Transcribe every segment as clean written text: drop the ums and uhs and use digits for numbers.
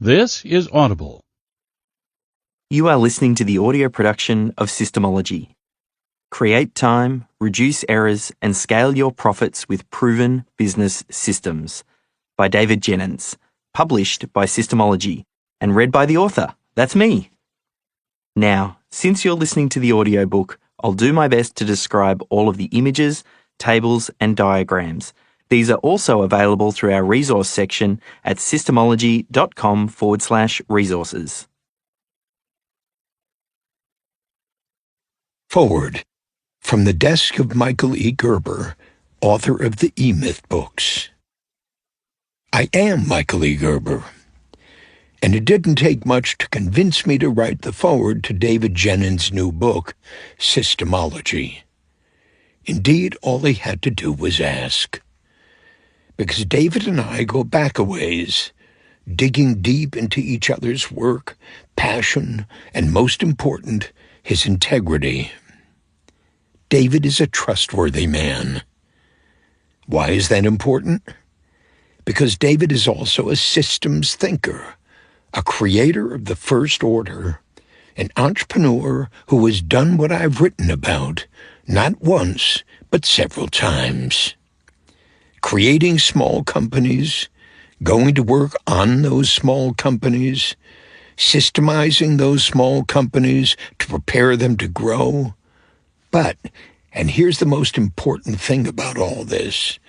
This is Audible. You are listening to the audio production of Systemology. Create time, reduce errors, and scale your profits with proven business systems by David Jenyns, published by Systemology and read by the author. That's me. Now, since you're listening to the audiobook, I'll do my best to describe all of the images, tables, and diagrams. These are also available through our resource section at systemology.com/resources. Foreword. From the desk of Michael E. Gerber, author of the E-Myth books. I am Michael E. Gerber, and it didn't take much to convince me to write the foreword to David Jenyns' new book, Systemology. Indeed, all he had to do was ask. Because David and I go back a ways, digging deep into each other's work, passion, and most important, his integrity. David is a trustworthy man. Why is that important? Because David is also a systems thinker, a creator of the first order, an entrepreneur who has done what I've written about, not once, but several times. Creating small companies, going to work on those small companies, systemizing those small companies to prepare them to grow. But, and here's the most important thing about all this,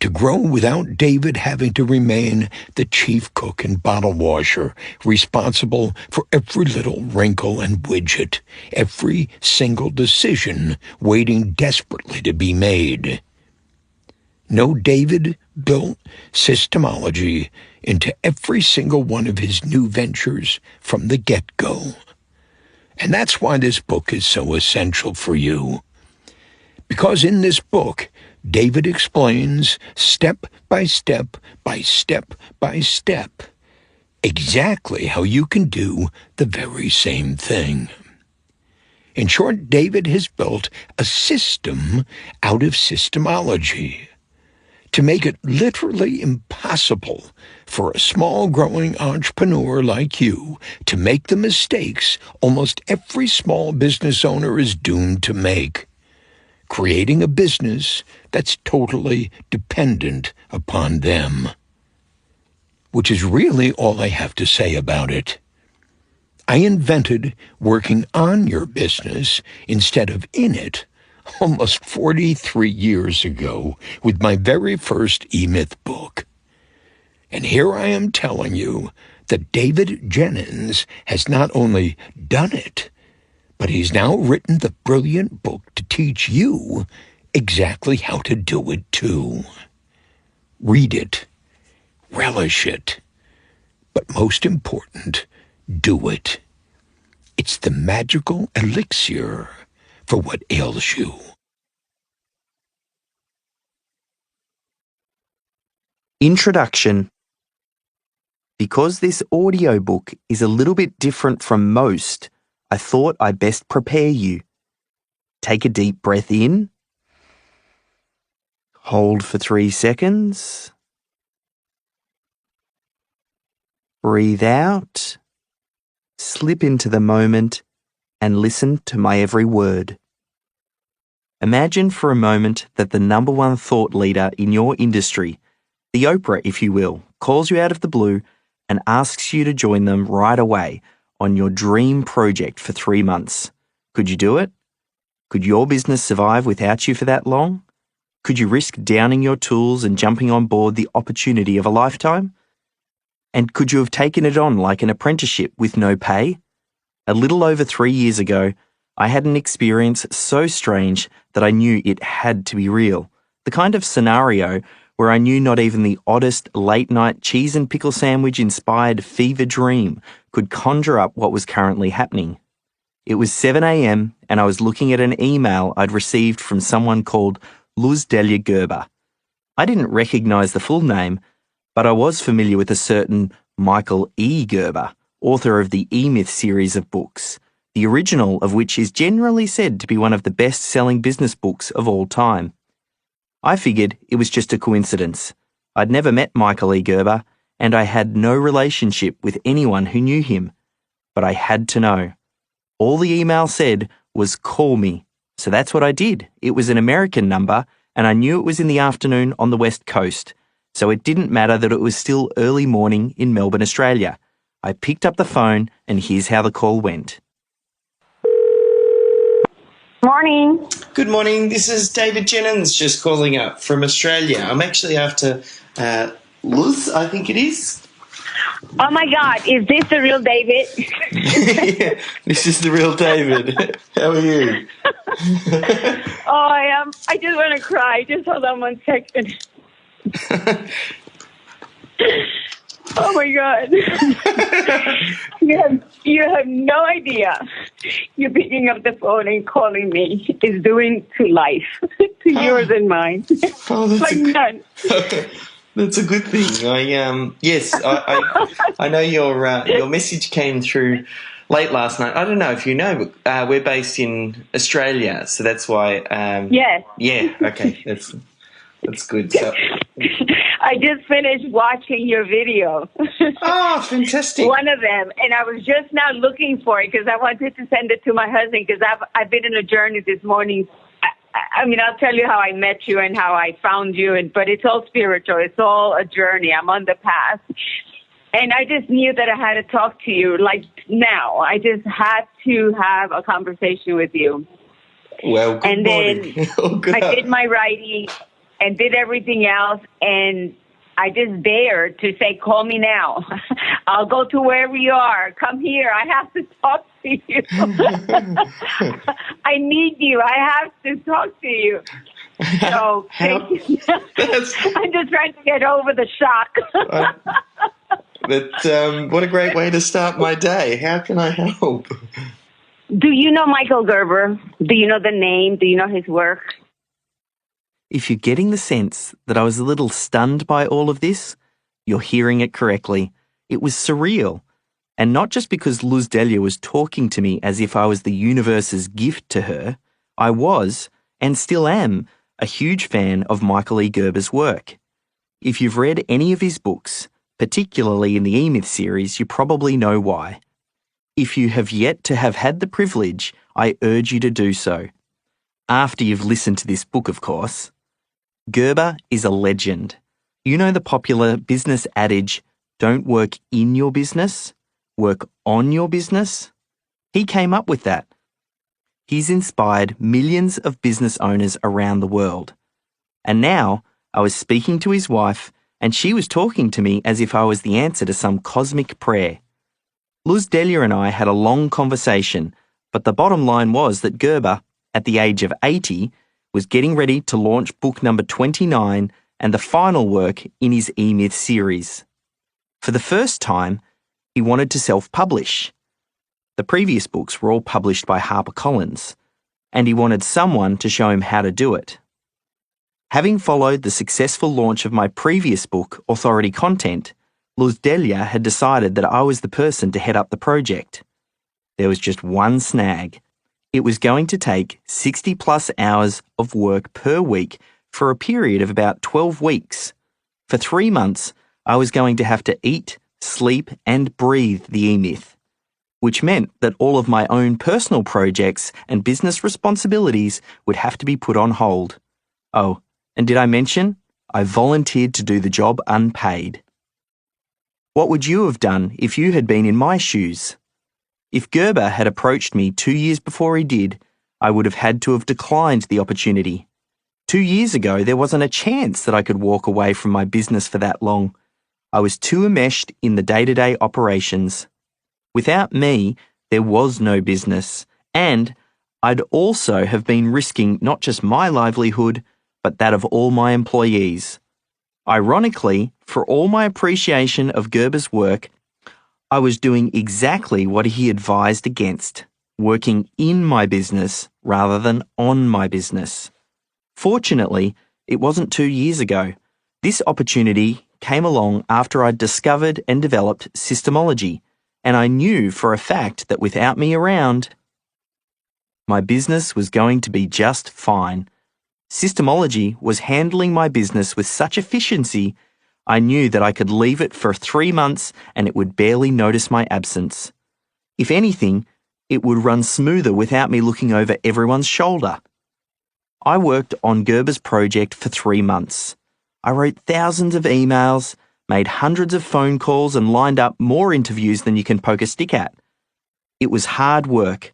to grow without David having to remain the chief cook and bottle washer, responsible for every little wrinkle and widget, every single decision waiting desperately to be made. No, David built Systemology into every single one of his new ventures from the get-go. And that's why this book is so essential for you. Because in this book, David explains step by step by step by step exactly how you can do the very same thing. In short, David has built a system out of Systemology to make it literally impossible for a small growing entrepreneur like you to make the mistakes almost every small business owner is doomed to make, creating a business that's totally dependent upon them. Which is really all I have to say about it. I invented working on your business instead of in it almost 43 years ago with my very first E-Myth book. And here I am telling you that David Jenyns has not only done it, but he's now written the brilliant book to teach you exactly how to do it too. Read it, relish it, but most important, do it. It's the magical elixir for what ails you. Introduction. Because this audiobook is a little bit different from most, I thought I'd best prepare you. Take a deep breath in. Hold for 3 seconds. Breathe out. Slip into the moment and listen to my every word. Imagine for a moment that the number one thought leader in your industry, the Oprah if you will, calls you out of the blue and asks you to join them right away on your dream project for 3 months. Could you do it? Could your business survive without you for that long? Could you risk downing your tools and jumping on board the opportunity of a lifetime? And could you have taken it on like an apprenticeship with no pay? A little over 3 years ago, I had an experience so strange that I knew it had to be real. The kind of scenario where I knew not even the oddest late-night cheese and pickle sandwich-inspired fever dream could conjure up what was currently happening. It was 7 a.m. and I was looking at an email I'd received from someone called Gerber. I didn't recognize the full name, but I was familiar with a certain Michael E. Gerber, author of the E-Myth series of books, the original of which is generally said to be one of the best-selling business books of all time. I figured it was just a coincidence. I'd never met Michael E. Gerber, and I had no relationship with anyone who knew him. But I had to know. All the email said was call me. So that's what I did. It was an American number, and I knew it was in the afternoon on the West Coast. So it didn't matter that it was still early morning in Melbourne, Australia. I picked up the phone, and here's how the call went. Morning. Good morning. This is David Jenyns just calling up from Australia. I'm actually after Luz, I think it is. Oh my God, is this the real David? Yeah, this is the real David. How are you? Oh, I am. I just want to cry. Just hold on 1 second. Oh my God. You have no idea. You picking up the phone and calling me is doing to life, to yours and mine. Oh, that's Like none. That's a good thing. I know your message came through late last night. I don't know if you know, but we're based in Australia, so that's why. Yes. Yeah. Okay. That's good. So. I just finished watching your video. Oh, fantastic. One of them. And I was just now looking for it because I wanted to send it to my husband because I've been on a journey this morning. I mean, I'll tell you how I met you and how I found you, but it's all spiritual. It's all a journey. I'm on the path. And I just knew that I had to talk to you like now. I just had to have a conversation with you. Well, good and morning. Then I did my writing and did everything else, and I just dared to say, call me now. I'll go to wherever you are. Come here. I have to talk to you. I need you. I have to talk to you. So thank you. I'm just trying to get over the shock. But what a great way to start my day. How can I help? Do you know Michael Gerber? Do you know the name? Do you know his work? If you're getting the sense that I was a little stunned by all of this, you're hearing it correctly. It was surreal. And not just because Luz Delia was talking to me as if I was the universe's gift to her. I was, and still am, a huge fan of Michael E. Gerber's work. If you've read any of his books, particularly in the E-Myth series, you probably know why. If you have yet to have had the privilege, I urge you to do so. After you've listened to this book, of course. Gerber is a legend. You know the popular business adage, don't work in your business, work on your business? He came up with that. He's inspired millions of business owners around the world. And now, I was speaking to his wife, and she was talking to me as if I was the answer to some cosmic prayer. Luz Delia and I had a long conversation, but the bottom line was that Gerber, at the age of 80, was getting ready to launch book number 29 and the final work in his E-Myth series. For the first time, he wanted to self-publish. The previous books were all published by HarperCollins, and he wanted someone to show him how to do it. Having followed the successful launch of my previous book, Authority Content, Luz Delia had decided that I was the person to head up the project. There was just one snag. It was going to take 60 plus hours of work per week for a period of about 12 weeks. For 3 months, I was going to have to eat, sleep, and breathe the E-Myth, which meant that all of my own personal projects and business responsibilities would have to be put on hold. Oh, and did I mention? I volunteered to do the job unpaid. What would you have done if you had been in my shoes? If Gerber had approached me 2 years before he did, I would have had to have declined the opportunity. 2 years ago, there wasn't a chance that I could walk away from my business for that long. I was too enmeshed in the day-to-day operations. Without me, there was no business, and I'd also have been risking not just my livelihood, but that of all my employees. Ironically, for all my appreciation of Gerber's work, I was doing exactly what he advised against, working in my business rather than on my business. Fortunately, it wasn't 2 years ago. This opportunity came along after I'd discovered and developed Systemology, and I knew for a fact that without me around, my business was going to be just fine. Systemology was handling my business with such efficiency, I knew that I could leave it for 3 months and it would barely notice my absence. If anything, it would run smoother without me looking over everyone's shoulder. I worked on Gerber's project for 3 months. I wrote thousands of emails, made hundreds of phone calls and lined up more interviews than you can poke a stick at. It was hard work,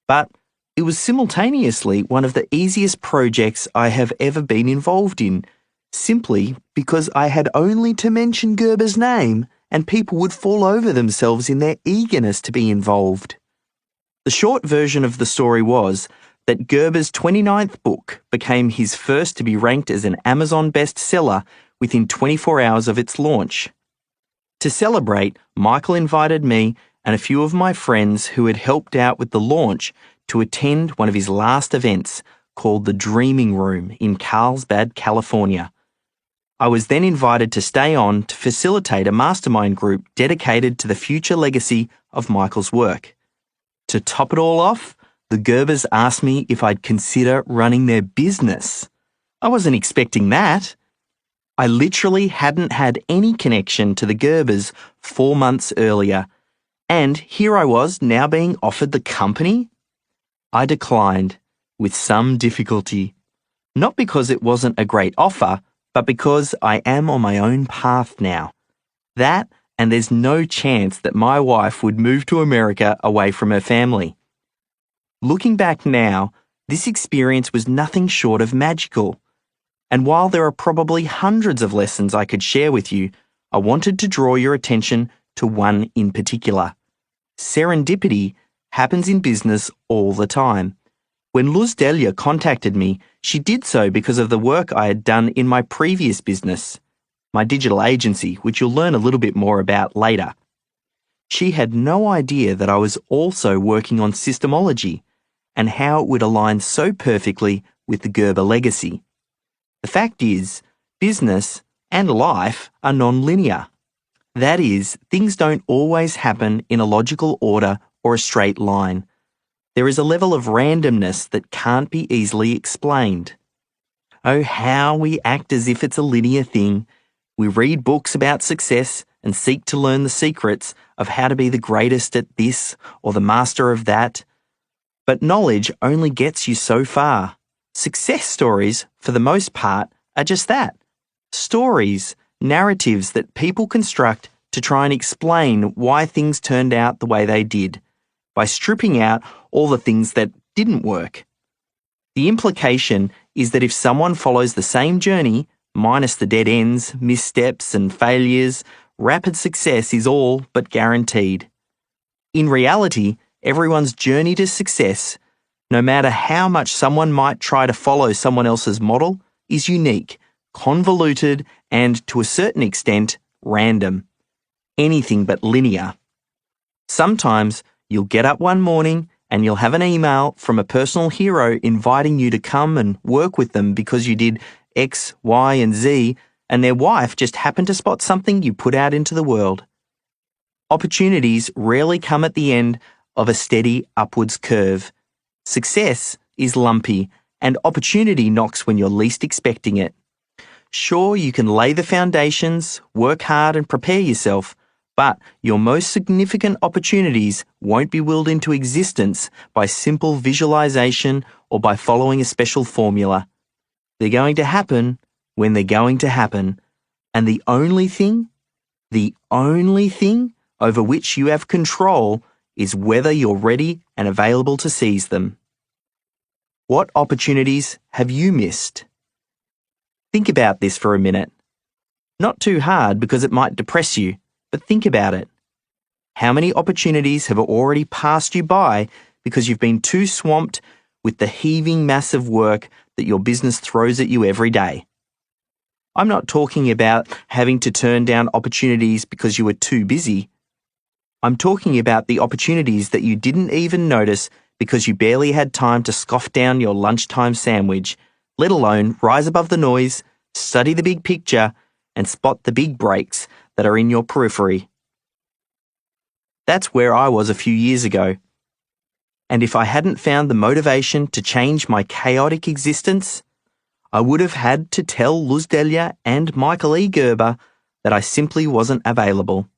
but it was simultaneously one of the easiest projects I have ever been involved in, simply because I had only to mention Gerber's name and people would fall over themselves in their eagerness to be involved. The short version of the story was that Gerber's 29th book became his first to be ranked as an Amazon bestseller within 24 hours of its launch. To celebrate, Michael invited me and a few of my friends who had helped out with the launch to attend one of his last events called the Dreaming Room in Carlsbad, California. I was then invited to stay on to facilitate a mastermind group dedicated to the future legacy of Michael's work. To top it all off, the Gerbers asked me if I'd consider running their business. I wasn't expecting that. I literally hadn't had any connection to the Gerbers 4 months earlier, and here I was now being offered the company? I declined, with some difficulty. Not because it wasn't a great offer, but because I am on my own path now. That, and there's no chance that my wife would move to America away from her family. Looking back now, this experience was nothing short of magical. And while there are probably hundreds of lessons I could share with you, I wanted to draw your attention to one in particular. Serendipity happens in business all the time. When Luz Delia contacted me, she did so because of the work I had done in my previous business, my digital agency, which you'll learn a little bit more about later. She had no idea that I was also working on Systemology and how it would align so perfectly with the Gerber legacy. The fact is, business and life are non-linear. That is, things don't always happen in a logical order or a straight line. There is a level of randomness that can't be easily explained. Oh, how we act as if it's a linear thing. We read books about success and seek to learn the secrets of how to be the greatest at this or the master of that. But knowledge only gets you so far. Success stories, for the most part, are just that. Stories, narratives that people construct to try and explain why things turned out the way they did, by stripping out all the things that didn't work. The implication is that if someone follows the same journey, minus the dead ends, missteps and failures, rapid success is all but guaranteed. In reality, everyone's journey to success, no matter how much someone might try to follow someone else's model, is unique, convoluted, and to a certain extent, random. Anything but linear. Sometimes you'll get up one morning and you'll have an email from a personal hero inviting you to come and work with them because you did X, Y, and Z, and their wife just happened to spot something you put out into the world. Opportunities rarely come at the end of a steady upwards curve. Success is lumpy, and opportunity knocks when you're least expecting it. Sure, you can lay the foundations, work hard and prepare yourself, but your most significant opportunities won't be willed into existence by simple visualization or by following a special formula. They're going to happen when they're going to happen, and the only thing over which you have control is whether you're ready and available to seize them. What opportunities have you missed? Think about this for a minute. Not too hard because it might depress you, but think about it. How many opportunities have already passed you by because you've been too swamped with the heaving mass of work that your business throws at you every day? I'm not talking about having to turn down opportunities because you were too busy. I'm talking about the opportunities that you didn't even notice because you barely had time to scoff down your lunchtime sandwich, let alone rise above the noise, study the big picture, and spot the big breaks that are in your periphery. That's where I was a few years ago. And if I hadn't found the motivation to change my chaotic existence, I would have had to tell Luz Delia and Michael E. Gerber that I simply wasn't available.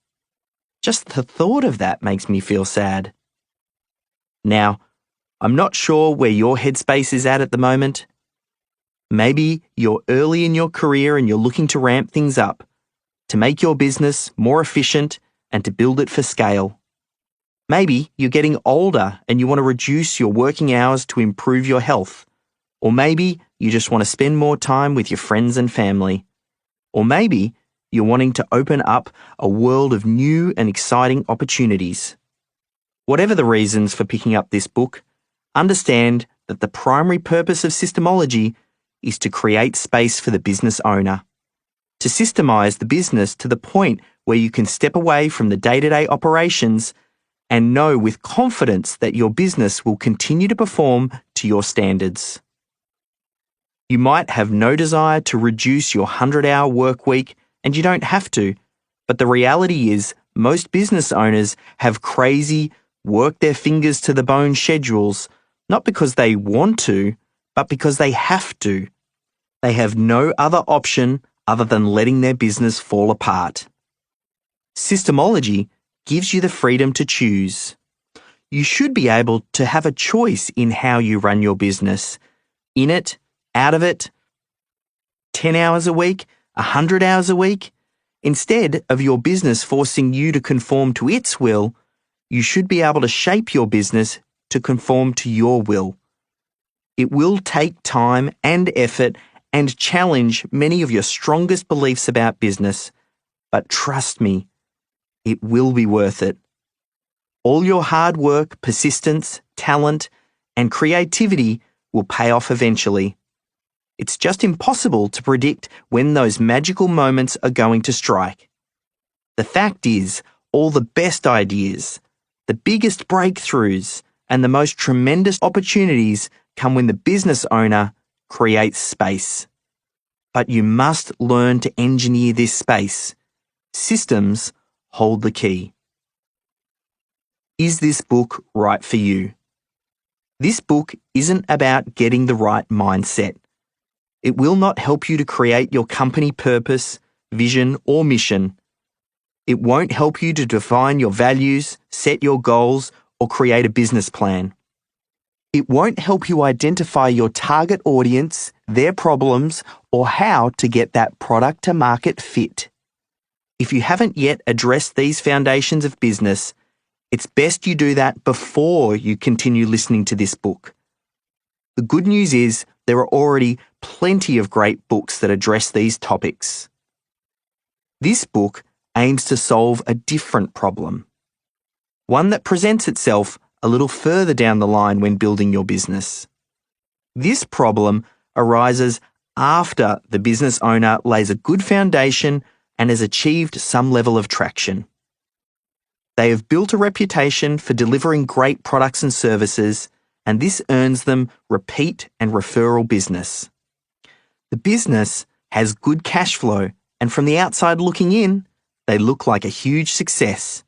Just the thought of that makes me feel sad. Now, I'm not sure where your headspace is at the moment. Maybe you're early in your career and you're looking to ramp things up, to make your business more efficient and to build it for scale. Maybe you're getting older and you want to reduce your working hours to improve your health. Or maybe you just want to spend more time with your friends and family. Or maybe you're wanting to open up a world of new and exciting opportunities. Whatever the reasons for picking up this book, understand that the primary purpose of Systemology is to create space for the business owner, to systemize the business to the point where you can step away from the day-to-day operations and know with confidence that your business will continue to perform to your standards. You might have no desire to reduce your 100-hour work week, and you don't have to, but the reality is most business owners have crazy, work their fingers to the bone schedules, not because they want to, but because they have to. They have no other option other than letting their business fall apart. Systemology gives you the freedom to choose. You should be able to have a choice in how you run your business. In it, out of it, 10 hours a week, 100 hours a week. Instead of your business forcing you to conform to its will, you should be able to shape your business to conform to your will. It will take time and effort and challenge many of your strongest beliefs about business, but trust me, it will be worth it. All your hard work, persistence, talent, and creativity will pay off eventually. It's just impossible to predict when those magical moments are going to strike. The fact is, all the best ideas, the biggest breakthroughs, and the most tremendous opportunities come when the business owner creates space. But you must learn to engineer this space. Systems hold the key. Is this book right for you? This book isn't about getting the right mindset. It will not help you to create your company purpose, vision, or mission. It won't help you to define your values, set your goals, or create a business plan. It won't help you identify your target audience, their problems, or how to get that product to market fit. If you haven't yet addressed these foundations of business, it's best you do that before you continue listening to this book. The good news is there are already plenty of great books that address these topics. This book aims to solve a different problem, one that presents itself a little further down the line when building your business. This problem arises after the business owner lays a good foundation and has achieved some level of traction. They have built a reputation for delivering great products and services, and this earns them repeat and referral business. The business has good cash flow, and from the outside looking in, they look like a huge success.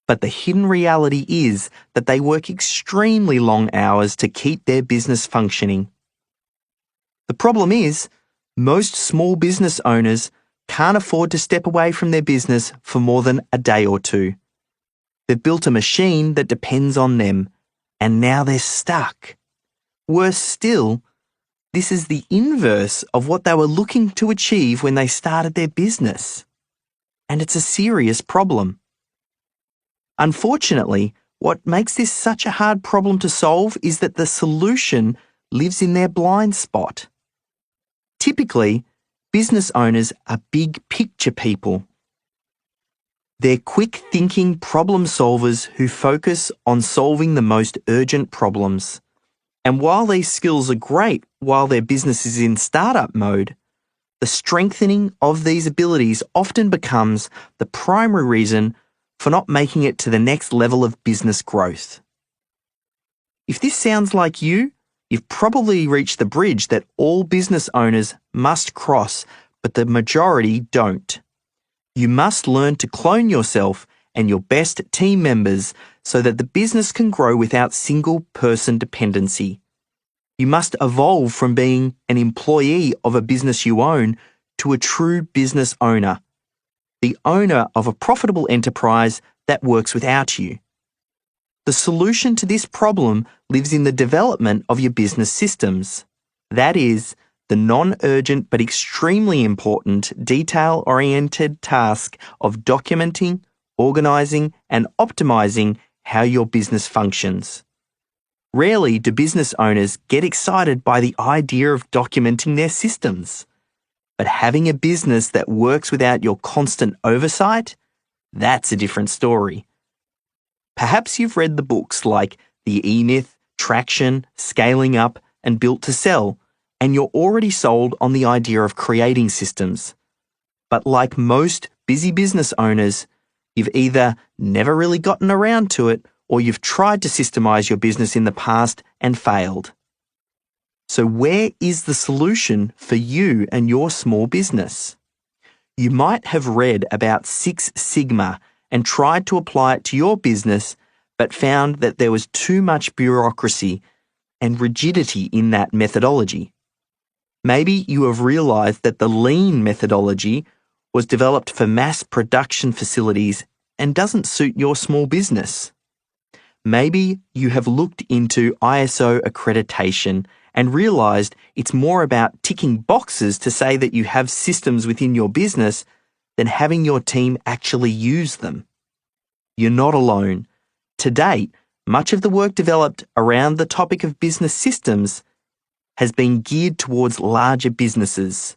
But the hidden reality is that they work extremely long hours to keep their business functioning. The problem is, most small business owners can't afford to step away from their business for more than a day or two. They've built a machine that depends on them, and now they're stuck. Worse still, this is the inverse of what they were looking to achieve when they started their business. And it's a serious problem. Unfortunately, what makes this such a hard problem to solve is that the solution lives in their blind spot. Typically, business owners are big picture people. They're quick-thinking problem solvers who focus on solving the most urgent problems. And while these skills are great while their business is in startup mode, the strengthening of these abilities often becomes the primary reason for not making it to the next level of business growth. If this sounds like you, you've probably reached the bridge that all business owners must cross, but the majority don't. You must learn to clone yourself and your best team members so that the business can grow without single-person dependency. You must evolve from being an employee of a business you own to a true business owner, the owner of a profitable enterprise that works without you. The solution to this problem lives in the development of your business systems. That is, the non-urgent but extremely important detail-oriented task of documenting, organising, and optimising how your business functions. Rarely do business owners get excited by the idea of documenting their systems. But having a business that works without your constant oversight, that's a different story. Perhaps you've read the books like The E-Myth, Traction, Scaling Up, and Built to Sell, and you're already sold on the idea of creating systems. But like most busy business owners, you've either never really gotten around to it or you've tried to systemize your business in the past and failed. So where is the solution for you and your small business? You might have read about Six Sigma and tried to apply it to your business, but found that there was too much bureaucracy and rigidity in that methodology. Maybe you have realized that the lean methodology was developed for mass production facilities and doesn't suit your small business. Maybe you have looked into ISO accreditation and realized it's more about ticking boxes to say that you have systems within your business than having your team actually use them. You're not alone. To date, much of the work developed around the topic of business systems has been geared towards larger businesses.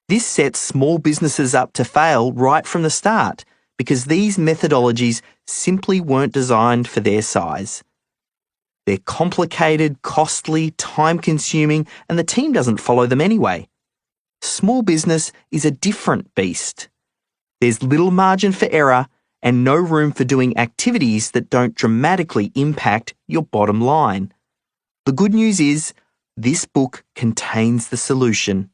This sets small businesses up to fail right from the start because these methodologies simply weren't designed for their size. They're complicated, costly, time-consuming, and the team doesn't follow them anyway. Small business is a different beast. There's little margin for error and no room for doing activities that don't dramatically impact your bottom line. The good news is, this book contains the solution.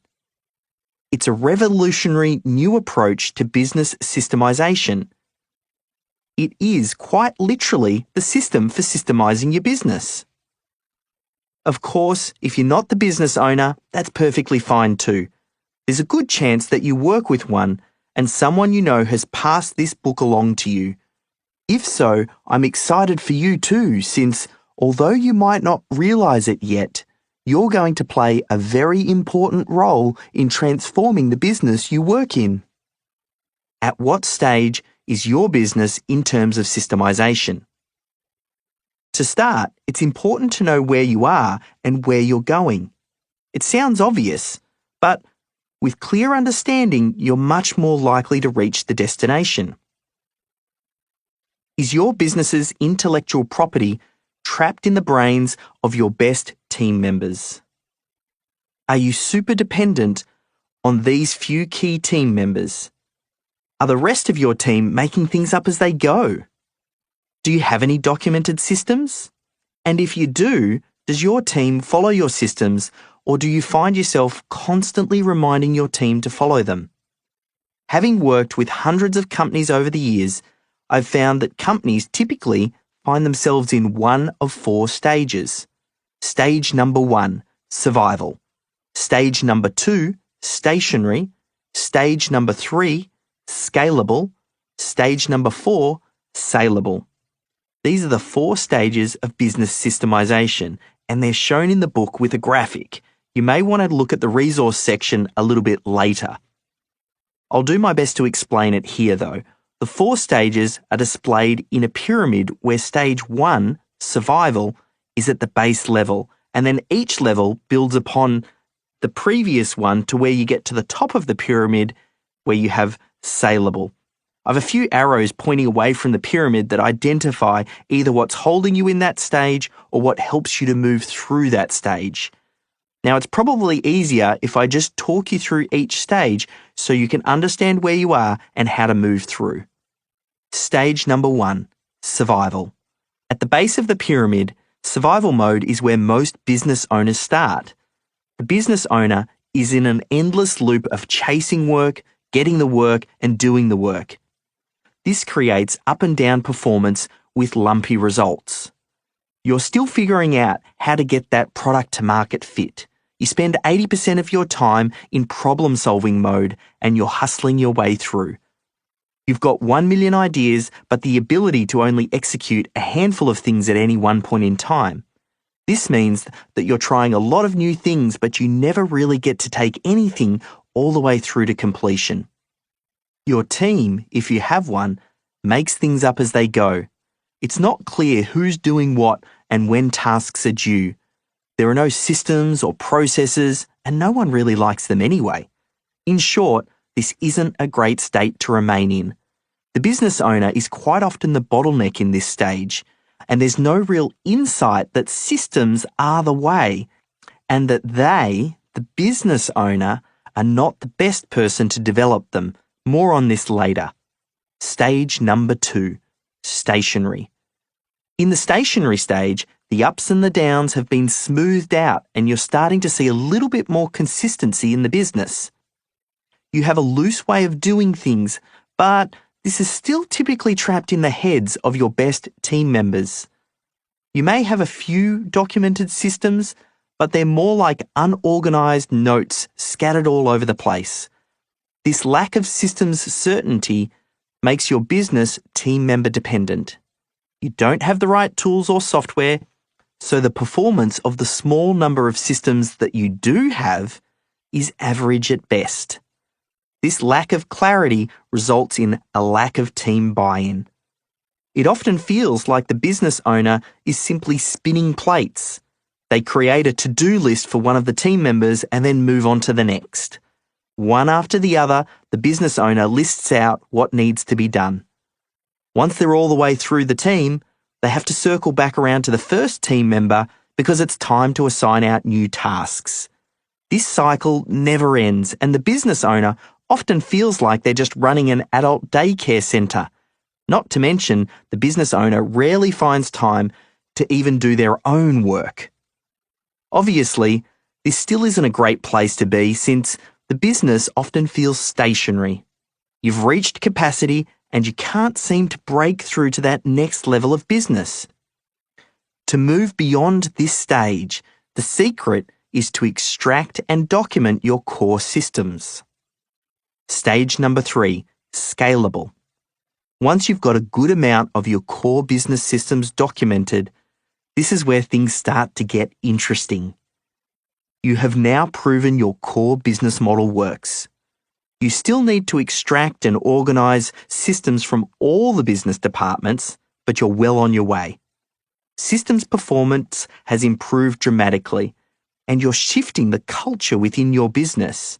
It's a revolutionary new approach to business systemization. It is quite literally the system for systemizing your business. Of course, if you're not the business owner, that's perfectly fine too. There's a good chance that you work with one and someone you know has passed this book along to you. If so, I'm excited for you too, since although you might not realize it yet, you're going to play a very important role in transforming the business you work in. At what stage is your business in terms of systemization? To start, it's important to know where you are and where you're going. It sounds obvious, but with clear understanding, you're much more likely to reach the destination. Is your business's intellectual property trapped in the brains of your best team members? Are you super dependent on these few key team members? Are the rest of your team making things up as they go? Do you have any documented systems? And if you do, does your team follow your systems, or do you find yourself constantly reminding your team to follow them? Having worked with hundreds of companies over the years, I've found that companies typically find themselves in one of four stages. Stage number 1, survival. Stage number 2, stationary. Stage number 3, scalable. Stage number 4, saleable. These are the 4 stages of business systemization, and they're shown in the book with a graphic. You may want to look at the resource section a little bit later. I'll do my best to explain it here though. The 4 stages are displayed in a pyramid where stage 1, survival, is at the base level, and then each level builds upon the previous one to where you get to the top of the pyramid where you have saleable. I have a few arrows pointing away from the pyramid that identify either what's holding you in that stage or what helps you to move through that stage. Now, it's probably easier if I just talk you through each stage so you can understand where you are and how to move through. Stage number 1, survival. At the base of the pyramid, survival mode is where most business owners start. The business owner is in an endless loop of chasing work, getting the work, and doing the work. This creates up and down performance with lumpy results. You're still figuring out how to get that product to market fit. You spend 80% of your time in problem-solving mode and you're hustling your way through. You've got 1 million ideas, but the ability to only execute a handful of things at any one point in time. This means that you're trying a lot of new things, but you never really get to take anything all the way through to completion. Your team, if you have one, makes things up as they go. It's not clear who's doing what and when tasks are due. There are no systems or processes, and no one really likes them anyway. In short, this isn't a great state to remain in. The business owner is quite often the bottleneck in this stage, and there's no real insight that systems are the way, and that they, the business owner, are not the best person to develop them. More on this later. Stage number 2, stationary. In the stationary stage, the ups and the downs have been smoothed out and you're starting to see a little bit more consistency in the business. You have a loose way of doing things, but this is still typically trapped in the heads of your best team members. You may have a few documented systems, but they're more like unorganized notes scattered all over the place. This lack of systems certainty makes your business team member dependent. You don't have the right tools or software, so the performance of the small number of systems that you do have is average at best. This lack of clarity results in a lack of team buy-in. It often feels like the business owner is simply spinning plates. They create a to-do list for one of the team members and then move on to the next. One after the other, the business owner lists out what needs to be done. Once they're all the way through the team, they have to circle back around to the first team member because it's time to assign out new tasks. This cycle never ends, and the business owner often feels like they're just running an adult daycare centre. Not to mention, the business owner rarely finds time to even do their own work. Obviously, this still isn't a great place to be since the business often feels stationary. You've reached capacity and you can't seem to break through to that next level of business. To move beyond this stage, the secret is to extract and document your core systems. Stage number 3, scalable. Once you've got a good amount of your core business systems documented, this is where things start to get interesting. You have now proven your core business model works. You still need to extract and organize systems from all the business departments, but you're well on your way. Systems performance has improved dramatically, and you're shifting the culture within your business.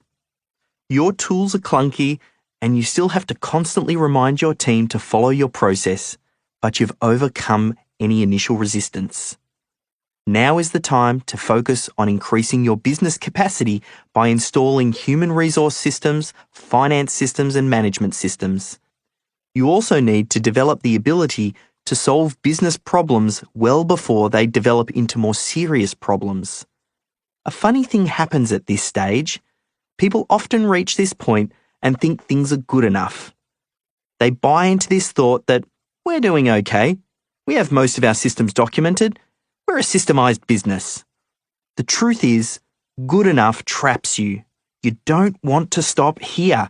Your tools are clunky, and you still have to constantly remind your team to follow your process, but you've overcome any initial resistance. Now is the time to focus on increasing your business capacity by installing human resource systems, finance systems, and management systems. You also need to develop the ability to solve business problems well before they develop into more serious problems. A funny thing happens at this stage. People often reach this point and think things are good enough. They buy into this thought that we're doing okay. We have most of our systems documented. We're a systemized business. The truth is, good enough traps you. You don't want to stop here.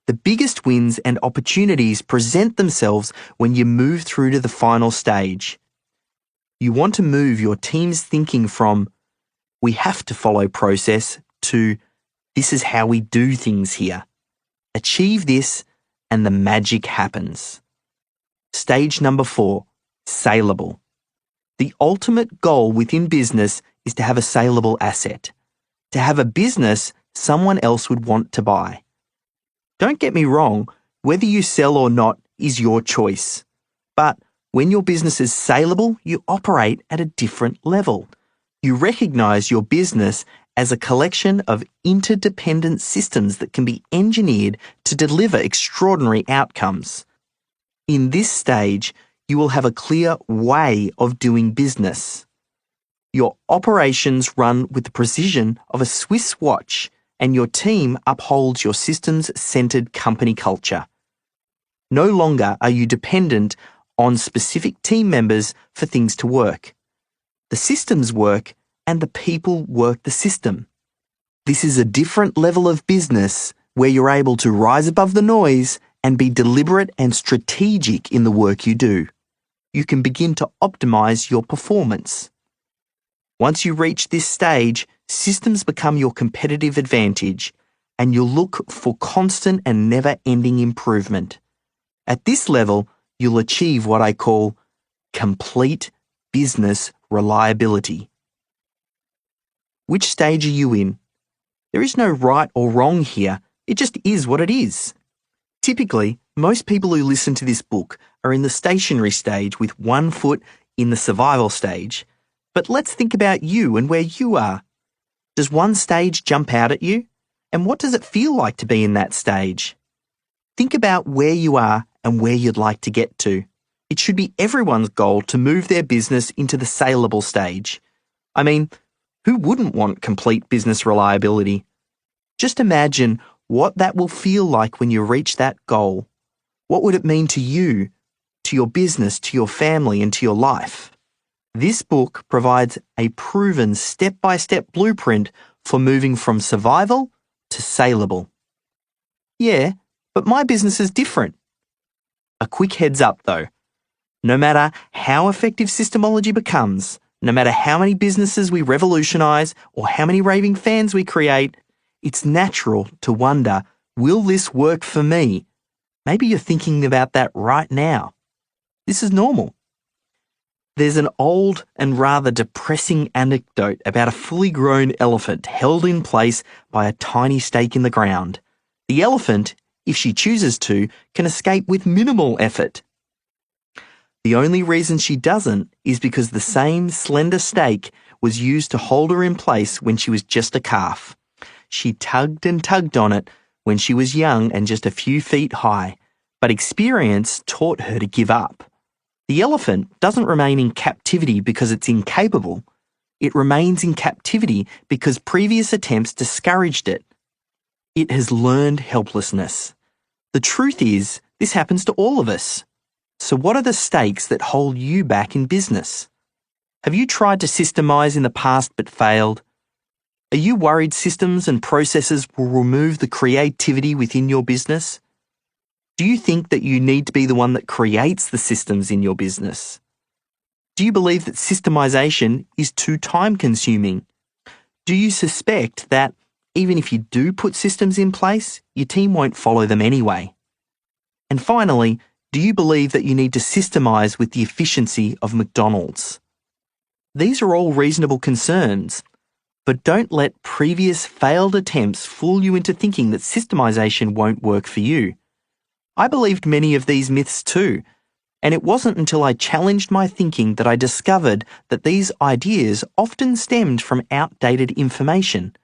The biggest wins and opportunities present themselves when you move through to the final stage. You want to move your team's thinking from, we have to follow process, to, this is how we do things here. Achieve this and the magic happens. Stage number 4, saleable. The ultimate goal within business is to have a saleable asset, to have a business someone else would want to buy. Don't get me wrong, whether you sell or not is your choice. But when your business is saleable, you operate at a different level. You recognize your business as a collection of interdependent systems that can be engineered to deliver extraordinary outcomes. In this stage, you will have a clear way of doing business. Your operations run with the precision of a Swiss watch, and your team upholds your systems-centered company culture. No longer are you dependent on specific team members for things to work. The systems work, and the people work the system. This is a different level of business where you're able to rise above the noise and be deliberate and strategic in the work you do. You can begin to optimize your performance. Once you reach this stage, systems become your competitive advantage, and you'll look for constant and never-ending improvement. At this level, you'll achieve what I call complete business reliability. Which stage are you in? There is no right or wrong here. It just is what it is. Typically, most people who listen to this book are in the stationary stage with one foot in the survival stage. But let's think about you and where you are. Does one stage jump out at you? And what does it feel like to be in that stage? Think about where you are and where you'd like to get to. It should be everyone's goal to move their business into the saleable stage. I mean, who wouldn't want complete business reliability? Just imagine what that will feel like when you reach that goal. What would it mean to you, to your business, to your family, and to your life? This book provides a proven step-by-step blueprint for moving from survival to saleable. Yeah, but my business is different. A quick heads up though. No matter how effective Systemology becomes, no matter how many businesses we revolutionize or how many raving fans we create, it's natural to wonder, will this work for me? Maybe you're thinking about that right now. This is normal. There's an old and rather depressing anecdote about a fully grown elephant held in place by a tiny stake in the ground. The elephant, if she chooses to, can escape with minimal effort. The only reason she doesn't is because the same slender stake was used to hold her in place when she was just a calf. She tugged and tugged on it when she was young and just a few feet high, but experience taught her to give up. The elephant doesn't remain in captivity because it's incapable. It remains in captivity because previous attempts discouraged it. It has learned helplessness. The truth is, this happens to all of us. So what are the stakes that hold you back in business? Have you tried to systemize in the past but failed? Are you worried systems and processes will remove the creativity within your business? Do you think that you need to be the one that creates the systems in your business? Do you believe that systemization is too time-consuming? Do you suspect that even if you do put systems in place, your team won't follow them anyway? And finally, do you believe that you need to systemize with the efficiency of McDonald's? These are all reasonable concerns, but don't let previous failed attempts fool you into thinking that systemization won't work for you. I believed many of these myths too, and it wasn't until I challenged my thinking that I discovered that these ideas often stemmed from outdated information.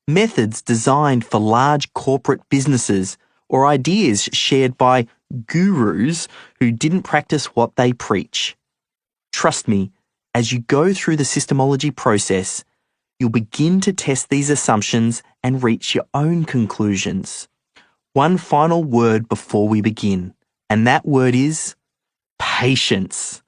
Methods designed for large corporate businesses or ideas shared by gurus who didn't practice what they preach. Trust me, as you go through the Systemology process, you'll begin to test these assumptions and reach your own conclusions. One final word before we begin, and that word is patience.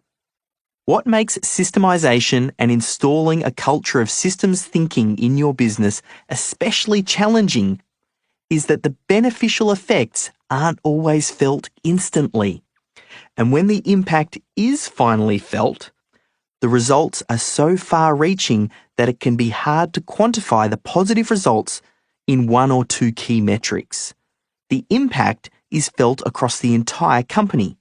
What makes systemization and installing a culture of systems thinking in your business especially challenging is that the beneficial effects aren't always felt instantly. And when the impact is finally felt, the results are so far-reaching that it can be hard to quantify the positive results in one or two key metrics. The impact is felt across the entire company.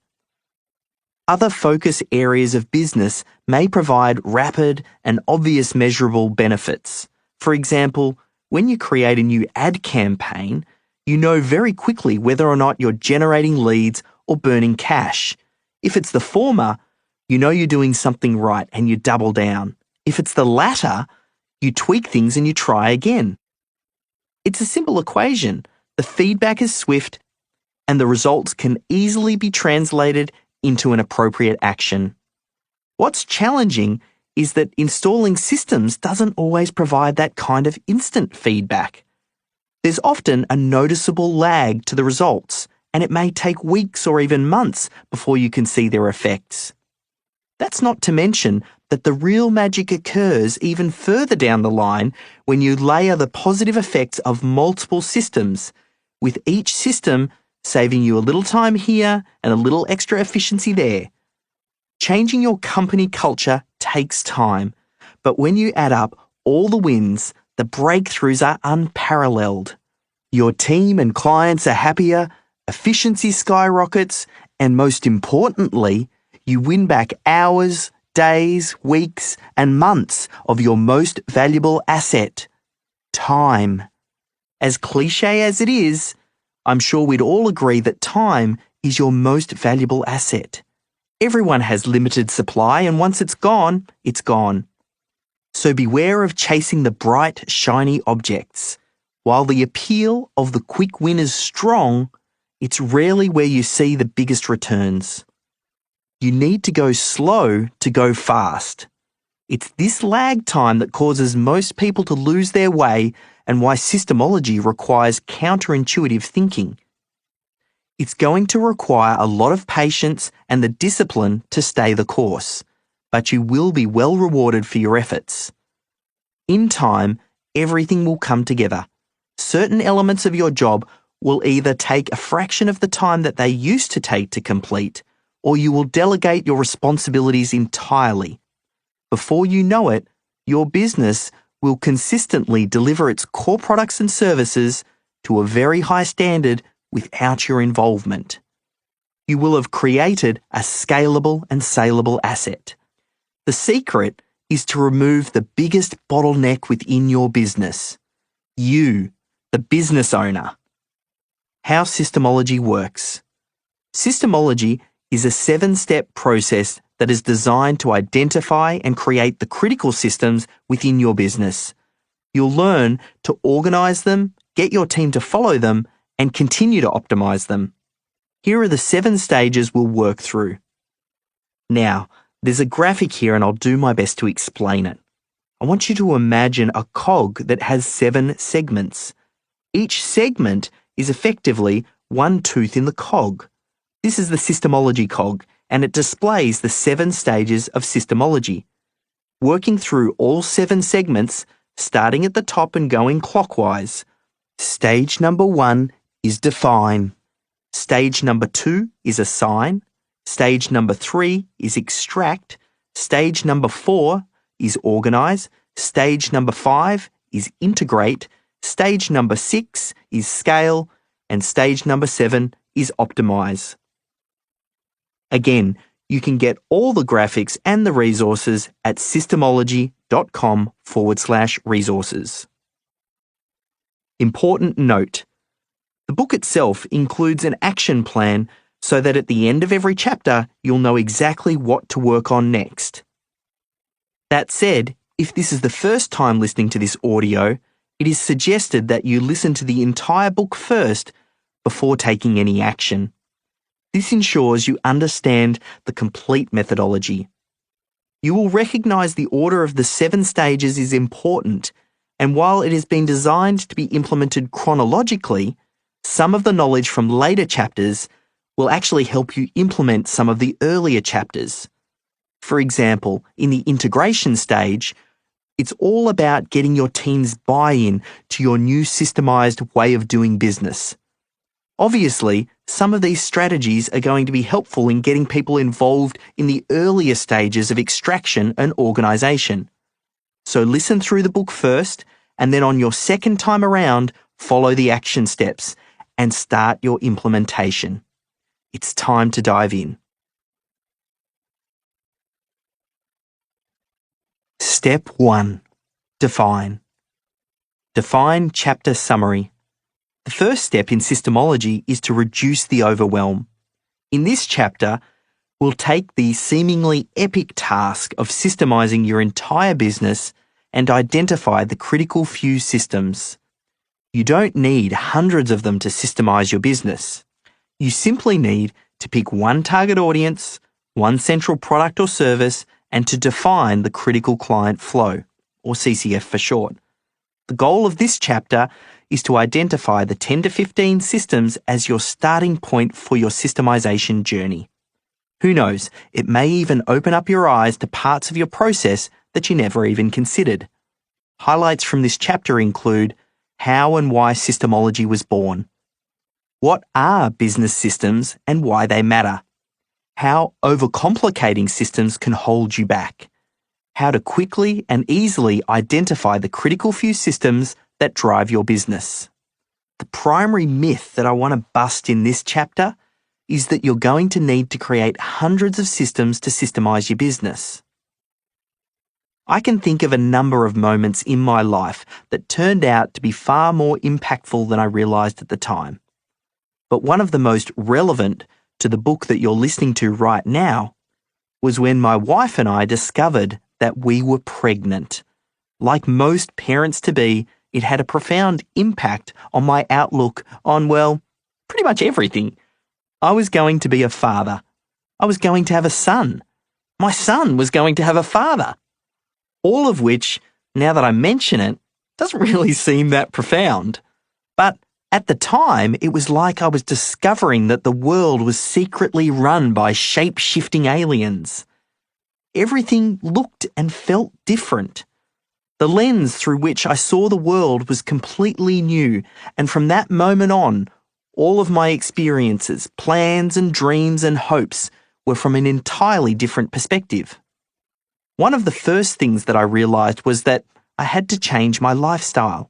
Other focus areas of business may provide rapid and obvious measurable benefits. For example, when you create a new ad campaign, you know very quickly whether or not you're generating leads or burning cash. If it's the former, you know you're doing something right and you double down. If it's the latter, you tweak things and you try again. It's a simple equation. The feedback is swift and the results can easily be translated into an appropriate action. What's challenging is that installing systems doesn't always provide that kind of instant feedback. There's often a noticeable lag to the results, and it may take weeks or even months before you can see their effects. That's not to mention that the real magic occurs even further down the line when you layer the positive effects of multiple systems, with each system saving you a little time here and a little extra efficiency there. Changing your company culture takes time, but when you add up all the wins, the breakthroughs are unparalleled. Your team and clients are happier, efficiency skyrockets, and most importantly, you win back hours, days, weeks, and months of your most valuable asset, time. As cliche as it is, I'm sure we'd all agree that time is your most valuable asset. Everyone has limited supply, and once it's gone, it's gone. So beware of chasing the bright, shiny objects. While the appeal of the quick win is strong, it's rarely where you see the biggest returns. You need to go slow to go fast. It's this lag time that causes most people to lose their way and why Systemology requires counterintuitive thinking. It's going to require a lot of patience and the discipline to stay the course, but you will be well rewarded for your efforts. In time, everything will come together. Certain elements of your job will either take a fraction of the time that they used to take to complete, or you will delegate your responsibilities entirely. Before you know it, your business will consistently deliver its core products and services to a very high standard without your involvement. You will have created a scalable and saleable asset. The secret is to remove the biggest bottleneck within your business. You, the business owner. How Systemology works. Systemology is a 7-step process that is designed to identify and create the critical systems within your business. You'll learn to organize them, get your team to follow them, and continue to optimize them. Here are the 7 stages we'll work through. Now, there's a graphic here and I'll do my best to explain it. I want you to imagine a cog that has 7 segments. Each segment is effectively one tooth in the cog. This is the Systemology cog, and it displays the 7 stages of Systemology. Working through all 7 segments, starting at the top and going clockwise. Stage number 1 is define. Stage number 2 is assign. Stage number 3 is extract. Stage number 4 is organize. Stage number 5 is integrate. Stage number 6 is scale. And stage number 7 is optimize. Again, you can get all the graphics and the resources at systemology.com/resources. Important note. The book itself includes an action plan so that at the end of every chapter, you'll know exactly what to work on next. That said, if this is the first time listening to this audio, it is suggested that you listen to the entire book first before taking any action. This ensures you understand the complete methodology. You will recognize the order of the 7 stages is important, and while it has been designed to be implemented chronologically, some of the knowledge from later chapters will actually help you implement some of the earlier chapters. For example, in the integration stage, it's all about getting your team's buy-in to your new systemized way of doing business. Obviously, some of these strategies are going to be helpful in getting people involved in the earlier stages of extraction and organization. So listen through the book first, and then on your second time around, follow the action steps and start your implementation. It's time to dive in. Step 1. Define. Define chapter summary. The first step in Systemology is to reduce the overwhelm. In this chapter, we'll take the seemingly epic task of systemizing your entire business and identify the critical few systems. You don't need hundreds of them to systemize your business. You simply need to pick one target audience, one central product or service, and to define the critical client flow, or CCF for short. The goal of this chapter is to identify the 10 to 15 systems as your starting point for your systemization journey. Who knows, it may even open up your eyes to parts of your process that you never even considered. Highlights from this chapter include how and why Systemology was born, What are business systems and why they matter? How overcomplicating systems can hold you back. How to quickly and easily identify the critical few systems that drive your business. The primary myth that I want to bust in this chapter is that you're going to need to create hundreds of systems to systemize your business. I can think of a number of moments in my life that turned out to be far more impactful than I realized at the time. But one of the most relevant to the book that you're listening to right now was when my wife and I discovered that we were pregnant. Like most parents-to-be, it had a profound impact on my outlook on, well, pretty much everything. I was going to be a father. I was going to have a son. My son was going to have a father. All of which, now that I mention it, doesn't really seem that profound. But at the time, it was like I was discovering that the world was secretly run by shape-shifting aliens. Everything looked and felt different. The lens through which I saw the world was completely new, and from that moment on, all of my experiences, plans and dreams and hopes were from an entirely different perspective. One of the first things that I realized was that I had to change my lifestyle.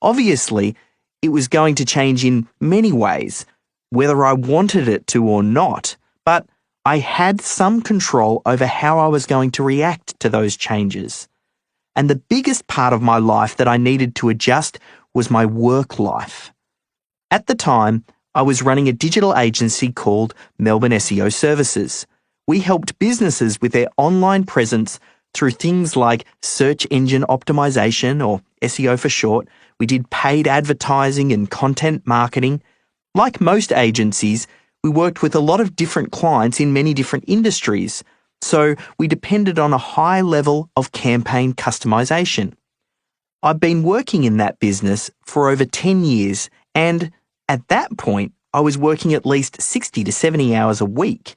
Obviously, it was going to change in many ways, whether I wanted it to or not, but I had some control over how I was going to react to those changes. And the biggest part of my life that I needed to adjust was my work life. At the time, I was running a digital agency called Melbourne SEO Services. We helped businesses with their online presence through things like search engine optimization, or SEO for short. We did paid advertising and content marketing. Like most agencies, we worked with a lot of different clients in many different industries, so we depended on a high level of campaign customization. I've been working in that business for over 10 years, and at that point, I was working at least 60 to 70 hours a week.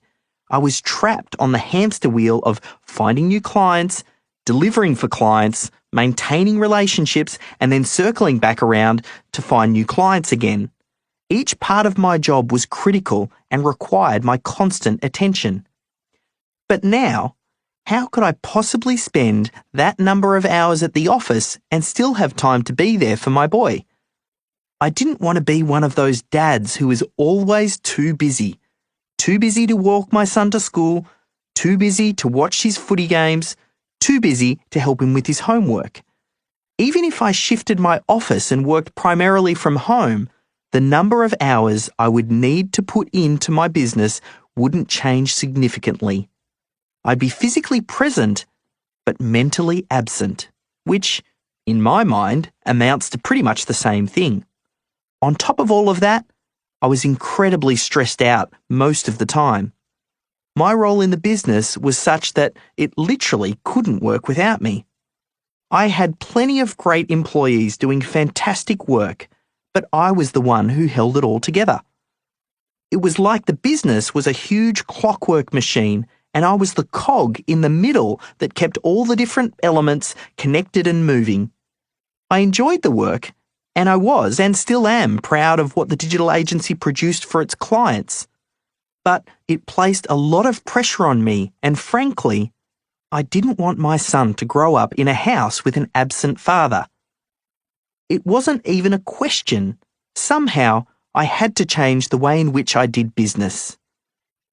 I was trapped on the hamster wheel of finding new clients, delivering for clients, maintaining relationships, and then circling back around to find new clients again. Each part of my job was critical and required my constant attention. But now, how could I possibly spend that number of hours at the office and still have time to be there for my boy? I didn't want to be one of those dads who is always too busy. Too busy to walk my son to school, too busy to watch his footy games, too busy to help him with his homework. Even if I shifted my office and worked primarily from home, the number of hours I would need to put into my business wouldn't change significantly. I'd be physically present, but mentally absent, which, in my mind, amounts to pretty much the same thing. On top of all of that, I was incredibly stressed out most of the time. My role in the business was such that it literally couldn't work without me. I had plenty of great employees doing fantastic work, but I was the one who held it all together. It was like the business was a huge clockwork machine, and I was the cog in the middle that kept all the different elements connected and moving. I enjoyed the work, and I was and still am proud of what the digital agency produced for its clients. But it placed a lot of pressure on me, and frankly, I didn't want my son to grow up in a house with an absent father. It wasn't even a question. Somehow, I had to change the way in which I did business.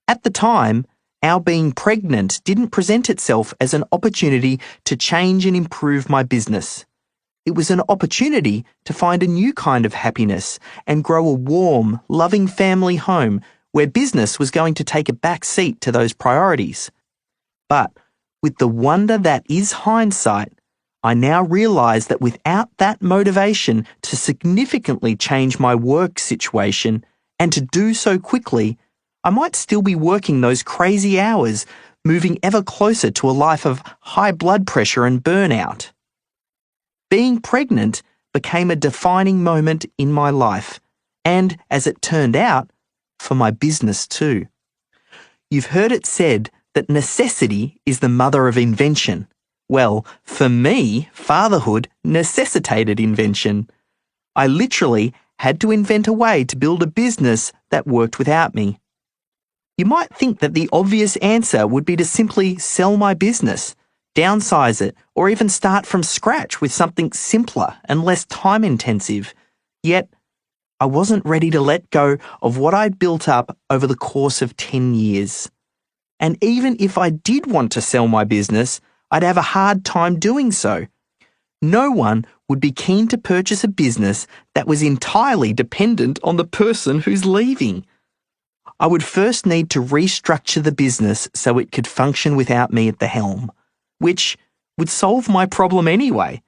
At the time, our being pregnant didn't present itself as an opportunity to change and improve my business. It was an opportunity to find a new kind of happiness and grow a warm, loving family home where business was going to take a back seat to those priorities. But with the wonder that is hindsight, I now realize that without that motivation to significantly change my work situation and to do so quickly, I might still be working those crazy hours, moving ever closer to a life of high blood pressure and burnout. Being pregnant became a defining moment in my life, and, as it turned out, for my business too. You've heard it said that necessity is the mother of invention. Well, for me, fatherhood necessitated invention. I literally had to invent a way to build a business that worked without me. You might think that the obvious answer would be to simply sell my business, downsize it, or even start from scratch with something simpler and less time-intensive. Yet, I wasn't ready to let go of what I'd built up over the course of 10 years. And even if I did want to sell my business, I'd have a hard time doing so. No one would be keen to purchase a business that was entirely dependent on the person who's leaving. I would first need to restructure the business so it could function without me at the helm, which would solve my problem anyway.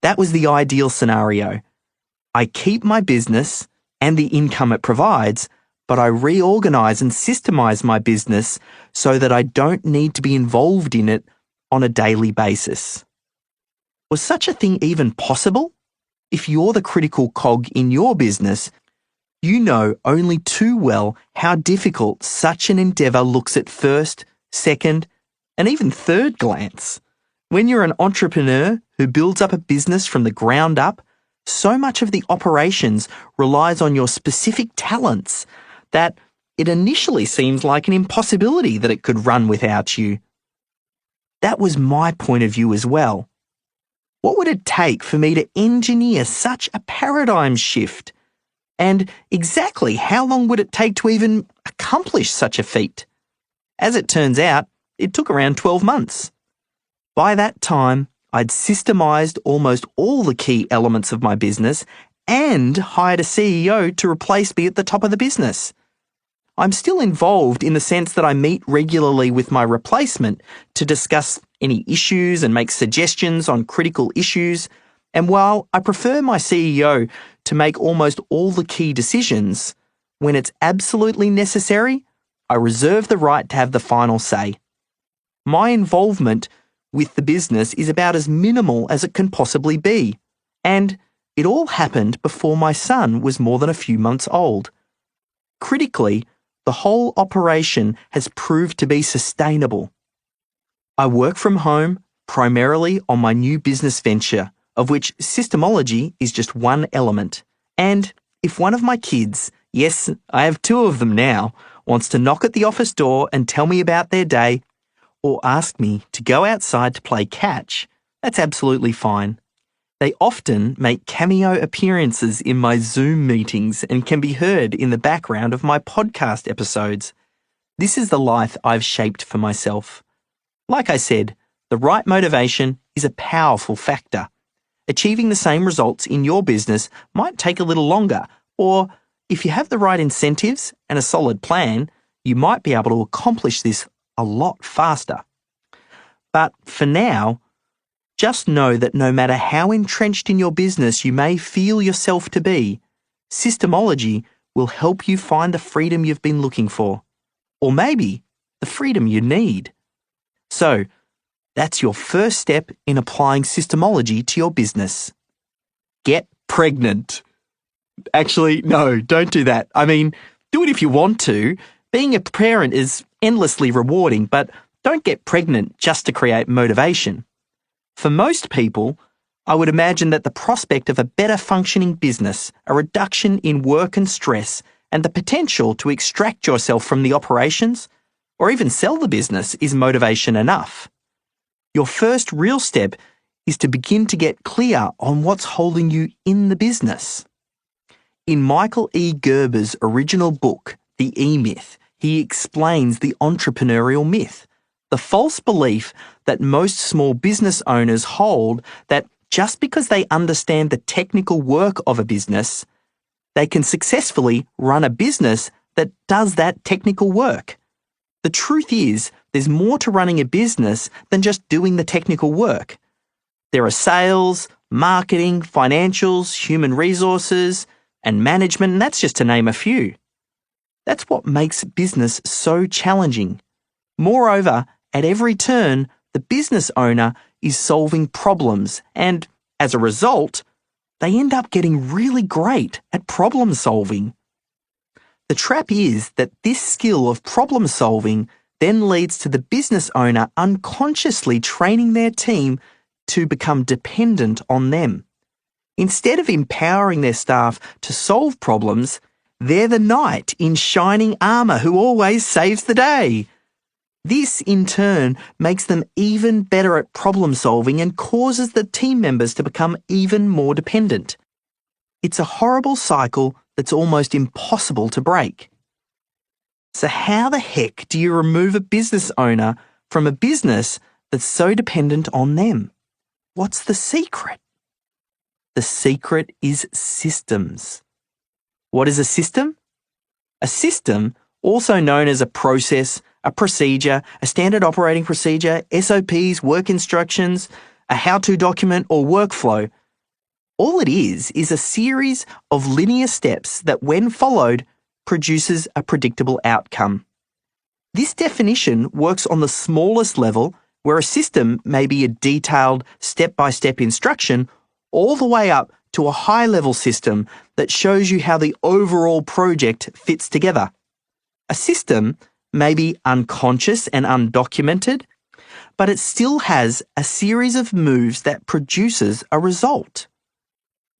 That was the ideal scenario. I keep my business and the income it provides, but I reorganize and systemize my business so that I don't need to be involved in it on a daily basis. Was such a thing even possible? If you're the critical cog in your business, you know only too well how difficult such an endeavour looks at first, second, and even third glance. When you're an entrepreneur who builds up a business from the ground up, so much of the operations relies on your specific talents that it initially seems like an impossibility that it could run without you. That was my point of view as well. What would it take for me to engineer such a paradigm shift? And exactly how long would it take to even accomplish such a feat? As it turns out, it took around 12 months. By that time, I'd systemized almost all the key elements of my business and hired a CEO to replace me at the top of the business. I'm still involved in the sense that I meet regularly with my replacement to discuss any issues and make suggestions on critical issues. And while I prefer my CEO to make almost all the key decisions, when it's absolutely necessary, I reserve the right to have the final say. My involvement with the business is about as minimal as it can possibly be. And it all happened before my son was more than a few months old. Critically, the whole operation has proved to be sustainable. I work from home primarily on my new business venture, of which Systemology is just one element. And if one of my kids, yes, I have 2 of them now, wants to knock at the office door and tell me about their day, or ask me to go outside to play catch, that's absolutely fine. They often make cameo appearances in my Zoom meetings and can be heard in the background of my podcast episodes. This is the life I've shaped for myself. Like I said, the right motivation is a powerful factor. Achieving the same results in your business might take a little longer, or if you have the right incentives and a solid plan, you might be able to accomplish this a lot faster. But for now, just know that no matter how entrenched in your business you may feel yourself to be, Systemology will help you find the freedom you've been looking for, or maybe the freedom you need. So, that's your first step in applying Systemology to your business. Get pregnant. Actually, no, don't do that. I mean, do it if you want to. Being a parent is endlessly rewarding, but don't get pregnant just to create motivation. For most people, I would imagine that the prospect of a better functioning business, a reduction in work and stress, and the potential to extract yourself from the operations, or even sell the business, is motivation enough. Your first real step is to begin to get clear on what's holding you in the business. In Michael E. Gerber's original book, The E-Myth, he explains the entrepreneurial myth, the false belief that most small business owners hold that just because they understand the technical work of a business, they can successfully run a business that does that technical work. The truth is, there's more to running a business than just doing the technical work. There are sales, marketing, financials, human resources, and management, and that's just to name a few. That's what makes business so challenging. Moreover, at every turn, the business owner is solving problems, and as a result, they end up getting really great at problem solving. The trap is that this skill of problem solving then leads to the business owner unconsciously training their team to become dependent on them. Instead of empowering their staff to solve problems, they're the knight in shining armour who always saves the day. This, in turn, makes them even better at problem solving and causes the team members to become even more dependent. It's a horrible cycle that's almost impossible to break. So how the heck do you remove a business owner from a business that's so dependent on them? What's the secret? The secret is systems. What is a system? A system, also known as a process, a procedure, a standard operating procedure, SOPs, work instructions, a how-to document or workflow, all it is a series of linear steps that, when followed, produces a predictable outcome. This definition works on the smallest level, where a system may be a detailed step-by-step instruction, all the way up to a high-level system that shows you how the overall project fits together. A system may be unconscious and undocumented, but it still has a series of moves that produces a result.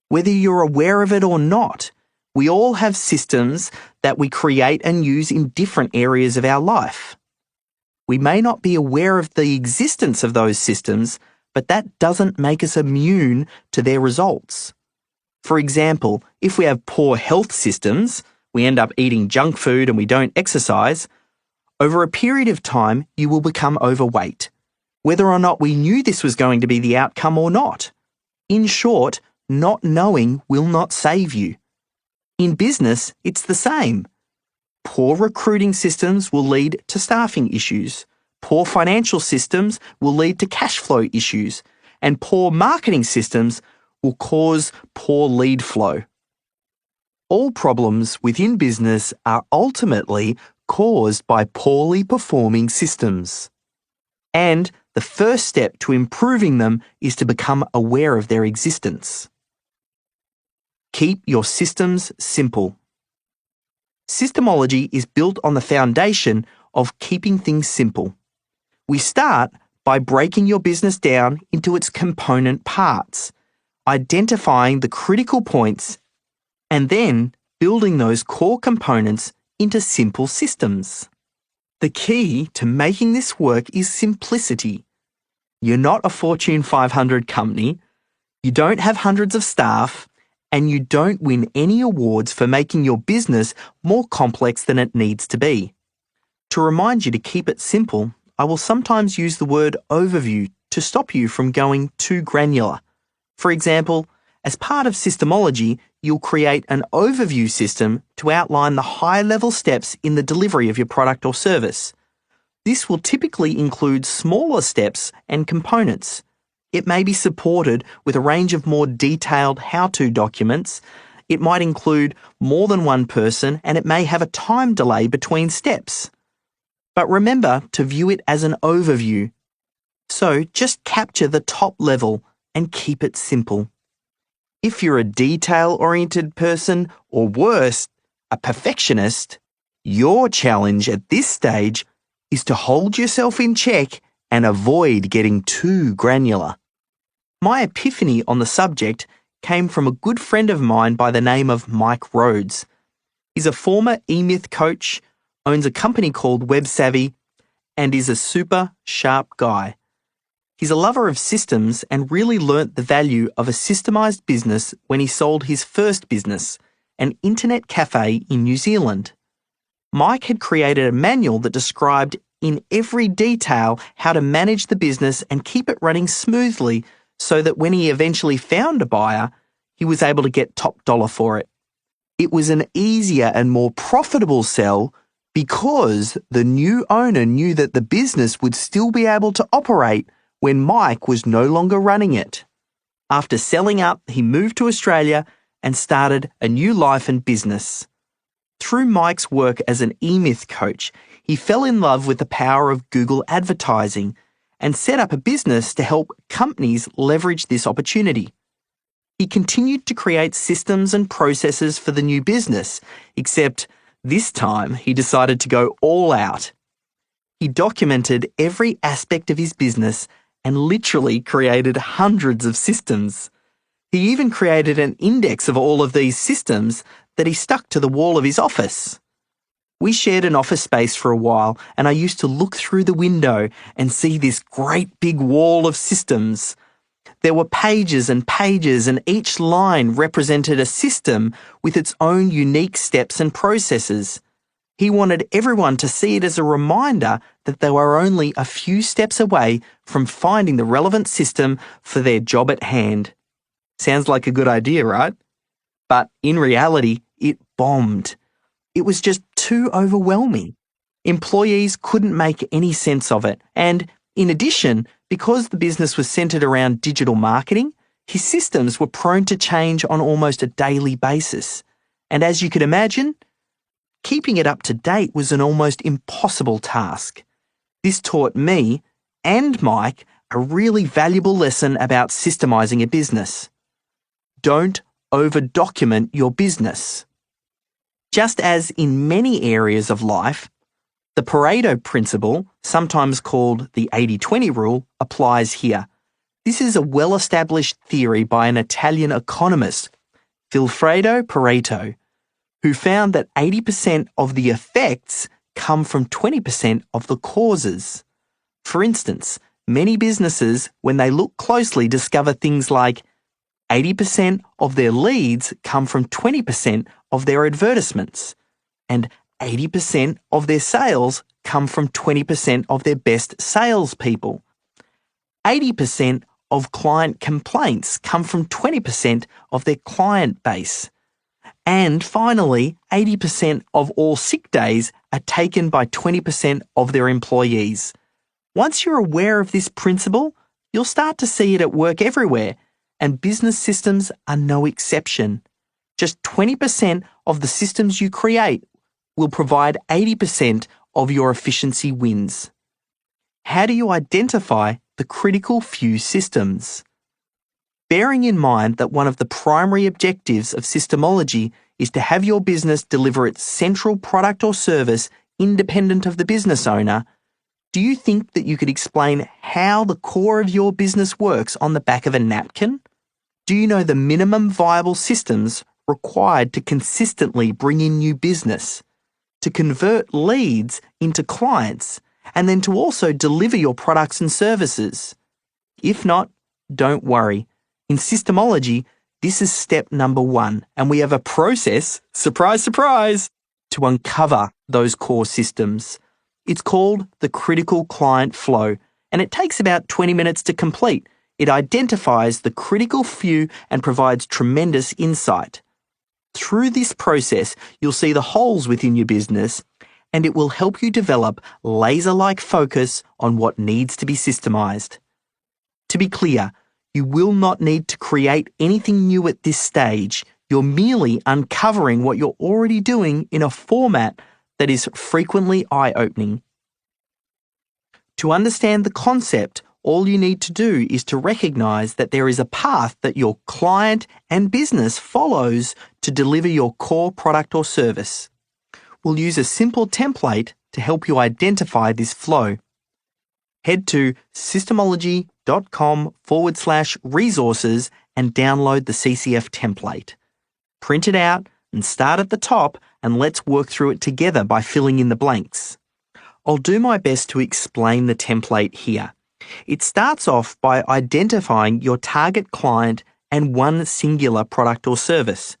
Whether you're aware of it or not, we all have systems that we create and use in different areas of our life. We may not be aware of the existence of those systems, but that doesn't make us immune to their results. For example, if we have poor health systems, we end up eating junk food and we don't exercise, over a period of time you will become overweight, whether or not we knew this was going to be the outcome or not. In short, not knowing will not save you. In business, it's the same. Poor recruiting systems will lead to staffing issues. Poor financial systems will lead to cash flow issues. And poor marketing systems will cause poor lead flow. All problems within business are ultimately caused by poorly performing systems. And the first step to improving them is to become aware of their existence. Keep your systems simple. Systemology is built on the foundation of keeping things simple. We start by breaking your business down into its component parts, identifying the critical points, and then building those core components into simple systems. The key to making this work is simplicity. You're not a Fortune 500 company, you don't have hundreds of staff, and you don't win any awards for making your business more complex than it needs to be. To remind you to keep it simple, I will sometimes use the word overview to stop you from going too granular. For example, as part of Systemology, you'll create an overview system to outline the high-level steps in the delivery of your product or service. This will typically include smaller steps and components. It may be supported with a range of more detailed how-to documents. It might include more than one person, and it may have a time delay between steps. But remember to view it as an overview. So just capture the top level and keep it simple. If you're a detail-oriented person, or worse, a perfectionist, your challenge at this stage is to hold yourself in check and avoid getting too granular. My epiphany on the subject came from a good friend of mine by the name of Mike Rhodes. He's a former E-Myth coach, owns a company called Web Savvy, and is a super sharp guy. He's a lover of systems and really learnt the value of a systemized business when he sold his first business, an internet cafe in New Zealand. Mike had created a manual that described in every detail how to manage the business and keep it running smoothly, so that when he eventually found a buyer, he was able to get top dollar for it. It was an easier and more profitable sell because the new owner knew that the business would still be able to operate when Mike was no longer running it. After selling up, he moved to Australia and started a new life and business. Through Mike's work as an E-Myth coach, he fell in love with the power of Google advertising and set up a business to help companies leverage this opportunity. He continued to create systems and processes for the new business, except this time he decided to go all out. He documented every aspect of his business and literally created hundreds of systems. He even created an index of all of these systems that he stuck to the wall of his office. We shared an office space for a while, and I used to look through the window and see this great big wall of systems. There were pages and pages, and each line represented a system with its own unique steps and processes. He wanted everyone to see it as a reminder that they were only a few steps away from finding the relevant system for their job at hand. Sounds like a good idea, right? But in reality, it bombed. It was just too overwhelming. Employees couldn't make any sense of it. And in addition, because the business was centered around digital marketing, his systems were prone to change on almost a daily basis. And as you could imagine, keeping it up to date was an almost impossible task. This taught me and Mike a really valuable lesson about systemizing a business. Don't over-document your business. Just as in many areas of life, the Pareto principle, sometimes called the 80-20 rule, applies here. This is a well-established theory by an Italian economist, Vilfredo Pareto, who found that 80% of the effects come from 20% of the causes. For instance, many businesses, when they look closely, discover things like 80% of their leads come from 20% of their advertisements, and 80% of their sales come from 20% of their best salespeople. 80% of client complaints come from 20% of their client base. And finally, 80% of all sick days are taken by 20% of their employees. Once you're aware of this principle, you'll start to see it at work everywhere, and business systems are no exception. Just 20% of the systems you create will provide 80% of your efficiency wins. How do you identify the critical few systems? Bearing in mind that one of the primary objectives of Systemology is to have your business deliver its central product or service independent of the business owner, do you think that you could explain how the core of your business works on the back of a napkin? Do you know the minimum viable systems required to consistently bring in new business, to convert leads into clients, and then to also deliver your products and services? If not, don't worry. In Systemology, this is step number 1, and we have a process, surprise, surprise, to uncover those core systems. It's called the critical client flow, and it takes about 20 minutes to complete. It identifies the critical few and provides tremendous insight. Through this process, you'll see the holes within your business, and it will help you develop laser-like focus on what needs to be systemized. To be clear, you will not need to create anything new at this stage. You're merely uncovering what you're already doing in a format that is frequently eye-opening. To understand the concept, all you need to do is to recognize that there is a path that your client and business follows to deliver your core product or service. We'll use a simple template to help you identify this flow. Head to systemology.com/resources and download the CCF template. Print it out and start at the top, and let's work through it together by filling in the blanks. I'll do my best to explain the template here. It starts off by identifying your target client and one singular product or service.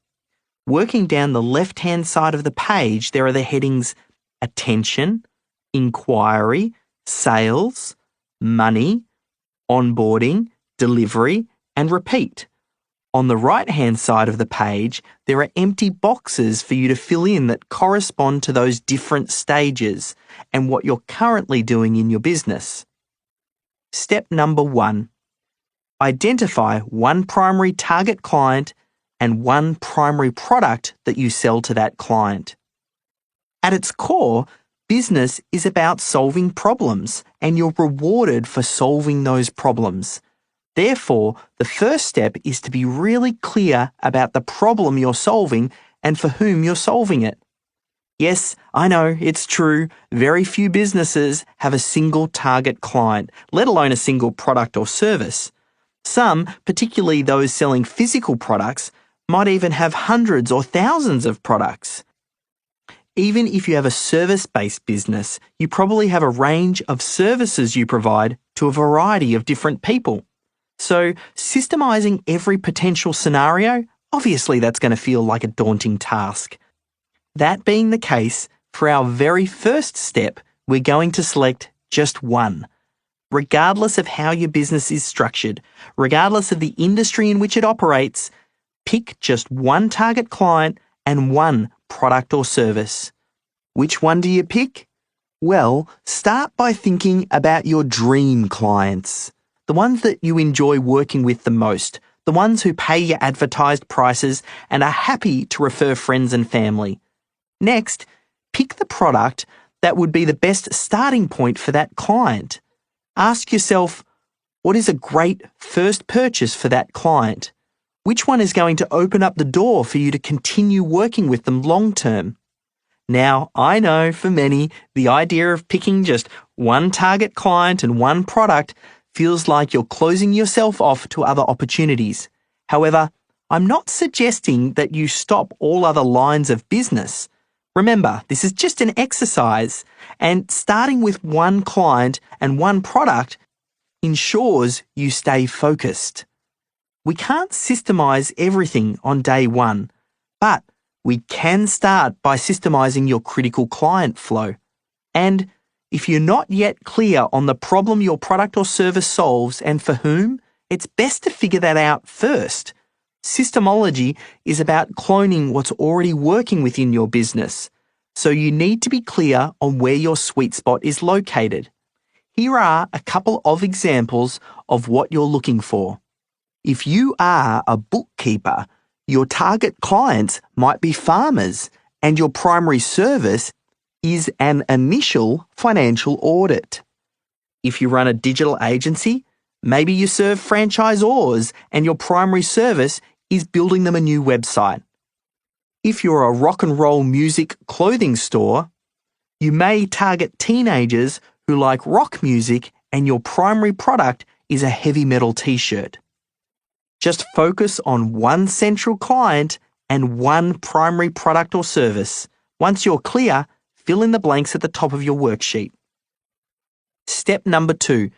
Working down the left-hand side of the page, there are the headings Attention, Inquiry, Sales, Money, Onboarding, Delivery, and Repeat. On the right-hand side of the page, there are empty boxes for you to fill in that correspond to those different stages and what you're currently doing in your business. Step number 1. Identify one primary target client and one primary product that you sell to that client. At its core, business is about solving problems, and you're rewarded for solving those problems. Therefore, the first step is to be really clear about the problem you're solving and for whom you're solving it. Yes, I know, it's true. Very few businesses have a single target client, let alone a single product or service. Some, particularly those selling physical products, might even have hundreds or thousands of products. Even if you have a service-based business, you probably have a range of services you provide to a variety of different people. So, systemizing every potential scenario, obviously that's going to feel like a daunting task. That being the case, for our very first step, we're going to select just one. Regardless of how your business is structured, regardless of the industry in which it operates, pick just one target client and one product or service. Which one do you pick? Well, start by thinking about your dream clients, the ones that you enjoy working with the most, the ones who pay your advertised prices and are happy to refer friends and family. Next, pick the product that would be the best starting point for that client. Ask yourself, what is a great first purchase for that client? Which one is going to open up the door for you to continue working with them long term? Now, I know for many, the idea of picking just one target client and one product feels like you're closing yourself off to other opportunities. However, I'm not suggesting that you stop all other lines of business. Remember, this is just an exercise, and starting with one client and one product ensures you stay focused. We can't systemize everything on day one, but we can start by systemizing your critical client flow. And if you're not yet clear on the problem your product or service solves and for whom, it's best to figure that out first. Systemology is about cloning what's already working within your business, so you need to be clear on where your sweet spot is located. Here are a couple of examples of what you're looking for. If you are a bookkeeper, your target clients might be farmers, and your primary service is an initial financial audit. If you run a digital agency, maybe you serve franchisors and your primary service is building them a new website. If you're a rock and roll music clothing store, you may target teenagers who like rock music and your primary product is a heavy metal t-shirt. Just focus on one central client and one primary product or service. Once you're clear, fill in the blanks at the top of your worksheet. Step number 2,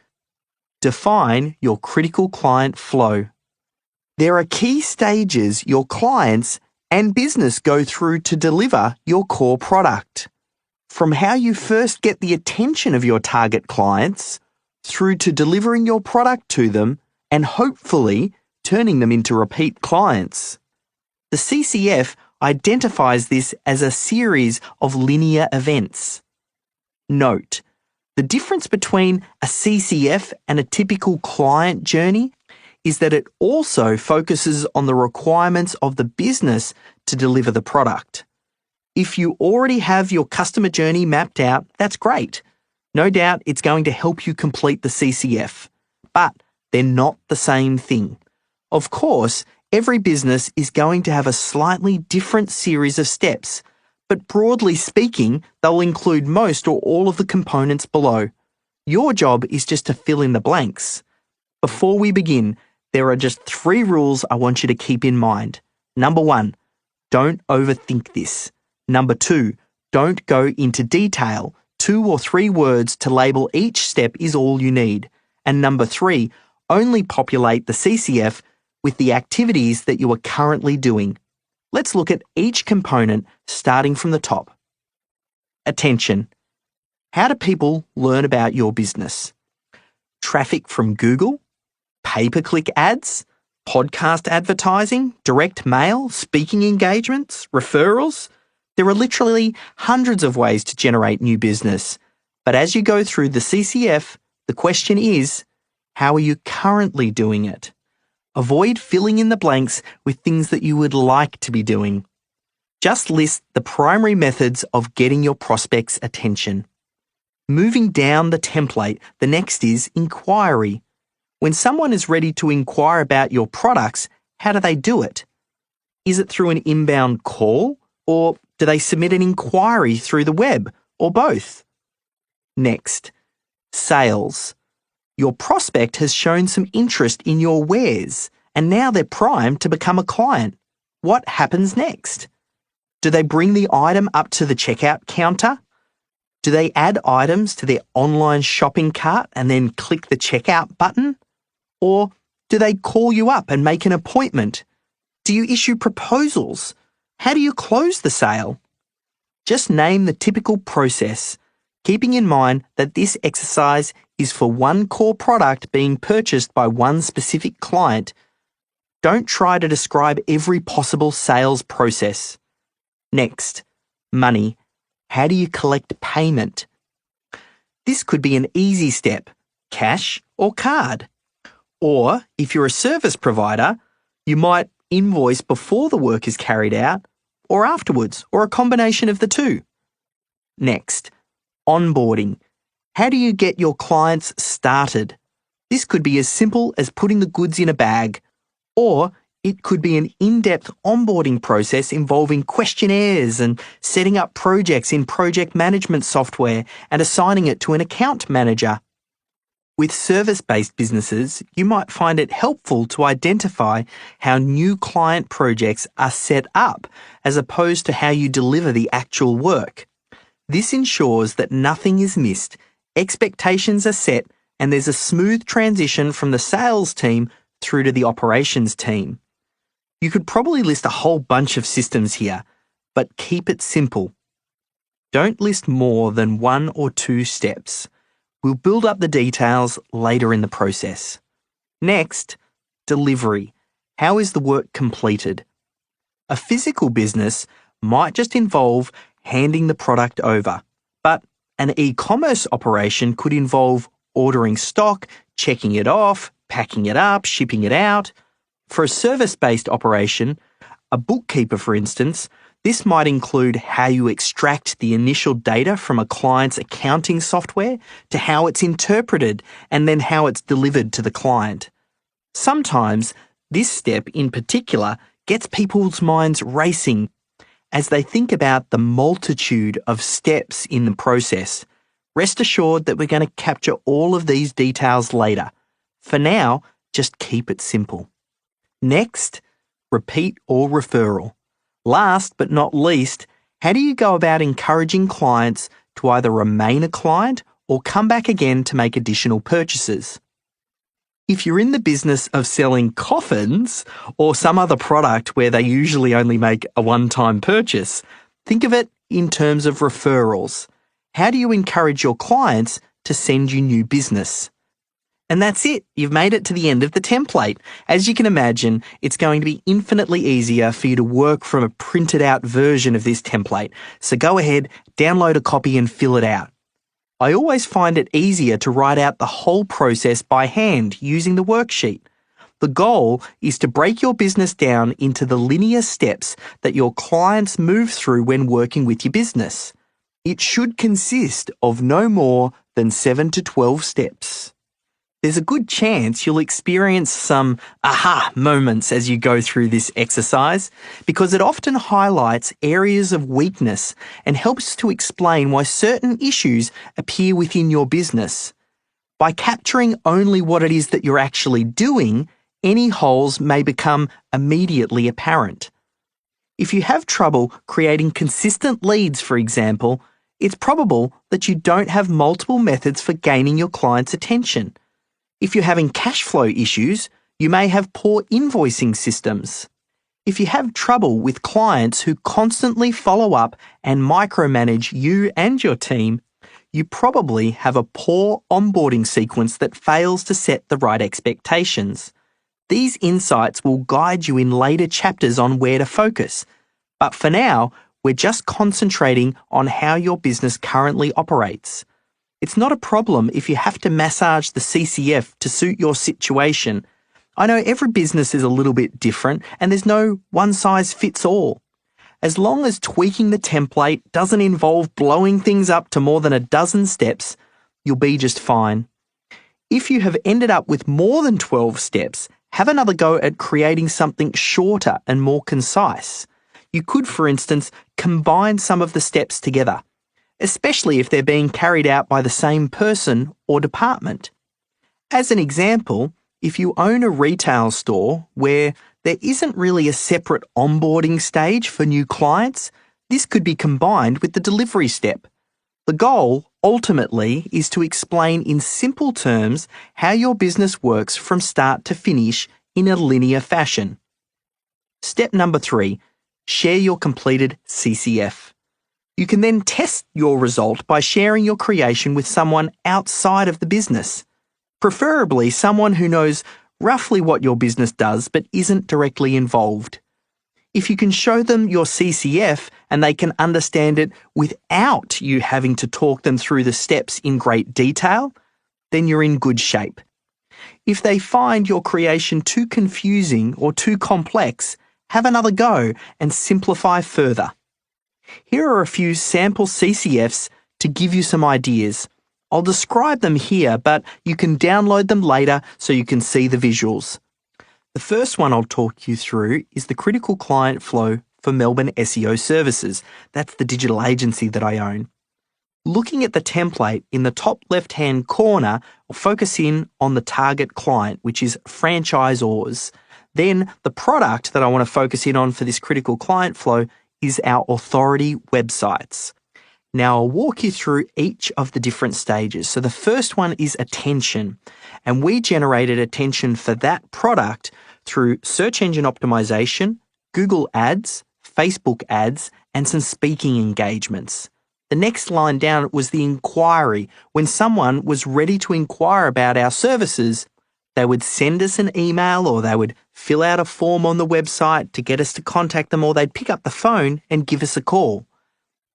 define your critical client flow. There are key stages your clients and business go through to deliver your core product. From how you first get the attention of your target clients, through to delivering your product to them, and hopefully turning them into repeat clients. The CCF identifies this as a series of linear events. Note, the difference between a CCF and a typical client journey is that it also focuses on the requirements of the business to deliver the product. If you already have your customer journey mapped out, that's great. No doubt it's going to help you complete the CCF, but they're not the same thing. Of course, every business is going to have a slightly different series of steps, but broadly speaking, they'll include most or all of the components below. Your job is just to fill in the blanks. Before we begin, there are just 3 rules I want you to keep in mind. Number 1, don't overthink this. Number 2, don't go into detail. 2 or 3 words to label each step is all you need. And number 3, only populate the CCF with the activities that you are currently doing. Let's look at each component starting from the top. Attention. How do people learn about your business? Traffic from Google? Pay-per-click ads? Podcast advertising? Direct mail? Speaking engagements? Referrals? There are literally hundreds of ways to generate new business. But as you go through the CCF, the question is, how are you currently doing it? Avoid filling in the blanks with things that you would like to be doing. Just list the primary methods of getting your prospects' attention. Moving down the template, the next is inquiry. When someone is ready to inquire about your products, how do they do it? Is it through an inbound call, or do they submit an inquiry through the web, or both? Next, sales. Your prospect has shown some interest in your wares, and now they're primed to become a client. What happens next? Do they bring the item up to the checkout counter? Do they add items to their online shopping cart and then click the checkout button? Or do they call you up and make an appointment? Do you issue proposals? How do you close the sale? Just name the typical process, keeping in mind that this exercise is for one core product being purchased by one specific client. Don't try to describe every possible sales process. Next, money. How do you collect payment? This could be an easy step, cash or card. Or, if you're a service provider, you might invoice before the work is carried out, or afterwards, or a combination of the two. Next, onboarding. How do you get your clients started? This could be as simple as putting the goods in a bag, or it could be an in-depth onboarding process involving questionnaires and setting up projects in project management software and assigning it to an account manager. With service-based businesses, you might find it helpful to identify how new client projects are set up as opposed to how you deliver the actual work. This ensures that nothing is missed, expectations are set, and there's a smooth transition from the sales team through to the operations team. You could probably list a whole bunch of systems here, but keep it simple. Don't list more than 1 or 2 steps. We'll build up the details later in the process. Next, delivery. How is the work completed? A physical business might just involve handing the product over, but an e-commerce operation could involve ordering stock, checking it off, packing it up, shipping it out. For a service-based operation, a bookkeeper for instance, this might include how you extract the initial data from a client's accounting software to how it's interpreted and then how it's delivered to the client. Sometimes this step in particular gets people's minds racing as they think about the multitude of steps in the process. Rest assured that we're going to capture all of these details later. For now, just keep it simple. Next, repeat or referral. Last but not least, how do you go about encouraging clients to either remain a client or come back again to make additional purchases? If you're in the business of selling coffins or some other product where they usually only make a one-time purchase, think of it in terms of referrals. How do you encourage your clients to send you new business? And that's it. You've made it to the end of the template. As you can imagine, it's going to be infinitely easier for you to work from a printed out version of this template. So go ahead, download a copy and fill it out. I always find it easier to write out the whole process by hand using the worksheet. The goal is to break your business down into the linear steps that your clients move through when working with your business. It should consist of no more than 7 to 12 steps. There's a good chance you'll experience some aha moments as you go through this exercise because it often highlights areas of weakness and helps to explain why certain issues appear within your business. By capturing only what it is that you're actually doing, any holes may become immediately apparent. If you have trouble creating consistent leads, for example, it's probable that you don't have multiple methods for gaining your client's attention. If you're having cash flow issues, you may have poor invoicing systems. If you have trouble with clients who constantly follow up and micromanage you and your team, you probably have a poor onboarding sequence that fails to set the right expectations. These insights will guide you in later chapters on where to focus. But for now, we're just concentrating on how your business currently operates. It's not a problem if you have to massage the CCF to suit your situation. I know every business is a little bit different and there's no one-size-fits-all. As long as tweaking the template doesn't involve blowing things up to more than a dozen steps, you'll be just fine. If you have ended up with more than 12 steps, have another go at creating something shorter and more concise. You could, for instance, combine some of the steps together, especially if they're being carried out by the same person or department. As an example, if you own a retail store where there isn't really a separate onboarding stage for new clients, this could be combined with the delivery step. The goal, ultimately, is to explain in simple terms how your business works from start to finish in a linear fashion. Step number 3, share your completed CCF. You can then test your result by sharing your creation with someone outside of the business, preferably someone who knows roughly what your business does but isn't directly involved. If you can show them your CCF and they can understand it without you having to talk them through the steps in great detail, then you're in good shape. If they find your creation too confusing or too complex, have another go and simplify further. Here are a few sample CCFs to give you some ideas. I'll describe them here, but you can download them later so you can see the visuals. The first one I'll talk you through is the critical client flow for Melbourne SEO Services. That's the digital agency that I own. Looking at the template in the top left-hand corner, I'll focus in on the target client, which is franchisors. Then the product that I want to focus in on for this critical client flow is our authority websites. Now I'll walk you through each of the different stages. So the first one is attention, and we generated attention for that product through search engine optimization, Google ads, Facebook ads, and some speaking engagements. The next line down was the inquiry. When someone was ready to inquire about our services, they would send us an email or they would fill out a form on the website to get us to contact them, or they'd pick up the phone and give us a call.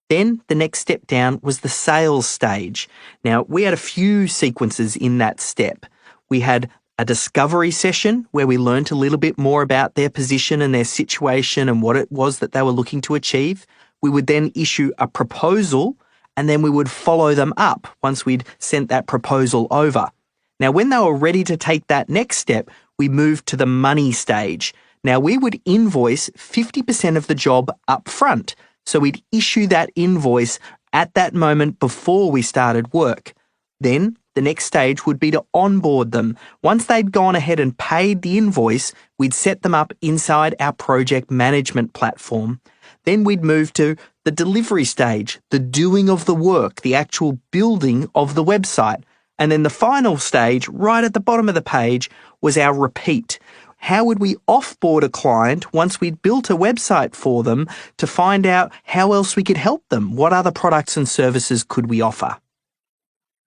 Then the next step down was the sales stage. Now, we had a few sequences in that step. We had a discovery session where we learnt a little bit more about their position and their situation and what it was that they were looking to achieve. We would then issue a proposal, and then we would follow them up once we'd sent that proposal over. Now, when they were ready to take that next step, we moved to the money stage. Now, we would invoice 50% of the job up front. So we'd issue that invoice at that moment before we started work. Then the next stage would be to onboard them. Once they'd gone ahead and paid the invoice, we'd set them up inside our project management platform. Then we'd move to the delivery stage, the doing of the work, the actual building of the website. And then the final stage, right at the bottom of the page, was our repeat. How would we offboard a client once we'd built a website for them to find out how else we could help them? What other products and services could we offer?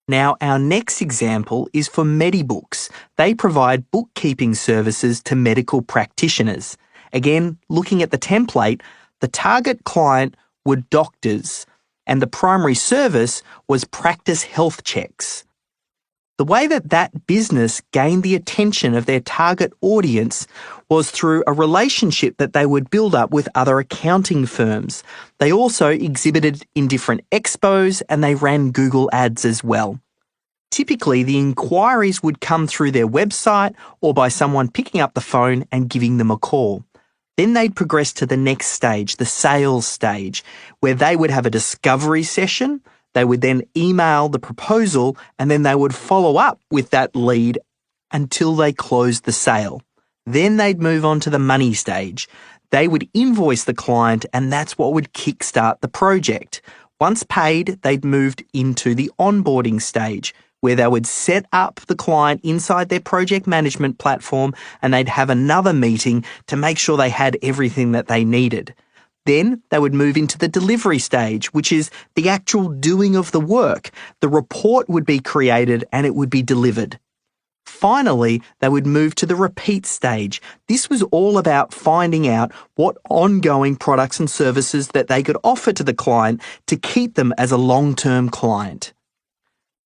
Now, our next example is for Medibooks. They provide bookkeeping services to medical practitioners. Again, looking at the template, the target client were doctors, and the primary service was practice health checks. The way that business gained the attention of their target audience was through a relationship that they would build up with other accounting firms. They also exhibited in different expos and they ran Google ads as well. Typically, the inquiries would come through their website or by someone picking up the phone and giving them a call. Then they'd progress to the next stage, the sales stage, where they would have a discovery session. They would then email the proposal and then they would follow up with that lead until they closed the sale. Then they'd move on to the money stage. They would invoice the client and that's what would kickstart the project. Once paid, they'd moved into the onboarding stage where they would set up the client inside their project management platform and they'd have another meeting to make sure they had everything that they needed. Then they would move into the delivery stage, which is the actual doing of the work. The report would be created and it would be delivered. Finally, they would move to the repeat stage. This was all about finding out what ongoing products and services that they could offer to the client to keep them as a long-term client.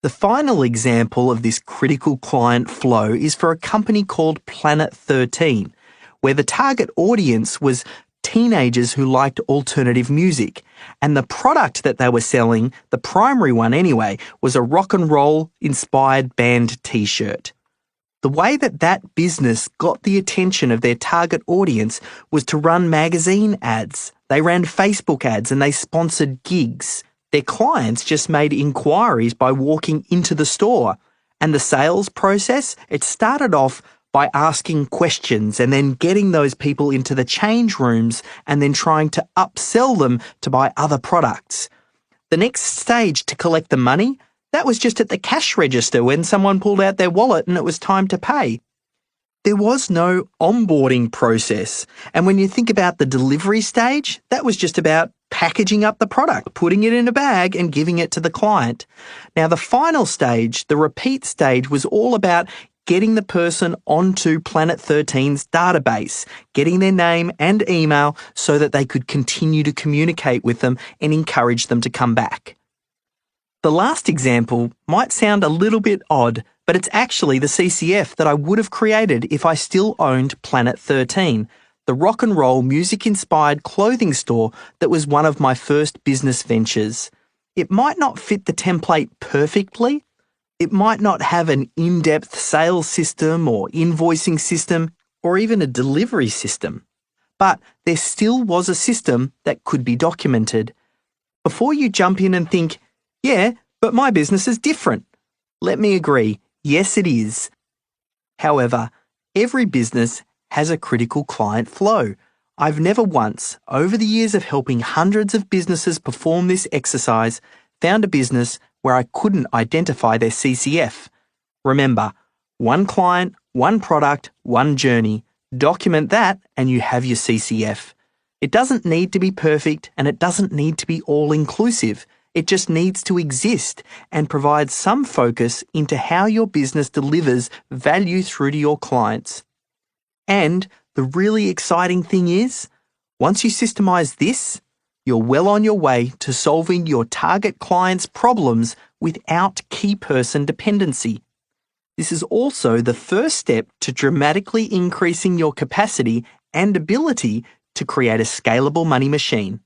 The final example of this critical client flow is for a company called Planet 13, where the target audience was teenagers who liked alternative music, and the product that they were selling, the primary one anyway, was a rock and roll inspired band t-shirt. The way that business got the attention of their target audience was to run magazine ads. They ran Facebook ads and they sponsored gigs. Their clients just made inquiries by walking into the store, And the sales process, it started off by asking questions and then getting those people into the change rooms and then trying to upsell them to buy other products. The next stage to collect the money, that was just at the cash register when someone pulled out their wallet and it was time to pay. There was no onboarding process. And when you think about the delivery stage, that was just about packaging up the product, putting it in a bag and giving it to the client. Now, the final stage, the repeat stage, was all about getting the person onto Planet 13's database, getting their name and email so that they could continue to communicate with them and encourage them to come back. The last example might sound a little bit odd, but it's actually the CCF that I would have created if I still owned Planet 13, the rock and roll music-inspired clothing store that was one of my first business ventures. It might not fit the template perfectly. It might not have an in-depth sales system or invoicing system or even a delivery system. But there still was a system that could be documented. Before you jump in and think, yeah, but my business is different. Let me agree, yes it is. However, every business has a critical client flow. I've never once, over the years of helping hundreds of businesses perform this exercise, found a business where I couldn't identify their CCF. Remember, one client, one product, one journey. Document that and you have your CCF. It doesn't need to be perfect and it doesn't need to be all-inclusive. It just needs to exist and provide some focus into how your business delivers value through to your clients. And the really exciting thing is, once you systemize this, you're well on your way to solving your target client's problems without key person dependency. This is also the first step to dramatically increasing your capacity and ability to create a scalable money machine.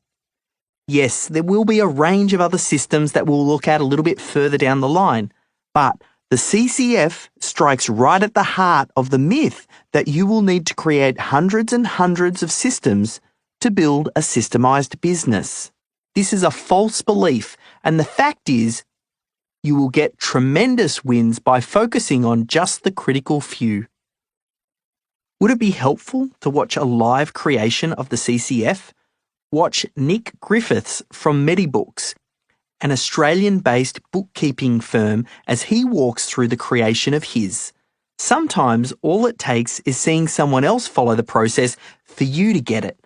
Yes, there will be a range of other systems that we'll look at a little bit further down the line, but the CCF strikes right at the heart of the myth that you will need to create hundreds and hundreds of systems to build a systemized business. This is a false belief, and the fact is, you will get tremendous wins by focusing on just the critical few. Would it be helpful to watch a live creation of the CCF? Watch Nick Griffiths from Medibooks, an Australian-based bookkeeping firm, as he walks through the creation of his. Sometimes all it takes is seeing someone else follow the process for you to get it.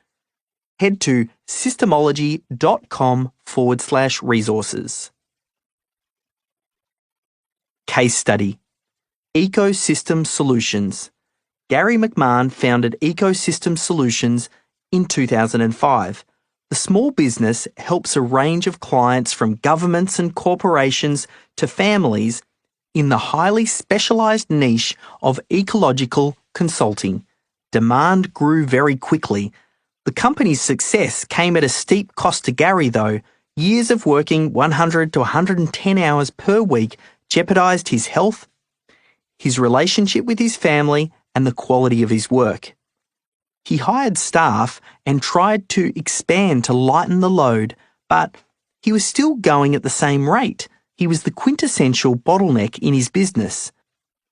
Head to systemology.com/resources. Case study: Ecosystem Solutions. Gary McMahon founded Ecosystem Solutions in 2005. The small business helps a range of clients from governments and corporations to families in the highly specialised niche of ecological consulting. Demand grew very quickly. The company's success came at a steep cost to Gary, though. Years of working 100 to 110 hours per week jeopardised his health, his relationship with his family, and the quality of his work. He hired staff and tried to expand to lighten the load, but he was still going at the same rate. He was the quintessential bottleneck in his business.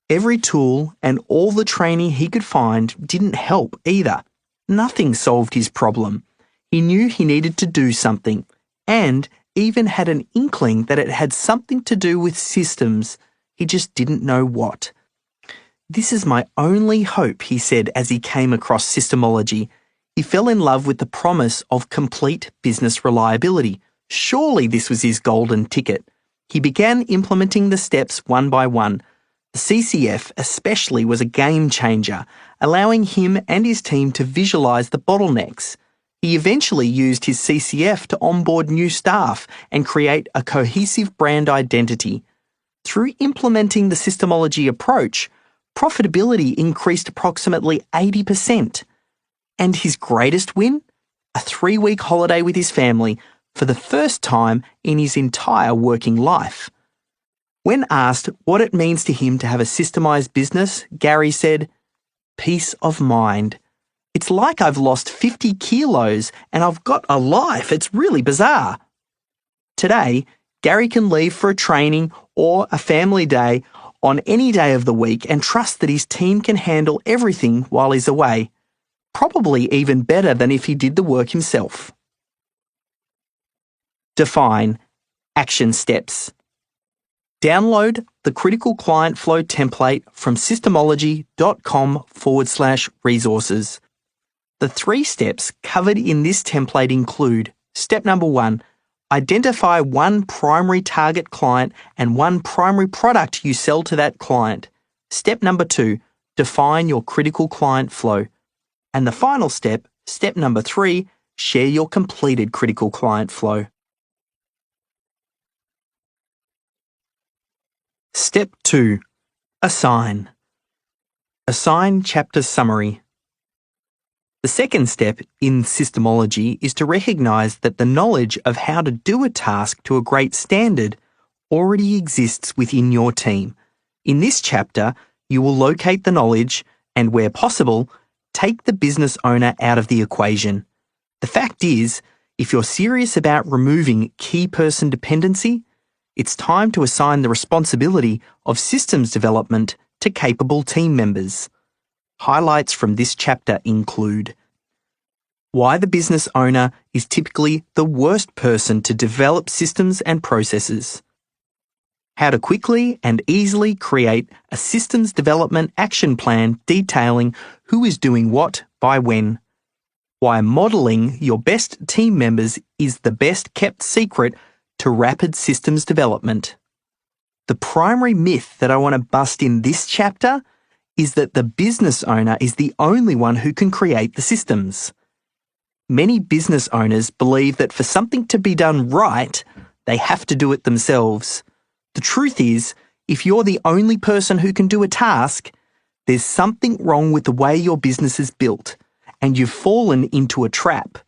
Every tool and all the training he could find didn't help either. Nothing solved his problem. He knew he needed to do something, and even had an inkling that it had something to do with systems. He just didn't know what. "This is my only hope," he said as he came across Systemology. He fell in love with the promise of complete business reliability. Surely this was his golden ticket. He began implementing the steps one by one. The CCF especially was a game changer, allowing him and his team to visualize the bottlenecks. He eventually used his CCF to onboard new staff and create a cohesive brand identity. Through implementing the Systemology approach, profitability increased approximately 80%. And his greatest win? A 3-week holiday with his family for the first time in his entire working life. When asked what it means to him to have a systemized business, Gary said, "Peace of mind. It's like I've lost 50 kilos and I've got a life. It's really bizarre." Today, Gary can leave for a training or a family day on any day of the week and trust that his team can handle everything while he's away, probably even better than if he did the work himself. Define action steps. Download the Critical Client Flow template from systemology.com/resources. The 3 steps covered in this template include: step number 1, identify one primary target client and one primary product you sell to that client. Step number 2, define your critical client flow. And the final step, step number 3, share your completed critical client flow. Step 2. Assign. Assign chapter summary. The second step in Systemology is to recognise that the knowledge of how to do a task to a great standard already exists within your team. In this chapter, you will locate the knowledge and, where possible, take the business owner out of the equation. The fact is, if you're serious about removing key person dependency, it's time to assign the responsibility of systems development to capable team members. Highlights from this chapter include: why the business owner is typically the worst person to develop systems and processes, how to quickly and easily create a systems development action plan detailing who is doing what by when, why modelling your best team members is the best kept secret to rapid systems development. The primary myth that I want to bust in this chapter is that the business owner is the only one who can create the systems. Many business owners believe that for something to be done right, they have to do it themselves. The truth is, if you're the only person who can do a task, there's something wrong with the way your business is built, and you've fallen into a trap.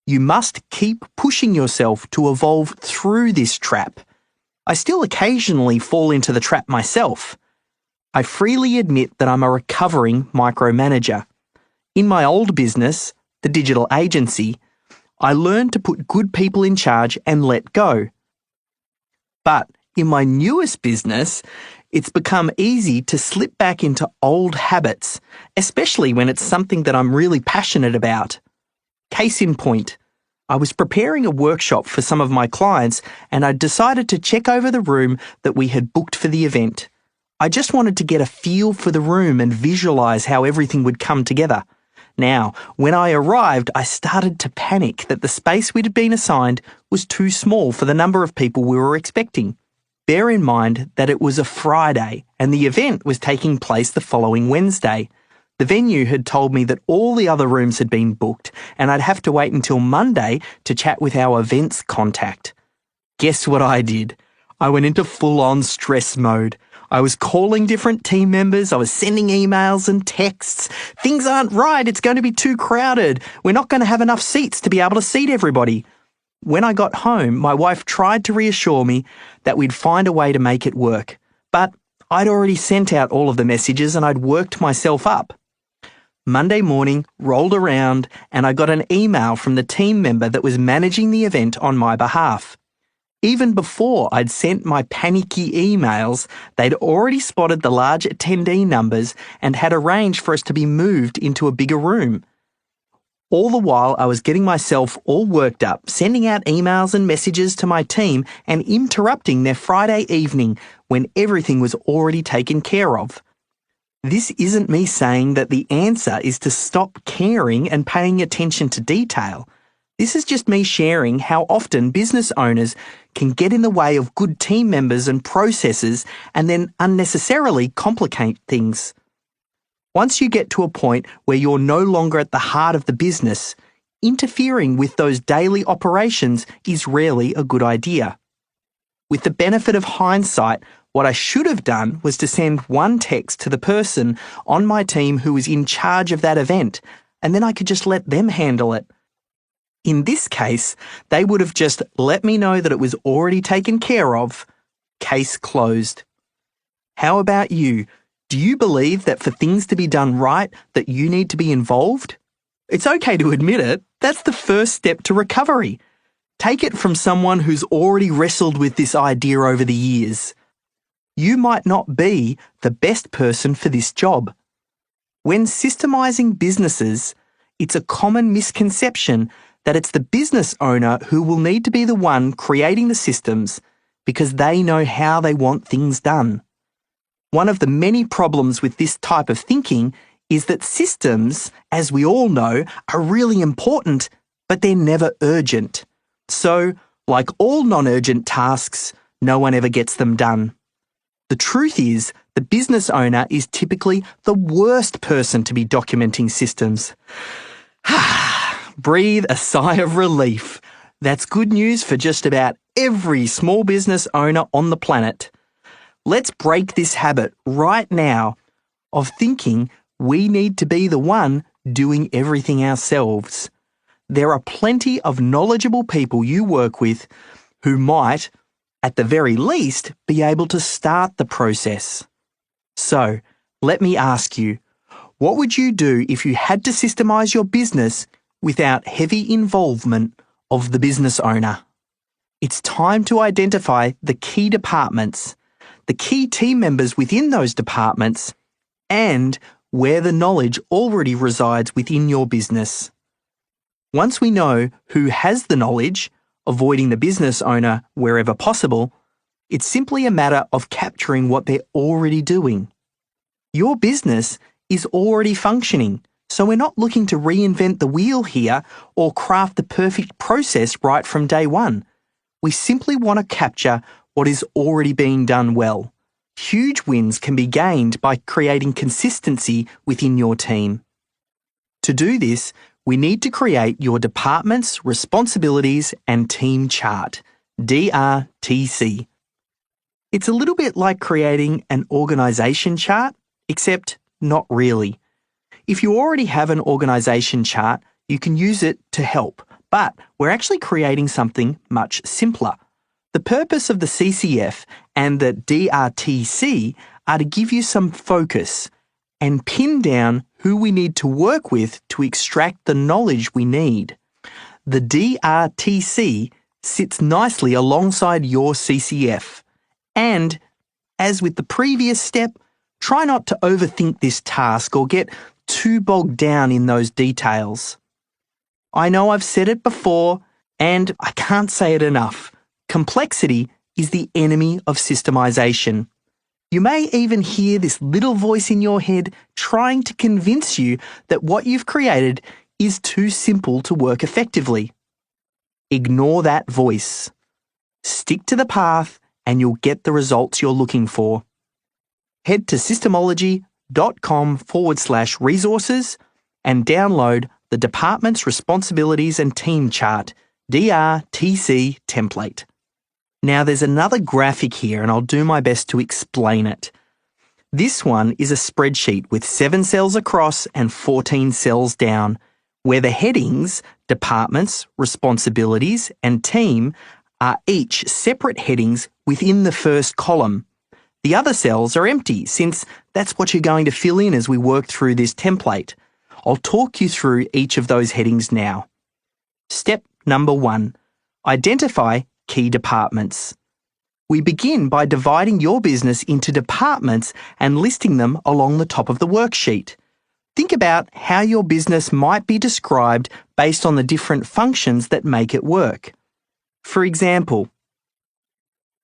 You must keep pushing yourself to evolve through this trap. I still occasionally fall into the trap myself. I freely admit that I'm a recovering micromanager. In my old business, the digital agency, I learned to put good people in charge and let go. But in my newest business, it's become easy to slip back into old habits, especially when it's something that I'm really passionate about. Case in point, I was preparing a workshop for some of my clients and I decided to check over the room that we had booked for the event. I just wanted to get a feel for the room and visualise how everything would come together. Now, when I arrived, I started to panic that the space we'd been assigned was too small for the number of people we were expecting. Bear in mind that it was a Friday and the event was taking place the following Wednesday. The venue had told me that all the other rooms had been booked and I'd have to wait until Monday to chat with our events contact. Guess what I did? I went into full-on stress mode. I was calling different team members, I was sending emails and texts. Things aren't right, it's going to be too crowded. We're not going to have enough seats to be able to seat everybody. When I got home, my wife tried to reassure me that we'd find a way to make it work. But I'd already sent out all of the messages and I'd worked myself up. Monday morning rolled around and I got an email from the team member that was managing the event on my behalf. Even before I'd sent my panicky emails, they'd already spotted the large attendee numbers and had arranged for us to be moved into a bigger room. All the while I was getting myself all worked up, sending out emails and messages to my team and interrupting their Friday evening when everything was already taken care of. This isn't me saying that the answer is to stop caring and paying attention to detail. This is just me sharing how often business owners can get in the way of good team members and processes and then unnecessarily complicate things. Once you get to a point where you're no longer at the heart of the business, interfering with those daily operations is rarely a good idea. With the benefit of hindsight, what I should have done was to send one text to the person on my team who was in charge of that event, and then I could just let them handle it. In this case, they would have just let me know that it was already taken care of. Case closed. How about you? Do you believe that for things to be done right, that you need to be involved? It's okay to admit it. That's the first step to recovery. Take it from someone who's already wrestled with this idea over the years. You might not be the best person for this job. When systemizing businesses, it's a common misconception that it's the business owner who will need to be the one creating the systems because they know how they want things done. One of the many problems with this type of thinking is that systems, as we all know, are really important, but they're never urgent. So, like all non-urgent tasks, no one ever gets them done. The truth is, the business owner is typically the worst person to be documenting systems. Breathe a sigh of relief. That's good news for just about every small business owner on the planet. Let's break this habit right now of thinking we need to be the one doing everything ourselves. There are plenty of knowledgeable people you work with who might, at the very least, be able to start the process. So, let me ask you, what would you do if you had to systemize your business without heavy involvement of the business owner? It's time to identify the key departments, the key team members within those departments, and where the knowledge already resides within your business. Once we know who has the knowledge, avoiding the business owner wherever possible, it's simply a matter of capturing what they're already doing. Your business is already functioning, so we're not looking to reinvent the wheel here or craft the perfect process right from day one. We simply want to capture what is already being done well. Huge wins can be gained by creating consistency within your team. To do this, we need to create your department's responsibilities and team chart, DRTC. It's a little bit like creating an organisation chart, except not really. If you already have an organisation chart, you can use it to help, but we're actually creating something much simpler. The purpose of the CCF and the DRTC are to give you some focus and pin down who we need to work with to extract the knowledge we need. The DRTC sits nicely alongside your CCF. And, as with the previous step, try not to overthink this task or get too bogged down in those details. I know I've said it before, and I can't say it enough. Complexity is the enemy of systemization. You may even hear this little voice in your head trying to convince you that what you've created is too simple to work effectively. Ignore that voice. Stick to the path and you'll get the results you're looking for. Head to systemology.com/resources and download the Department's Responsibilities and Team Chart, DRTC template. Now there's another graphic here and I'll do my best to explain it. This one is a spreadsheet with 7 cells across and 14 cells down, where the headings, departments, responsibilities, and team are each separate headings within the first column. The other cells are empty, since that's what you're going to fill in as we work through this template. I'll talk you through each of those headings now. Step number 1. Identify key departments. We begin by dividing your business into departments and listing them along the top of the worksheet. Think about how your business might be described based on the different functions that make it work. For example,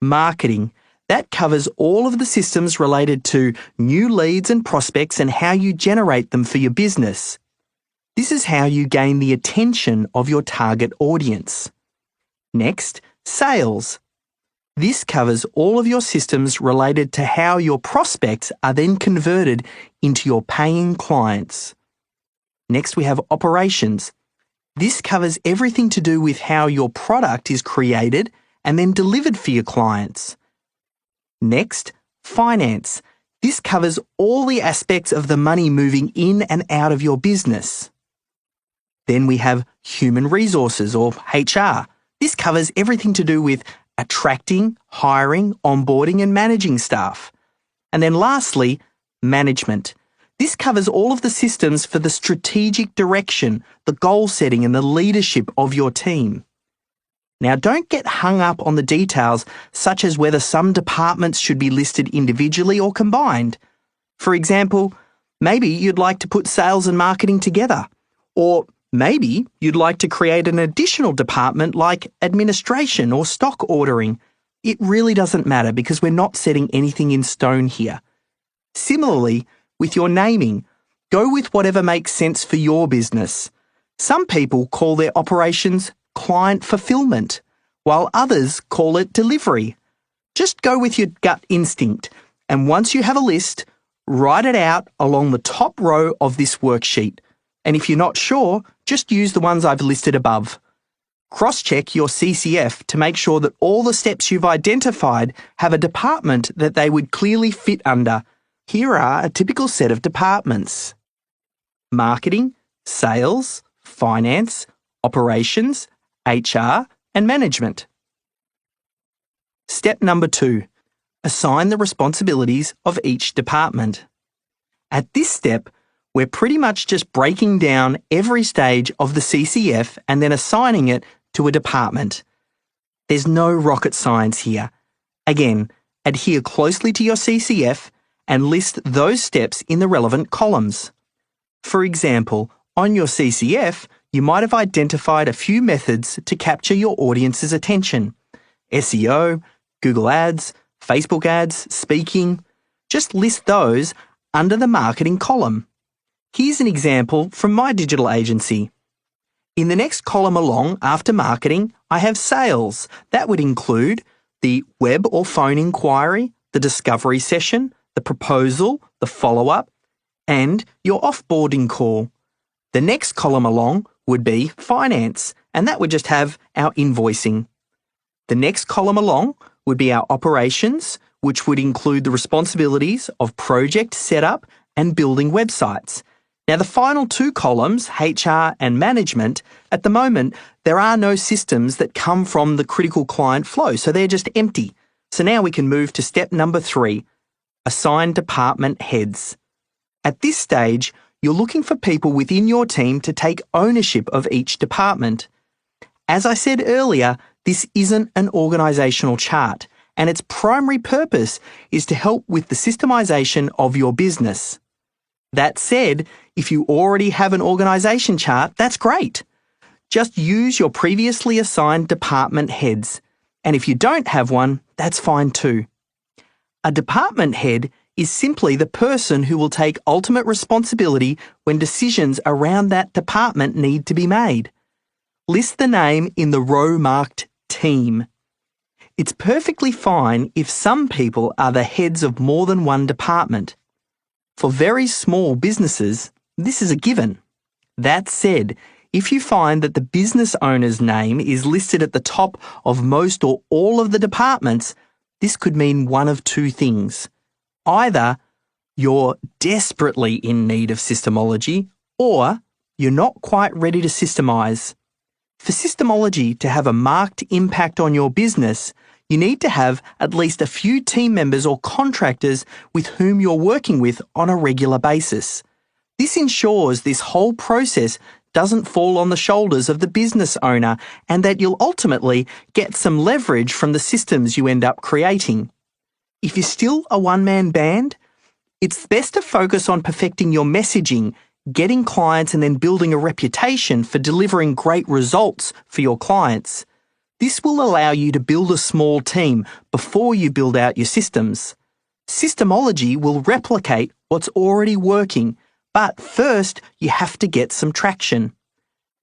marketing. That covers all of the systems related to new leads and prospects and how you generate them for your business. This is how you gain the attention of your target audience. Next, sales. This covers all of your systems related to how your prospects are then converted into your paying clients. Next, we have operations. This covers everything to do with how your product is created and then delivered for your clients. Next, finance. This covers all the aspects of the money moving in and out of your business. Then we have human resources, or HR. This covers everything to do with attracting, hiring, onboarding and managing staff. And then lastly, management. This covers all of the systems for the strategic direction, the goal setting and the leadership of your team. Now, don't get hung up on the details, such as whether some departments should be listed individually or combined. For example, maybe you'd like to put sales and marketing together, or maybe you'd like to create an additional department like administration or stock ordering. It really doesn't matter because we're not setting anything in stone here. Similarly, with your naming, go with whatever makes sense for your business. Some people call their operations client fulfillment, while others call it delivery. Just go with your gut instinct, and once you have a list, write it out along the top row of this worksheet. And if you're not sure, just use the ones I've listed above. Cross-check your CCF to make sure that all the steps you've identified have a department that they would clearly fit under. Here are a typical set of departments: marketing, sales, finance, operations, HR, and management. Step number 2. Assign the responsibilities of each department. At this step, we're pretty much just breaking down every stage of the CCF and then assigning it to a department. There's no rocket science here. Again, adhere closely to your CCF and list those steps in the relevant columns. For example, on your CCF, you might have identified a few methods to capture your audience's attention: SEO, Google Ads, Facebook ads, speaking. Just list those under the marketing column. Here's an example from my digital agency. In the next column along after marketing, I have sales. That would include the web or phone inquiry, the discovery session, the proposal, the follow-up, and your offboarding call. The next column along would be finance, and that would just have our invoicing. The next column along would be our operations, which would include the responsibilities of project setup and building websites. Now, the final 2 columns, HR and management, at the moment, there are no systems that come from the critical client flow, so they're just empty. So now we can move to step number 3, assign department heads. At this stage, you're looking for people within your team to take ownership of each department. As I said earlier, this isn't an organisational chart, and its primary purpose is to help with the systemization of your business. That said, if you already have an organisation chart, that's great. Just use your previously assigned department heads, and if you don't have one, that's fine too. A department head is simply the person who will take ultimate responsibility when decisions around that department need to be made. List the name in the row marked team. It's perfectly fine if some people are the heads of more than one department. For very small businesses, this is a given. That said, if you find that the business owner's name is listed at the top of most or all of the departments, this could mean one of 2 things. Either you're desperately in need of Systemology, or you're not quite ready to systemize. For Systemology to have a marked impact on your business, you need to have at least a few team members or contractors with whom you're working with on a regular basis. This ensures this whole process doesn't fall on the shoulders of the business owner and that you'll ultimately get some leverage from the systems you end up creating. If you're still a one-man band, it's best to focus on perfecting your messaging, getting clients and then building a reputation for delivering great results for your clients. This will allow you to build a small team before you build out your systems. Systemology will replicate what's already working, but first you have to get some traction.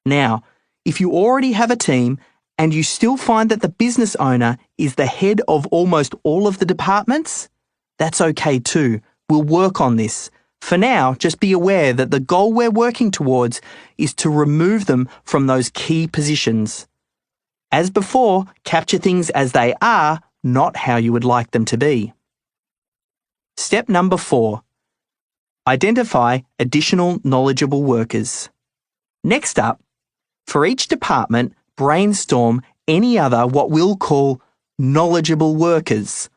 Now, if you already have a team and you still find that the business owner is the head of almost all of the departments, that's okay too. We'll work on this. For now, just be aware that the goal we're working towards is to remove them from those key positions. As before, capture things as they are, not how you would like them to be. Step number 4. Identify additional knowledgeable workers. Next up, for each department, brainstorm any other what we'll call knowledgeable workers.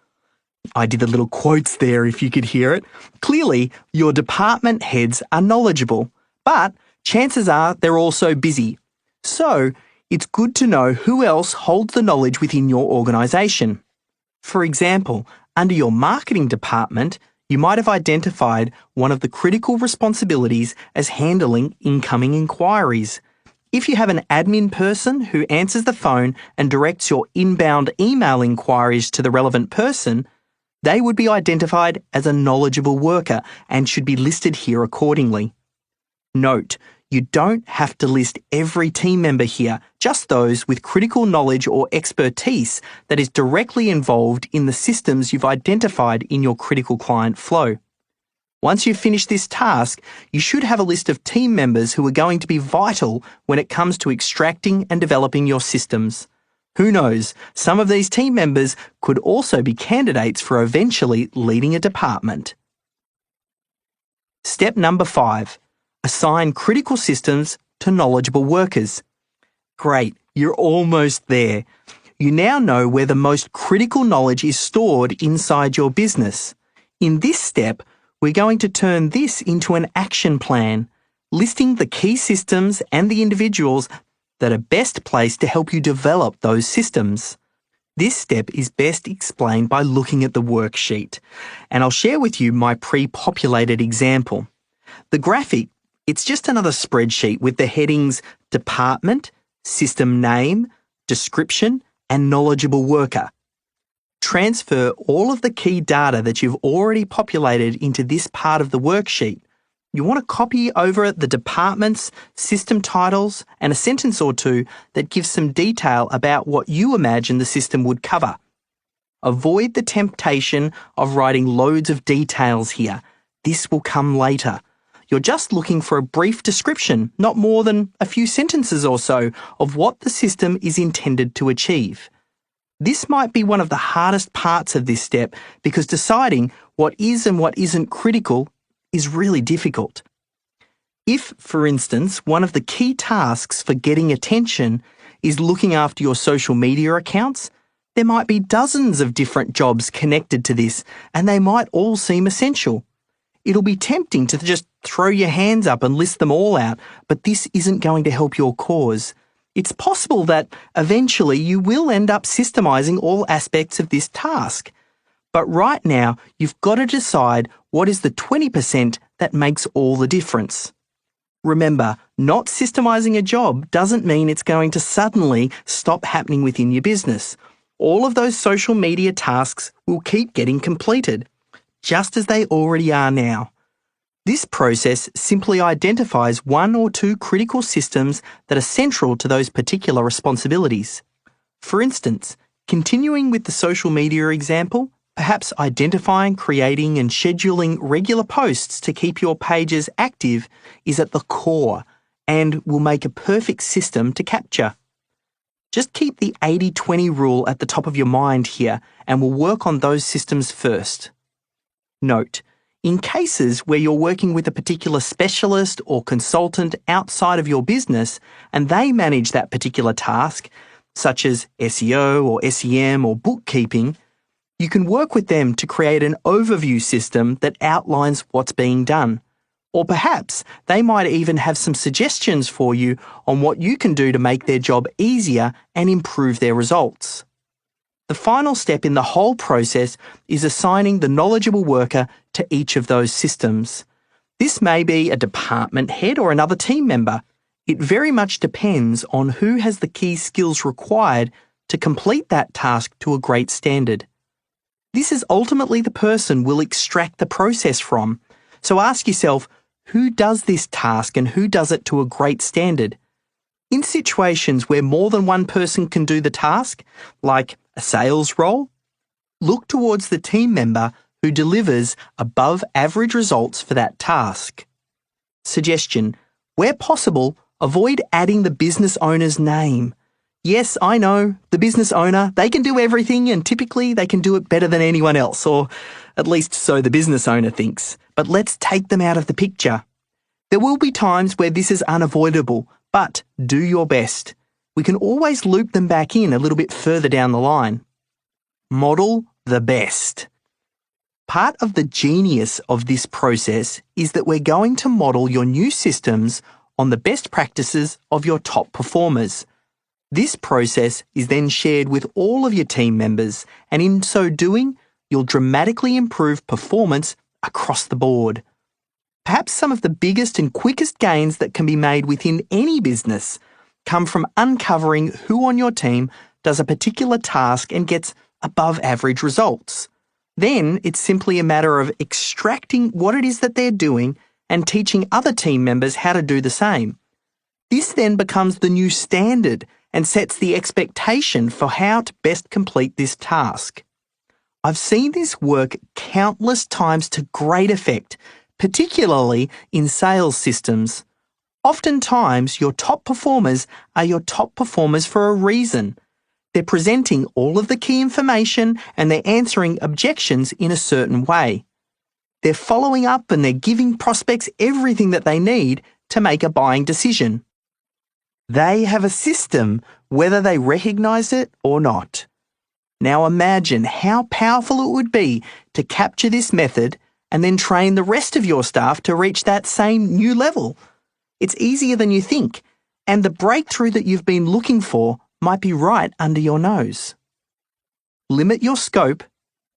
I did the little quotes there if you could hear it. Clearly, your department heads are knowledgeable, but chances are they're also busy. So, it's good to know who else holds the knowledge within your organisation. For example, under your marketing department, you might have identified one of the critical responsibilities as handling incoming inquiries. If you have an admin person who answers the phone and directs your inbound email inquiries to the relevant person, they would be identified as a knowledgeable worker and should be listed here accordingly. Note, you don't have to list every team member here, just those with critical knowledge or expertise that is directly involved in the systems you've identified in your critical client flow. Once you've finished this task, you should have a list of team members who are going to be vital when it comes to extracting and developing your systems. Who knows, some of these team members could also be candidates for eventually leading a department. Step number 5. Assign critical systems to knowledgeable workers. Great, you're almost there. You now know where the most critical knowledge is stored inside your business. In this step, we're going to turn this into an action plan, listing the key systems and the individuals that are best placed to help you develop those systems. This step is best explained by looking at the worksheet, and I'll share with you my pre-populated example. The graphic, it's just another spreadsheet with the headings Department, System Name, Description, and Knowledgeable Worker. Transfer all of the key data that you've already populated into this part of the worksheet. You want to copy over the departments, system titles, and a sentence or two that gives some detail about what you imagine the system would cover. Avoid the temptation of writing loads of details here. This will come later. You're just looking for a brief description, not more than a few sentences or so, of what the system is intended to achieve. This might be one of the hardest parts of this step because deciding what is and what isn't critical is really difficult. If, for instance, one of the key tasks for getting attention is looking after your social media accounts, there might be dozens of different jobs connected to this, and they might all seem essential. It'll be tempting to just throw your hands up and list them all out, but this isn't going to help your cause. It's possible that eventually you will end up systemizing all aspects of this task. But right now, you've got to decide what is the 20% that makes all the difference. Remember, not systemizing a job doesn't mean it's going to suddenly stop happening within your business. All of those social media tasks will keep getting completed, just as they already are now. This process simply identifies one or two critical systems that are central to those particular responsibilities. For instance, continuing with the social media example, perhaps identifying, creating and scheduling regular posts to keep your pages active is at the core and will make a perfect system to capture. Just keep the 80-20 rule at the top of your mind here and we'll work on those systems first. Note, in cases where you're working with a particular specialist or consultant outside of your business and they manage that particular task, such as SEO or SEM or bookkeeping, you can work with them to create an overview system that outlines what's being done. Or perhaps they might even have some suggestions for you on what you can do to make their job easier and improve their results. The final step in the whole process is assigning the knowledgeable worker to each of those systems. This may be a department head or another team member. It very much depends on who has the key skills required to complete that task to a great standard. This is ultimately the person we'll extract the process from. So ask yourself, who does this task and who does it to a great standard? In situations where more than one person can do the task, like a sales role, look towards the team member who delivers above average results for that task. Suggestion: where possible, avoid adding the business owner's name. Yes, I know, the business owner, they can do everything and typically they can do it better than anyone else, or at least so the business owner thinks. But let's take them out of the picture. There will be times where this is unavoidable, but do your best. We can always loop them back in a little bit further down the line. Model the best. Part of the genius of this process is that we're going to model your new systems on the best practices of your top performers. This process is then shared with all of your team members, and in so doing, you'll dramatically improve performance across the board. Perhaps some of the biggest and quickest gains that can be made within any business come from uncovering who on your team does a particular task and gets above average results. Then it's simply a matter of extracting what it is that they're doing and teaching other team members how to do the same. This then becomes the new standard and sets the expectation for how to best complete this task. I've seen this work countless times to great effect, particularly in sales systems. Oftentimes, your top performers are your top performers for a reason. They're presenting all of the key information and they're answering objections in a certain way. They're following up and they're giving prospects everything that they need to make a buying decision. They have a system whether they recognize it or not. Now imagine how powerful it would be to capture this method and then train the rest of your staff to reach that same new level. It's easier than you think, and the breakthrough that you've been looking for might be right under your nose. Limit your scope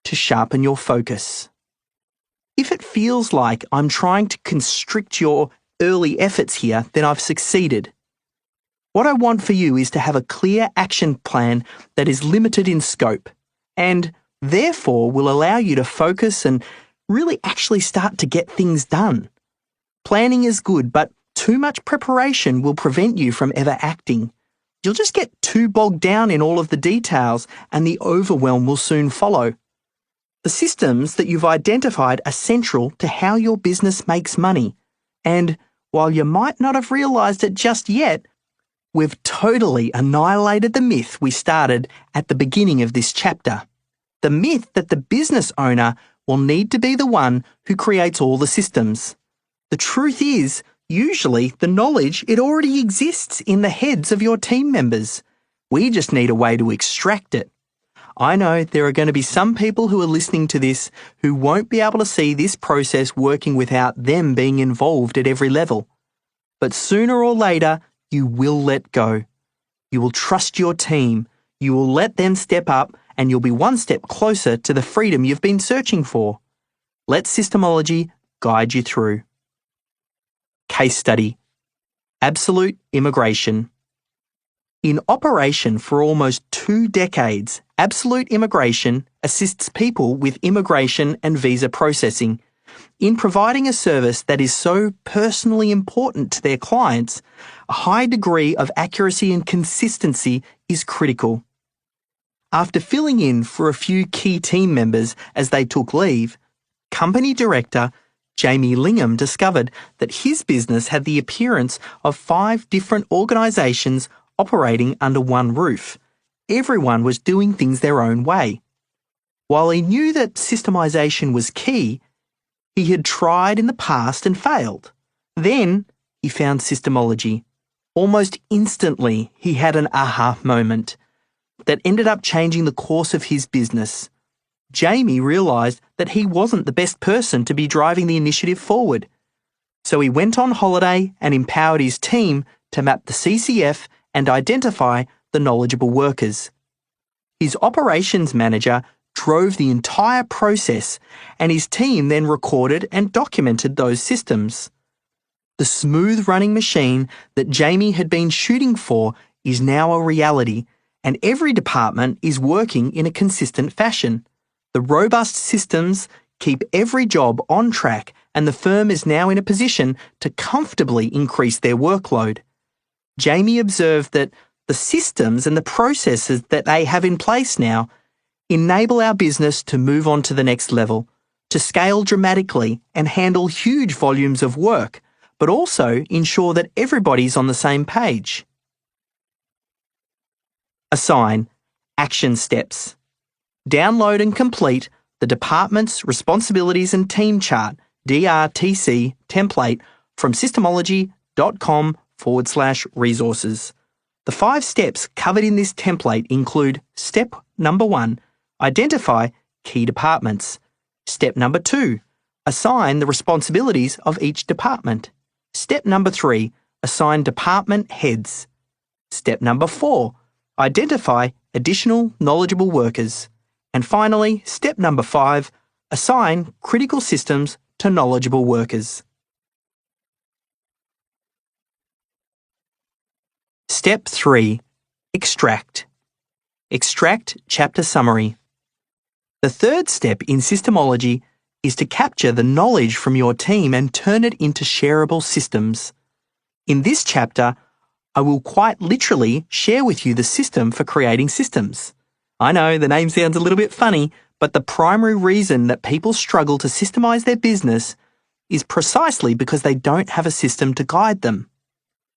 to sharpen your focus. If it feels like I'm trying to constrict your early efforts here, then I've succeeded. What I want for you is to have a clear action plan that is limited in scope and therefore will allow you to focus and really actually start to get things done. Planning is good, but too much preparation will prevent you from ever acting. You'll just get too bogged down in all of the details and the overwhelm will soon follow. The systems that you've identified are central to how your business makes money. And while you might not have realized it just yet, we've totally annihilated the myth we started at the beginning of this chapter. The myth that the business owner will need to be the one who creates all the systems. The truth is, usually the knowledge, it already exists in the heads of your team members. We just need a way to extract it. I know there are going to be some people who are listening to this who won't be able to see this process working without them being involved at every level. But sooner or later, you will let go. You will trust your team. You will let them step up and you'll be one step closer to the freedom you've been searching for. Let Systemology guide you through. Case study: Absolute Immigration. In operation for almost 2 decades, Absolute Immigration assists people with immigration and visa processing. In providing a service that is so personally important to their clients, a high degree of accuracy and consistency is critical. After filling in for a few key team members as they took leave, Company Director Jamie Lingham discovered that his business had the appearance of 5 different organisations operating under one roof. Everyone was doing things their own way. While he knew that systemisation was key, he had tried in the past and failed. Then he found Systemology. Almost instantly, he had an aha moment that ended up changing the course of his business. Jamie realised that he wasn't the best person to be driving the initiative forward. So he went on holiday and empowered his team to map the CCF and identify the knowledgeable workers. His operations manager drove the entire process, and his team then recorded and documented those systems. The smooth-running machine that Jamie had been shooting for is now a reality, and every department is working in a consistent fashion. The robust systems keep every job on track, and the firm is now in a position to comfortably increase their workload. Jamie observed that the systems and the processes that they have in place now enable our business to move on to the next level, to scale dramatically and handle huge volumes of work, but also ensure that everybody's on the same page. Assign action steps. Download and complete the Department's Responsibilities and Team Chart DRTC template from systemology.com/resources. The 5 steps covered in this template include Step number 1, identify key departments. Step number 2, assign the responsibilities of each department. Step number 3, assign department heads. Step number 4, identify additional knowledgeable workers. And finally, step number 5, assign critical systems to knowledgeable workers. Step 3, extract. Extract chapter summary. The third step in Systemology is to capture the knowledge from your team and turn it into shareable systems. In this chapter, I will quite literally share with you the system for creating systems. I know the name sounds a little bit funny, but the primary reason that people struggle to systemize their business is precisely because they don't have a system to guide them.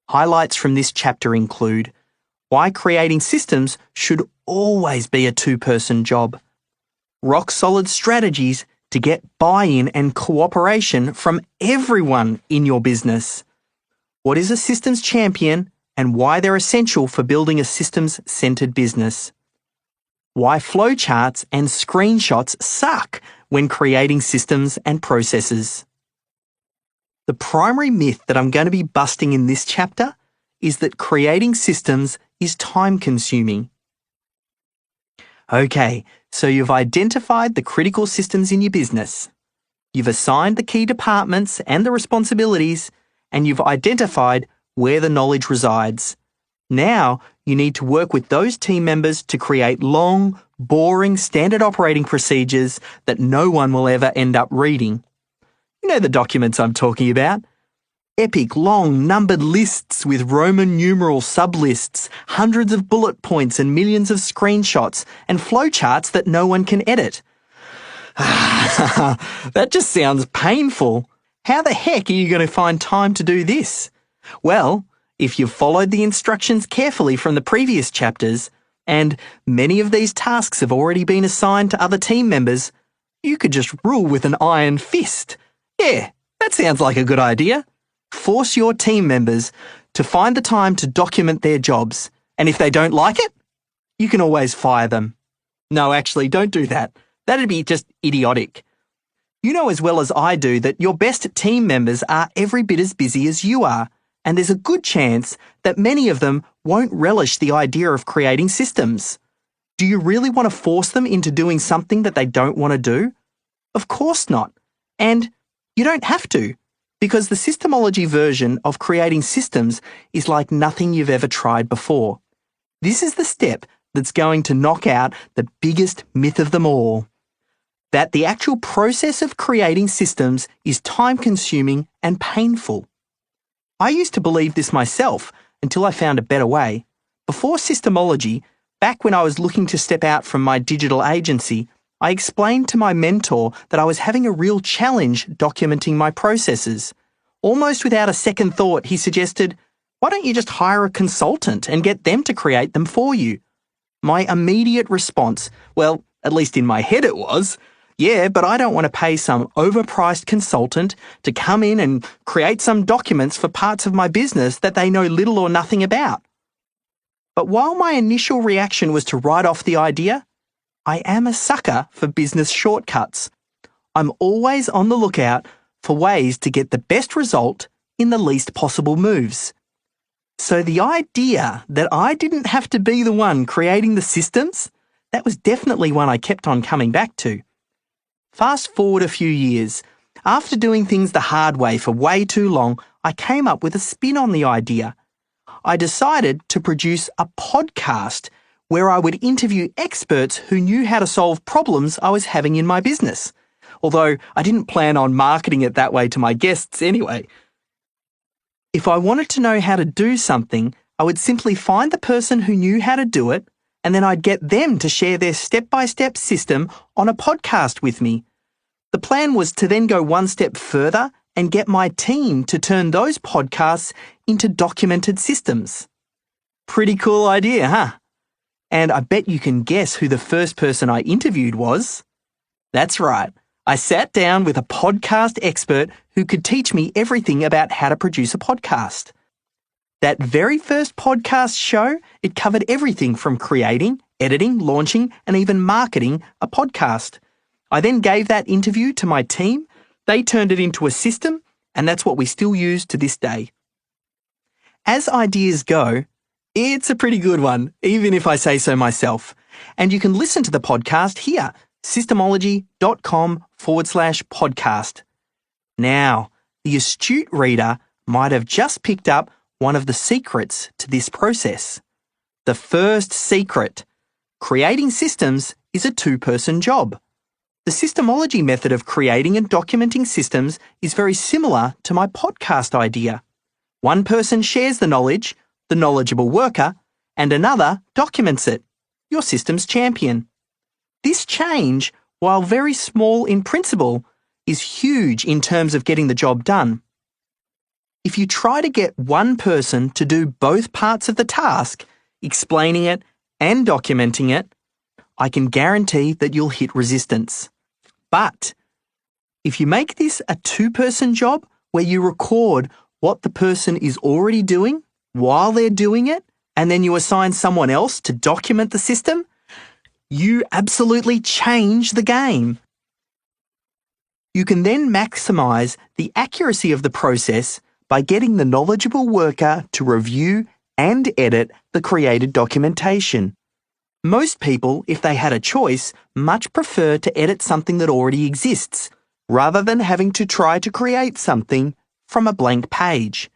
Highlights from this chapter include why creating systems should always be a 2-person job, rock-solid strategies to get buy-in and cooperation from everyone in your business, what is a systems champion and why they're essential for building a systems-centered business, why flowcharts and screenshots suck when creating systems and processes. The primary myth that I'm going to be busting in this chapter is that creating systems is time-consuming. Okay, so you've identified the critical systems in your business. You've assigned the key departments and the responsibilities, and you've identified where the knowledge resides. Now, you need to work with those team members to create long, boring standard operating procedures that no one will ever end up reading. You know the documents I'm talking about. Epic, long, numbered lists with Roman numeral sublists, hundreds of bullet points and millions of screenshots, and flowcharts that no one can edit. That just sounds painful. How the heck are you going to find time to do this? Well, if you've followed the instructions carefully from the previous chapters, and many of these tasks have already been assigned to other team members, you could just rule with an iron fist. Yeah, that sounds like a good idea. Force your team members to find the time to document their jobs, and if they don't like it, you can always fire them. No, actually, don't do that. That'd be just idiotic. You know as well as I do that your best team members are every bit as busy as you are, and there's a good chance that many of them won't relish the idea of creating systems. Do you really want to force them into doing something that they don't want to do? Of course not. And you don't have to, because the Systemology version of creating systems is like nothing you've ever tried before. This is the step that's going to knock out the biggest myth of them all, that the actual process of creating systems is time-consuming and painful. I used to believe this myself until I found a better way. Before Systemology, back when I was looking to step out from my digital agency, I explained to my mentor that I was having a real challenge documenting my processes. Almost without a second thought, he suggested, why don't you just hire a consultant and get them to create them for you? My immediate response, well, at least in my head it was, yeah, but I don't want to pay some overpriced consultant to come in and create some documents for parts of my business that they know little or nothing about. But while my initial reaction was to write off the idea, I am a sucker for business shortcuts. I'm always on the lookout for ways to get the best result in the least possible moves. So the idea that I didn't have to be the one creating the systems, that was definitely one I kept on coming back to. Fast forward a few years. After doing things the hard way for way too long, I came up with a spin on the idea. I decided to produce a podcast where I would interview experts who knew how to solve problems I was having in my business, although I didn't plan on marketing it that way to my guests anyway. If I wanted to know how to do something, I would simply find the person who knew how to do it, and then I'd get them to share their step-by-step system on a podcast with me. The plan was to then go one step further and get my team to turn those podcasts into documented systems. Pretty cool idea, huh? And I bet you can guess who the first person I interviewed was. That's right. I sat down with a podcast expert who could teach me everything about how to produce a podcast. That very first podcast show, it covered everything from creating, editing, launching, and even marketing a podcast. I then gave that interview to my team. They turned it into a system, and that's what we still use to this day. As ideas go, It's a pretty good one, even if I say so myself. And you can listen to the podcast here, systemology.com/podcast. Now, the astute reader might have just picked up one of the secrets to this process. The first secret: creating systems is a two-person job. The Systemology method of creating and documenting systems is very similar to my podcast idea. One person shares the knowledge, the knowledgeable worker, and another documents it, your system's champion. This change, while very small in principle, is huge in terms of getting the job done. If you try to get one person to do both parts of the task, explaining it and documenting it, I can guarantee that you'll hit resistance. But if you make this a two-person job where you record what the person is already doing while they're doing it, and then you assign someone else to document the system, you absolutely change the game. You can then maximize the accuracy of the process by getting the knowledgeable worker to review and edit the created documentation. Most people, if they had a choice, much prefer to edit something that already exists, rather than having to try to create something from a blank page.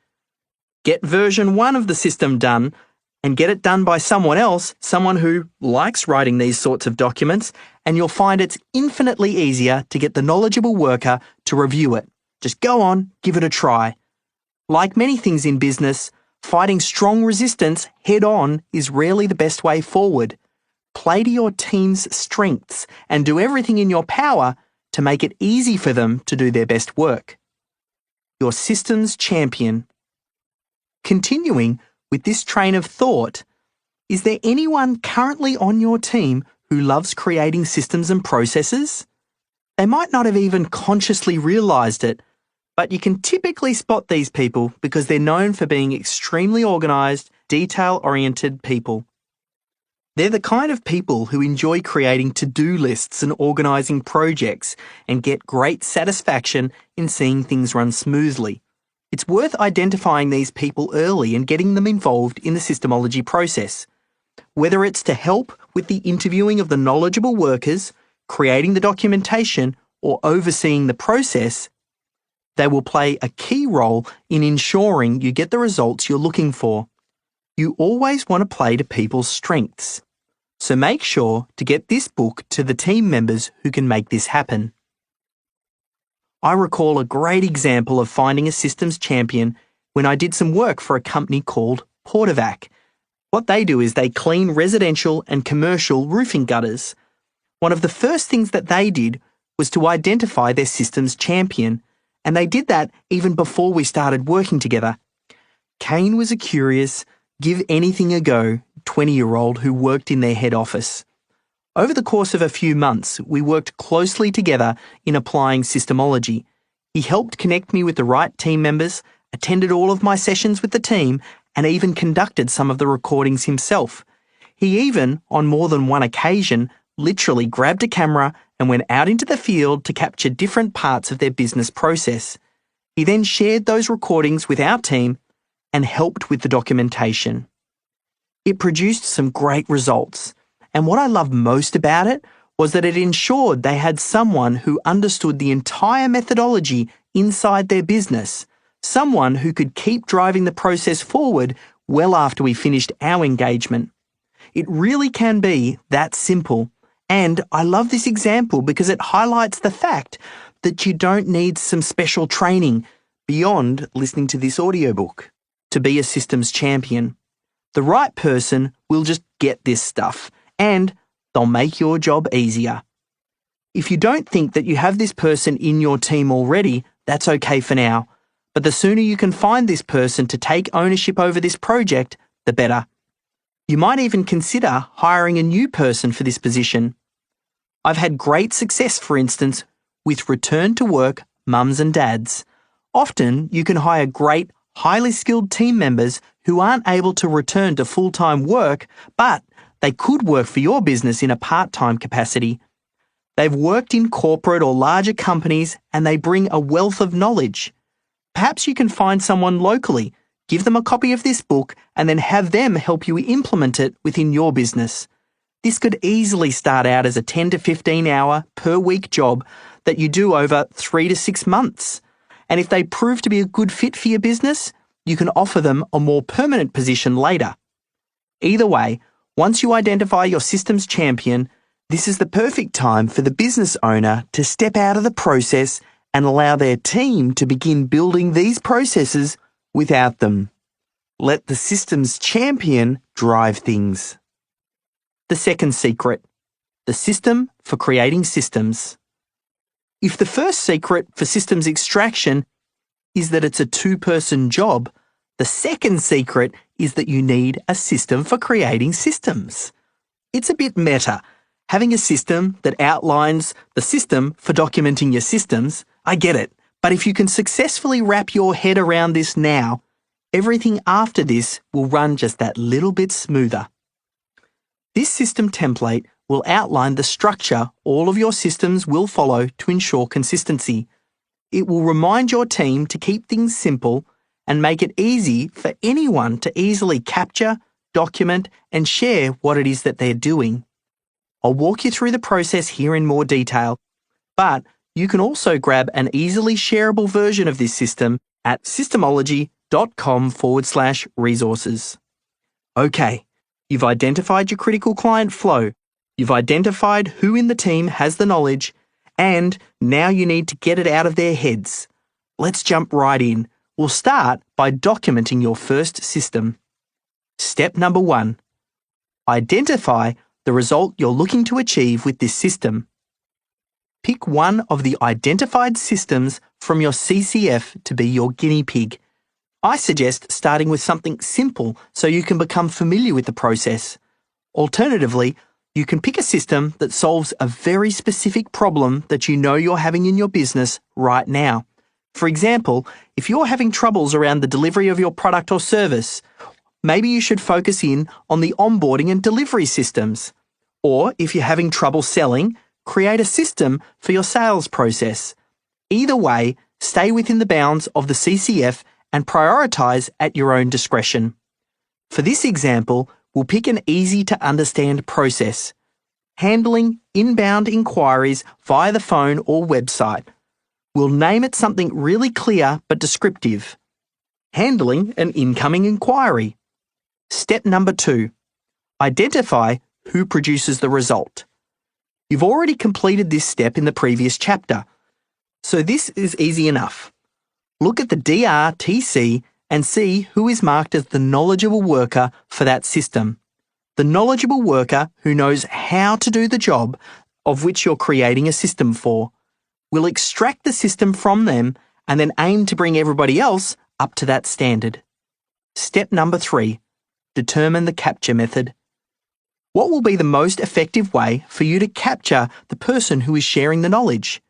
Get version 1 of the system done, and get it done by someone else, someone who likes writing these sorts of documents, and you'll find it's infinitely easier to get the knowledgeable worker to review it. Just go on, give it a try. Like many things in business, fighting strong resistance head-on is rarely the best way forward. Play to your team's strengths and do everything in your power to make it easy for them to do their best work. Your system's champion. Continuing with this train of thought, is there anyone currently on your team who loves creating systems and processes? They might not have even consciously realized it, but you can typically spot these people because they're known for being extremely organized, detail-oriented people. They're the kind of people who enjoy creating to-do lists and organizing projects and get great satisfaction in seeing things run smoothly. It's worth identifying these people early and getting them involved in the Systemology process. Whether it's to help with the interviewing of the knowledgeable workers, creating the documentation, or overseeing the process, they will play a key role in ensuring you get the results you're looking for. You always want to play to people's strengths. So make sure to get this book to the team members who can make this happen. I recall a great example of finding a systems champion when I did some work for a company called Portavac. What they do is they clean residential and commercial roofing gutters. One of the first things that they did was to identify their systems champion, and they did that even before we started working together. Kane was a curious, give-anything-a-go 20-year-old who worked in their head office. Over the course of a few months, we worked closely together in applying Systemology. He helped connect me with the right team members, attended all of my sessions with the team, and even conducted some of the recordings himself. He even, on more than one occasion, literally grabbed a camera and went out into the field to capture different parts of their business process. He then shared those recordings with our team and helped with the documentation. It produced some great results. And what I loved most about it was that it ensured they had someone who understood the entire methodology inside their business, someone who could keep driving the process forward well after we finished our engagement. It really can be that simple. And I love this example because it highlights the fact that you don't need some special training beyond listening to this audiobook to be a systems champion. The right person will just get this stuff, and they'll make your job easier. If you don't think that you have this person in your team already, that's okay for now. But the sooner you can find this person to take ownership over this project, the better. You might even consider hiring a new person for this position. I've had great success, for instance, with return-to-work mums and dads. Often, you can hire great, highly skilled team members who aren't able to return to full-time work, but they could work for your business in a part-time capacity. They've worked in corporate or larger companies and they bring a wealth of knowledge. Perhaps you can find someone locally, Give them a copy of this book and then have them help you implement it within your business. This could easily start out as a 10 to 15 hour per week job that you do over 3 to 6 months. And if they prove to be a good fit for your business, you can offer them a more permanent position later. Either way, once you identify your systems champion, this is the perfect time for the business owner to step out of the process and allow their team to begin building these processes without them. Let the systems champion drive things. The second secret, the system for creating systems. If the first secret for systems extraction is that it's a two-person job, the second secret is that you need a system for creating systems. It's a bit meta. Having a system that outlines the system for documenting your systems, I get it. But if you can successfully wrap your head around this now, everything after this will run just that little bit smoother. This system template will outline the structure all of your systems will follow to ensure consistency. It will remind your team to keep things simple and make it easy for anyone to easily capture, document, and share what it is that they're doing. I'll walk you through the process here in more detail, but you can also grab an easily shareable version of this system at systemology.com/resources. Okay, you've identified your critical client flow, you've identified who in the team has the knowledge, and now you need to get it out of their heads. Let's jump right in. We'll start by documenting your first system. Step number 1. Identify the result you're looking to achieve with this system. Pick one of the identified systems from your CCF to be your guinea pig. I suggest starting with something simple so you can become familiar with the process. Alternatively, you can pick a system that solves a very specific problem that you know you're having in your business right now. For example, if you're having troubles around the delivery of your product or service, maybe you should focus in on the onboarding and delivery systems. Or if you're having trouble selling, create a system for your sales process. Either way, stay within the bounds of the CCF and prioritize at your own discretion. For this example, we'll pick an easy-to-understand process. Handling inbound inquiries via the phone or website. We'll name it something really clear but descriptive. Handling an incoming inquiry. Step number 2. Identify who produces the result. You've already completed this step in the previous chapter, so this is easy enough. Look at the DRTC and see who is marked as the knowledgeable worker for that system. The knowledgeable worker who knows how to do the job of which you're creating a system for. We'll extract the system from them and then aim to bring everybody else up to that standard. Step number 3. Determine the capture method. What will be the most effective way for you to capture the person who is sharing the knowledge?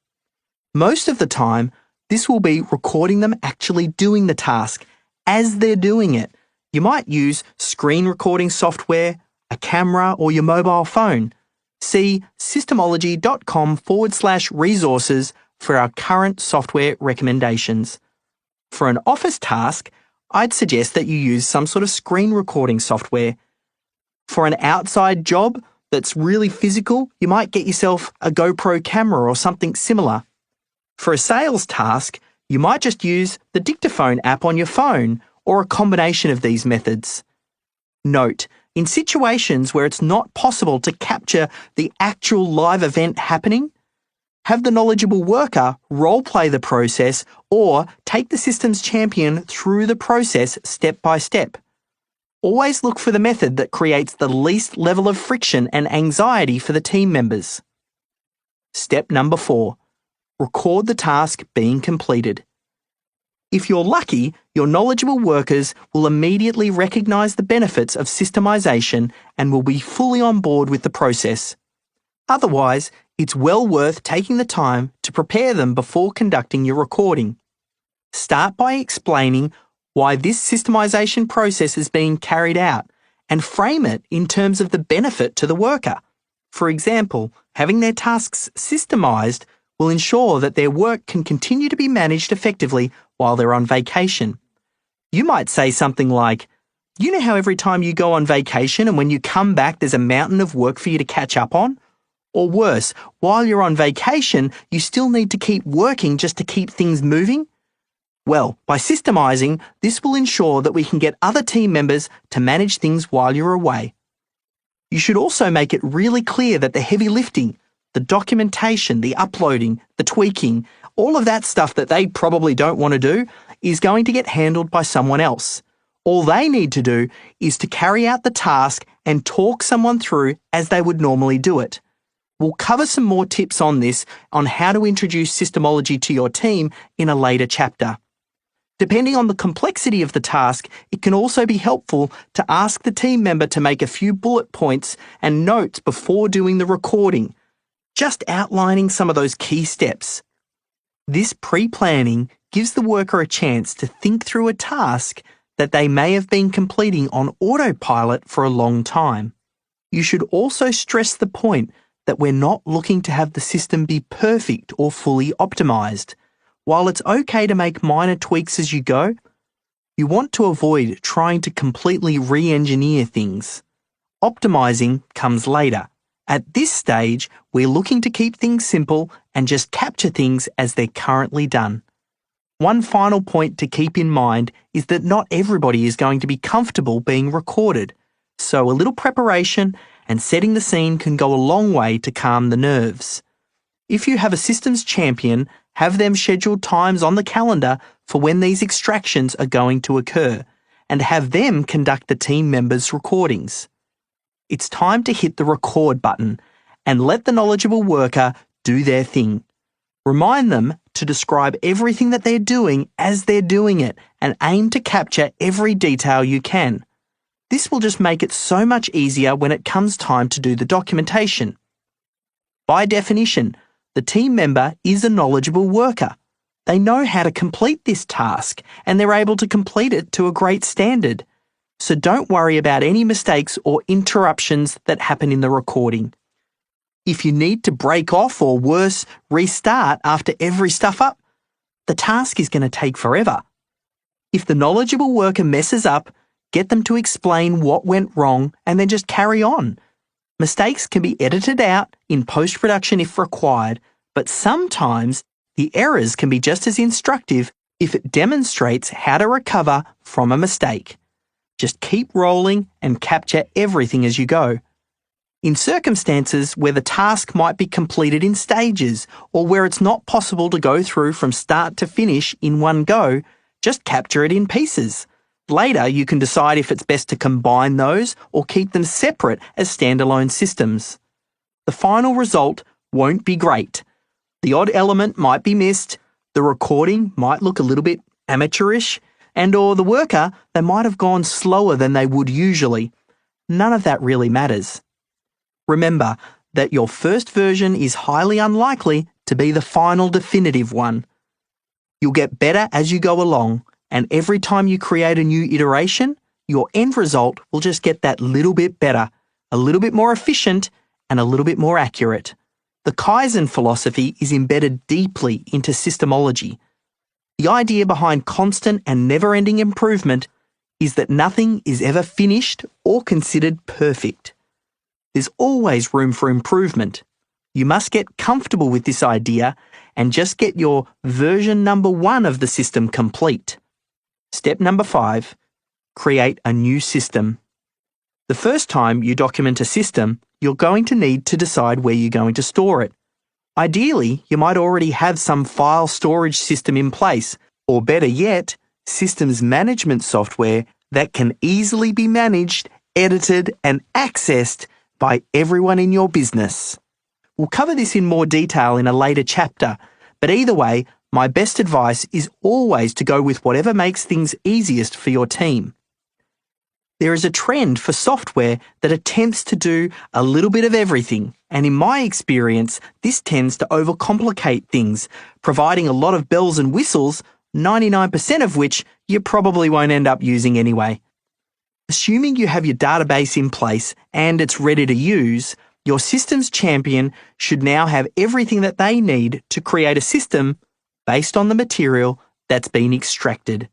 Most of the time, this will be recording them actually doing the task as they're doing it. You might use screen recording software, a camera, or your mobile phone. See systemology.com/resources for our current software recommendations. For an office task, I'd suggest that you use some sort of screen recording software. For an outside job that's really physical, you might get yourself a GoPro camera or something similar. For a sales task, you might just use the dictaphone app on your phone or a combination of these methods. Note, in situations where it's not possible to capture the actual live event happening, have the knowledgeable worker role-play the process or take the systems champion through the process step by step. Always look for the method that creates the least level of friction and anxiety for the team members. Step number 4. Record the task being completed. If you're lucky, your knowledgeable workers will immediately recognize the benefits of systemization and will be fully on board with the process. Otherwise, it's well worth taking the time to prepare them before conducting your recording. Start by explaining why this systemization process is being carried out and frame it in terms of the benefit to the worker. For example, having their tasks systemized will ensure that their work can continue to be managed effectively while they're on vacation. You might say something like, you know how every time you go on vacation and when you come back there's a mountain of work for you to catch up on? Or worse, while you're on vacation, you still need to keep working just to keep things moving? Well, by systemizing, this will ensure that we can get other team members to manage things while you're away. You should also make it really clear that the heavy lifting, the documentation, the uploading, the tweaking, all of that stuff that they probably don't want to do is going to get handled by someone else. All they need to do is to carry out the task and talk someone through as they would normally do it. We'll cover some more tips on this, on how to introduce Systemology to your team in a later chapter. Depending on the complexity of the task, it can also be helpful to ask the team member to make a few bullet points and notes before doing the recording, just outlining some of those key steps. This pre-planning gives the worker a chance to think through a task that they may have been completing on autopilot for a long time. You should also stress the point that we're not looking to have the system be perfect or fully optimized. While it's okay to make minor tweaks as you go, you want to avoid trying to completely re-engineer things. Optimizing comes later. At this stage, we're looking to keep things simple and just capture things as they're currently done. One final point to keep in mind is that not everybody is going to be comfortable being recorded, so a little preparation and setting the scene can go a long way to calm the nerves. If you have a systems champion, have them schedule times on the calendar for when these extractions are going to occur, and have them conduct the team members' recordings. It's time to hit the record button and let the knowledgeable worker do their thing. Remind them to describe everything that they're doing as they're doing it and aim to capture every detail you can. This will just make it so much easier when it comes time to do the documentation. By definition, the team member is a knowledgeable worker. They know how to complete this task and they're able to complete it to a great standard. So don't worry about any mistakes or interruptions that happen in the recording. If you need to break off or worse, restart after every stuff up, the task is going to take forever. If the knowledgeable worker messes up, get them to explain what went wrong and then just carry on. Mistakes can be edited out in post-production if required, but sometimes the errors can be just as instructive if it demonstrates how to recover from a mistake. Just keep rolling and capture everything as you go. In circumstances where the task might be completed in stages or where it's not possible to go through from start to finish in one go, just capture it in pieces. Later, you can decide if it's best to combine those or keep them separate as standalone systems. The final result won't be great. The odd element might be missed, the recording might look a little bit amateurish, or the worker, they might have gone slower than they would usually. None of that really matters. Remember that your first version is highly unlikely to be the final definitive one. You'll get better as you go along, and every time you create a new iteration, your end result will just get that little bit better, a little bit more efficient, and a little bit more accurate. The Kaizen philosophy is embedded deeply into Systemology. The idea behind constant and never-ending improvement is that nothing is ever finished or considered perfect. There's always room for improvement. You must get comfortable with this idea and just get your version number 1 of the system complete. Step number 5, create a new system. The first time you document a system, you're going to need to decide where you're going to store it. Ideally, you might already have some file storage system in place, or better yet, systems management software that can easily be managed, edited, and accessed by everyone in your business. We'll cover this in more detail in a later chapter, but either way, my best advice is always to go with whatever makes things easiest for your team. There is a trend for software that attempts to do a little bit of everything, and in my experience, this tends to overcomplicate things, providing a lot of bells and whistles, 99% of which you probably won't end up using anyway. Assuming you have your database in place and it's ready to use, your systems champion should now have everything that they need to create a system based on the material that's been extracted.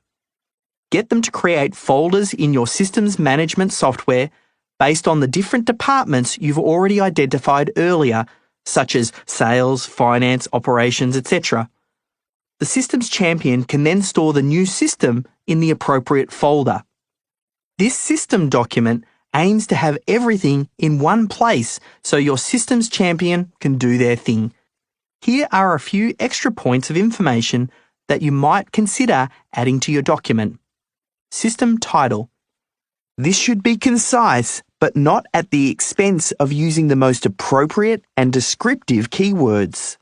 Get them to create folders in your systems management software based on the different departments you've already identified earlier, such as sales, finance, operations, etc. The systems champion can then store the new system in the appropriate folder. This system document aims to have everything in one place so your systems champion can do their thing. Here are a few extra points of information that you might consider adding to your document. System title. This should be concise, but not at the expense of using the most appropriate and descriptive keywords.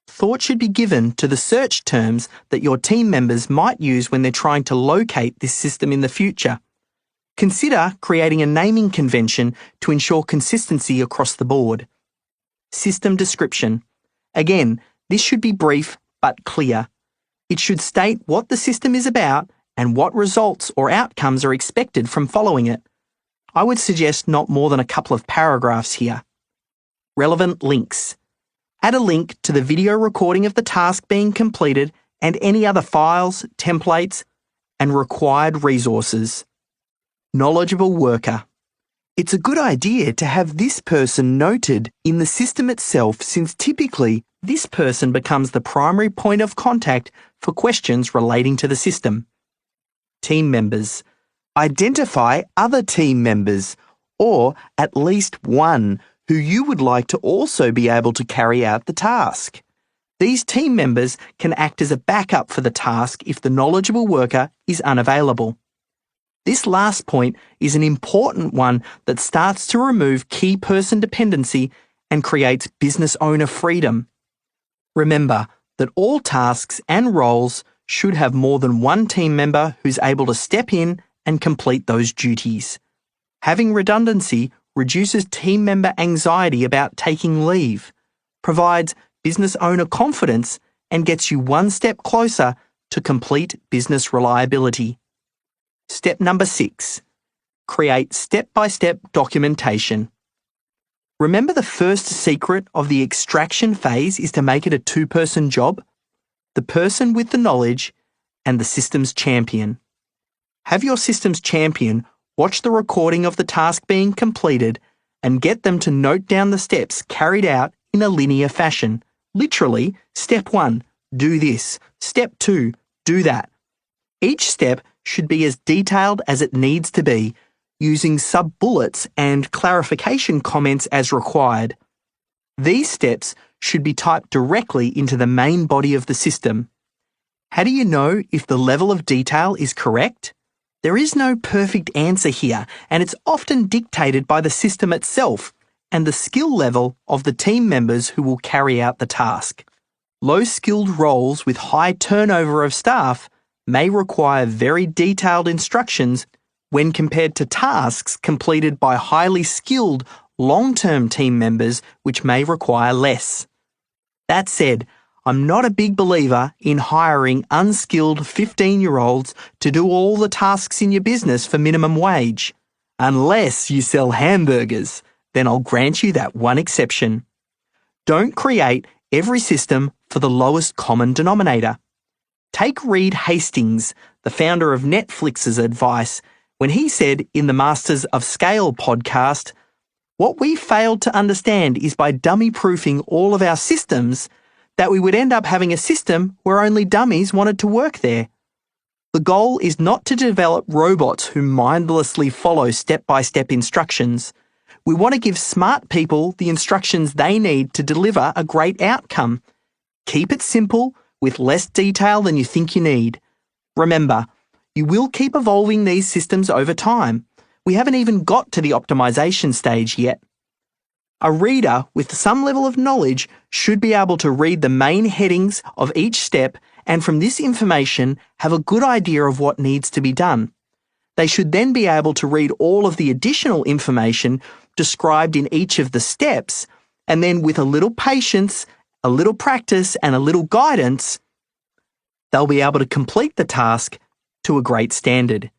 Thought should be given to the search terms that your team members might use when they're trying to locate this system in the future. Consider creating a naming convention to ensure consistency across the board. System description. Again, this should be brief but clear. It should state what the system is about and what results or outcomes are expected from following it. I would suggest not more than a couple of paragraphs here. Relevant links. Add a link to the video recording of the task being completed and any other files, templates, and required resources. Knowledgeable worker. It's a good idea to have this person noted in the system itself, since typically this person becomes the primary point of contact for questions relating to the system. Team members. Identify other team members, or at least one, who you would like to also be able to carry out the task. These team members can act as a backup for the task if the knowledgeable worker is unavailable. This last point is an important one that starts to remove key person dependency and creates business owner freedom. Remember that all tasks and roles should have more than one team member who's able to step in and complete those duties. Having redundancy reduces team member anxiety about taking leave, provides business owner confidence, and gets you one step closer to complete business reliability. Step number 6. Create step-by-step documentation. Remember, the first secret of the extraction phase is to make it a two-person job? The person with the knowledge and the systems champion. Have your systems champion watch the recording of the task being completed and get them to note down the steps carried out in a linear fashion. Literally, step 1, do this. Step 2, do that. Each step should be as detailed as it needs to be, using sub-bullets and clarification comments as required. These steps should be typed directly into the main body of the system. How do you know if the level of detail is correct? There is no perfect answer here, and it's often dictated by the system itself and the skill level of the team members who will carry out the task. Low-skilled roles with high turnover of staff may require very detailed instructions when compared to tasks completed by highly skilled, long-term team members, which may require less. That said, I'm not a big believer in hiring unskilled 15-year-olds to do all the tasks in your business for minimum wage. Unless you sell hamburgers, then I'll grant you that one exception. Don't create every system for the lowest common denominator. Take Reed Hastings, the founder of Netflix's advice, when he said in the Masters of Scale podcast, "What we failed to understand is by dummy-proofing all of our systems, that we would end up having a system where only dummies wanted to work there." The goal is not to develop robots who mindlessly follow step-by-step instructions. We want to give smart people the instructions they need to deliver a great outcome. Keep it simple, with less detail than you think you need. Remember, you will keep evolving these systems over time. We haven't even got to the optimization stage yet. A reader with some level of knowledge should be able to read the main headings of each step and from this information have a good idea of what needs to be done. They should then be able to read all of the additional information described in each of the steps, and then with a little patience, a little practice, and a little guidance, they'll be able to complete the task to a great standard.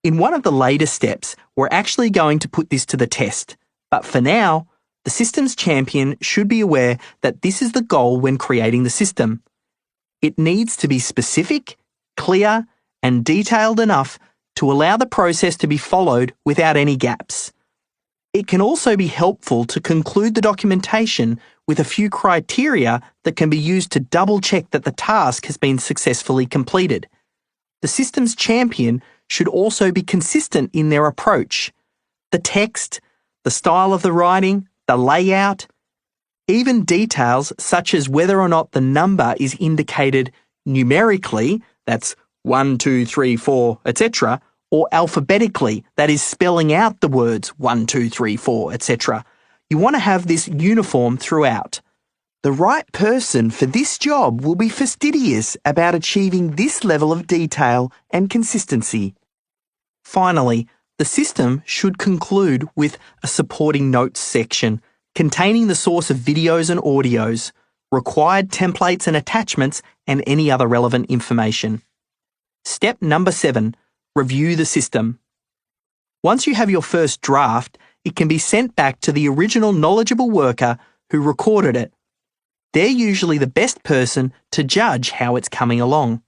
In one of the later steps, we're actually going to put this to the test. But for now, the systems champion should be aware that this is the goal when creating the system. It needs to be specific, clear, and detailed enough to allow the process to be followed without any gaps. It can also be helpful to conclude the documentation with a few criteria that can be used to double-check that the task has been successfully completed. The systems champion should also be consistent in their approach. The text, the style of the writing, the layout, even details such as whether or not the number is indicated numerically, that's 1, 2, 3, 4, etc., or alphabetically, that is spelling out the words 1, 2, 3, 4, etc. You want to have this uniform throughout. The right person for this job will be fastidious about achieving this level of detail and consistency. Finally, the system should conclude with a supporting notes section containing the source of videos and audios, required templates and attachments, and any other relevant information. Step number 7, review the system. Once you have your first draft, it can be sent back to the original knowledgeable worker who recorded it. They're usually the best person to judge how it's coming along.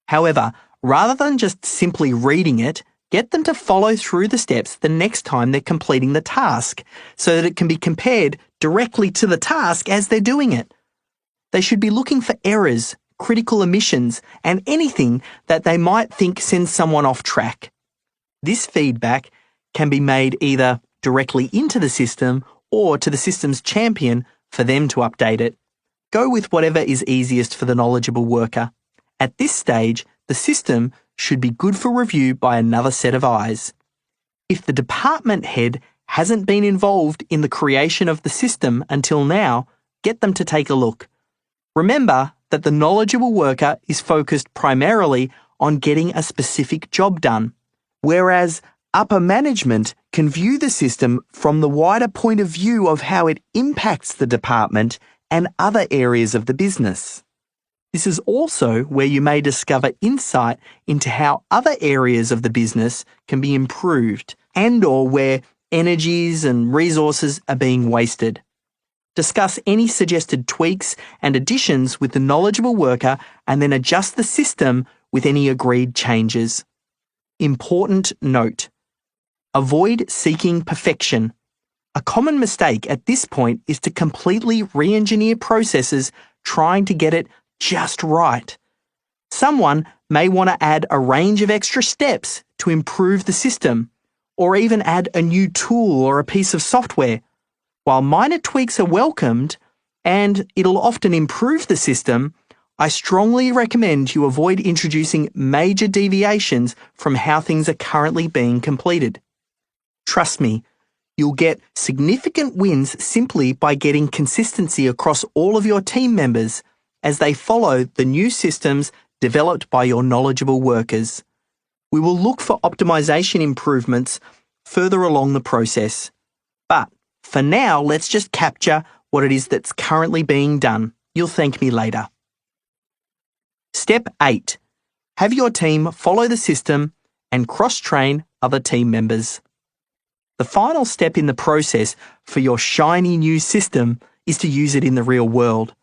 However, rather than just simply reading it, get them to follow through the steps the next time they're completing the task so that it can be compared directly to the task as they're doing it. They should be looking for errors, critical omissions, and anything that they might think sends someone off track. This feedback can be made either directly into the system or to the system's champion for them to update it. Go with whatever is easiest for the knowledgeable worker. At this stage, the system should be good for review by another set of eyes. If the department head hasn't been involved in the creation of the system until now, get them to take a look. Remember that the knowledgeable worker is focused primarily on getting a specific job done, whereas upper management can view the system from the wider point of view of how it impacts the department and other areas of the business. This is also where you may discover insight into how other areas of the business can be improved and/or where energies and resources are being wasted. Discuss any suggested tweaks and additions with the knowledgeable worker and then adjust the system with any agreed changes. Important note: avoid seeking perfection. A common mistake at this point is to completely re-engineer processes trying to get it just right. Someone may want to add a range of extra steps to improve the system, or even add a new tool or a piece of software. While minor tweaks are welcomed, and it'll often improve the system, I strongly recommend you avoid introducing major deviations from how things are currently being completed. Trust me, you'll get significant wins simply by getting consistency across all of your team members as they follow the new systems developed by your knowledgeable workers. We will look for optimization improvements further along the process. But for now, let's just capture what it is that's currently being done. You'll thank me later. Step 8. Have your team follow the system and cross-train other team members. The final step in the process for your shiny new system is to use it in the real world.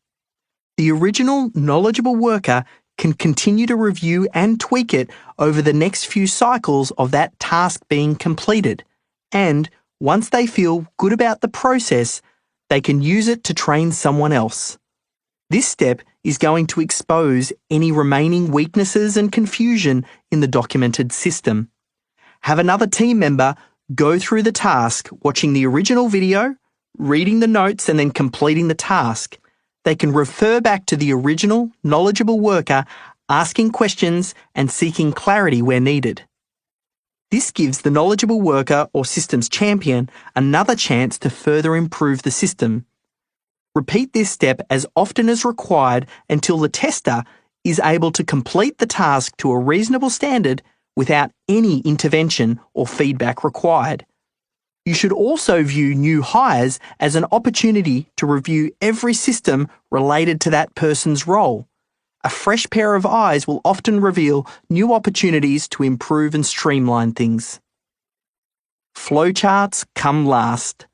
The original knowledgeable worker can continue to review and tweak it over the next few cycles of that task being completed, and once they feel good about the process, they can use it to train someone else. This step is going to expose any remaining weaknesses and confusion in the documented system. Have another team member go through the task, watching the original video, reading the notes, and then completing the task. They can refer back to the original knowledgeable worker, asking questions and seeking clarity where needed. This gives the knowledgeable worker or systems champion another chance to further improve the system. Repeat this step as often as required until the tester is able to complete the task to a reasonable standard without any intervention or feedback required. You should also view new hires as an opportunity to review every system related to that person's role. A fresh pair of eyes will often reveal new opportunities to improve and streamline things. Flowcharts come last.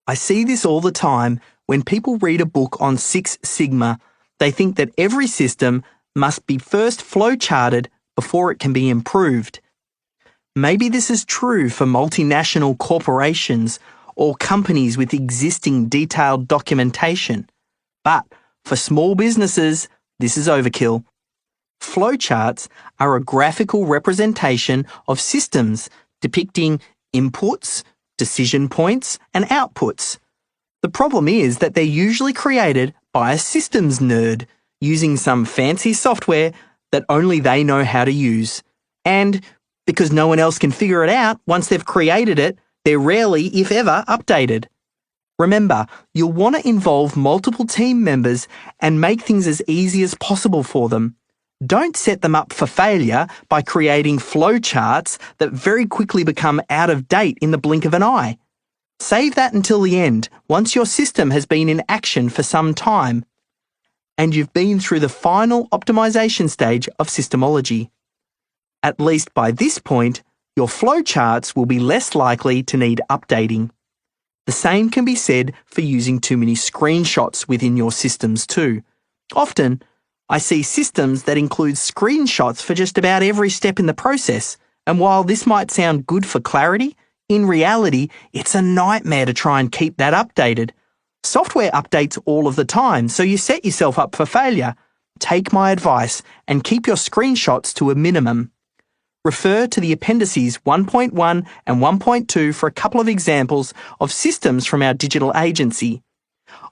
I see this all the time. When people read a book on Six Sigma, they think that every system must be first flowcharted before it can be improved. Maybe this is true for multinational corporations or companies with existing detailed documentation. But for small businesses, this is overkill. Flowcharts are a graphical representation of systems depicting inputs, decision points, and outputs. The problem is that they're usually created by a systems nerd using some fancy software that only they know how to use. And because no one else can figure it out once they've created it, they're rarely, if ever, updated. Remember, you'll want to involve multiple team members and make things as easy as possible for them. Don't set them up for failure by creating flowcharts that very quickly become out of date in the blink of an eye. Save that until the end, once your system has been in action for some time, and you've been through the final optimization stage of Systemology. At least by this point, your flowcharts will be less likely to need updating. The same can be said for using too many screenshots within your systems too. Often, I see systems that include screenshots for just about every step in the process, and while this might sound good for clarity, in reality, it's a nightmare to try and keep that updated. Software updates all of the time, so you set yourself up for failure. Take my advice and keep your screenshots to a minimum. Refer to the appendices 1.1 and 1.2 for a couple of examples of systems from our digital agency.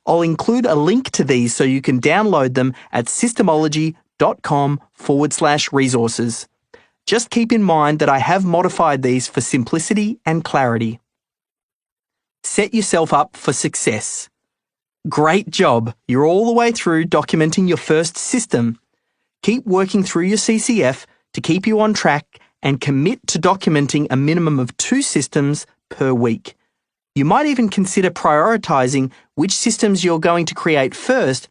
I'll include a link to these so you can download them at systemology.com/resources. Just keep in mind that I have modified these for simplicity and clarity. Set yourself up for success. Great job! You're all the way through documenting your first system. Keep working through your CCF to keep you on track and commit to documenting a minimum of 2 systems per week. You might even consider prioritizing which systems you're going to create first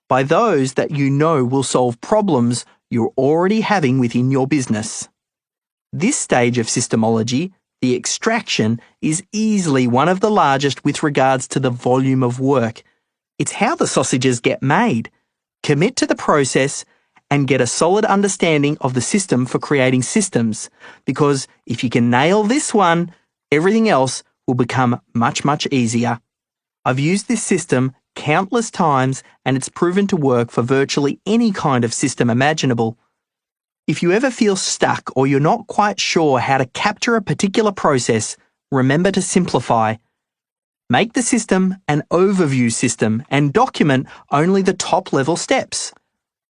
by those that you know will solve problems you're already having within your business. This stage of Systemology, the extraction, is easily one of the largest with regards to the volume of work. It's how the sausages get made. Commit to the process and get a solid understanding of the system for creating systems, because if you can nail this one, everything else will become much, much easier. I've used this system countless times and it's proven to work for virtually any kind of system imaginable. If you ever feel stuck or you're not quite sure how to capture a particular process, remember to simplify. Make the system an overview system and document only the top-level steps.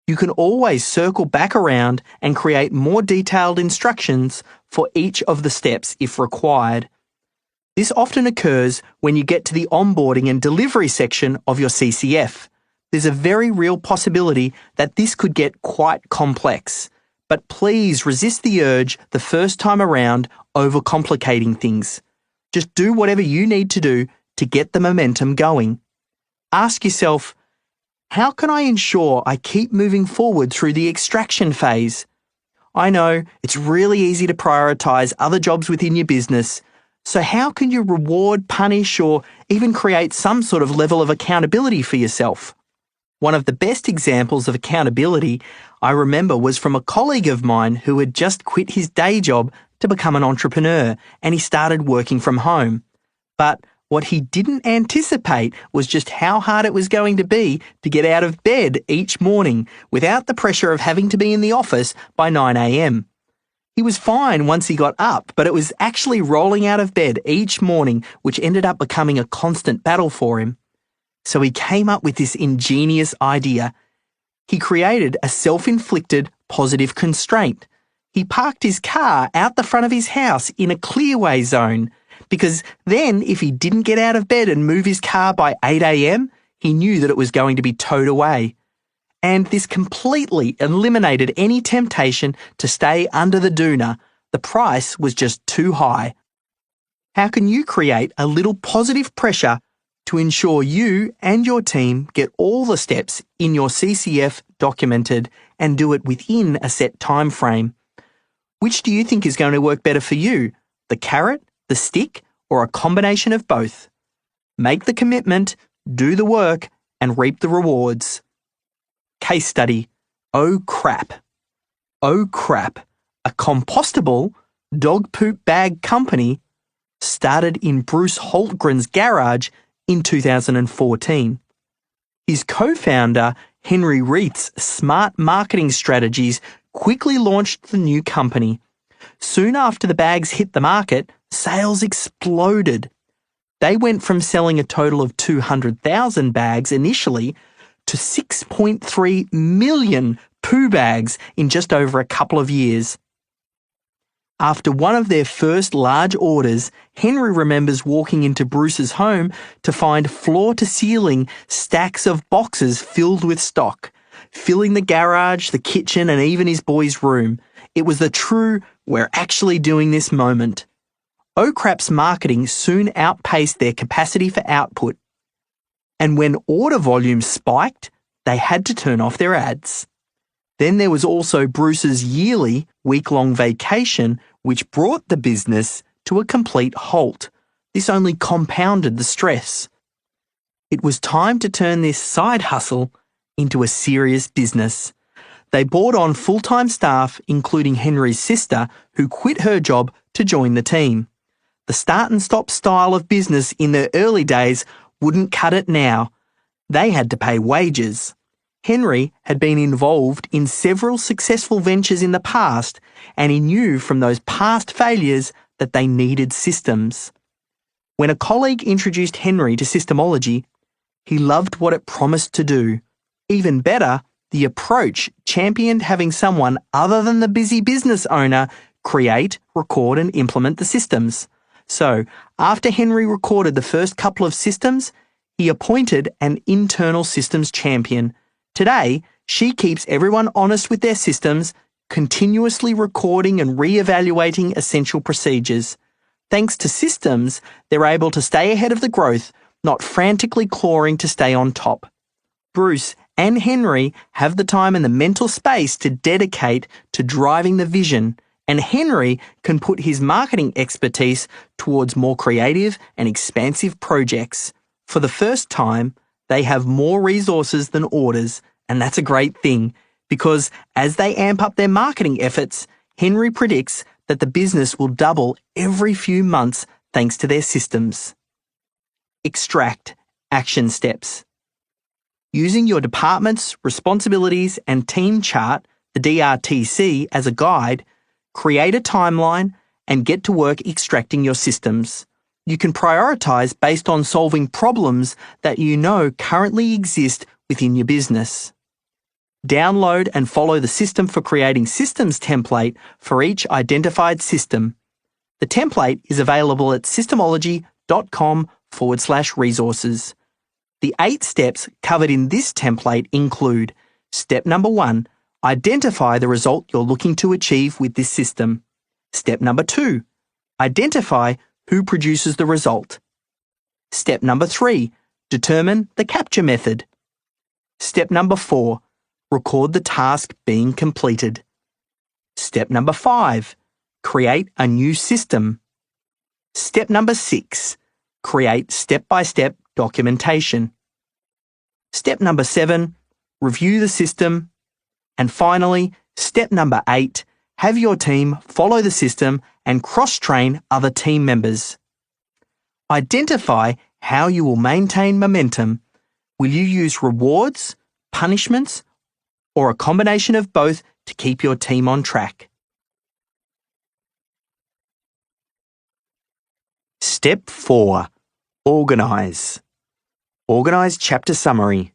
You can always circle back around and create more detailed instructions for each of the steps if required. This often occurs when you get to the onboarding and delivery section of your CCF. There's a very real possibility that this could get quite complex, but please resist the urge the first time around overcomplicating things. Just do whatever you need to do to get the momentum going. Ask yourself, how can I ensure I keep moving forward through the extraction phase? I know it's really easy to prioritize other jobs within your business, so how can you reward, punish, or even create some sort of level of accountability for yourself? One of the best examples of accountability I remember was from a colleague of mine who had just quit his day job to become an entrepreneur, and he started working from home. But what he didn't anticipate was just how hard it was going to be to get out of bed each morning without the pressure of having to be in the office by 9 a.m. He was fine once he got up, but it was actually rolling out of bed each morning which ended up becoming a constant battle for him. So he came up with this ingenious idea. He created a self-inflicted positive constraint. He parked his car out the front of his house in a clearway zone, because then if he didn't get out of bed and move his car by 8 a.m., he knew that it was going to be towed away. And this completely eliminated any temptation to stay under the doona. The price was just too high. How can you create a little positive pressure to ensure you and your team get all the steps in your CCF documented and do it within a set time frame? Which do you think is going to work better for you? The carrot, the stick, or a combination of both? Make the commitment, do the work, and reap the rewards. Case study. Oh crap. Oh crap. a compostable dog poop bag company started in Bruce Holtgren's garage in 2014. His co-founder, Henry Reith's smart marketing strategies quickly launched the new company. Soon after the bags hit the market, sales exploded. They went from selling a total of 200,000 bags initially to 6.3 million poo bags in just over a couple of years. After one of their first large orders, Henry remembers walking into Bruce's home to find floor-to-ceiling stacks of boxes filled with stock, filling the garage, the kitchen, and even his boys' room. It was the true "we're actually doing this" moment. OCRAP's marketing soon outpaced their capacity for output, and when order volumes spiked, they had to turn off their ads. Then there was also Bruce's yearly week-long vacation, which brought the business to a complete halt. This only compounded the stress. It was time to turn this side hustle into a serious business. They brought on full-time staff, including Henry's sister, who quit her job to join the team. The start-and-stop style of business in the early days wouldn't cut it now. They had to pay wages. Henry had been involved in several successful ventures in the past, and he knew from those past failures that they needed systems. When a colleague introduced Henry to Systemology, he loved what it promised to do. Even better, the approach championed having someone other than the busy business owner create, record, and implement the systems. So, after Henry recorded the first couple of systems, he appointed an internal systems champion. Today, she keeps everyone honest with their systems, continuously recording and re-evaluating essential procedures. Thanks to systems, they're able to stay ahead of the growth, not frantically clawing to stay on top. Bruce and Henry have the time and the mental space to dedicate to driving the vision, and Henry can put his marketing expertise towards more creative and expansive projects. For the first time, they have more resources than orders, and that's a great thing, because as they amp up their marketing efforts, Henry predicts that the business will double every few months thanks to their systems. Extract action steps. Using your department's responsibilities and team chart, the DRTC, as a guide, create a timeline and get to work extracting your systems. You can prioritize based on solving problems that you know currently exist within your business. Download and follow the System for Creating Systems template for each identified system. The template is available at systemology.com/resources. The 8 steps covered in this template include: Step number 1, identify the result you're looking to achieve with this system. Step number 2, identify who produces the result. Step number 3, determine the capture method. Step number 4, record the task being completed. Step number 5, create a new system. Step number 6, create step-by-step documentation. Step number 7, review the system. And finally, step number 8, have your team follow the system and cross-train other team members. Identify how you will maintain momentum. Will you use rewards, punishments, or a combination of both to keep your team on track? Step 4. Organize. Organize chapter summary.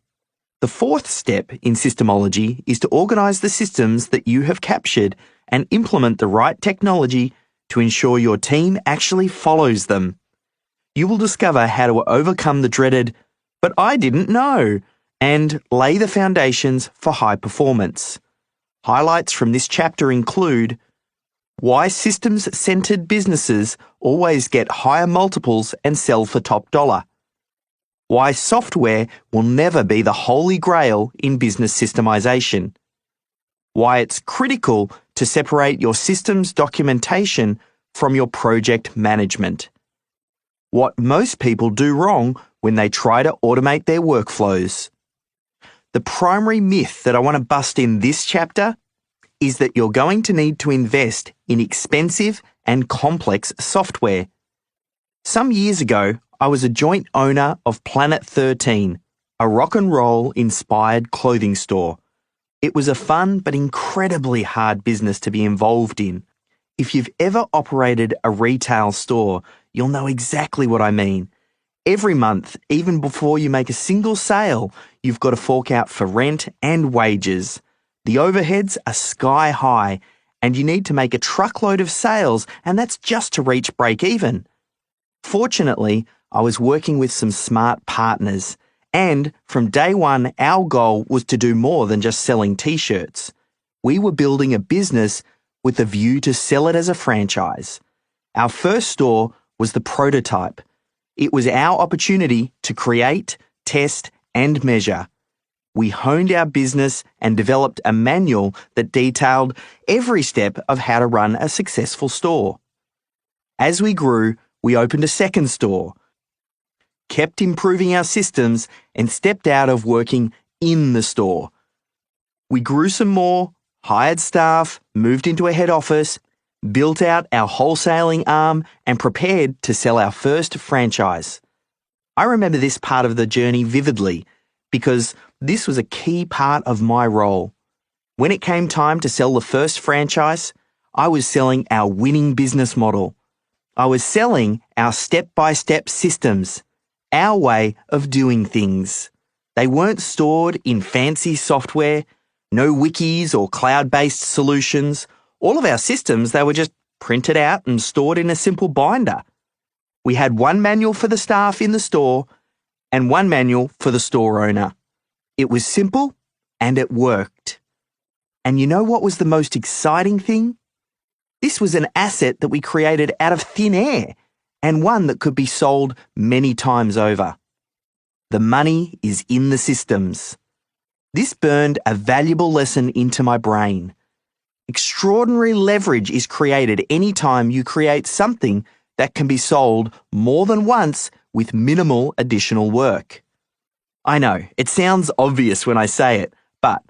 The 4th step in Systemology is to organize the systems that you have captured and implement the right technology to ensure your team actually follows them. You will discover how to overcome the dreaded, "but I didn't know," and lay the foundations for high performance. Highlights from this chapter include why systems-centered businesses always get higher multiples and sell for top dollar, why software will never be the holy grail in business systemization, why it's critical to separate your systems documentation from your project management, what most people do wrong when they try to automate their workflows. The primary myth that I want to bust in this chapter is that you're going to need to invest in expensive and complex software. Some years ago, I was a joint owner of Planet 13, a rock and roll inspired clothing store. It was a fun but incredibly hard business to be involved in. If you've ever operated a retail store, you'll know exactly what I mean. Every month, even before you make a single sale, you've got to fork out for rent and wages. The overheads are sky high, and you need to make a truckload of sales, and that's just to reach break even. Fortunately, I was working with some smart partners, and from day one, our goal was to do more than just selling t-shirts. We were building a business with a view to sell it as a franchise. Our first store was the prototype. It was our opportunity to create, test, and measure. We honed our business and developed a manual that detailed every step of how to run a successful store. As we grew, we opened a second store, kept improving our systems, and stepped out of working in the store. We grew some more, hired staff, moved into a head office, built out our wholesaling arm, and prepared to sell our first franchise. I remember this part of the journey vividly because this was a key part of my role. When it came time to sell the first franchise, I was selling our winning business model. I was selling our step-by-step systems, our way of doing things. They weren't stored in fancy software, no wikis or cloud-based solutions. All of our systems, they were just printed out and stored in a simple binder. We had one manual for the staff in the store and one manual for the store owner. It was simple and it worked. And you know what was the most exciting thing? This was an asset that we created out of thin air and one that could be sold many times over. The money is in the systems. This burned a valuable lesson into my brain. Extraordinary leverage is created anytime you create something that can be sold more than once with minimal additional work. I know, it sounds obvious when I say it, but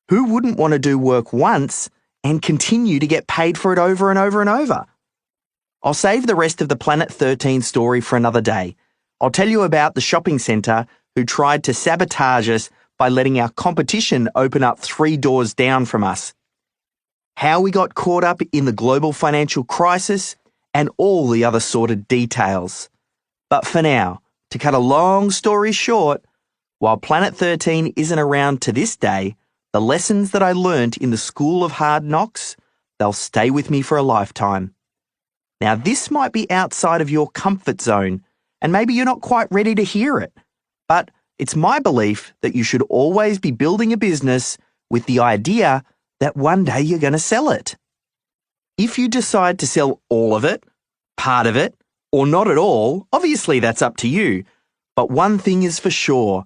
who wouldn't want to do work once and continue to get paid for it over and over and over? I'll save the rest of the Planet 13 story for another day. I'll tell you about the shopping centre who tried to sabotage us by letting our competition open up 3 doors down from us. How we got caught up in the global financial crisis, and all the other sordid details. But for now, to cut a long story short, while Planet 13 isn't around to this day, the lessons that I learnt in the School of Hard Knocks, they'll stay with me for a lifetime. Now, this might be outside of your comfort zone, and maybe you're not quite ready to hear it, but it's my belief that you should always be building a business with the idea that one day you're going to sell it. If you decide to sell all of it, part of it, or not at all, obviously that's up to you. But one thing is for sure,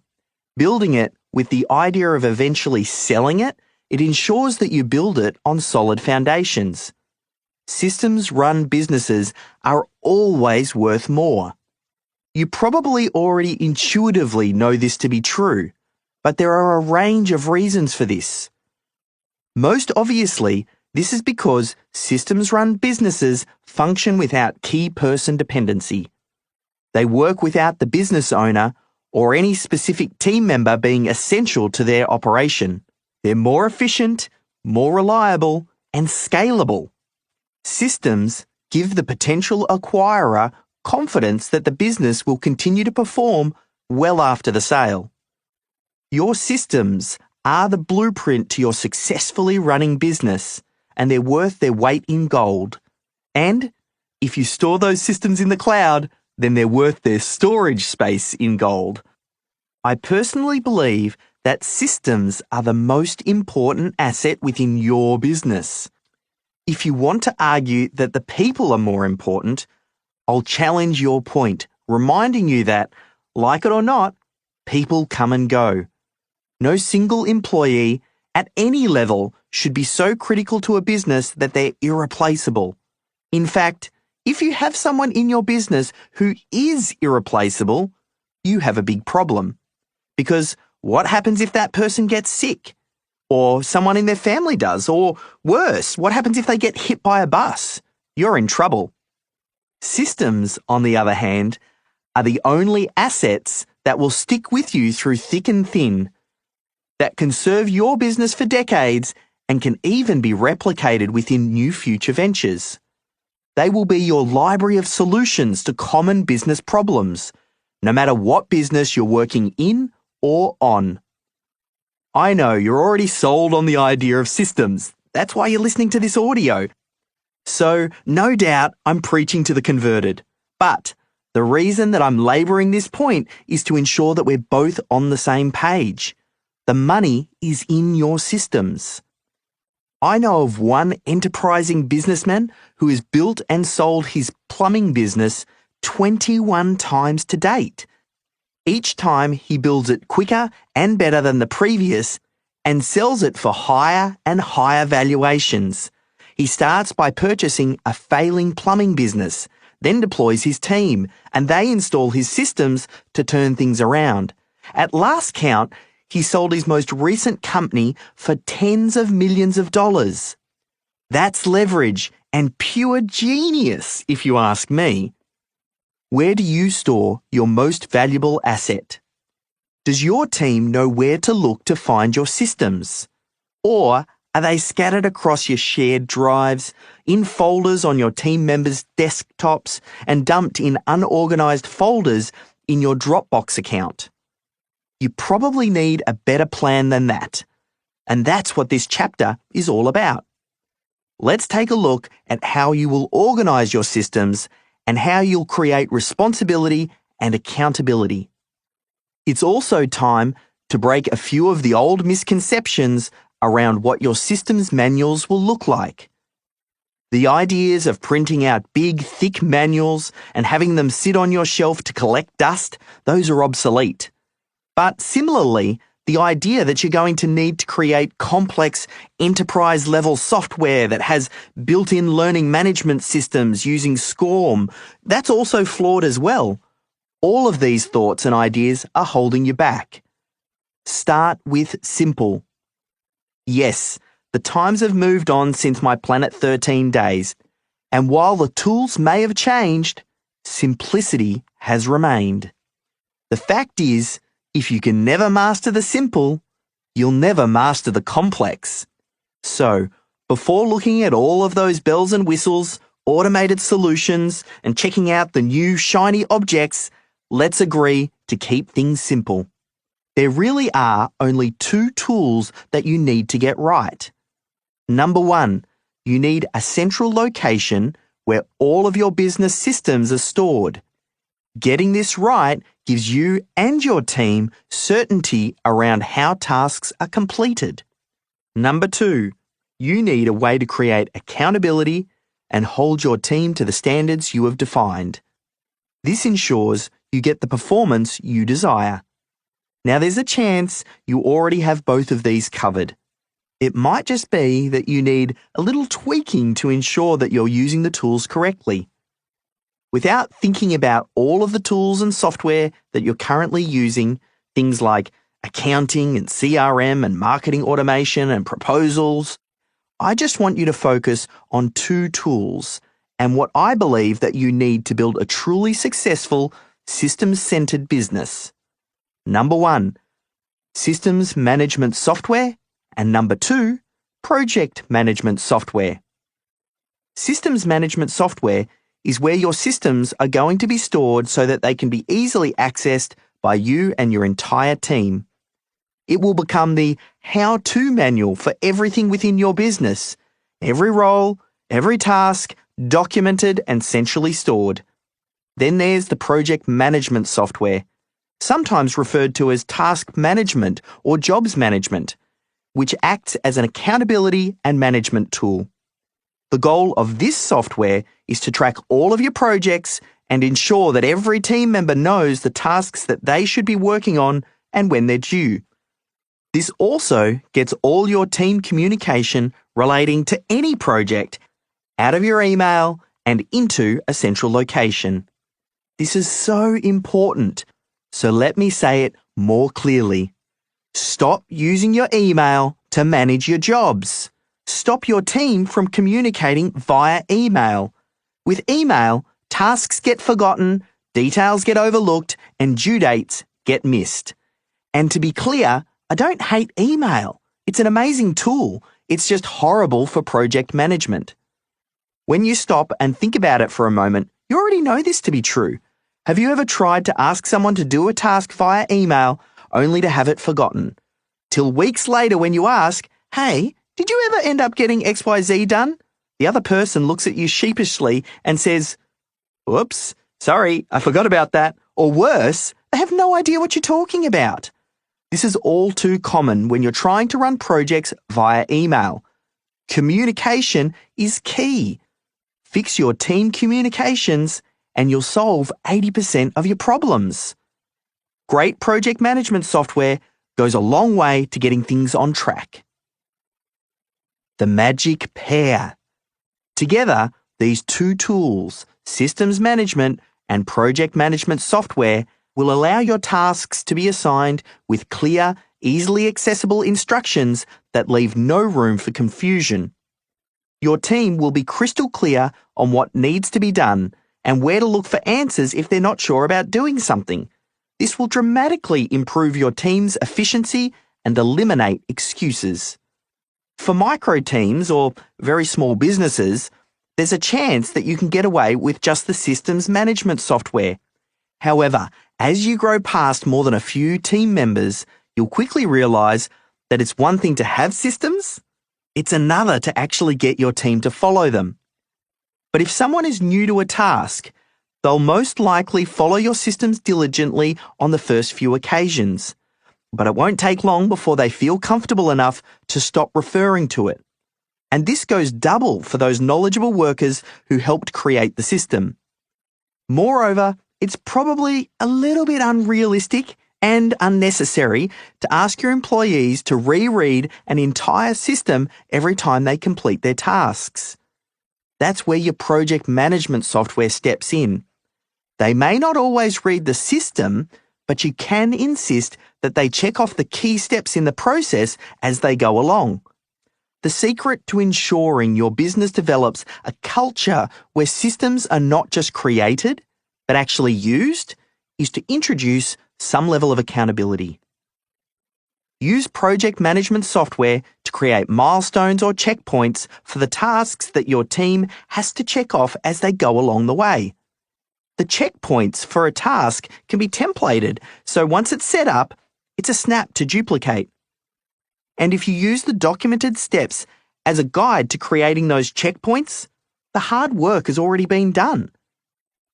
building it with the idea of eventually selling it, it ensures that you build it on solid foundations. Systems-run businesses are always worth more. You probably already intuitively know this to be true, but there are a range of reasons for this. Most obviously, this is because systems-run businesses function without key person dependency. They work without the business owner or any specific team member being essential to their operation. They're more efficient, more reliable, and scalable. Systems give the potential acquirer confidence that the business will continue to perform well after the sale. Your systems are the blueprint to your successfully running business, and they're worth their weight in gold. And if you store those systems in the cloud, then they're worth their storage space in gold. I personally believe that systems are the most important asset within your business. If you want to argue that the people are more important, I'll challenge your point, reminding you that, like it or not, people come and go. No single employee at any level should be so critical to a business that they're irreplaceable. In fact, if you have someone in your business who is irreplaceable, you have a big problem. Because what happens if that person gets sick? Or someone in their family does. Or worse, what happens if they get hit by a bus? You're in trouble. Systems, on the other hand, are the only assets that will stick with you through thick and thin, that can serve your business for decades and can even be replicated within new future ventures. They will be your library of solutions to common business problems, no matter what business you're working in or on. I know you're already sold on the idea of systems. That's why you're listening to this audio. So, no doubt I'm preaching to the converted. But the reason that I'm labouring this point is to ensure that we're both on the same page. The money is in your systems. I know of one enterprising businessman who has built and sold his plumbing business 21 times to date. Each time he builds it quicker and better than the previous and sells it for higher and higher valuations. He starts by purchasing a failing plumbing business, then deploys his team, and they install his systems to turn things around. At last count, he sold his most recent company for tens of millions of dollars. That's leverage and pure genius, if you ask me. Where do you store your most valuable asset? Does your team know where to look to find your systems? Or are they scattered across your shared drives, in folders on your team members' desktops, and dumped in unorganized folders in your Dropbox account? You probably need a better plan than that. And that's what this chapter is all about. Let's take a look at how you will organize your systems and how you'll create responsibility and accountability. It's also time to break a few of the old misconceptions around what your systems manuals will look like. The ideas of printing out big, thick manuals and having them sit on your shelf to collect dust, those are obsolete. But similarly, the idea that you're going to need to create complex enterprise-level software that has built-in learning management systems using SCORM, that's also flawed as well. All of these thoughts and ideas are holding you back. Start with simple. Yes, the times have moved on since my Planet 13 days, and while the tools may have changed, simplicity has remained. The fact is, if you can never master the simple, you'll never master the complex. So, before looking at all of those bells and whistles, automated solutions, and checking out the new shiny objects, let's agree to keep things simple. There really are only two tools that you need to get right. Number one, you need a central location where all of your business systems are stored. Getting this right gives you and your team certainty around how tasks are completed. Number two, you need a way to create accountability and hold your team to the standards you have defined. This ensures you get the performance you desire. Now there's a chance you already have both of these covered. It might just be that you need a little tweaking to ensure that you're using the tools correctly. Without thinking about all of the tools and software that you're currently using, things like accounting and CRM and marketing automation and proposals, I just want you to focus on two tools and what I believe that you need to build a truly successful, systems-centered business. Number one, systems management software, and number two, project management software. Systems management software is where your systems are going to be stored so that they can be easily accessed by you and your entire team. It will become the how-to manual for everything within your business. Every role, every task, documented and centrally stored. Then there's the project management software, sometimes referred to as task management or jobs management, which acts as an accountability and management tool. The goal of this software is to track all of your projects and ensure that every team member knows the tasks that they should be working on and when they're due. This also gets all your team communication relating to any project out of your email and into a central location. This is so important, so let me say it more clearly. Stop using your email to manage your jobs. Stop your team from communicating via email. With email, tasks get forgotten, details get overlooked, and due dates get missed. And to be clear, I don't hate email. It's an amazing tool. It's just horrible for project management. When you stop and think about it for a moment, you already know this to be true. Have you ever tried to ask someone to do a task via email only to have it forgotten? Till weeks later when you ask, "Hey, did you ever end up getting XYZ done?" The other person looks at you sheepishly and says, "Oops, sorry, I forgot about that." Or worse, they have no idea what you're talking about. This is all too common when you're trying to run projects via email. Communication is key. Fix your team communications and you'll solve 80% of your problems. Great project management software goes a long way to getting things on track. The magic pair. Together, these two tools, systems management and project management software, will allow your tasks to be assigned with clear, easily accessible instructions that leave no room for confusion. Your team will be crystal clear on what needs to be done and where to look for answers if they're not sure about doing something. This will dramatically improve your team's efficiency and eliminate excuses. For micro teams or very small businesses, there's a chance that you can get away with just the systems management software. However, as you grow past more than a few team members, you'll quickly realize that it's one thing to have systems, it's another to actually get your team to follow them. But if someone is new to a task, they'll most likely follow your systems diligently on the first few occasions. But it won't take long before they feel comfortable enough to stop referring to it. And this goes double for those knowledgeable workers who helped create the system. Moreover, it's probably a little bit unrealistic and unnecessary to ask your employees to reread an entire system every time they complete their tasks. That's where your project management software steps in. They may not always read the system, but you can insist that they check off the key steps in the process as they go along. The secret to ensuring your business develops a culture where systems are not just created, but actually used, is to introduce some level of accountability. Use project management software to create milestones or checkpoints for the tasks that your team has to check off as they go along the way. The checkpoints for a task can be templated, so once it's set up, it's a snap to duplicate. And if you use the documented steps as a guide to creating those checkpoints, the hard work has already been done.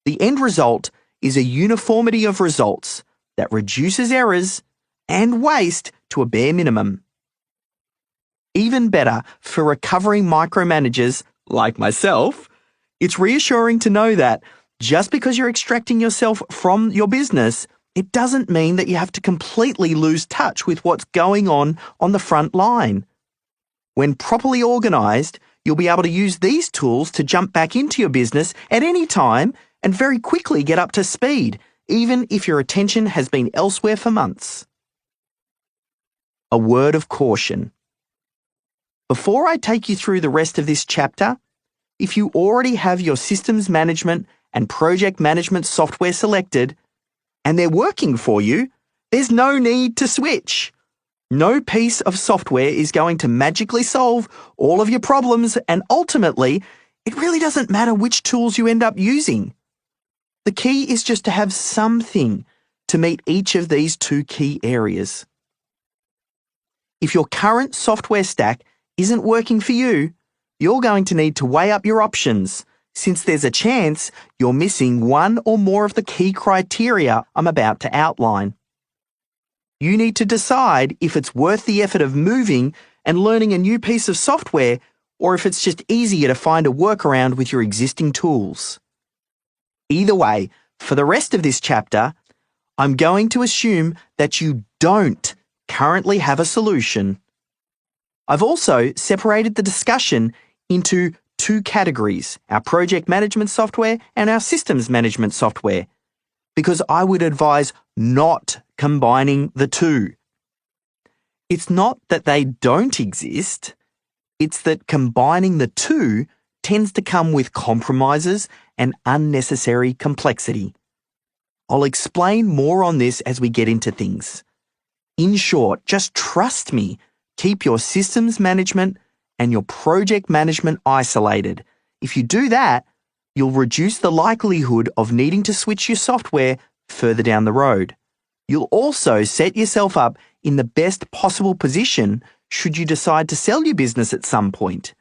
The end result is a uniformity of results that reduces errors and waste to a bare minimum. Even better for recovering micromanagers like myself, it's reassuring to know that just because you're extracting yourself from your business, it doesn't mean that you have to completely lose touch with what's going on the front line. When properly organized, you'll be able to use these tools to jump back into your business at any time and very quickly get up to speed, even if your attention has been elsewhere for months. A word of caution. Before I take you through the rest of this chapter, if you already have your systems management and project management software selected, and they're working for you, there's no need to switch. No piece of software is going to magically solve all of your problems, and ultimately, it really doesn't matter which tools you end up using. The key is just to have something to meet each of these two key areas. If your current software stack isn't working for you, you're going to need to weigh up your options, since there's a chance you're missing one or more of the key criteria I'm about to outline. You need to decide if it's worth the effort of moving and learning a new piece of software, or if it's just easier to find a workaround with your existing tools. Either way, for the rest of this chapter, I'm going to assume that you don't currently have a solution. I've also separated the discussion into two categories, our project management software and our systems management software, because I would advise not combining the two. It's not that they don't exist, it's that combining the two tends to come with compromises and unnecessary complexity. I'll explain more on this as we get into things. In short, just trust me. Keep your systems management and your project management isolated. If you do that, you'll reduce the likelihood of needing to switch your software further down the road. You'll also set yourself up in the best possible position should you decide to sell your business at some point.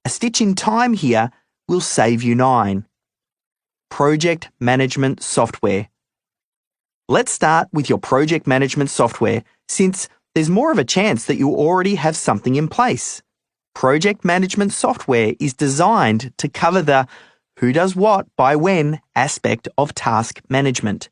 A stitch in time here will save you 9. Project management software. Let's start with your project management software, since there's more of a chance that you already have something in place. Project management software is designed to cover the who does what by when aspect of task management.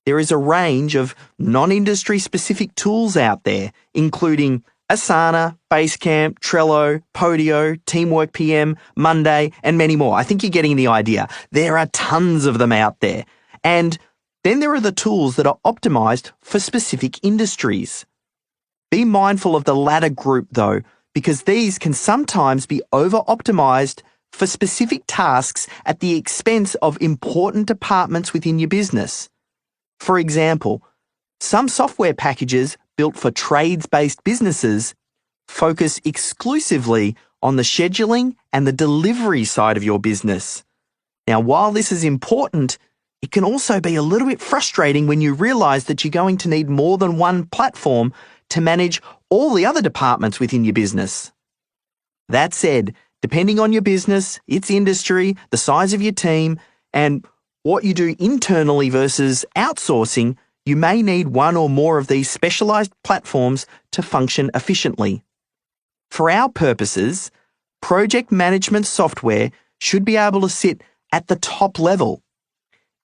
There is a range of non-industry specific tools out there, including Asana, Basecamp, Trello, Podio, Teamwork PM, Monday, and many more. I think you're getting the idea. There are tons of them out there. And then there are the tools that are optimized for specific industries. Be mindful of the latter group though, because these can sometimes be over-optimized for specific tasks at the expense of important departments within your business. For example, some software packages built for trades-based businesses focus exclusively on the scheduling and the delivery side of your business. Now, while this is important, it can also be a little bit frustrating when you realize that you're going to need more than one platform to manage all the other departments within your business. That said, depending on your business, its industry, the size of your team, and what you do internally versus outsourcing, you may need one or more of these specialized platforms to function efficiently. For our purposes, project management software should be able to sit at the top level.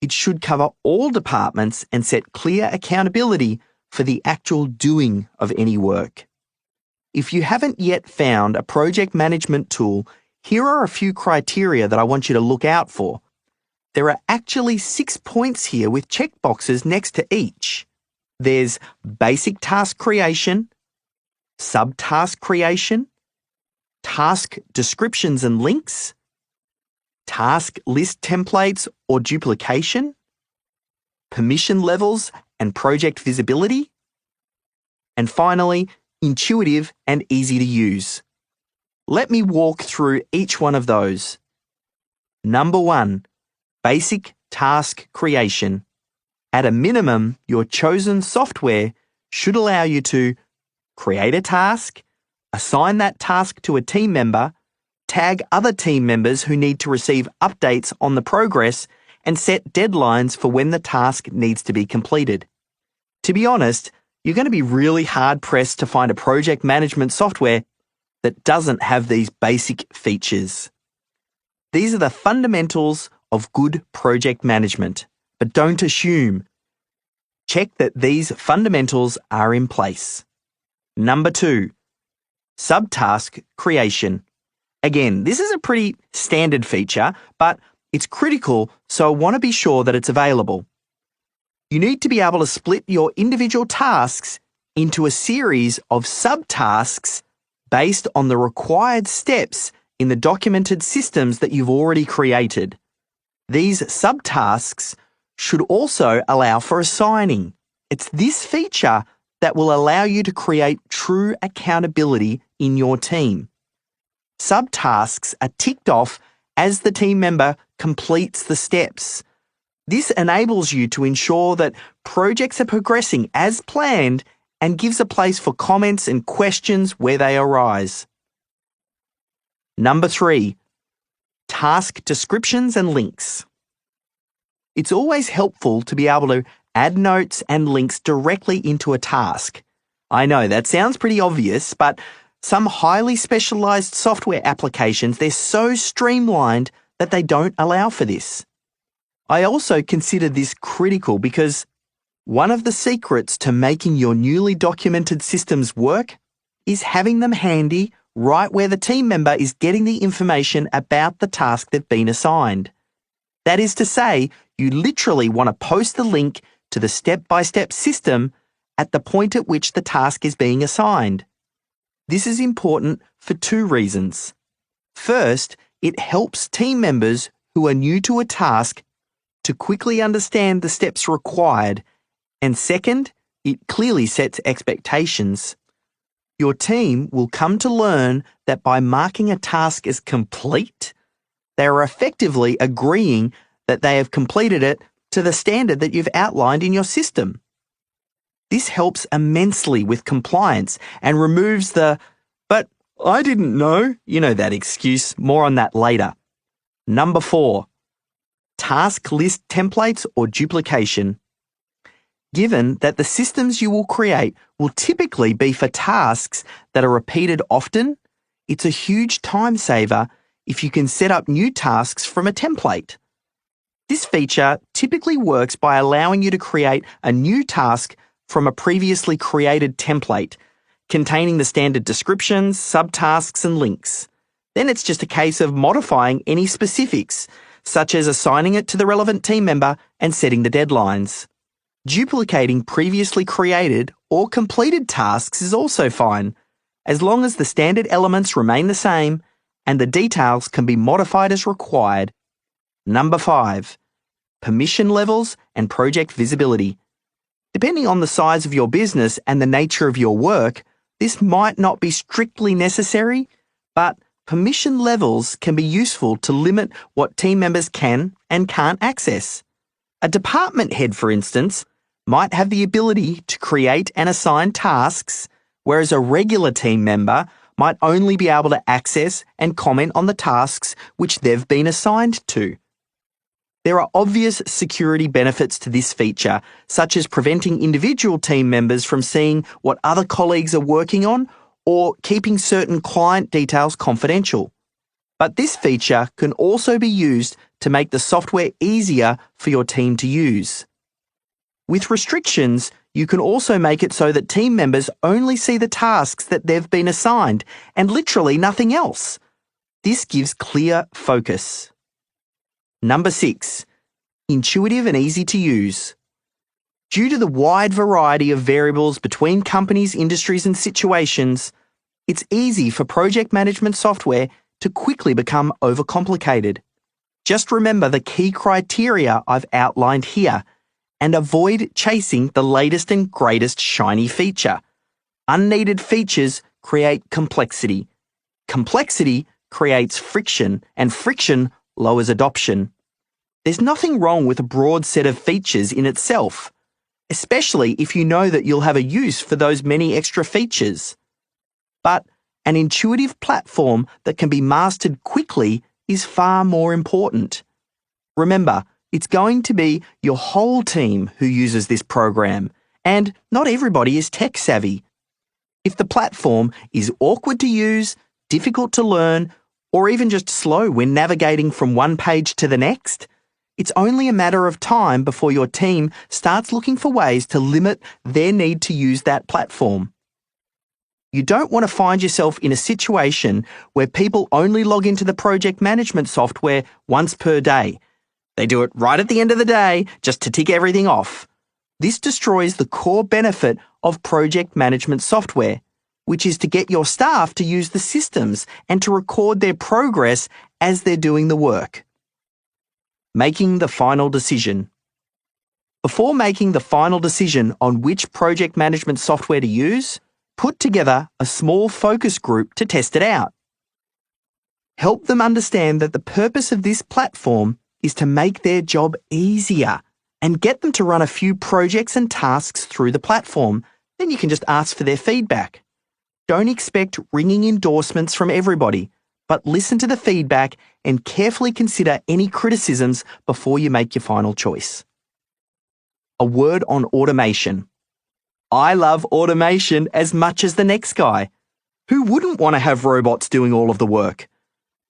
It should cover all departments and set clear accountability for the actual doing of any work. If you haven't yet found a project management tool, here are a few criteria that I want you to look out for. There are actually 6 points here with checkboxes next to each. There's basic task creation, subtask creation, task descriptions and links, task list templates or duplication, permission levels and project visibility, and finally, intuitive and easy to use. Let me walk through each one of those. Number 1, basic task creation. At a minimum, your chosen software should allow you to create a task, assign that task to a team member, tag other team members who need to receive updates on the progress, and set deadlines for when the task needs to be completed. To be honest, you're going to be really hard-pressed to find a project management software that doesn't have these basic features. These are the fundamentals of good project management, but don't assume. Check that these fundamentals are in place. Number 2, subtask creation. Again, this is a pretty standard feature, but it's critical, so I want to be sure that it's available. You need to be able to split your individual tasks into a series of subtasks based on the required steps in the documented systems that you've already created. These subtasks should also allow for assigning. It's this feature that will allow you to create true accountability in your team. Subtasks are ticked off as the team member completes the steps. This enables you to ensure that projects are progressing as planned and gives a place for comments and questions where they arise. Number 3, task descriptions and links. It's always helpful to be able to add notes and links directly into a task. I know that sounds pretty obvious, but some highly specialized software applications, they're so streamlined that they don't allow for this. I also consider this critical because one of the secrets to making your newly documented systems work is having them handy right where the team member is getting the information about the task they've been assigned. That is to say, you literally want to post the link to the step-by-step system at the point at which the task is being assigned. This is important for two reasons. First, it helps team members who are new to a task to quickly understand the steps required, and second, it clearly sets expectations. Your team will come to learn that by marking a task as complete, they are effectively agreeing that they have completed it to the standard that you've outlined in your system. This helps immensely with compliance and removes the, "But I didn't know," that excuse. More on that later. Number 4, task list templates or duplication. Given that the systems you will create will typically be for tasks that are repeated often, it's a huge time saver if you can set up new tasks from a template. This feature typically works by allowing you to create a new task from a previously created template, containing the standard descriptions, subtasks, and links. Then it's just a case of modifying any specifics, such as assigning it to the relevant team member and setting the deadlines. Duplicating previously created or completed tasks is also fine, as long as the standard elements remain the same and the details can be modified as required. Number 5, permission levels and project visibility. Depending on the size of your business and the nature of your work, this might not be strictly necessary, but permission levels can be useful to limit what team members can and can't access. A department head, for instance, might have the ability to create and assign tasks, whereas a regular team member might only be able to access and comment on the tasks which they've been assigned to. There are obvious security benefits to this feature, such as preventing individual team members from seeing what other colleagues are working on or keeping certain client details confidential. But this feature can also be used to make the software easier for your team to use. With restrictions, you can also make it so that team members only see the tasks that they've been assigned and literally nothing else. This gives clear focus. Number 6, intuitive and easy to use. Due to the wide variety of variables between companies, industries, and situations, it's easy for project management software to quickly become overcomplicated. Just remember the key criteria I've outlined here and avoid chasing the latest and greatest shiny feature. Unneeded features create complexity. Complexity creates friction, and friction lowers adoption. There's nothing wrong with a broad set of features in itself, especially if you know that you'll have a use for those many extra features. But an intuitive platform that can be mastered quickly is far more important. Remember, it's going to be your whole team who uses this program, and not everybody is tech savvy. If the platform is awkward to use, difficult to learn, or even just slow when navigating from one page to the next, it's only a matter of time before your team starts looking for ways to limit their need to use that platform. You don't want to find yourself in a situation where people only log into the project management software once per day. They do it right at the end of the day just to tick everything off. This destroys the core benefit of project management software, which is to get your staff to use the systems and to record their progress as they're doing the work. Making the final decision. Before making the final decision on which project management software to use, put together a small focus group to test it out. Help them understand that the purpose of this platform is to make their job easier and get them to run a few projects and tasks through the platform. Then you can just ask for their feedback. Don't expect ringing endorsements from everybody, but listen to the feedback and carefully consider any criticisms before you make your final choice. A word on automation. I love automation as much as the next guy. Who wouldn't want to have robots doing all of the work?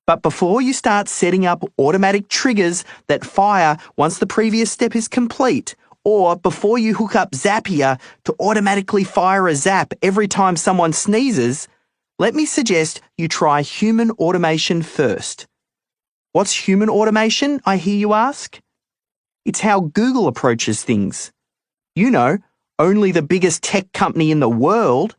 But before you start setting up automatic triggers that fire once the previous step is complete, or before you hook up Zapier to automatically fire a zap every time someone sneezes, let me suggest you try human automation first. What's human automation, I hear you ask? It's how Google approaches things. You know, only the biggest tech company in the world,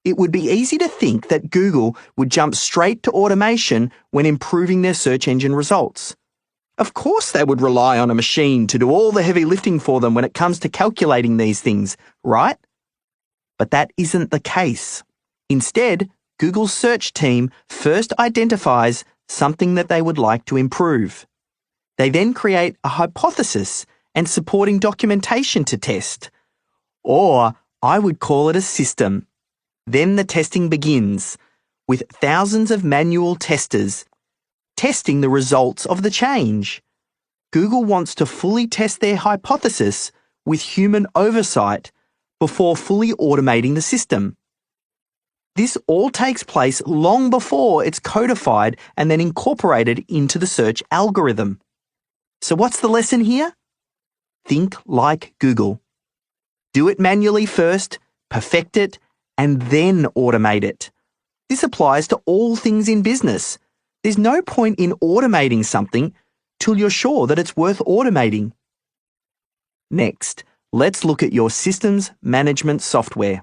it would be easy to think that Google would jump straight to automation when improving their search engine results. Of course they would rely on a machine to do all the heavy lifting for them when it comes to calculating these things, right? But that isn't the case. Instead, Google's search team first identifies something that they would like to improve. They then create a hypothesis and supporting documentation to test. Or I would call it a system. Then the testing begins, with thousands of manual testers testing the results of the change. Google wants to fully test their hypothesis with human oversight before fully automating the system. This all takes place long before it's codified and then incorporated into the search algorithm. So what's the lesson here? Think like Google. Do it manually first, perfect it, and then automate it. This applies to all things in business. There's no point in automating something till you're sure that it's worth automating. Next, let's look at your systems management software.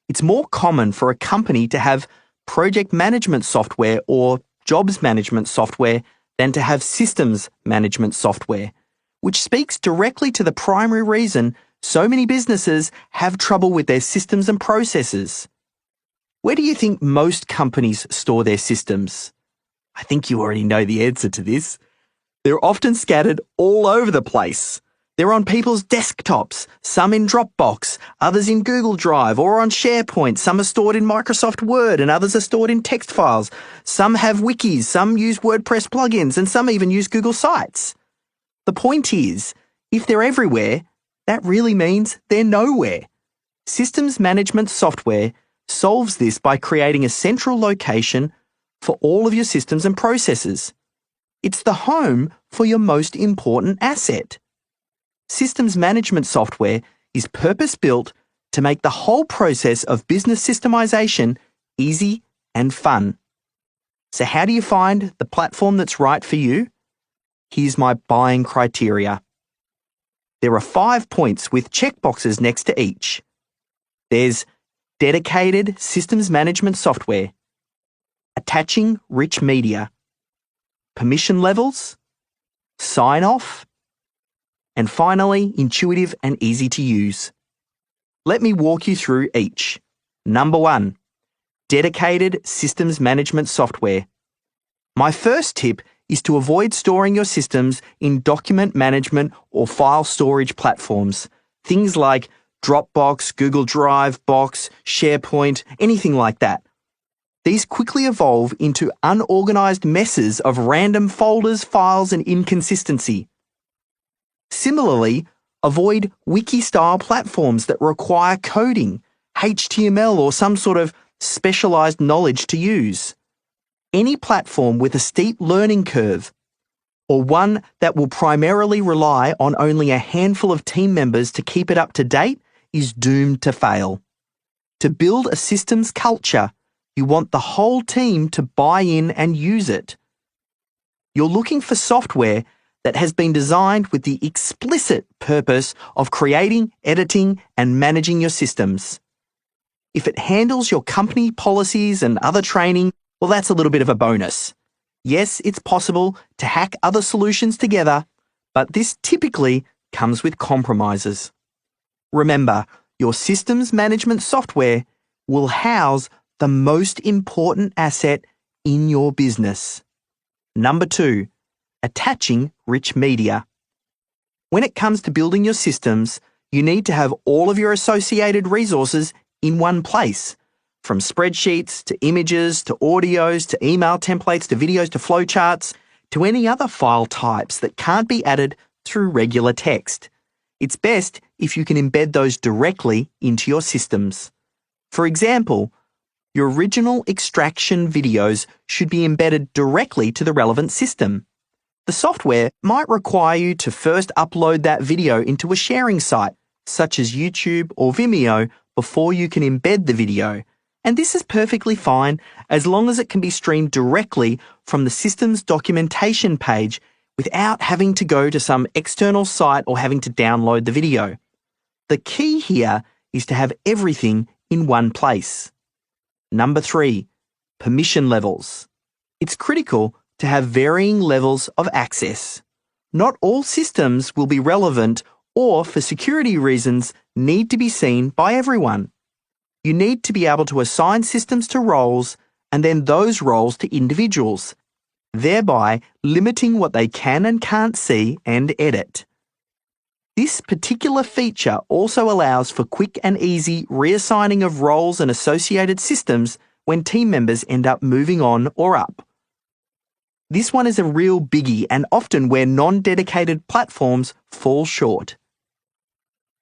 It's more common for a company to have project management software or jobs management software than to have systems management software, which speaks directly to the primary reason so many businesses have trouble with their systems and processes. Where do you think most companies store their systems? I think you already know the answer to this. They're often scattered all over the place. They're on people's desktops, some in Dropbox, others in Google Drive or on SharePoint. Some are stored in Microsoft Word and others are stored in text files. Some have wikis, some use WordPress plugins, and some even use Google Sites. The point is, if they're everywhere, that really means they're nowhere. Systems management software solves this by creating a central location for all of your systems and processes. It's the home for your most important asset. Systems management software is purpose-built to make the whole process of business systemization easy and fun. So how do you find the platform that's right for you? Here's my buying criteria. There are 5 points with checkboxes next to each. There's dedicated systems management software, attaching rich media, permission levels, sign-off, and finally, intuitive and easy to use. Let me walk you through each. Number 1, dedicated systems management software. My first tip is to avoid storing your systems in document management or file storage platforms. Things like Dropbox, Google Drive, Box, SharePoint, anything like that. These quickly evolve into unorganized messes of random folders, files, and inconsistency. Similarly, avoid wiki-style platforms that require coding, HTML, or some sort of specialized knowledge to use. Any platform with a steep learning curve, or one that will primarily rely on only a handful of team members to keep it up to date, is doomed to fail. To build a systems culture, you want the whole team to buy in and use it. You're looking for software that has been designed with the explicit purpose of creating, editing, and managing your systems. If it handles your company policies and other training, well, that's a little bit of a bonus. Yes, it's possible to hack other solutions together, but this typically comes with compromises. Remember, your systems management software will house the most important asset in your business. Number 2, attaching rich media. When it comes to building your systems, you need to have all of your associated resources in one place, from spreadsheets to images to audios to email templates to videos to flowcharts to any other file types that can't be added through regular text. It's best if you can embed those directly into your systems. For example, your original extraction videos should be embedded directly to the relevant system. The software might require you to first upload that video into a sharing site, such as YouTube or Vimeo, before you can embed the video. And this is perfectly fine as long as it can be streamed directly from the system's documentation page without having to go to some external site or having to download the video. The key here is to have everything in one place. Number 3, permission levels. It's critical to have varying levels of access. Not all systems will be relevant or, for security reasons, need to be seen by everyone. You need to be able to assign systems to roles and then those roles to individuals, thereby limiting what they can and can't see and edit. This particular feature also allows for quick and easy reassigning of roles and associated systems when team members end up moving on or up. This one is a real biggie and often where non-dedicated platforms fall short.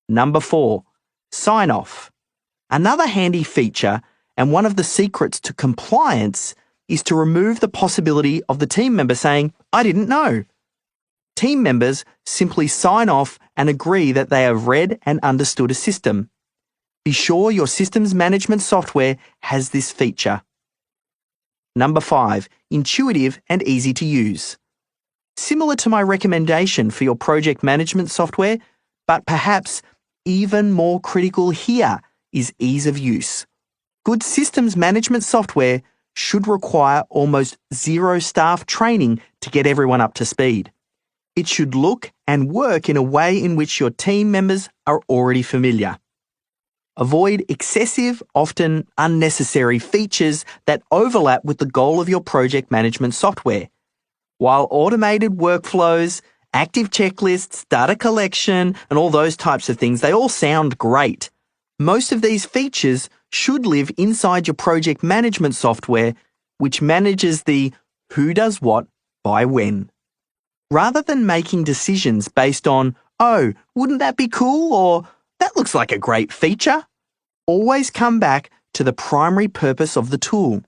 Number 4, sign-off. Another handy feature and one of the secrets to compliance is to remove the possibility of the team member saying, "I didn't know." Team members simply sign off and agree that they have read and understood a system. Be sure your systems management software has this feature. Number 5, intuitive and easy to use. Similar to my recommendation for your project management software, but perhaps even more critical here is ease of use. Good systems management software should require almost zero staff training to get everyone up to speed. It should look and work in a way in which your team members are already familiar. Avoid excessive, often unnecessary features that overlap with the goal of your project management software. While automated workflows, active checklists, data collection, and all those types of things, they all sound great. Most of these features should live inside your project management software, which manages the who does what by when. Rather than making decisions based on, "Oh, wouldn't that be cool?" or "That looks like a great feature," always come back to the primary purpose of the tool.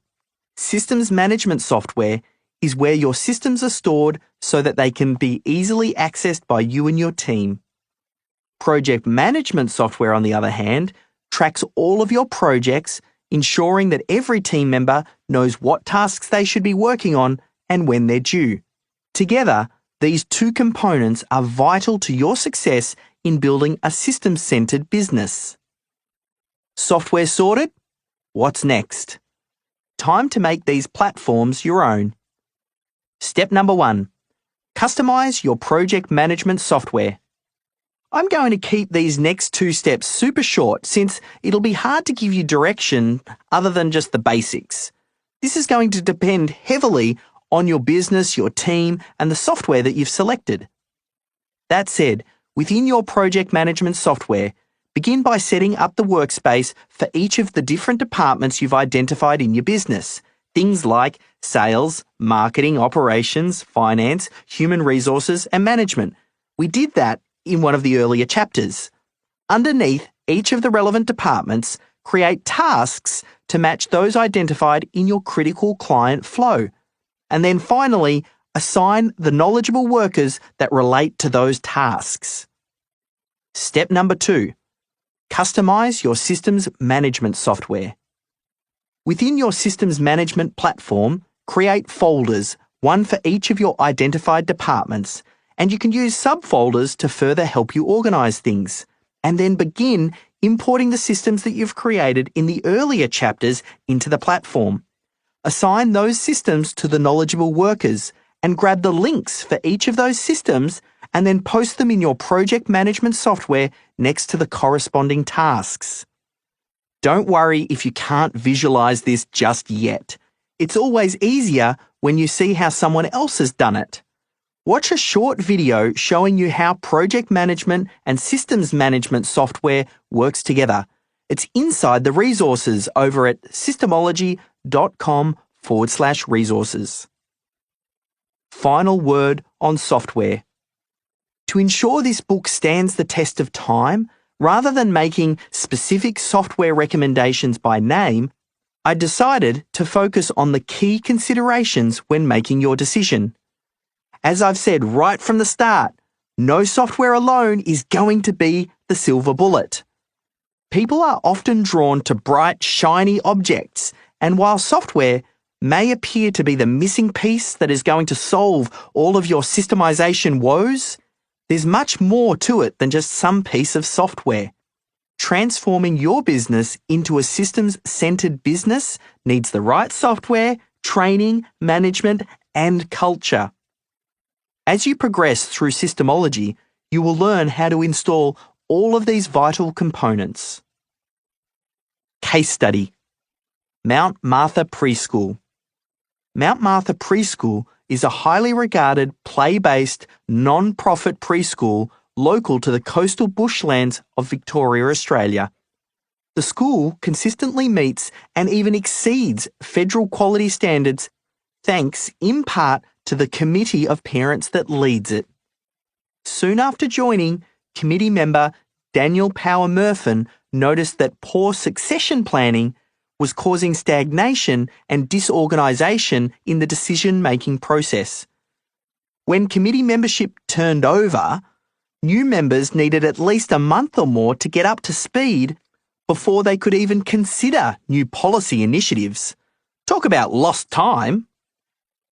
Systems management software is where your systems are stored so that they can be easily accessed by you and your team. Project management software, on the other hand, tracks all of your projects, ensuring that every team member knows what tasks they should be working on and when they're due. Together, these two components are vital to your success in building a systems-centered business. Software sorted? What's next? Time to make these platforms your own. Step number 1, customize your project management software. I'm going to keep these next 2 steps super short since it'll be hard to give you direction other than just the basics. This is going to depend heavily on your business, your team, and the software that you've selected. That said, within your project management software, begin by setting up the workspace for each of the different departments you've identified in your business. Things like sales, marketing, operations, finance, human resources, and management. We did that in one of the earlier chapters. Underneath each of the relevant departments, create tasks to match those identified in your critical client flow. And then finally, assign the knowledgeable workers that relate to those tasks. Step number 2, customize your systems management software. Within your systems management platform, create folders, one for each of your identified departments, and you can use subfolders to further help you organize things, and then begin importing the systems that you've created in the earlier chapters into the platform. Assign those systems to the knowledgeable workers and grab the links for each of those systems and then post them in your project management software next to the corresponding tasks. Don't worry if you can't visualize this just yet. It's always easier when you see how someone else has done it. Watch a short video showing you how project management and systems management software works together. It's inside the resources over at systemology.com/resources. Final word on software. To ensure this book stands the test of time, rather than making specific software recommendations by name, I decided to focus on the key considerations when making your decision. As I've said right from the start, no software alone is going to be the silver bullet. People are often drawn to bright, shiny objects, and while software may appear to be the missing piece that is going to solve all of your systemization woes, there's much more to it than just some piece of software. transforming your business into a systems-centered business needs the right software, training, management, and culture. As you progress through Systemology, you will learn how to install all of these vital components. Case study: Mount Martha Preschool. Mount Martha Preschool is a highly regarded, play-based, non-profit preschool local to the coastal bushlands of Victoria, Australia. The school consistently meets and even exceeds federal quality standards thanks, in part, to the committee of parents that leads it. Soon after joining, committee member Daniel Power Murphin noticed that poor succession planning was causing stagnation and disorganisation in the decision-making process. When committee membership turned over, new members needed at least a month or more to get up to speed before they could even consider new policy initiatives. Talk about lost time.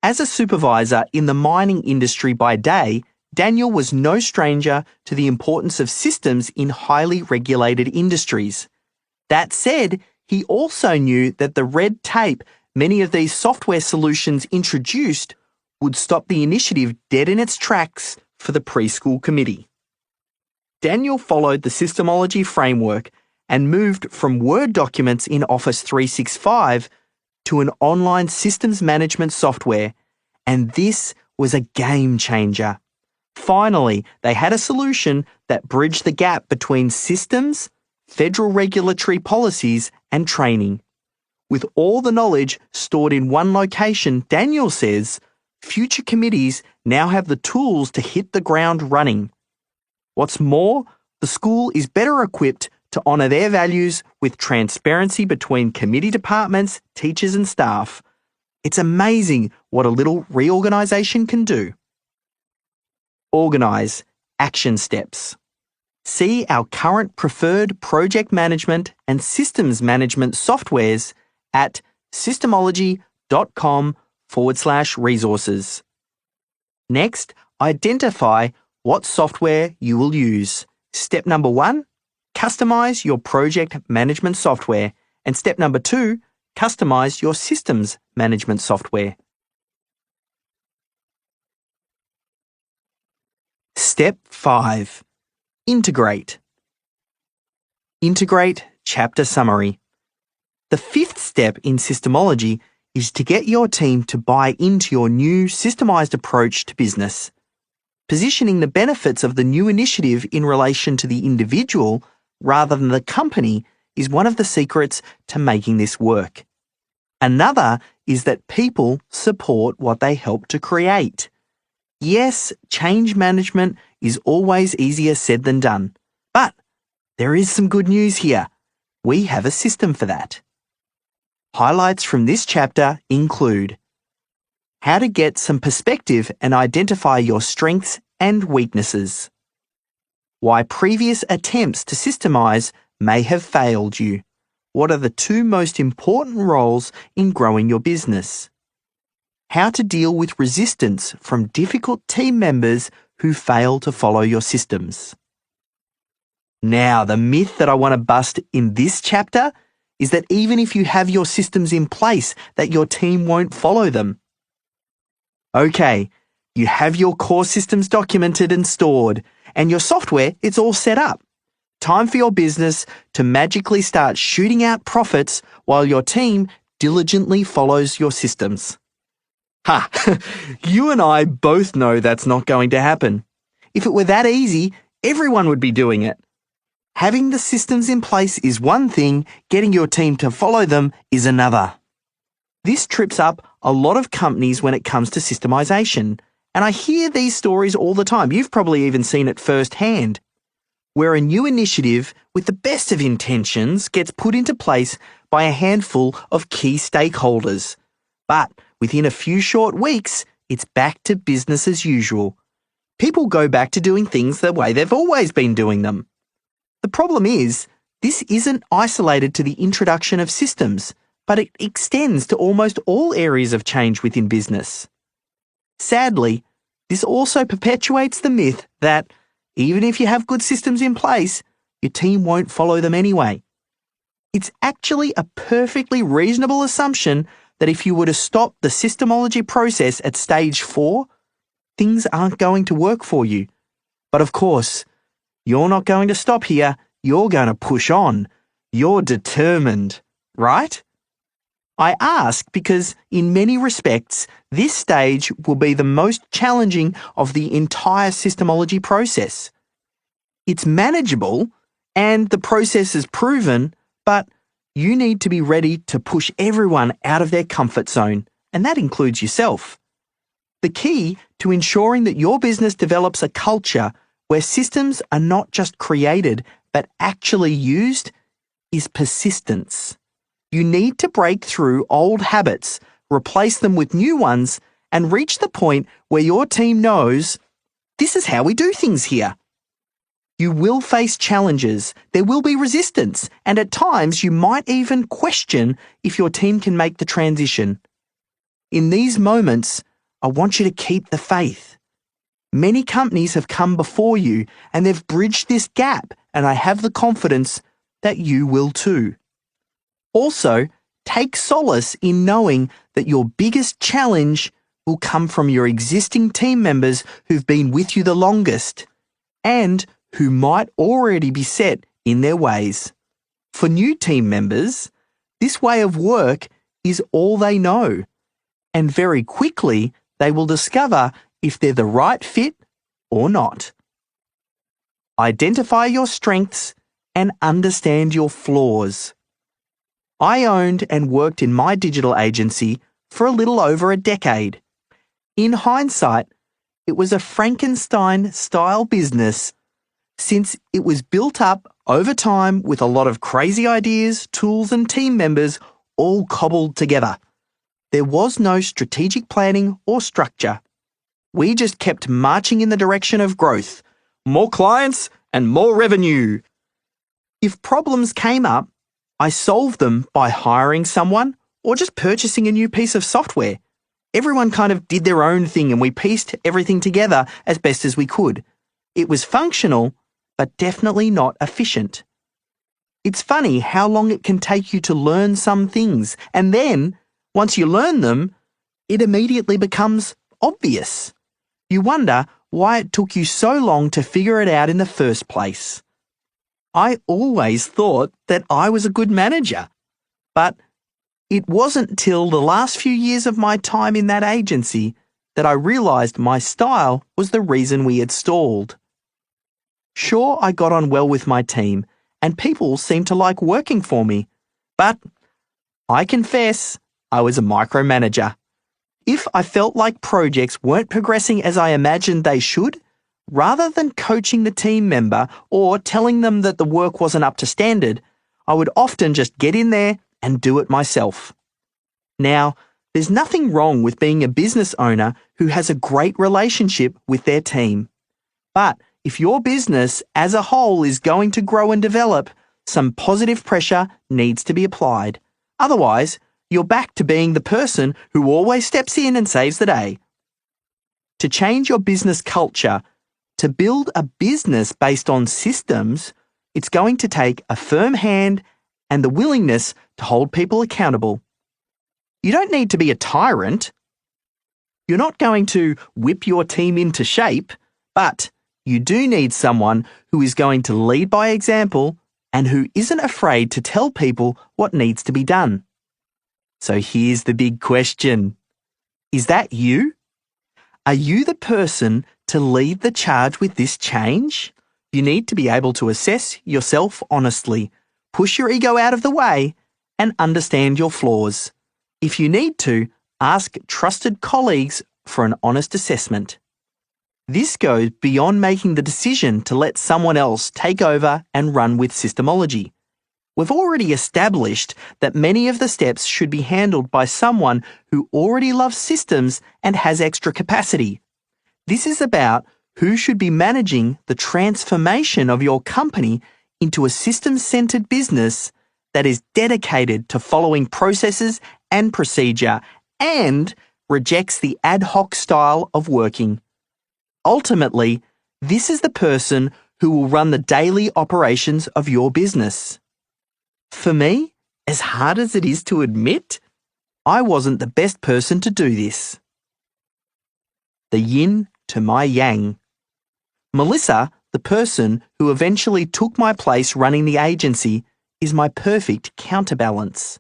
As a supervisor in the mining industry by day, Daniel was no stranger to the importance of systems in highly regulated industries. That said, he also knew that the red tape many of these software solutions introduced would stop the initiative dead in its tracks for the preschool committee. Daniel followed the Systemology framework and moved from Word documents in Office 365 to an online systems management software, and this was a game changer. Finally, they had a solution that bridged the gap between systems, federal regulatory policies, and training. With all the knowledge stored in one location, Daniel says, future committees now have the tools to hit the ground running. What's more, the school is better equipped to honour their values with transparency between committee departments, teachers and staff. It's amazing what a little reorganisation can do. Organise. Action steps. See our current preferred project management and systems management softwares at systemology.com/resources. Next, identify what software you will use. Step number 1, customize your project management software. And step number 2, customize your systems management software. Step 5. Integrate. Integrate chapter summary. The 5th step in Systemology is to get your team to buy into your new systemized approach to business. Positioning the benefits of the new initiative in relation to the individual rather than the company is one of the secrets to making this work. Another is that people support what they help to create. Yes, change management is always easier said than done, but there is some good news here. We have a system for that. Highlights from this chapter include how to get some perspective and identify your strengths and weaknesses, why previous attempts to systemize may have failed you, what are the 2 most important roles in growing your business, how to deal with resistance from difficult team members who fail to follow your systems. Now, the myth that I want to bust in this chapter is that even if you have your systems in place, that your team won't follow them. Okay, you have your core systems documented and stored, and your software, it's all set up. Time for your business to magically start shooting out profits while your team diligently follows your systems. Ha! You and I both know that's not going to happen. If it were that easy, everyone would be doing it. Having the systems in place is one thing, getting your team to follow them is another. This trips up a lot of companies when it comes to systemization, and I hear these stories all the time. You've probably even seen it firsthand, where a new initiative with the best of intentions gets put into place by a handful of key stakeholders. But within a few short weeks, it's back to business as usual. People go back to doing things the way they've always been doing them. The problem is, this isn't isolated to the introduction of systems, but it extends to almost all areas of change within business. Sadly, this also perpetuates the myth that even if you have good systems in place, your team won't follow them anyway. It's actually a perfectly reasonable assumption that if you were to stop the Systemology process at stage 4, things aren't going to work for you. But of course, you're not going to stop here. You're going to push on. You're determined, right? I ask because in many respects, this stage will be the most challenging of the entire Systemology process. It's manageable and the process is proven, but you need to be ready to push everyone out of their comfort zone, and that includes yourself. The key to ensuring that your business develops a culture where systems are not just created but actually used is persistence. You need to break through old habits, replace them with new ones, and reach the point where your team knows this is how we do things here. You will face challenges, there will be resistance, and at times you might even question if your team can make the transition. In these moments, I want you to keep the faith. Many companies have come before you and they've bridged this gap, and I have the confidence that you will too. Also, take solace in knowing that your biggest challenge will come from your existing team members who've been with you the longest and who might already be set in their ways. For new team members, this way of work is all they know, and very quickly they will discover if they're the right fit or not. Identify your strengths and understand your flaws. I owned and worked in my digital agency for a little over a decade. In hindsight, it was a Frankenstein-style business since it was built up over time with a lot of crazy ideas, tools and team members all cobbled together. There was no strategic planning or structure. We just kept marching in the direction of growth, more clients and more revenue. If problems came up, I solved them by hiring someone or just purchasing a new piece of software. Everyone kind of did their own thing and we pieced everything together as best as we could. It was functional, but definitely not efficient. It's funny how long it can take you to learn some things, and then, once you learn them, it immediately becomes obvious. You wonder why it took you so long to figure it out in the first place. I always thought that I was a good manager, but it wasn't until the last few years of my time in that agency that I realised my style was the reason we had stalled. Sure, I got on well with my team, and people seemed to like working for me, but I confess I was a micromanager. If I felt like projects weren't progressing as I imagined they should, rather than coaching the team member or telling them that the work wasn't up to standard, I would often just get in there and do it myself. Now, there's nothing wrong with being a business owner who has a great relationship with their team. But if your business as a whole is going to grow and develop, some positive pressure needs to be applied. Otherwise, you're back to being the person who always steps in and saves the day. To change your business culture, to build a business based on systems, it's going to take a firm hand and the willingness to hold people accountable. You don't need to be a tyrant. You're not going to whip your team into shape, but you do need someone who is going to lead by example and who isn't afraid to tell people what needs to be done. So here's the big question. Is that you? Are you the person to lead the charge with this change? You need to be able to assess yourself honestly, push your ego out of the way, and understand your flaws. If you need to, ask trusted colleagues for an honest assessment. This goes beyond making the decision to let someone else take over and run with Systemology. We've already established that many of the steps should be handled by someone who already loves systems and has extra capacity. This is about who should be managing the transformation of your company into a system-centered business that is dedicated to following processes and procedure and rejects the ad hoc style of working. Ultimately, this is the person who will run the daily operations of your business. For me, as hard as it is to admit, I wasn't the best person to do this. The yin to my yang. Melissa, the person who eventually took my place running the agency, is my perfect counterbalance.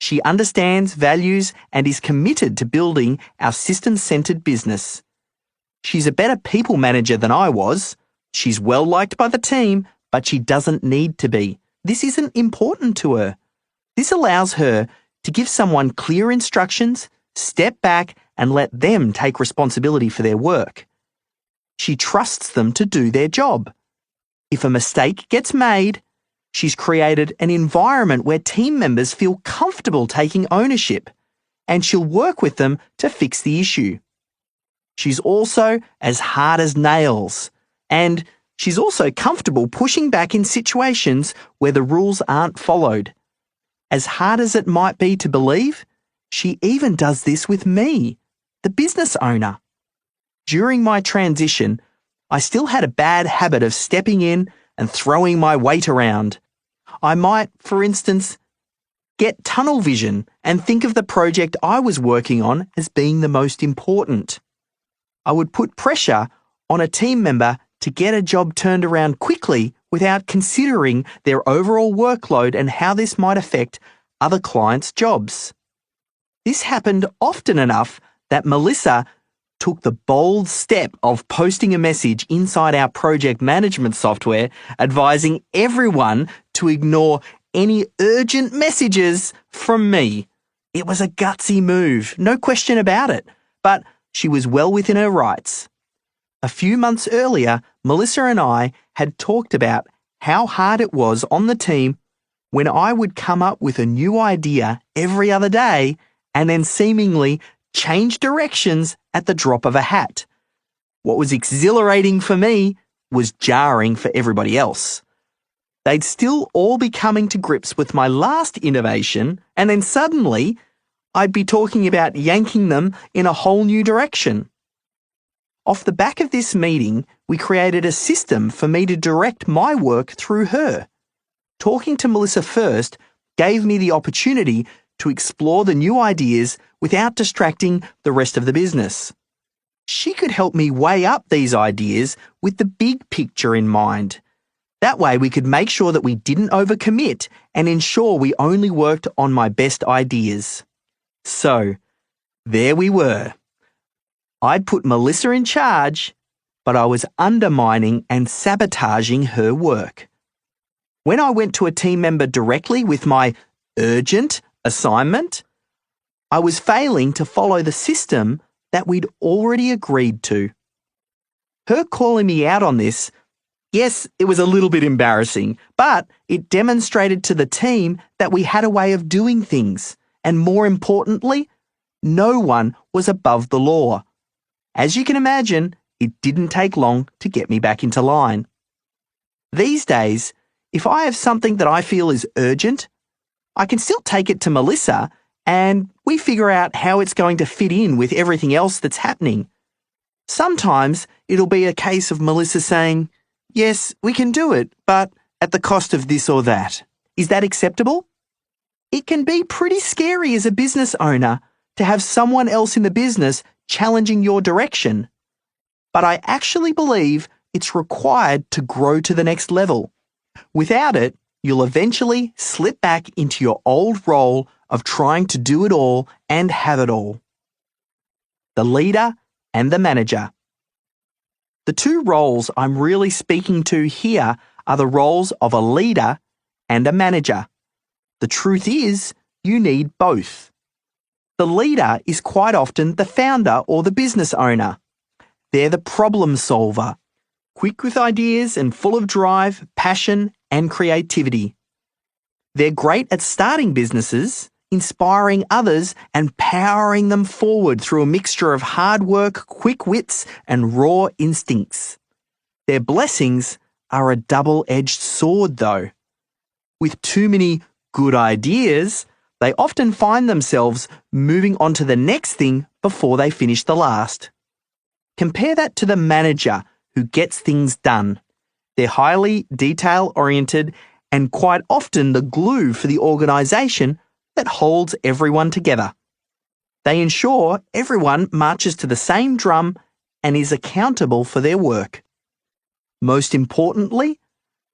She understands, values, and is committed to building our system-centered business. She's a better people manager than I was. She's well liked by the team, but she doesn't need to be. This isn't important to her. This allows her to give someone clear instructions, step back, and let them take responsibility for their work. She trusts them to do their job. If a mistake gets made, she's created an environment where team members feel comfortable taking ownership, and she'll work with them to fix the issue. She's also as hard as nails, and she's also comfortable pushing back in situations where the rules aren't followed. As hard as it might be to believe, she even does this with me, the business owner. During my transition, I still had a bad habit of stepping in and throwing my weight around. I might, for instance, get tunnel vision and think of the project I was working on as being the most important. I would put pressure on a team member to get a job turned around quickly without considering their overall workload and how this might affect other clients' jobs. This happened often enough that Melissa took the bold step of posting a message inside our project management software advising everyone to ignore any urgent messages from me. It was a gutsy move, no question about it, but she was well within her rights. A few months earlier, Melissa and I had talked about how hard it was on the team when I would come up with a new idea every other day and then seemingly change directions at the drop of a hat. What was exhilarating for me was jarring for everybody else. They'd still all be coming to grips with my last innovation, and then suddenly I'd be talking about yanking them in a whole new direction. Off the back of this meeting, we created a system for me to direct my work through her. Talking to Melissa first gave me the opportunity to explore the new ideas without distracting the rest of the business. She could help me weigh up these ideas with the big picture in mind. That way we could make sure that we didn't overcommit and ensure we only worked on my best ideas. So, there we were. I'd put Melissa in charge, but I was undermining and sabotaging her work. When I went to a team member directly with my urgent assignment, I was failing to follow the system that we'd already agreed to. Her calling me out on this, yes, it was a little bit embarrassing, but it demonstrated to the team that we had a way of doing things, and more importantly, no one was above the law. As you can imagine, it didn't take long to get me back into line. These days, if I have something that I feel is urgent, I can still take it to Melissa and we figure out how it's going to fit in with everything else that's happening. Sometimes it'll be a case of Melissa saying, "Yes, we can do it, but at the cost of this or that. Is that acceptable?" It can be pretty scary as a business owner to have someone else in the business challenging your direction. But I actually believe it's required to grow to the next level. Without it, you'll eventually slip back into your old role of trying to do it all and have it all. The leader and the manager. The two roles I'm really speaking to here are the roles of a leader and a manager. The truth is, you need both. The leader is quite often the founder or the business owner. They're the problem solver, quick with ideas and full of drive, passion, and creativity. They're great at starting businesses, inspiring others, and powering them forward through a mixture of hard work, quick wits, and raw instincts. Their blessings are a double-edged sword, though. With too many good ideas, they often find themselves moving on to the next thing before they finish the last. Compare that to the manager who gets things done. They're highly detail-oriented and quite often the glue for the organisation that holds everyone together. They ensure everyone marches to the same drum and is accountable for their work. Most importantly,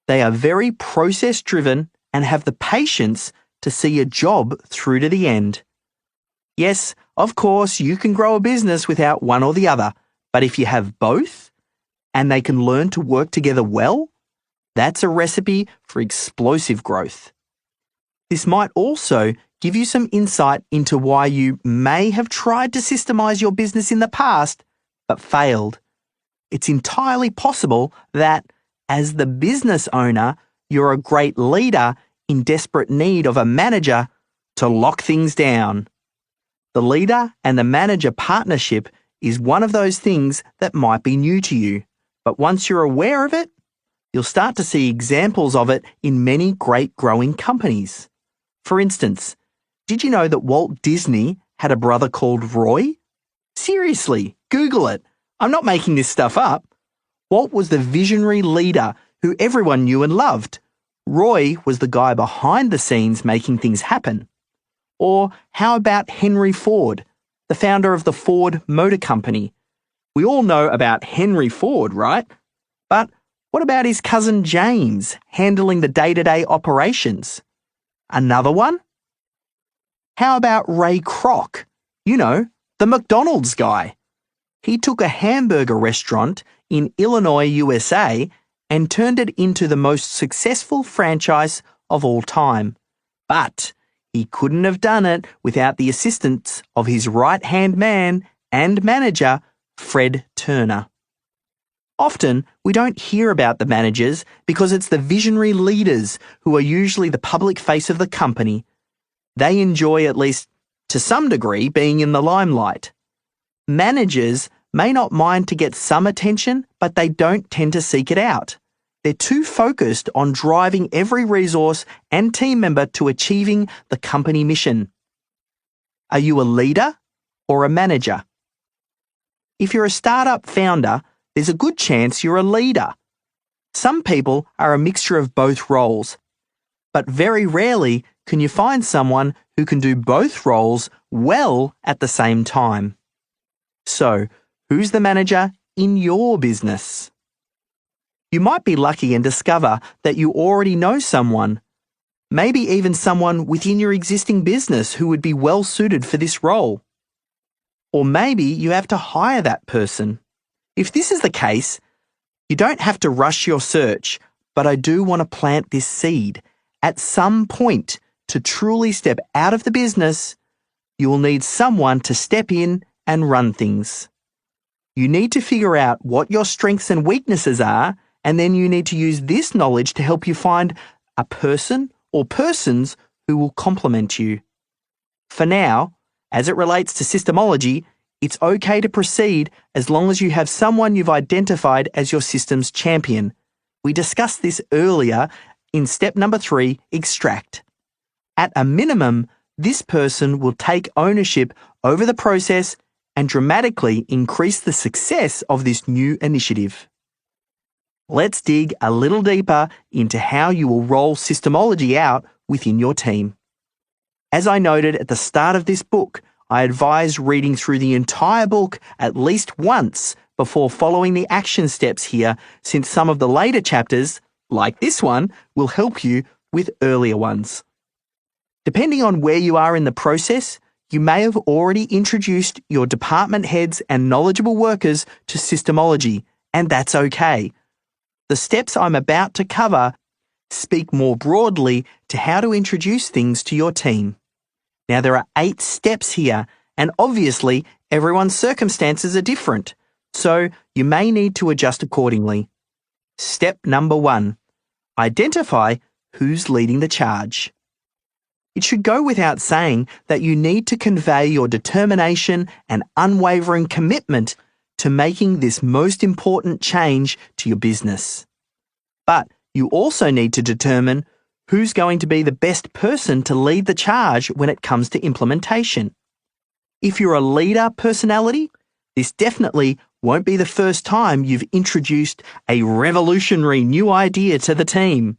they are very process-driven and have the patience to see a job through to the end. Yes, of course, you can grow a business without one or the other, but if you have both, and they can learn to work together well, that's a recipe for explosive growth. This might also give you some insight into why you may have tried to systemize your business in the past, but failed. It's entirely possible that, as the business owner, you're a great leader in desperate need of a manager to lock things down. The leader and the manager partnership is one of those things that might be new to you, but once you're aware of it, you'll start to see examples of it in many great growing companies. For instance, did you know that Walt Disney had a brother called Roy? Seriously, Google it. I'm not making this stuff up. Walt was the visionary leader who everyone knew and loved. Roy was the guy behind the scenes making things happen. Or how about Henry Ford, the founder of the Ford Motor Company? We all know about Henry Ford, right? But what about his cousin James handling the day-to-day operations? Another one? How about Ray Kroc? You know, the McDonald's guy. He took a hamburger restaurant in Illinois, USA, and turned it into the most successful franchise of all time. But he couldn't have done it without the assistance of his right-hand man and manager, Fred Turner. Often, we don't hear about the managers because it's the visionary leaders who are usually the public face of the company. They enjoy, at least to some degree, being in the limelight. Managers may not mind to get some attention, but they don't tend to seek it out. They're too focused on driving every resource and team member to achieving the company mission. Are you a leader or a manager? If you're a startup founder, there's a good chance you're a leader. Some people are a mixture of both roles, but very rarely can you find someone who can do both roles well at the same time. So, who's the manager in your business? You might be lucky and discover that you already know someone, maybe even someone within your existing business who would be well suited for this role. Or maybe you have to hire that person. If this is the case, you don't have to rush your search, but I do want to plant this seed. At some point, to truly step out of the business, you will need someone to step in and run things. You need to figure out what your strengths and weaknesses are, and then you need to use this knowledge to help you find a person or persons who will complement you. For now, as it relates to Systemology, it's okay to proceed as long as you have someone you've identified as your systems champion. We discussed this earlier in step number 3, extract. At a minimum, this person will take ownership over the process and dramatically increase the success of this new initiative. Let's dig a little deeper into how you will roll Systemology out within your team. As I noted at the start of this book, I advise reading through the entire book at least once before following the action steps here, since some of the later chapters, like this one, will help you with earlier ones. Depending on where you are in the process, you may have already introduced your department heads and knowledgeable workers to Systemology, and that's okay. The steps I'm about to cover speak more broadly to how to introduce things to your team. Now, there are 8 steps here, and obviously everyone's circumstances are different, so you may need to adjust accordingly. Step number 1, identify who's leading the charge. It should go without saying that you need to convey your determination and unwavering commitment to making this most important change to your business. But you also need to determine who's going to be the best person to lead the charge when it comes to implementation. If you're a leader personality, this definitely won't be the first time you've introduced a revolutionary new idea to the team.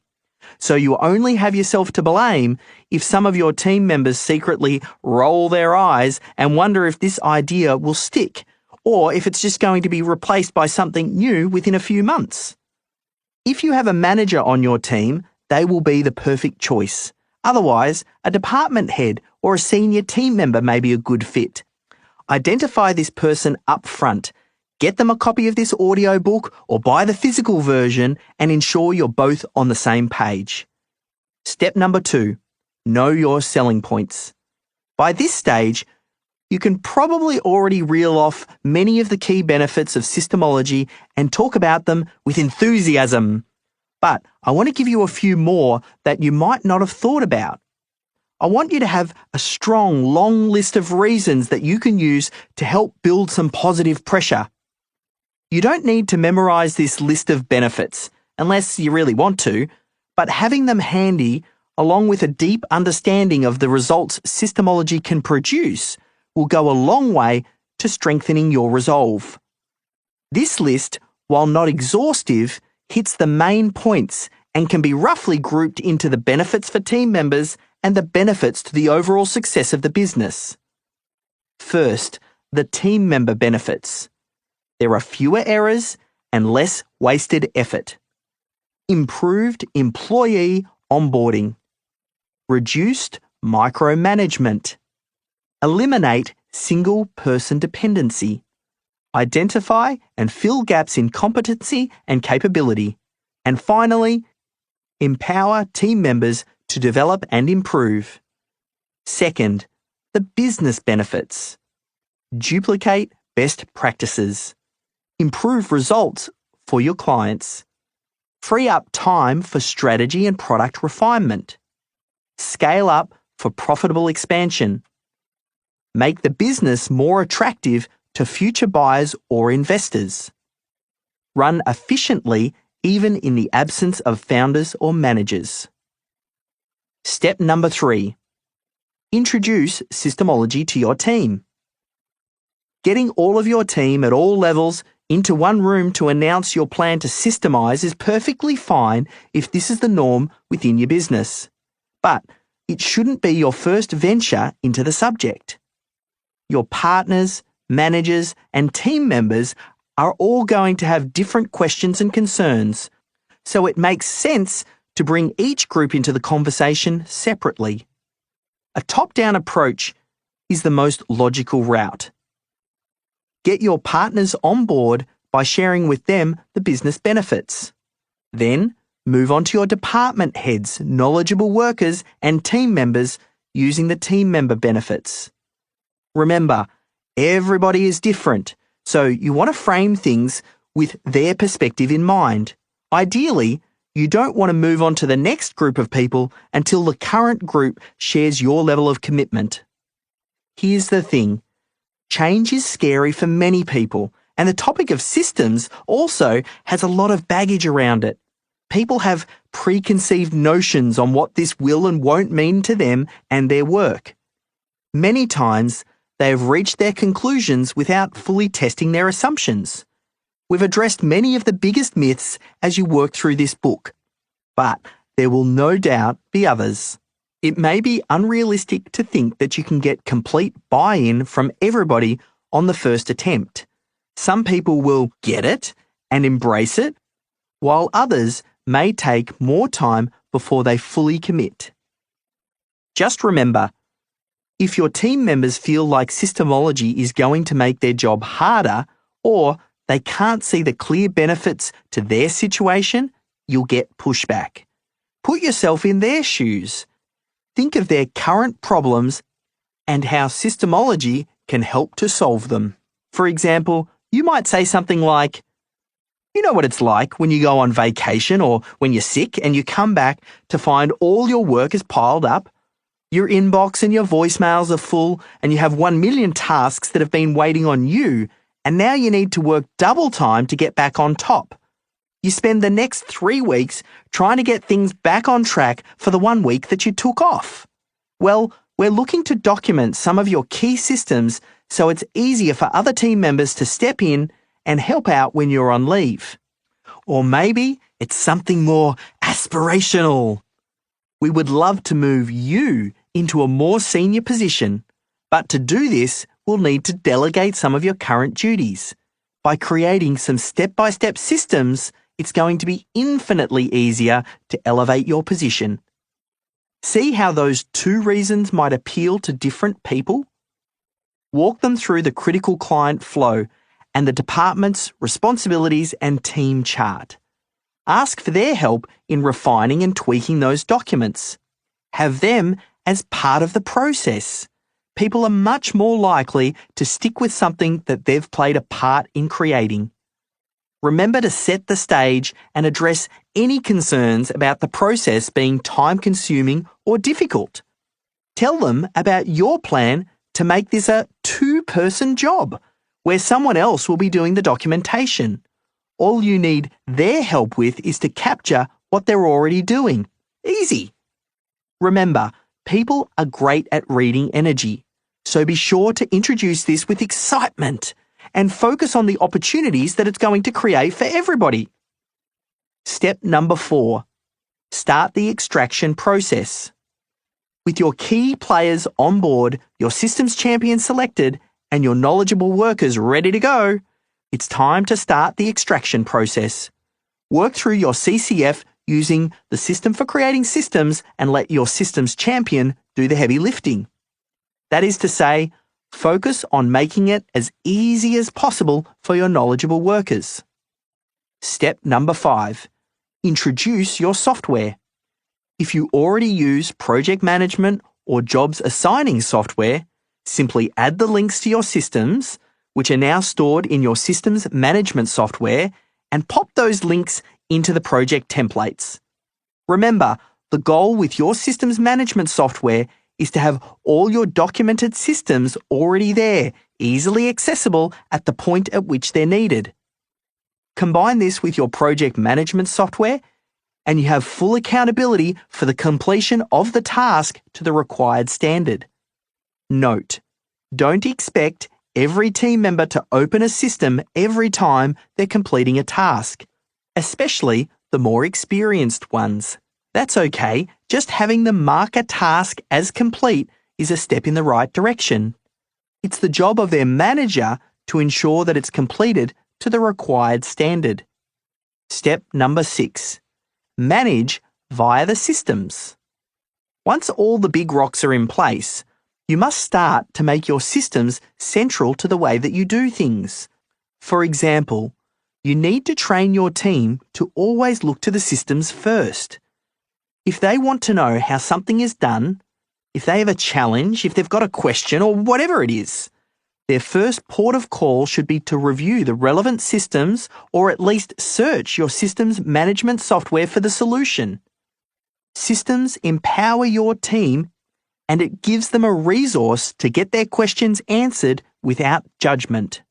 So you only have yourself to blame if some of your team members secretly roll their eyes and wonder if this idea will stick, or if it's just going to be replaced by something new within a few months. If you have a manager on your team, they will be the perfect choice. Otherwise, a department head or a senior team member may be a good fit. Identify this person up front. Get them a copy of this audio book or buy the physical version and ensure you're both on the same page. Step number 2, know your selling points. By this stage, you can probably already reel off many of the key benefits of Systemology and talk about them with enthusiasm. But I want to give you a few more that you might not have thought about. I want you to have a strong, long list of reasons that you can use to help build some positive pressure. You don't need to memorize this list of benefits, unless you really want to, but having them handy, along with a deep understanding of the results Systemology can produce, will go a long way to strengthening your resolve. This list, while not exhaustive, hits the main points and can be roughly grouped into the benefits for team members and the benefits to the overall success of the business. First, the team member benefits. There are fewer errors and less wasted effort. Improved employee onboarding. Reduced micromanagement. Eliminate single-person dependency. Identify and fill gaps in competency and capability. And finally, empower team members to develop and improve. Second, the business benefits. Duplicate best practices. Improve results for your clients. Free up time for strategy and product refinement. Scale up for profitable expansion. Make the business more attractive to future buyers or investors. Run efficiently even in the absence of founders or managers. Step number 3. Introduce Systemology to your team. Getting all of your team at all levels into one room to announce your plan to systemize is perfectly fine if this is the norm within your business. But it shouldn't be your first venture into the subject. Your partners, managers, and team members are all going to have different questions and concerns, so it makes sense to bring each group into the conversation separately. A top-down approach is the most logical route. Get your partners on board by sharing with them the business benefits. Then, move on to your department heads, knowledgeable workers, and team members using the team member benefits. Remember, everybody is different, so you want to frame things with their perspective in mind. Ideally, you don't want to move on to the next group of people until the current group shares your level of commitment. Here's the thing. Change is scary for many people, and the topic of systems also has a lot of baggage around it. People have preconceived notions on what this will and won't mean to them and their work. Many times, they have reached their conclusions without fully testing their assumptions. We've addressed many of the biggest myths as you work through this book, but there will no doubt be others. It may be unrealistic to think that you can get complete buy-in from everybody on the first attempt. Some people will get it and embrace it, while others may take more time before they fully commit. Just remember, if your team members feel like Systemology is going to make their job harder, or they can't see the clear benefits to their situation, you'll get pushback. Put yourself in their shoes. Think of their current problems and how Systemology can help to solve them. For example, you might say something like, "You know what it's like when you go on vacation or when you're sick and you come back to find all your work is piled up. Your inbox and your voicemails are full and you have 1 million tasks that have been waiting on you, and now you need to work double time to get back on top. You spend the next 3 weeks trying to get things back on track for the 1 week that you took off. Well, we're looking to document some of your key systems so it's easier for other team members to step in and help out when you're on leave. Or maybe it's something more aspirational. We would love to move you into a more senior position, but to do this, we'll need to delegate some of your current duties. By creating some step-by-step systems, it's going to be infinitely easier to elevate your position. See how those two reasons might appeal to different people? Walk them through the critical client flow and the department's responsibilities and team chart. Ask for their help in refining and tweaking those documents. Have them as part of the process. People are much more likely to stick with something that they've played a part in creating. Remember to set the stage and address any concerns about the process being time-consuming or difficult. Tell them about your plan to make this a two-person job, where someone else will be doing the documentation. All you need their help with is to capture what they're already doing. Easy. Remember, people are great at reading energy, so be sure to introduce this with excitement and focus on the opportunities that it's going to create for everybody. Step number 4. Start the extraction process. With your key players on board, your systems champion selected, and your knowledgeable workers ready to go, it's time to start the extraction process. Work through your CCF using the system for creating systems and let your systems champion do the heavy lifting. That is to say, focus on making it as easy as possible for your knowledgeable workers. Step number 5. Introduce your software. If you already use project management or jobs assigning software, simply add the links to your systems, which are now stored in your systems management software, and pop those links into the project templates. Remember, the goal with your systems management software is to have all your documented systems already there, easily accessible at the point at which they're needed. Combine this with your project management software, and you have full accountability for the completion of the task to the required standard. Note, don't expect every team member to open a system every time they're completing a task, especially the more experienced ones. That's okay, just having them mark a task as complete is a step in the right direction. It's the job of their manager to ensure that it's completed to the required standard. Step number 6. Manage via the systems. Once all the big rocks are in place, you must start to make your systems central to the way that you do things. For example, you need to train your team to always look to the systems first. If they want to know how something is done, if they have a challenge, if they've got a question, or whatever it is, their first port of call should be to review the relevant systems or at least search your systems management software for the solution. Systems empower your team and it gives them a resource to get their questions answered without judgment.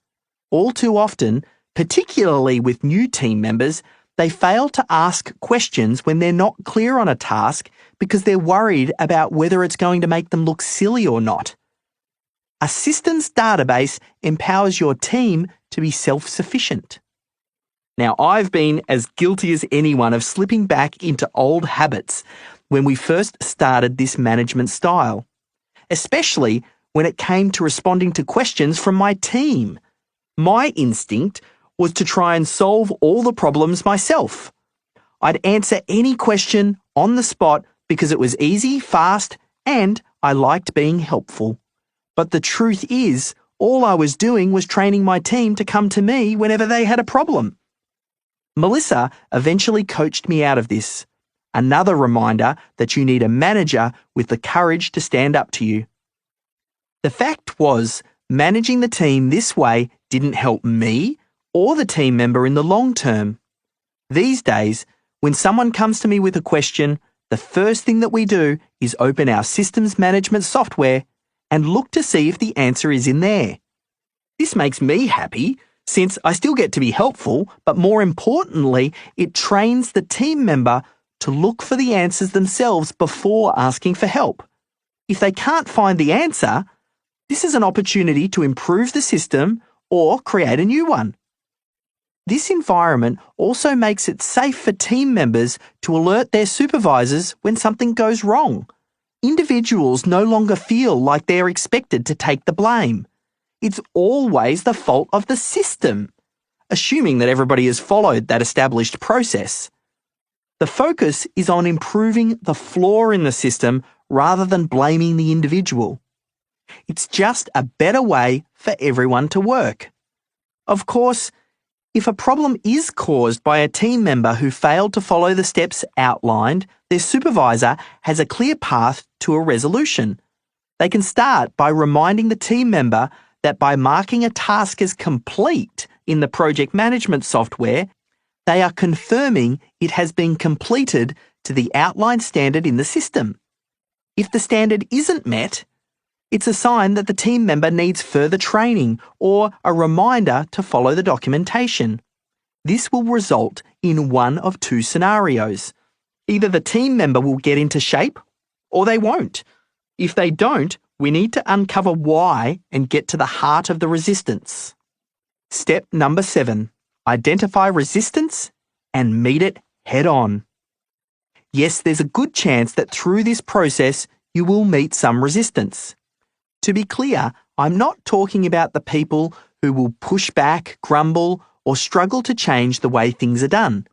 All too often, particularly with new team members, they fail to ask questions when they're not clear on a task because they're worried about whether it's going to make them look silly or not. A systems database empowers your team to be self-sufficient. Now, I've been as guilty as anyone of slipping back into old habits when we first started this management style, especially when it came to responding to questions from my team. My instinct was to try and solve all the problems myself. I'd answer any question on the spot because it was easy, fast, and I liked being helpful. But the truth is, all I was doing was training my team to come to me whenever they had a problem. Melissa eventually coached me out of this. Another reminder that you need a manager with the courage to stand up to you. The fact was, managing the team this way didn't help me or the team member in the long term. These days, when someone comes to me with a question, the first thing that we do is open our systems management software and look to see if the answer is in there. This makes me happy, since I still get to be helpful, but more importantly, it trains the team member to look for the answers themselves before asking for help. If they can't find the answer, this is an opportunity to improve the system or create a new one. This environment also makes it safe for team members to alert their supervisors when something goes wrong. Individuals no longer feel like they're expected to take the blame. It's always the fault of the system, assuming that everybody has followed that established process. The focus is on improving the flaw in the system rather than blaming the individual. It's just a better way for everyone to work. Of course, if a problem is caused by a team member who failed to follow the steps outlined, their supervisor has a clear path to a resolution. They can start by reminding the team member that by marking a task as complete in the project management software, they are confirming it has been completed to the outlined standard in the system. If the standard isn't met, it's a sign that the team member needs further training or a reminder to follow the documentation. This will result in one of two scenarios. Either the team member will get into shape or they won't. If they don't, we need to uncover why and get to the heart of the resistance. Step number 7. Identify resistance and meet it head on. Yes, there's a good chance that through this process you will meet some resistance. To be clear, I'm not talking about the people who will push back, grumble, or struggle to change the way things are done.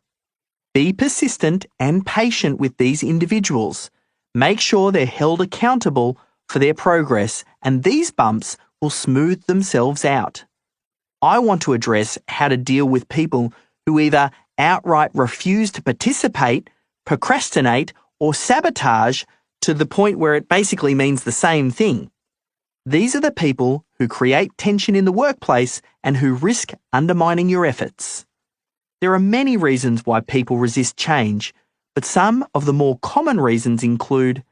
Be persistent and patient with these individuals. Make sure they're held accountable for their progress, and these bumps will smooth themselves out. I want to address how to deal with people who either outright refuse to participate, procrastinate, or sabotage to the point where it basically means the same thing. These are the people who create tension in the workplace and who risk undermining your efforts. There are many reasons why people resist change, but some of the more common reasons include: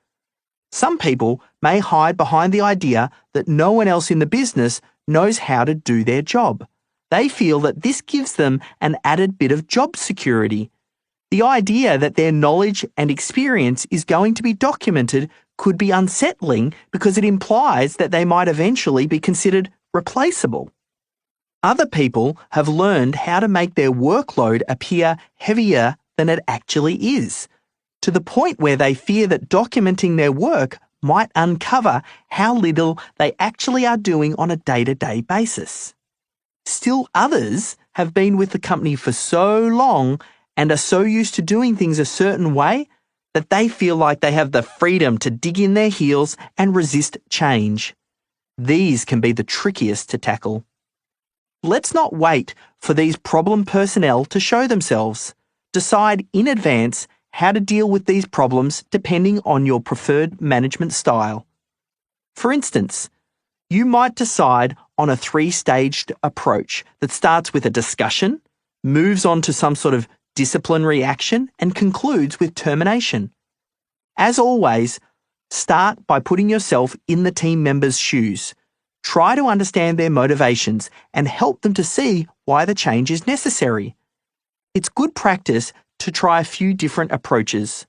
some people may hide behind the idea that no one else in the business knows how to do their job. They feel that this gives them an added bit of job security. The idea that their knowledge and experience is going to be documented could be unsettling because it implies that they might eventually be considered replaceable. Other people have learned how to make their workload appear heavier than it actually is, to the point where they fear that documenting their work might uncover how little they actually are doing on a day-to-day basis. Still others have been with the company for so long and are so used to doing things a certain way that they feel like they have the freedom to dig in their heels and resist change. These can be the trickiest to tackle. Let's not wait for these problem personnel to show themselves. Decide in advance how to deal with these problems depending on your preferred management style. For instance, you might decide on a 3-staged approach that starts with a discussion, moves on to some sort of disciplinary action, and concludes with termination. As always, start by putting yourself in the team member's shoes. Try to understand their motivations and help them to see why the change is necessary. It's good practice to try a few different approaches.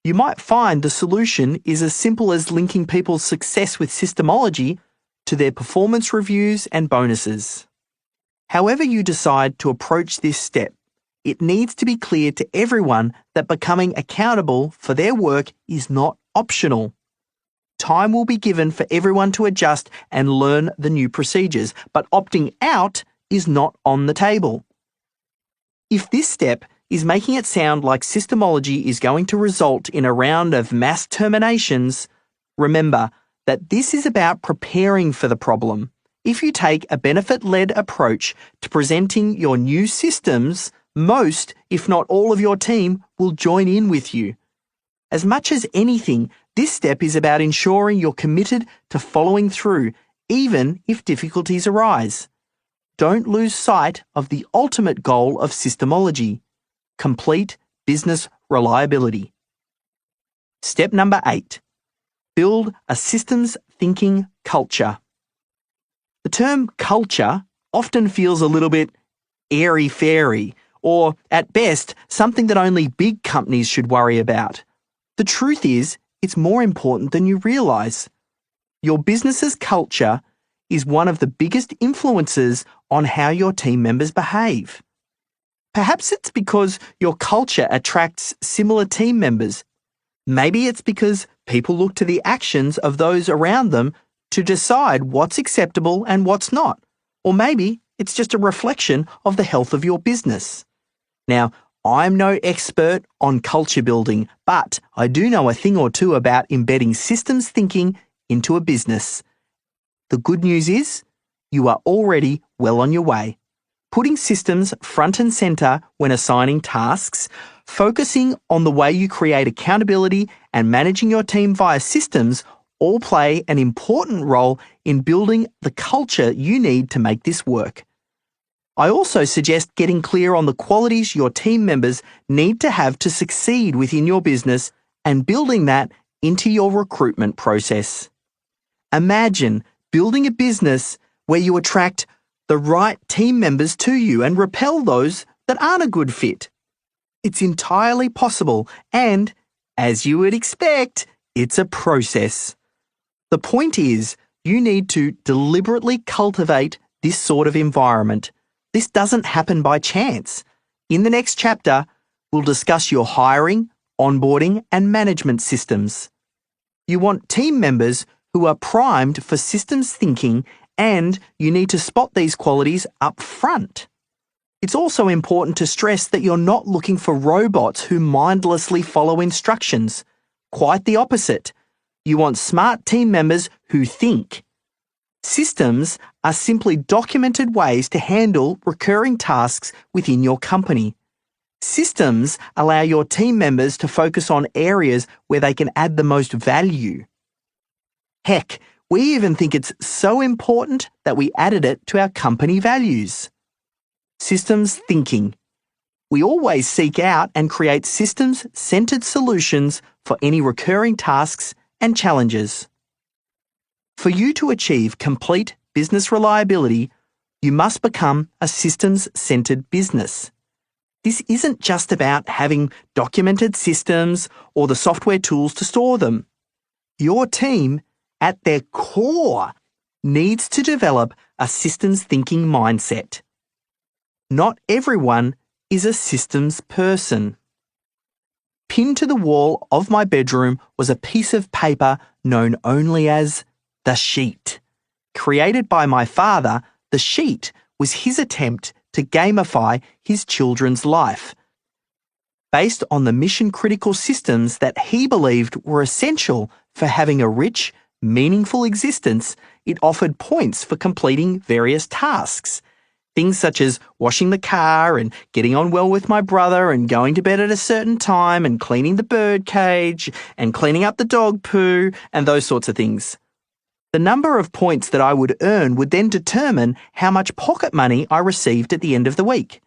You might find the solution is as simple as linking people's success with Systemology to their performance reviews and bonuses. However you decide to approach this step, it needs to be clear to everyone that becoming accountable for their work is not optional. Time will be given for everyone to adjust and learn the new procedures, but opting out is not on the table. If this step is making it sound like Systemology is going to result in a round of mass terminations, remember that this is about preparing for the problem. If you take a benefit-led approach to presenting your new systems, most, if not all of your team will join in with you. As much as anything, this step is about ensuring you're committed to following through, even if difficulties arise. Don't lose sight of the ultimate goal of Systemology: complete business reliability. Step number 8. Build a systems thinking culture. The term culture often feels a little bit airy-fairy, or at best, something that only big companies should worry about. The truth is, it's more important than you realise. Your business's culture is one of the biggest influences on how your team members behave. Perhaps it's because your culture attracts similar team members. Maybe it's because people look to the actions of those around them to decide what's acceptable and what's not. Or maybe it's just a reflection of the health of your business. Now, I'm no expert on culture building, but I do know a thing or two about embedding systems thinking into a business. The good news is, you are already well on your way. Putting systems front and center when assigning tasks, focusing on the way you create accountability and managing your team via systems all play an important role in building the culture you need to make this work. I also suggest getting clear on the qualities your team members need to have to succeed within your business and building that into your recruitment process. Imagine building a business where you attract the right team members to you and repel those that aren't a good fit. It's entirely possible and, as you would expect, it's a process. The point is, you need to deliberately cultivate this sort of environment. This doesn't happen by chance. In the next chapter, we'll discuss your hiring, onboarding, and management systems. You want team members who are primed for systems thinking, and you need to spot these qualities up front. It's also important to stress that you're not looking for robots who mindlessly follow instructions. Quite the opposite. You want smart team members who think. Systems are simply documented ways to handle recurring tasks within your company. Systems allow your team members to focus on areas where they can add the most value. Heck, we even think it's so important that we added it to our company values. Systems thinking. We always seek out and create systems-centered solutions for any recurring tasks and challenges. For you to achieve complete business reliability, you must become a systems-centered business. This isn't just about having documented systems or the software tools to store them. Your team, at their core, needs to develop a systems thinking mindset. Not everyone is a systems person. Pinned to the wall of my bedroom was a piece of paper known only as the sheet. Created by my father, the sheet was his attempt to gamify his children's life. Based on the mission-critical systems that he believed were essential for having a rich, meaningful existence, it offered points for completing various tasks. Things such as washing the car and getting on well with my brother and going to bed at a certain time and cleaning the bird cage and cleaning up the dog poo and those sorts of things. The number of points that I would earn would then determine how much pocket money I received at the end of the week.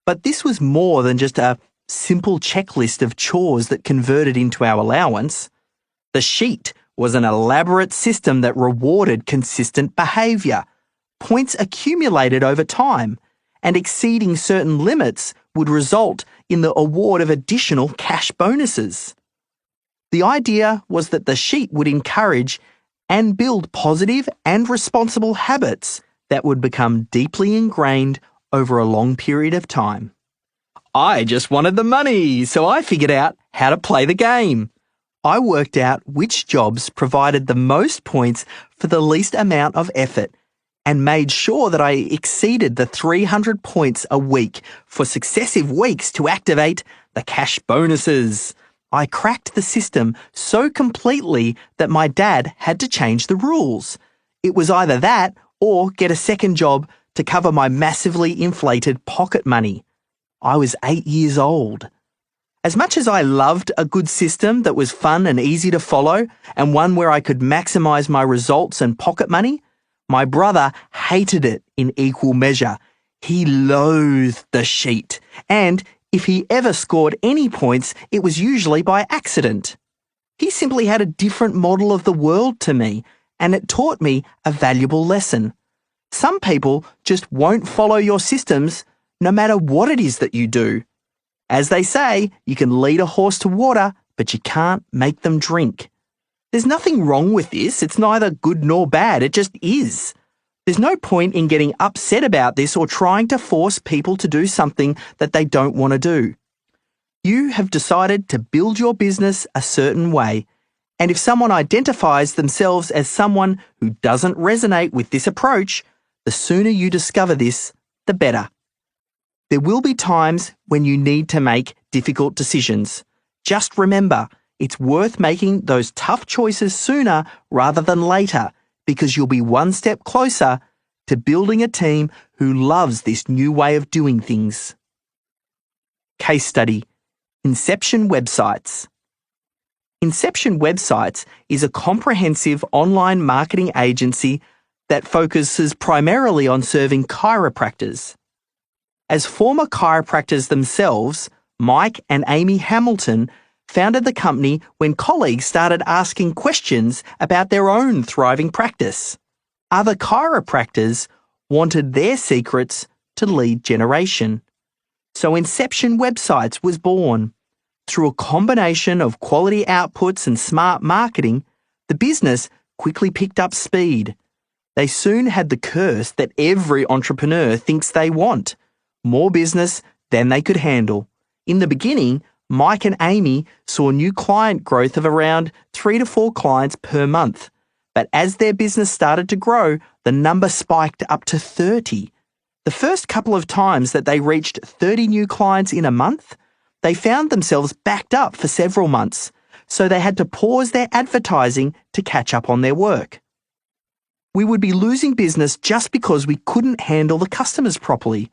But this was more than just a simple checklist of chores that converted into our allowance. The sheet was an elaborate system that rewarded consistent behaviour. Points accumulated over time, and exceeding certain limits would result in the award of additional cash bonuses. The idea was that the sheet would encourage and build positive and responsible habits that would become deeply ingrained over a long period of time. I just wanted the money, so I figured out how to play the game. I worked out which jobs provided the most points for the least amount of effort and made sure that I exceeded the 300 points a week for successive weeks to activate the cash bonuses. I cracked the system so completely that my dad had to change the rules. It was either that or get a second job to cover my massively inflated pocket money. I was 8 years old. As much as I loved a good system that was fun and easy to follow and one where I could maximize my results and pocket money, my brother hated it in equal measure. He loathed the sheet, and if he ever scored any points, it was usually by accident. He simply had a different model of the world to me, and it taught me a valuable lesson. Some people just won't follow your systems, no matter what it is that you do. As they say, you can lead a horse to water, but you can't make them drink. There's nothing wrong with this. It's neither good nor bad. It just is. There's no point in getting upset about this or trying to force people to do something that they don't want to do. You have decided to build your business a certain way, and if someone identifies themselves as someone who doesn't resonate with this approach, the sooner you discover this, the better. There will be times when you need to make difficult decisions. Just remember, it's worth making those tough choices sooner rather than later, because you'll be one step closer to building a team who loves this new way of doing things. Case study: Inception Websites. Inception Websites is a comprehensive online marketing agency that focuses primarily on serving chiropractors. As former chiropractors themselves, Mike and Amy Hamilton founded the company when colleagues started asking questions about their own thriving practice. Other chiropractors wanted their secrets to lead generation. So Inception Websites was born. Through a combination of quality outputs and smart marketing, the business quickly picked up speed. They soon had the curse that every entrepreneur thinks they want: more business than they could handle. In the beginning, Mike and Amy saw new client growth of around 3 to 4 clients per month. But as their business started to grow, the number spiked up to 30. The first couple of times that they reached 30 new clients in a month, they found themselves backed up for several months, so they had to pause their advertising to catch up on their work. We would be losing business just because we couldn't handle the customers properly.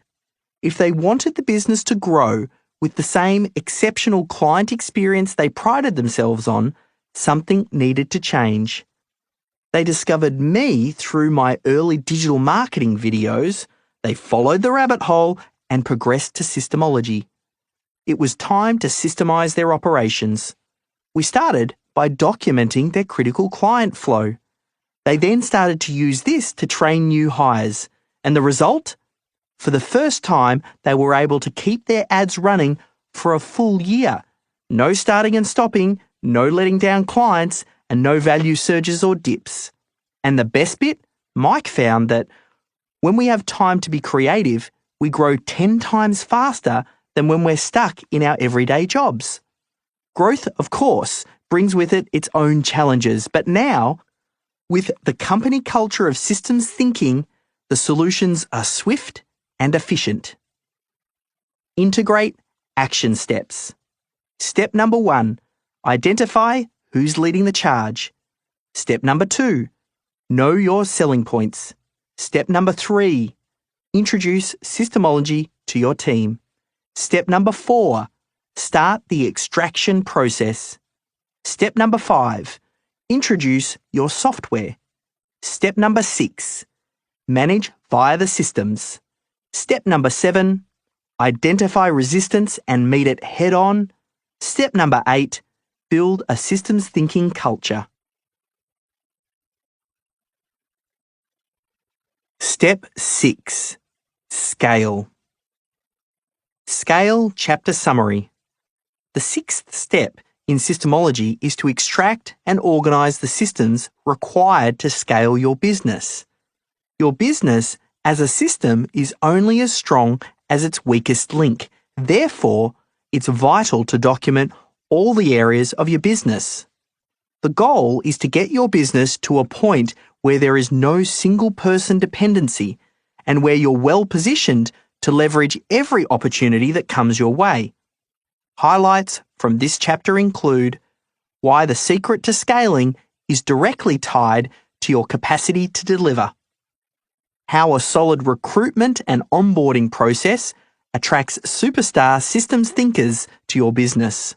If they wanted the business to grow with the same exceptional client experience they prided themselves on, something needed to change. They discovered me through my early digital marketing videos. They followed the rabbit hole and progressed to Systemology. It was time to systemize their operations. We started by documenting their critical client flow. They then started to use this to train new hires. And the result? For the first time, they were able to keep their ads running for a full year. No starting and stopping, no letting down clients, and no value surges or dips. And the best bit? Mike found that when we have time to be creative, we grow 10 times faster than when we're stuck in our everyday jobs. Growth, of course, brings with it its own challenges, but now, with the company culture of systems thinking, the solutions are swift and efficient. Integrate action steps. Step number 1, identify who's leading the charge. Step number 2, know your selling points. Step number 3, introduce Systemology to your team. Step number 4, start the extraction process. Step number 5, introduce your software. Step number 6, manage via the systems. Step number 7, identify resistance and meet it head on. Step number 8, build a systems thinking culture. Step 6, scale. Scale chapter summary. The 6th step in Systemology is to extract and organise the systems required to scale your business. Your business as a system is only as strong as its weakest link. Therefore, it's vital to document all the areas of your business. The goal is to get your business to a point where there is no single person dependency and where you're well positioned to leverage every opportunity that comes your way. Highlights from this chapter include why the secret to scaling is directly tied to your capacity to deliver, how a solid recruitment and onboarding process attracts superstar systems thinkers to your business,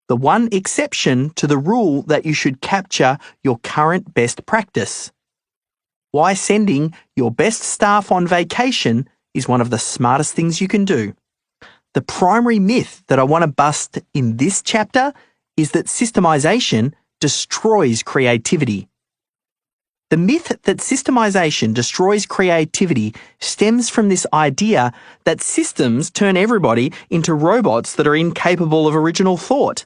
the one exception to the rule that you should capture your current best practice, why sending your best staff on vacation is one of the smartest things you can do. The primary myth that I want to bust in this chapter is that systemization destroys creativity. The myth that systemization destroys creativity stems from this idea that systems turn everybody into robots that are incapable of original thought.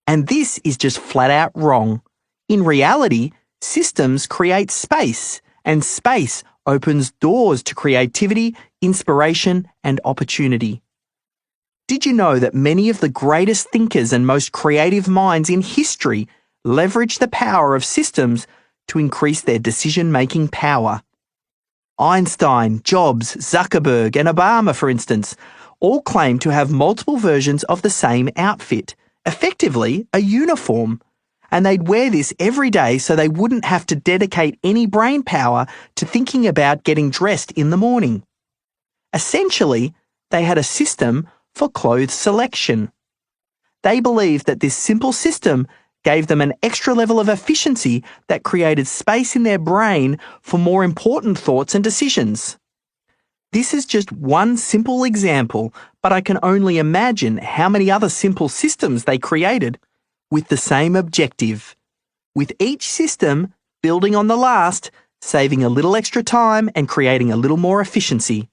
And this is just flat out wrong. In reality, systems create space and space opens doors to creativity, inspiration, and opportunity. Did you know that many of the greatest thinkers and most creative minds in history leveraged the power of systems to increase their decision-making power? Einstein, Jobs, Zuckerberg, and Obama, for instance, all claim to have multiple versions of the same outfit, effectively a uniform, and they'd wear this every day so they wouldn't have to dedicate any brain power to thinking about getting dressed in the morning. Essentially, they had a system for clothes selection. They believed that this simple system gave them an extra level of efficiency that created space in their brain for more important thoughts and decisions. This is just one simple example, but I can only imagine how many other simple systems they created with the same objective, with each system building on the last, saving a little extra time and creating a little more efficiency.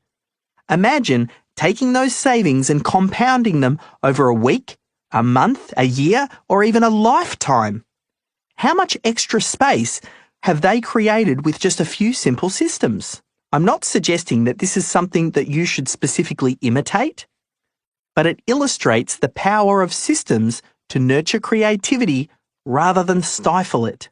Imagine taking those savings and compounding them over a week, a month, a year, or even a lifetime. How much extra space have they created with just a few simple systems? I'm not suggesting that this is something that you should specifically imitate, but it illustrates the power of systems to nurture creativity rather than stifle it.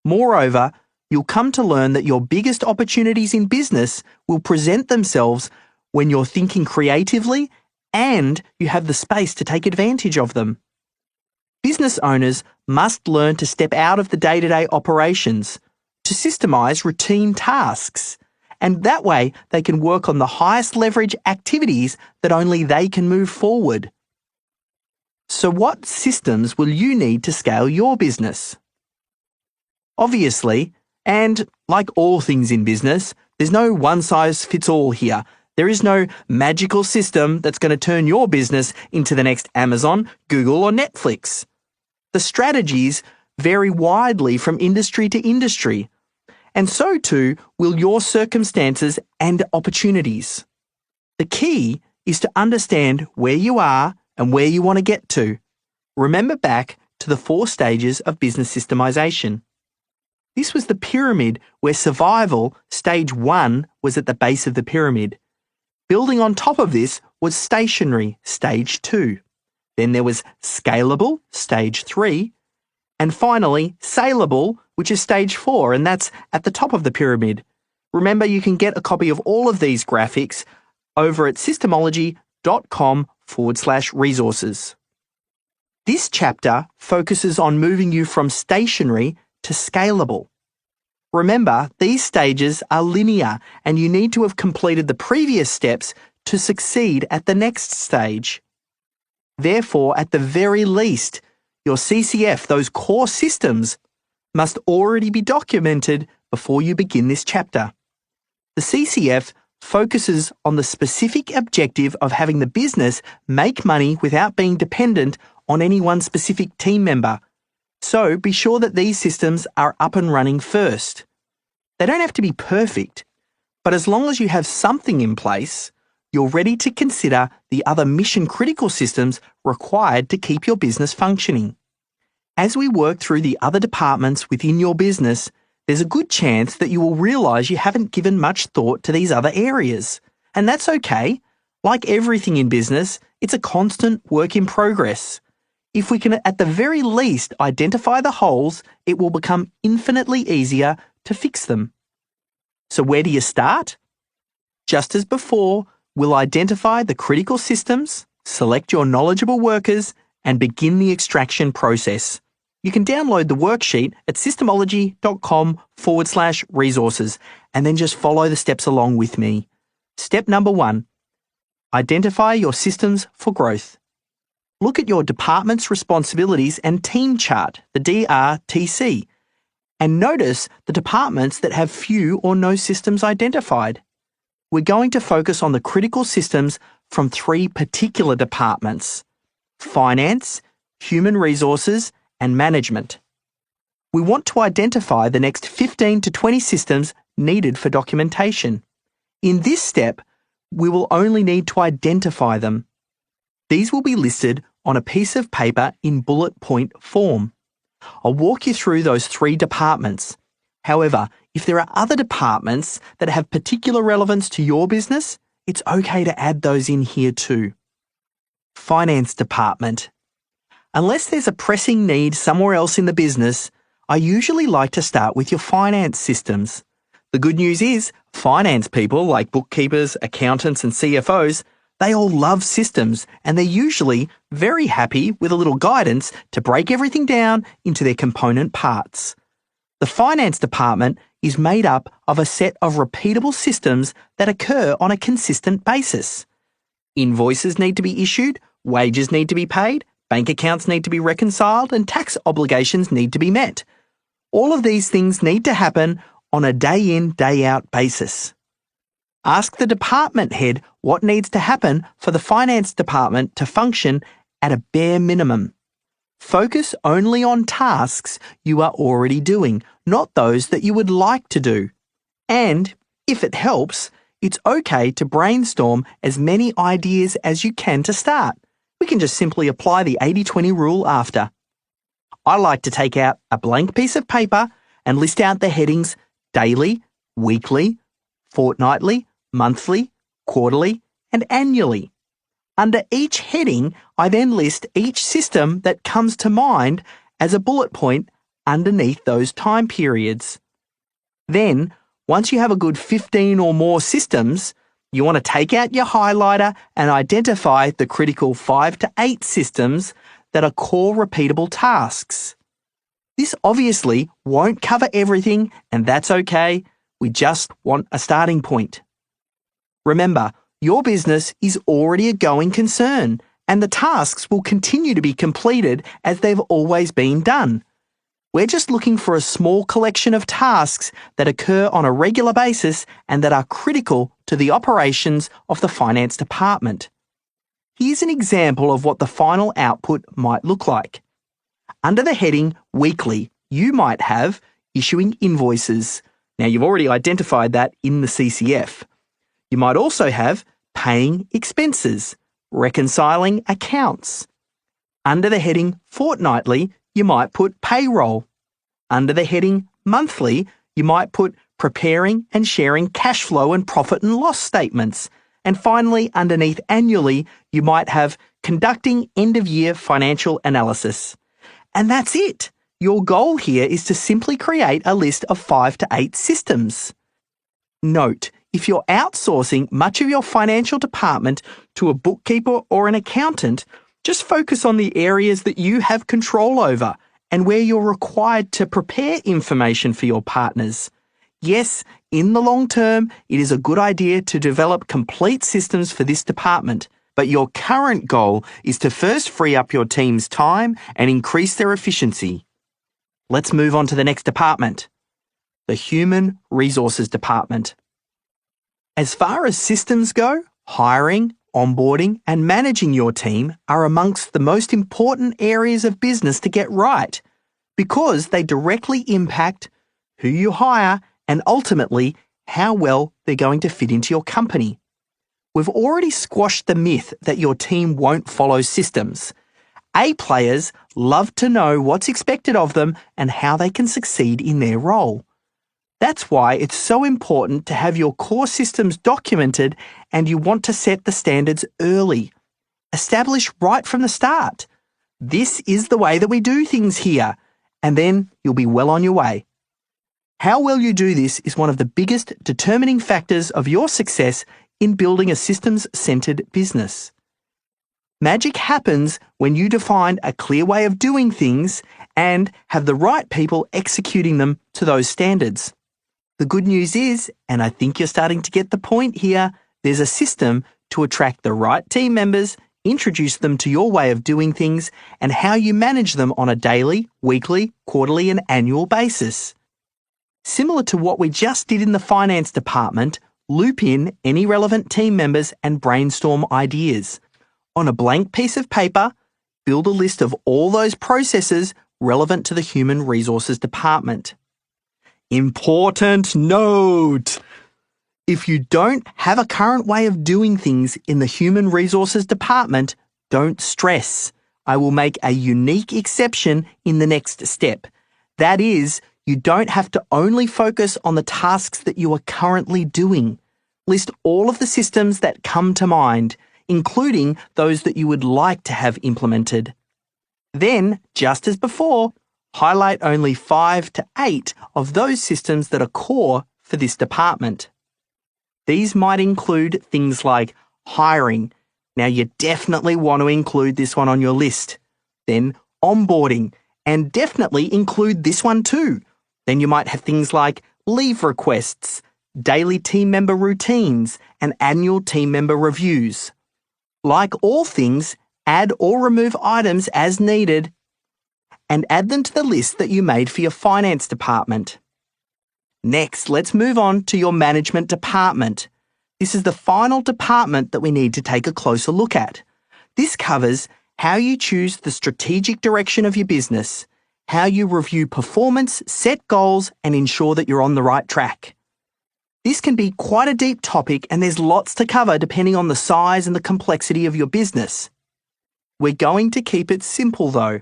Moreover, you'll come to learn that your biggest opportunities in business will present themselves when you're thinking creatively and you have the space to take advantage of them. Business owners must learn to step out of the day-to-day operations, to systemize routine tasks, and that way they can work on the highest leverage activities that only they can move forward. So what systems will you need to scale your business? Obviously, and like all things in business, there's no one-size-fits-all here. There is no magical system that's going to turn your business into the next Amazon, Google, or Netflix. The strategies vary widely from industry to industry, and so too will your circumstances and opportunities. The key is to understand where you are and where you want to get to. Remember back to the 4 stages of business systemization. This was the pyramid where survival, stage 1, was at the base of the pyramid. Building on top of this was stationary, stage 2. Then there was scalable, stage 3. And finally, saleable, which is stage 4, and that's at the top of the pyramid. Remember, you can get a copy of all of these graphics over at systemology.com/resources. This chapter focuses on moving you from stationary to scalable. Remember, these stages are linear and you need to have completed the previous steps to succeed at the next stage. Therefore, at the very least, your CCF, those core systems, must already be documented before you begin this chapter. The CCF focuses on the specific objective of having the business make money without being dependent on any one specific team member. So be sure that these systems are up and running first. They don't have to be perfect, but as long as you have something in place, you're ready to consider the other mission-critical systems required to keep your business functioning. As we work through the other departments within your business, there's a good chance that you will realize you haven't given much thought to these other areas. And that's okay. Like everything in business, it's a constant work in progress. If we can at the very least identify the holes, it will become infinitely easier to fix them. So where do you start? Just as before, we'll identify the critical systems, select your knowledgeable workers, and begin the extraction process. You can download the worksheet at systemology.com/resources and then just follow the steps along with me. Step number 1, identify your systems for growth. Look at your department's responsibilities and team chart, the DRTC, and notice the departments that have few or no systems identified. We're going to focus on the critical systems from 3 particular departments: finance, human resources, and management. We want to identify the next 15 to 20 systems needed for documentation. In this step, we will only need to identify them. These will be listed on a piece of paper in bullet point form. I'll walk you through those 3 departments, However, if there are other departments that have particular relevance to your business, it's okay to add those in here too. Finance department. Unless there's a pressing need somewhere else in the business, I usually like to start with your finance systems. The good news is, finance people like bookkeepers, accountants and CFOs, they all love systems and they're usually very happy with a little guidance to break everything down into their component parts. The finance department is made up of a set of repeatable systems that occur on a consistent basis. Invoices need to be issued, wages need to be paid, bank accounts need to be reconciled, and tax obligations need to be met. All of these things need to happen on a day-in, day-out basis. Ask the department head what needs to happen for the finance department to function at a bare minimum. Focus only on tasks you are already doing, not those that you would like to do. And, if it helps, it's okay to brainstorm as many ideas as you can to start. We can just simply apply the 80-20 rule after. I like to take out a blank piece of paper and list out the headings daily, weekly, fortnightly, monthly, quarterly, and annually. Under each heading, I then list each system that comes to mind as a bullet point underneath those time periods. Then, once you have a good 15 or more systems, you want to take out your highlighter and identify the critical 5 to 8 systems that are core repeatable tasks. This obviously won't cover everything, and that's okay. We just want a starting point. Remember, your business is already a going concern, and the tasks will continue to be completed as they've always been done. We're just looking for a small collection of tasks that occur on a regular basis and that are critical to the operations of the finance department. Here's an example of what the final output might look like. Under the heading Weekly, you might have issuing invoices. Now, you've already identified that in the CCF. You might also have paying expenses, reconciling accounts. Under the heading Fortnightly, you might put payroll. Under the heading Monthly, you might put preparing and sharing cash flow and profit and loss statements. And finally, underneath Annually, you might have conducting end-of-year financial analysis. And that's it. Your goal here is to simply create a list of 5 to 8 systems. Note, if you're outsourcing much of your financial department to a bookkeeper or an accountant, just focus on the areas that you have control over and where you're required to prepare information for your partners. Yes, in the long term, it is a good idea to develop complete systems for this department, but your current goal is to first free up your team's time and increase their efficiency. Let's move on to the next department, the Human Resources Department. As far as systems go, hiring, onboarding, and managing your team are amongst the most important areas of business to get right because they directly impact who you hire and ultimately how well they're going to fit into your company. We've already squashed the myth that your team won't follow systems. A players love to know what's expected of them and how they can succeed in their role. That's why it's so important to have your core systems documented and you want to set the standards early. Establish right from the start. This is the way that we do things here, and then you'll be well on your way. How well you do this is one of the biggest determining factors of your success in building a systems-centered business. Magic happens when you define a clear way of doing things and have the right people executing them to those standards. The good news is, and I think you're starting to get the point here, there's a system to attract the right team members, introduce them to your way of doing things, and how you manage them on a daily, weekly, quarterly, and annual basis. Similar to what we just did in the finance department, loop in any relevant team members and brainstorm ideas. On a blank piece of paper, build a list of all those processes relevant to the Human Resources Department. Important note! If you don't have a current way of doing things in the Human Resources Department, don't stress. I will make a unique exception in the next step. That is, You don't have to only focus on the tasks that you are currently doing. List all of the systems that come to mind, including those that you would like to have implemented. Then, just as before, highlight only 5 to 8 of those systems that are core for this department. These might include things like hiring. Now, you definitely want to include this one on your list. Then onboarding, and definitely include this one too. Then you might have things like leave requests, daily team member routines, and annual team member reviews. Like all things, add or remove items as needed and add them to the list that you made for your finance department. Next, let's move on to your management department. This is the final department that we need to take a closer look at. This covers how you choose the strategic direction of your business, how you review performance, set goals, and ensure that you're on the right track. This can be quite a deep topic, and there's lots to cover depending on the size and the complexity of your business. We're going to keep it simple though.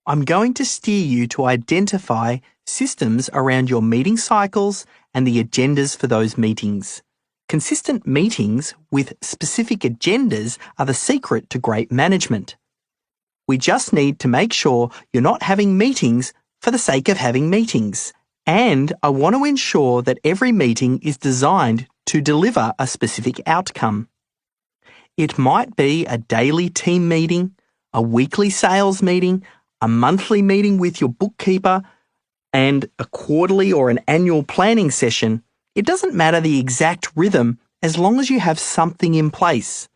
I'm going to steer you to identify systems around your meeting cycles and the agendas for those meetings. Consistent meetings with specific agendas are the secret to great management. We just need to make sure you're not having meetings for the sake of having meetings. And I want to ensure that every meeting is designed to deliver a specific outcome. It might be a daily team meeting, a weekly sales meeting, a monthly meeting with your bookkeeper, and a quarterly or an annual planning session. It doesn't matter the exact rhythm as long as you have something in place.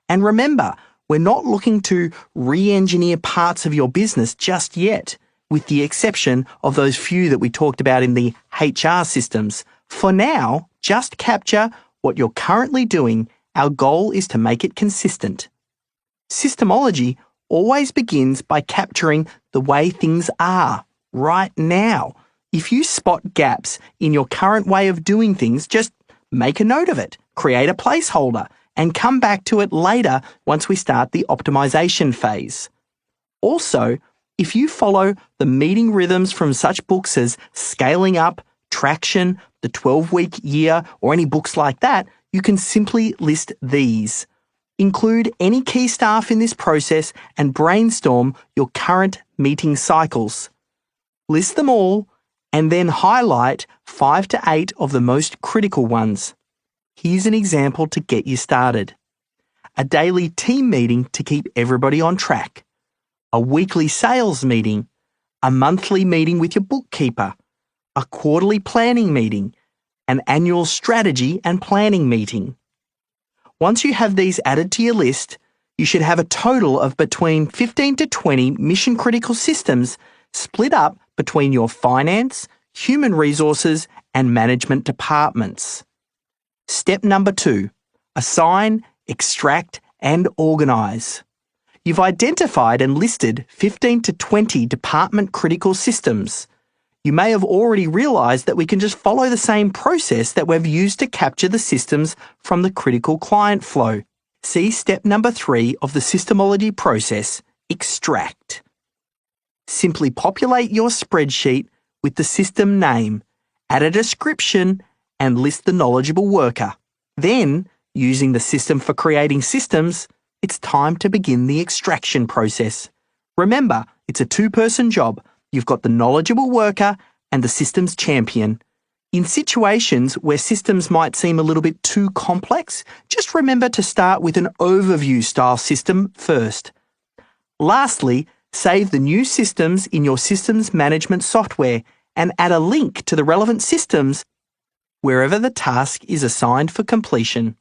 And remember, we're not looking to re-engineer parts of your business just yet, with the exception of those few that we talked about in the HR systems. For now, just capture what you're currently doing. Our goal is to make it consistent. Systemology always begins by capturing the way things are right now. If you spot gaps in your current way of doing things, just make a note of it, create a placeholder, and come back to it later once we start the optimization phase. Also, if you follow the meeting rhythms from such books as Scaling Up, Traction, the 12-Week Year, or any books like that, you can simply list these. Include any key staff in this process and brainstorm your current meeting cycles. List them all and then highlight 5 to 8 of the most critical ones. Here's an example to get you started. A daily team meeting to keep everybody on track. A weekly sales meeting. A monthly meeting with your bookkeeper. A quarterly planning meeting. An annual strategy and planning meeting. Once you have these added to your list, you should have a total of between 15 to 20 mission-critical systems split up between your finance, human resources, and management departments. Step number 2, assign, extract, and organize. You've identified and listed 15 to 20 department-critical systems. You may have already realized that we can just follow the same process that we've used to capture the systems from the critical client flow. See step number 3 of the Systemology process, extract. Simply populate your spreadsheet with the system name, add a description, and list the knowledgeable worker. Then, using the system for creating systems, it's time to begin the extraction process. Remember, it's a 2-person job. You've got the knowledgeable worker and the systems champion. In situations where systems might seem a little bit too complex, just remember to start with an overview style system first. Lastly, save the new systems in your systems management software and add a link to the relevant systems wherever the task is assigned for completion.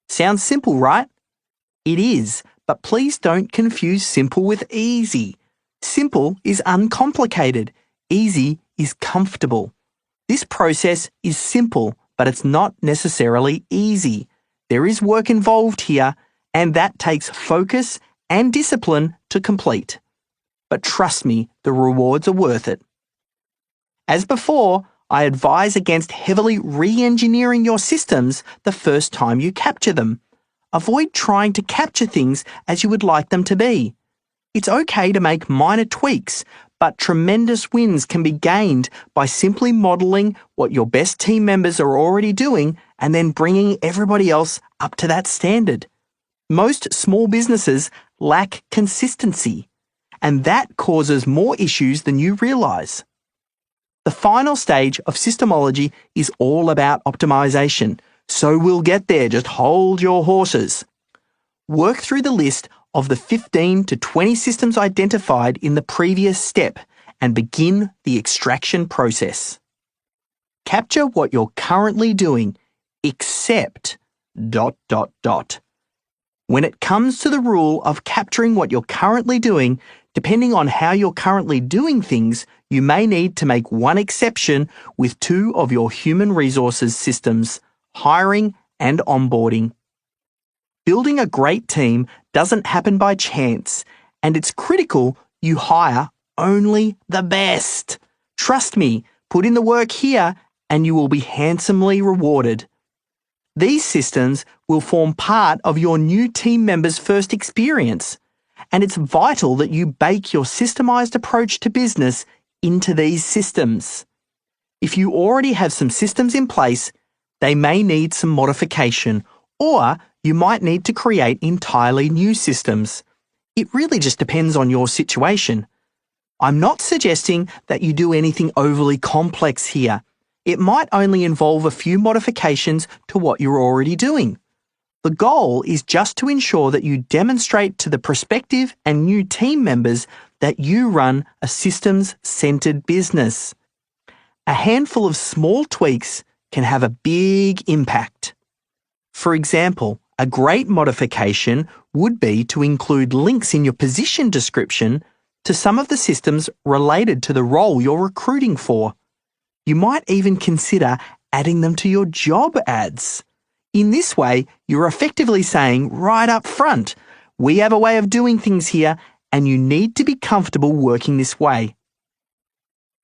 Sounds simple, right? It is, but please don't confuse simple with easy. Simple is uncomplicated. Easy is comfortable. This process is simple, but it's not necessarily easy. There is work involved here, and that takes focus and discipline to complete. But trust me, the rewards are worth it. As before, I advise against heavily re-engineering your systems the first time you capture them. Avoid trying to capture things as you would like them to be. It's okay to make minor tweaks, but tremendous wins can be gained by simply modelling what your best team members are already doing and then bringing everybody else up to that standard. Most small businesses lack consistency, and that causes more issues than you realise. The final stage of Systemology is all about optimization, so we'll get there, just hold your horses. Work through the list of the 15 to 20 systems identified in the previous step and begin the extraction process. Capture what you're currently doing, except ... When it comes to the rule of capturing what you're currently doing, depending on how you're currently doing things, you may need to make one exception with two of your human resources systems, hiring and onboarding. Building a great team doesn't happen by chance, and it's critical you hire only the best. Trust me, put in the work here and you will be handsomely rewarded. These systems will form part of your new team members' first experience, and it's vital that you bake your systemized approach to business into these systems. If you already have some systems in place, they may need some modification, or you might need to create entirely new systems. It really just depends on your situation. I'm not suggesting that you do anything overly complex here. It might only involve a few modifications to what you're already doing. The goal is just to ensure that you demonstrate to the prospective and new team members that you run a systems-centered business. A handful of small tweaks can have a big impact. For example, a great modification would be to include links in your position description to some of the systems related to the role you're recruiting for. You might even consider adding them to your job ads. In this way, you're effectively saying right up front, we have a way of doing things here and you need to be comfortable working this way.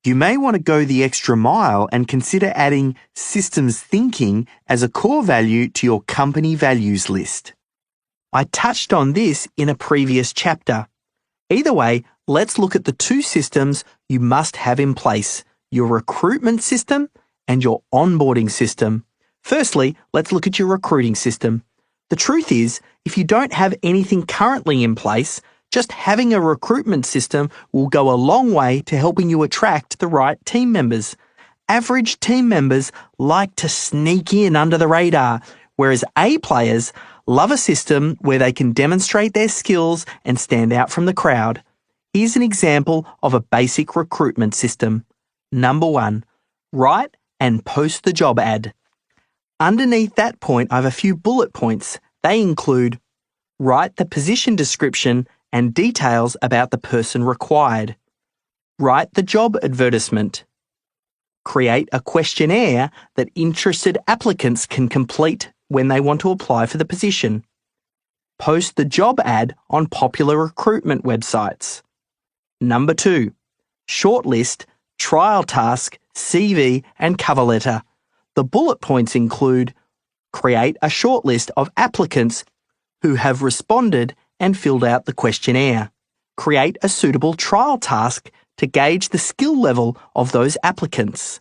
You may want to go the extra mile and consider adding systems thinking as a core value to your company values list. I touched on this in a previous chapter. Either way, let's look at the two systems you must have in place, your recruitment system and your onboarding system. Firstly, let's look at your recruiting system. The truth is, if you don't have anything currently in place, just having a recruitment system will go a long way to helping you attract the right team members. Average team members like to sneak in under the radar, whereas A players love a system where they can demonstrate their skills and stand out from the crowd. Here's an example of a basic recruitment system. Number 1, write and post the job ad. Underneath that point, I have a few bullet points. They include write the position description and details about the person required. Write the job advertisement. Create a questionnaire that interested applicants can complete when they want to apply for the position. Post the job ad on popular recruitment websites. Number 2, shortlist, trial task, CV and cover letter. The bullet points include create a shortlist of applicants who have responded and filled out the questionnaire. Create a suitable trial task to gauge the skill level of those applicants.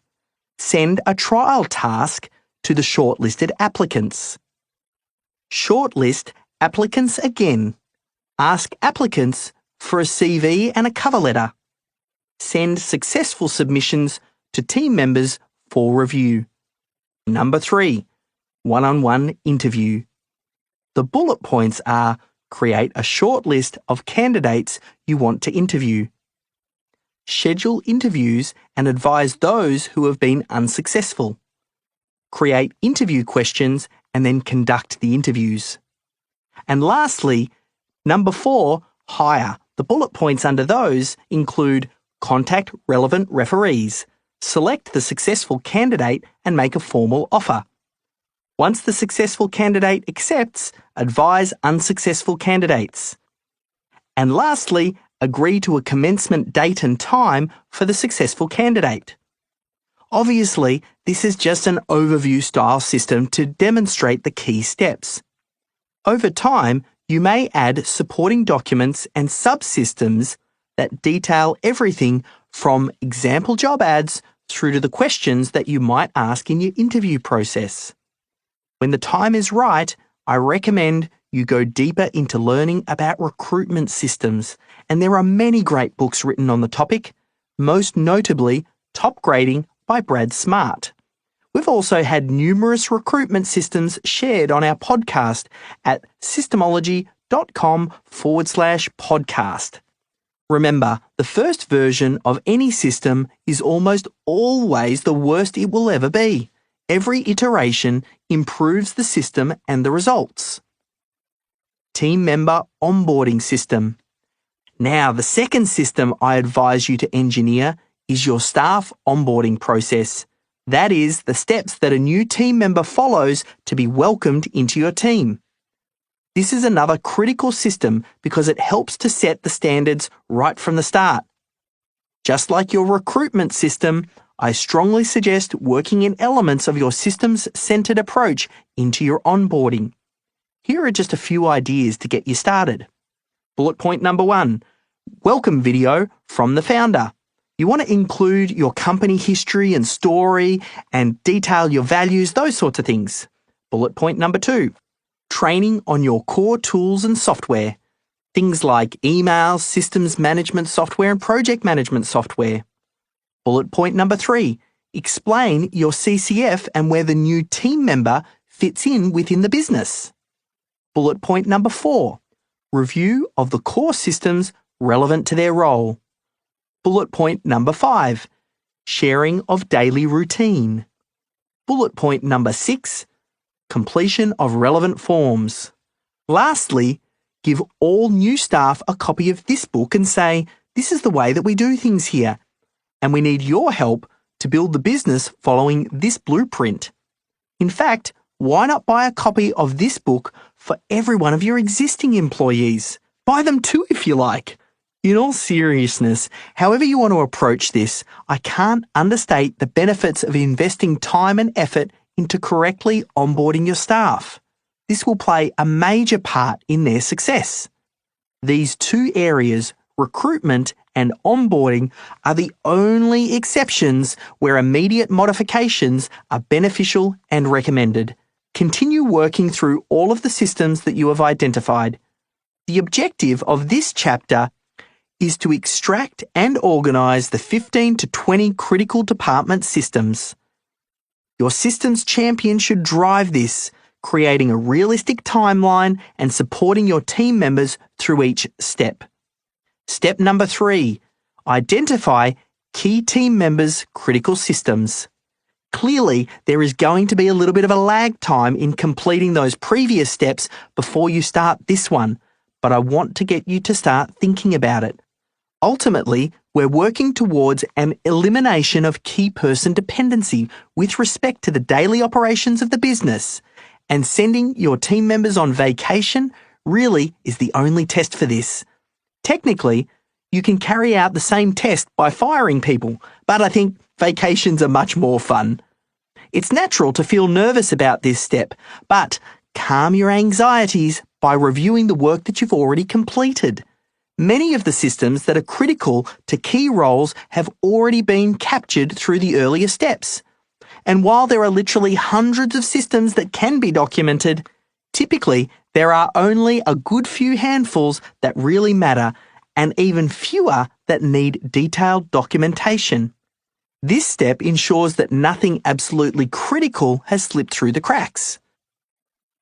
Send a trial task to the shortlisted applicants. Shortlist applicants again. Ask applicants for a CV and a cover letter. Send successful submissions to team members for review. Number 3, one-on-one interview. The bullet points are create a short list of candidates you want to interview. Schedule interviews and advise those who have been unsuccessful. Create interview questions and then conduct the interviews. And lastly, number 4, hire. The bullet points under those include contact relevant referees, select the successful candidate and make a formal offer. Once the successful candidate accepts, advise unsuccessful candidates. And lastly, agree to a commencement date and time for the successful candidate. Obviously, this is just an overview style system to demonstrate the key steps. Over time, you may add supporting documents and subsystems that detail everything from example job ads through to the questions that you might ask in your interview process. When the time is right, I recommend you go deeper into learning about recruitment systems, and there are many great books written on the topic, most notably Top Grading by Brad Smart. We've also had numerous recruitment systems shared on our podcast at systemology.com/podcast. Remember, the first version of any system is almost always the worst it will ever be. Every iteration improves the system and the results. Team member onboarding system. Now, the second system I advise you to engineer is your staff onboarding process. That is, the steps that a new team member follows to be welcomed into your team. This is another critical system because it helps to set the standards right from the start. Just like your recruitment system, I strongly suggest working in elements of your systems-centered approach into your onboarding. Here are just a few ideas to get you started. Bullet point number 1, welcome video from the founder. You want to include your company history and story and detail your values, those sorts of things. Bullet point number 2, training on your core tools and software. Things like email, systems management software, and project management software. Bullet point number 3, explain your CCF and where the new team member fits in within the business. Bullet point number 4, review of the core systems relevant to their role. Bullet point number 5, sharing of daily routine. Bullet point number 6, completion of relevant forms. Lastly, give all new staff a copy of this book and say, this is the way that we do things here, and we need your help to build the business following this blueprint. In fact, why not buy a copy of this book for every one of your existing employees? Buy them too if you like. In all seriousness, however you want to approach this, I can't understate the benefits of investing time and effort into correctly onboarding your staff. This will play a major part in their success. These two areas, recruitment and onboarding, are the only exceptions where immediate modifications are beneficial and recommended. Continue working through all of the systems that you have identified. The objective of this chapter is to extract and organise the 15 to 20 critical department systems. Your systems champion should drive this, creating a realistic timeline and supporting your team members through each step. Step number 3, identify key team members' critical systems. Clearly, there is going to be a little bit of a lag time in completing those previous steps before you start this one, but I want to get you to start thinking about it. Ultimately, we're working towards an elimination of key person dependency with respect to the daily operations of the business, and sending your team members on vacation really is the only test for this. Technically, you can carry out the same test by firing people, but I think vacations are much more fun. It's natural to feel nervous about this step, but calm your anxieties by reviewing the work that you've already completed. Many of the systems that are critical to key roles have already been captured through the earlier steps. And while there are literally hundreds of systems that can be documented, typically there are only a good few handfuls that really matter, and even fewer that need detailed documentation. This step ensures that nothing absolutely critical has slipped through the cracks.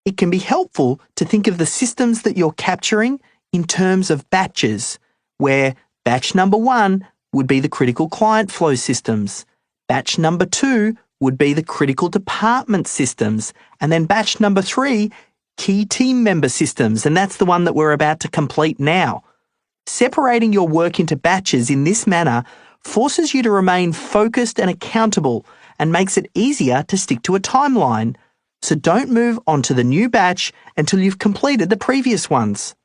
It can be helpful to think of the systems that you're capturing in terms of batches, where batch number 1 would be the critical client flow systems, batch number 2 would be the critical department systems, and then batch number 3, key team member systems, and that's the one that we're about to complete now. Separating your work into batches in this manner forces you to remain focused and accountable and makes it easier to stick to a timeline. So don't move on to the new batch until you've completed the previous ones.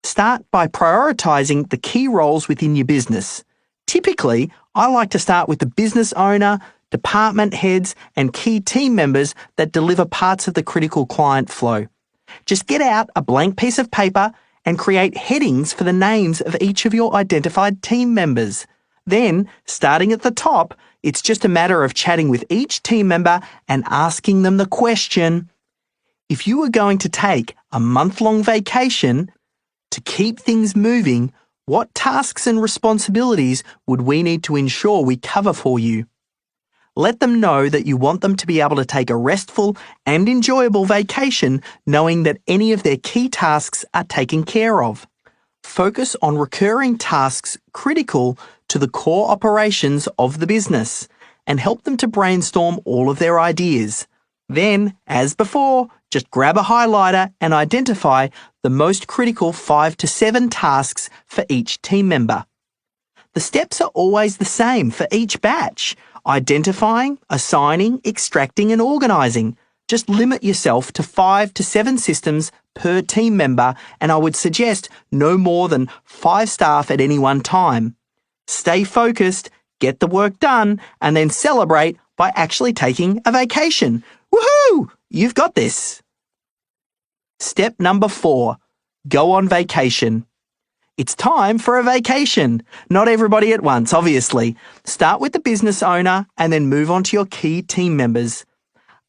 Start by prioritising the key roles within your business. Typically, I like to start with the business owner, department heads, and key team members that deliver parts of the critical client flow. Just get out a blank piece of paper and create headings for the names of each of your identified team members. Then, starting at the top, it's just a matter of chatting with each team member and asking them the question, if you were going to take a month-long vacation to keep things moving, what tasks and responsibilities would we need to ensure we cover for you? Let them know that you want them to be able to take a restful and enjoyable vacation knowing that any of their key tasks are taken care of. Focus on recurring tasks critical to the core operations of the business and help them to brainstorm all of their ideas. Then, as before, just grab a highlighter and identify the most critical 5 to 7 tasks for each team member. The steps are always the same for each batch: identifying, assigning, extracting, and organising. Just limit yourself to 5 to 7 systems per team member, and I would suggest no more than 5 staff at any one time. Stay focused, get the work done, and then celebrate by actually taking a vacation. Woohoo! You've got this. Step number 4, go on vacation. It's time for a vacation. Not everybody at once, obviously. Start with the business owner and then move on to your key team members.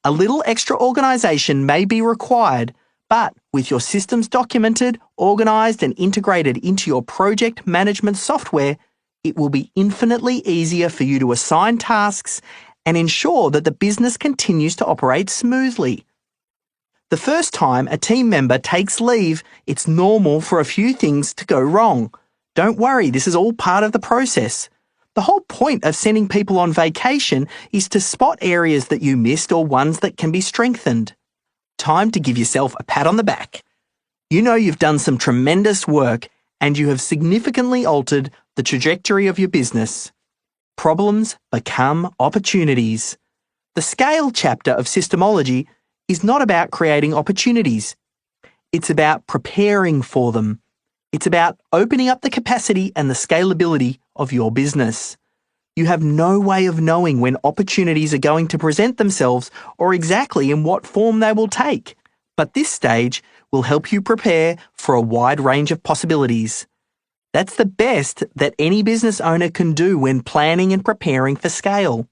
A little extra organisation may be required, but with your systems documented, organised and integrated into your project management software, it will be infinitely easier for you to assign tasks and ensure that the business continues to operate smoothly. The first time a team member takes leave, it's normal for a few things to go wrong. Don't worry, this is all part of the process. The whole point of sending people on vacation is to spot areas that you missed or ones that can be strengthened. Time to give yourself a pat on the back. You know you've done some tremendous work and you have significantly altered the trajectory of your business. Problems become opportunities. The scale chapter of Systemology is not about creating opportunities. It's about preparing for them. It's about opening up the capacity and the scalability of your business. You have no way of knowing when opportunities are going to present themselves or exactly in what form they will take. But this stage will help you prepare for a wide range of possibilities. That's the best that any business owner can do when planning and preparing for scale.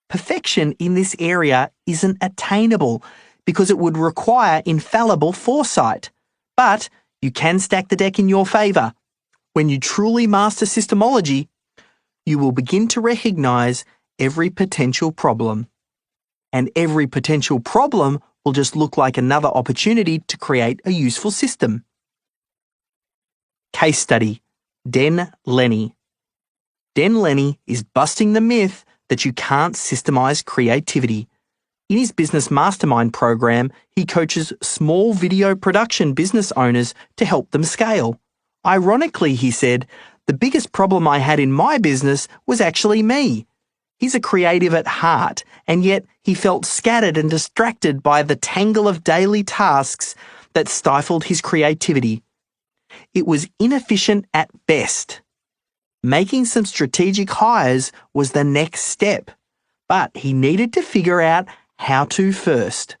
Perfection in this area isn't attainable because it would require infallible foresight. But you can stack the deck in your favour. When you truly master Systemology, you will begin to recognise every potential problem. And every potential problem will just look like another opportunity to create a useful system. Case study. Den Lenny. Den Lenny is busting the myth that you can't systemise creativity. In his Business Mastermind program, he coaches small video production business owners to help them scale. Ironically, he said, the biggest problem I had in my business was actually me. He's a creative at heart, and yet he felt scattered and distracted by the tangle of daily tasks that stifled his creativity. It was inefficient at best. Making some strategic hires was the next step, but he needed to figure out how to first.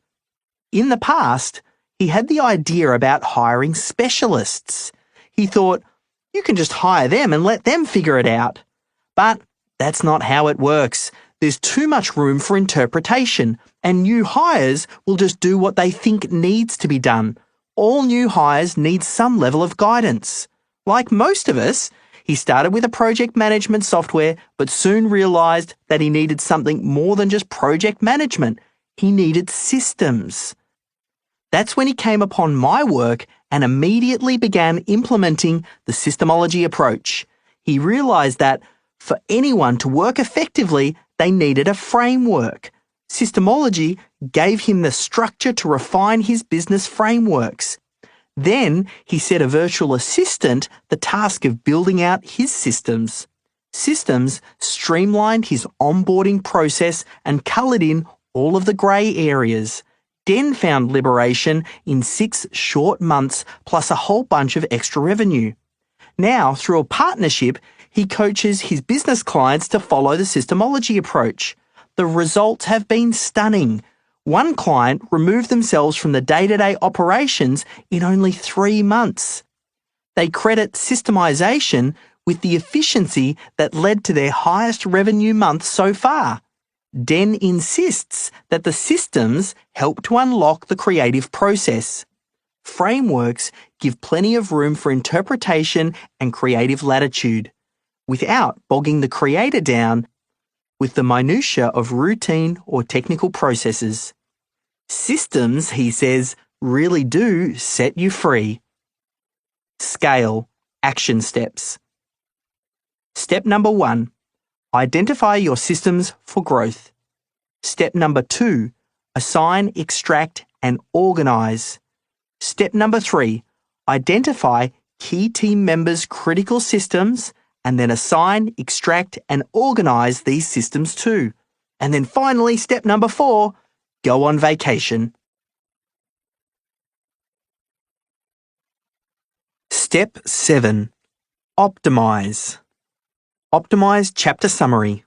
In the past, he had the idea about hiring specialists. He thought, you can just hire them and let them figure it out. But that's not how it works. There's too much room for interpretation, and new hires will just do what they think needs to be done. All new hires need some level of guidance. Like most of us, he started with a project management software, but soon realised that he needed something more than just project management. He needed systems. That's when he came upon my work and immediately began implementing the Systemology approach. He realised that for anyone to work effectively, they needed a framework. Systemology gave him the structure to refine his business frameworks. Then he set a virtual assistant the task of building out his systems. Systems streamlined his onboarding process and coloured in all of the grey areas. Den found liberation in 6 short months plus a whole bunch of extra revenue. Now, through a partnership, he coaches his business clients to follow the Systemology approach. The results have been stunning. One client removed themselves from the day-to-day operations in only 3 months. They credit systemization with the efficiency that led to their highest revenue month so far. Den insists that the systems help to unlock the creative process. Frameworks give plenty of room for interpretation and creative latitude, without bogging the creator down with the minutiae of routine or technical processes. Systems, he says, really do set you free. Scale, action steps. Step number 1, identify your systems for growth. Step number 2, assign, extract, and organize. Step number 3, identify key team members' critical systems and then assign, extract, and organize these systems too. And then finally, step number 4, go on vacation. Step 7, optimize. Optimize chapter summary.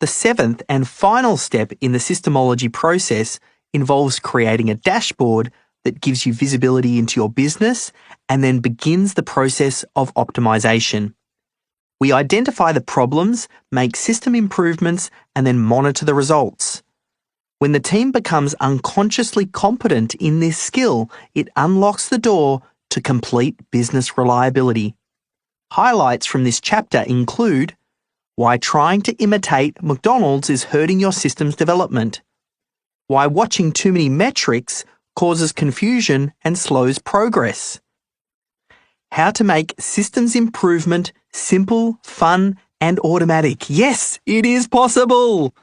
The 7th and final step in the Systemology process involves creating a dashboard that gives you visibility into your business and then begins the process of optimization. We identify the problems, make system improvements, and then monitor the results. When the team becomes unconsciously competent in this skill, it unlocks the door to complete business reliability. Highlights from this chapter include why trying to imitate McDonald's is hurting your systems development, why watching too many metrics causes confusion and slows progress, how to make systems improvement simple, fun, and automatic. Yes, it is possible.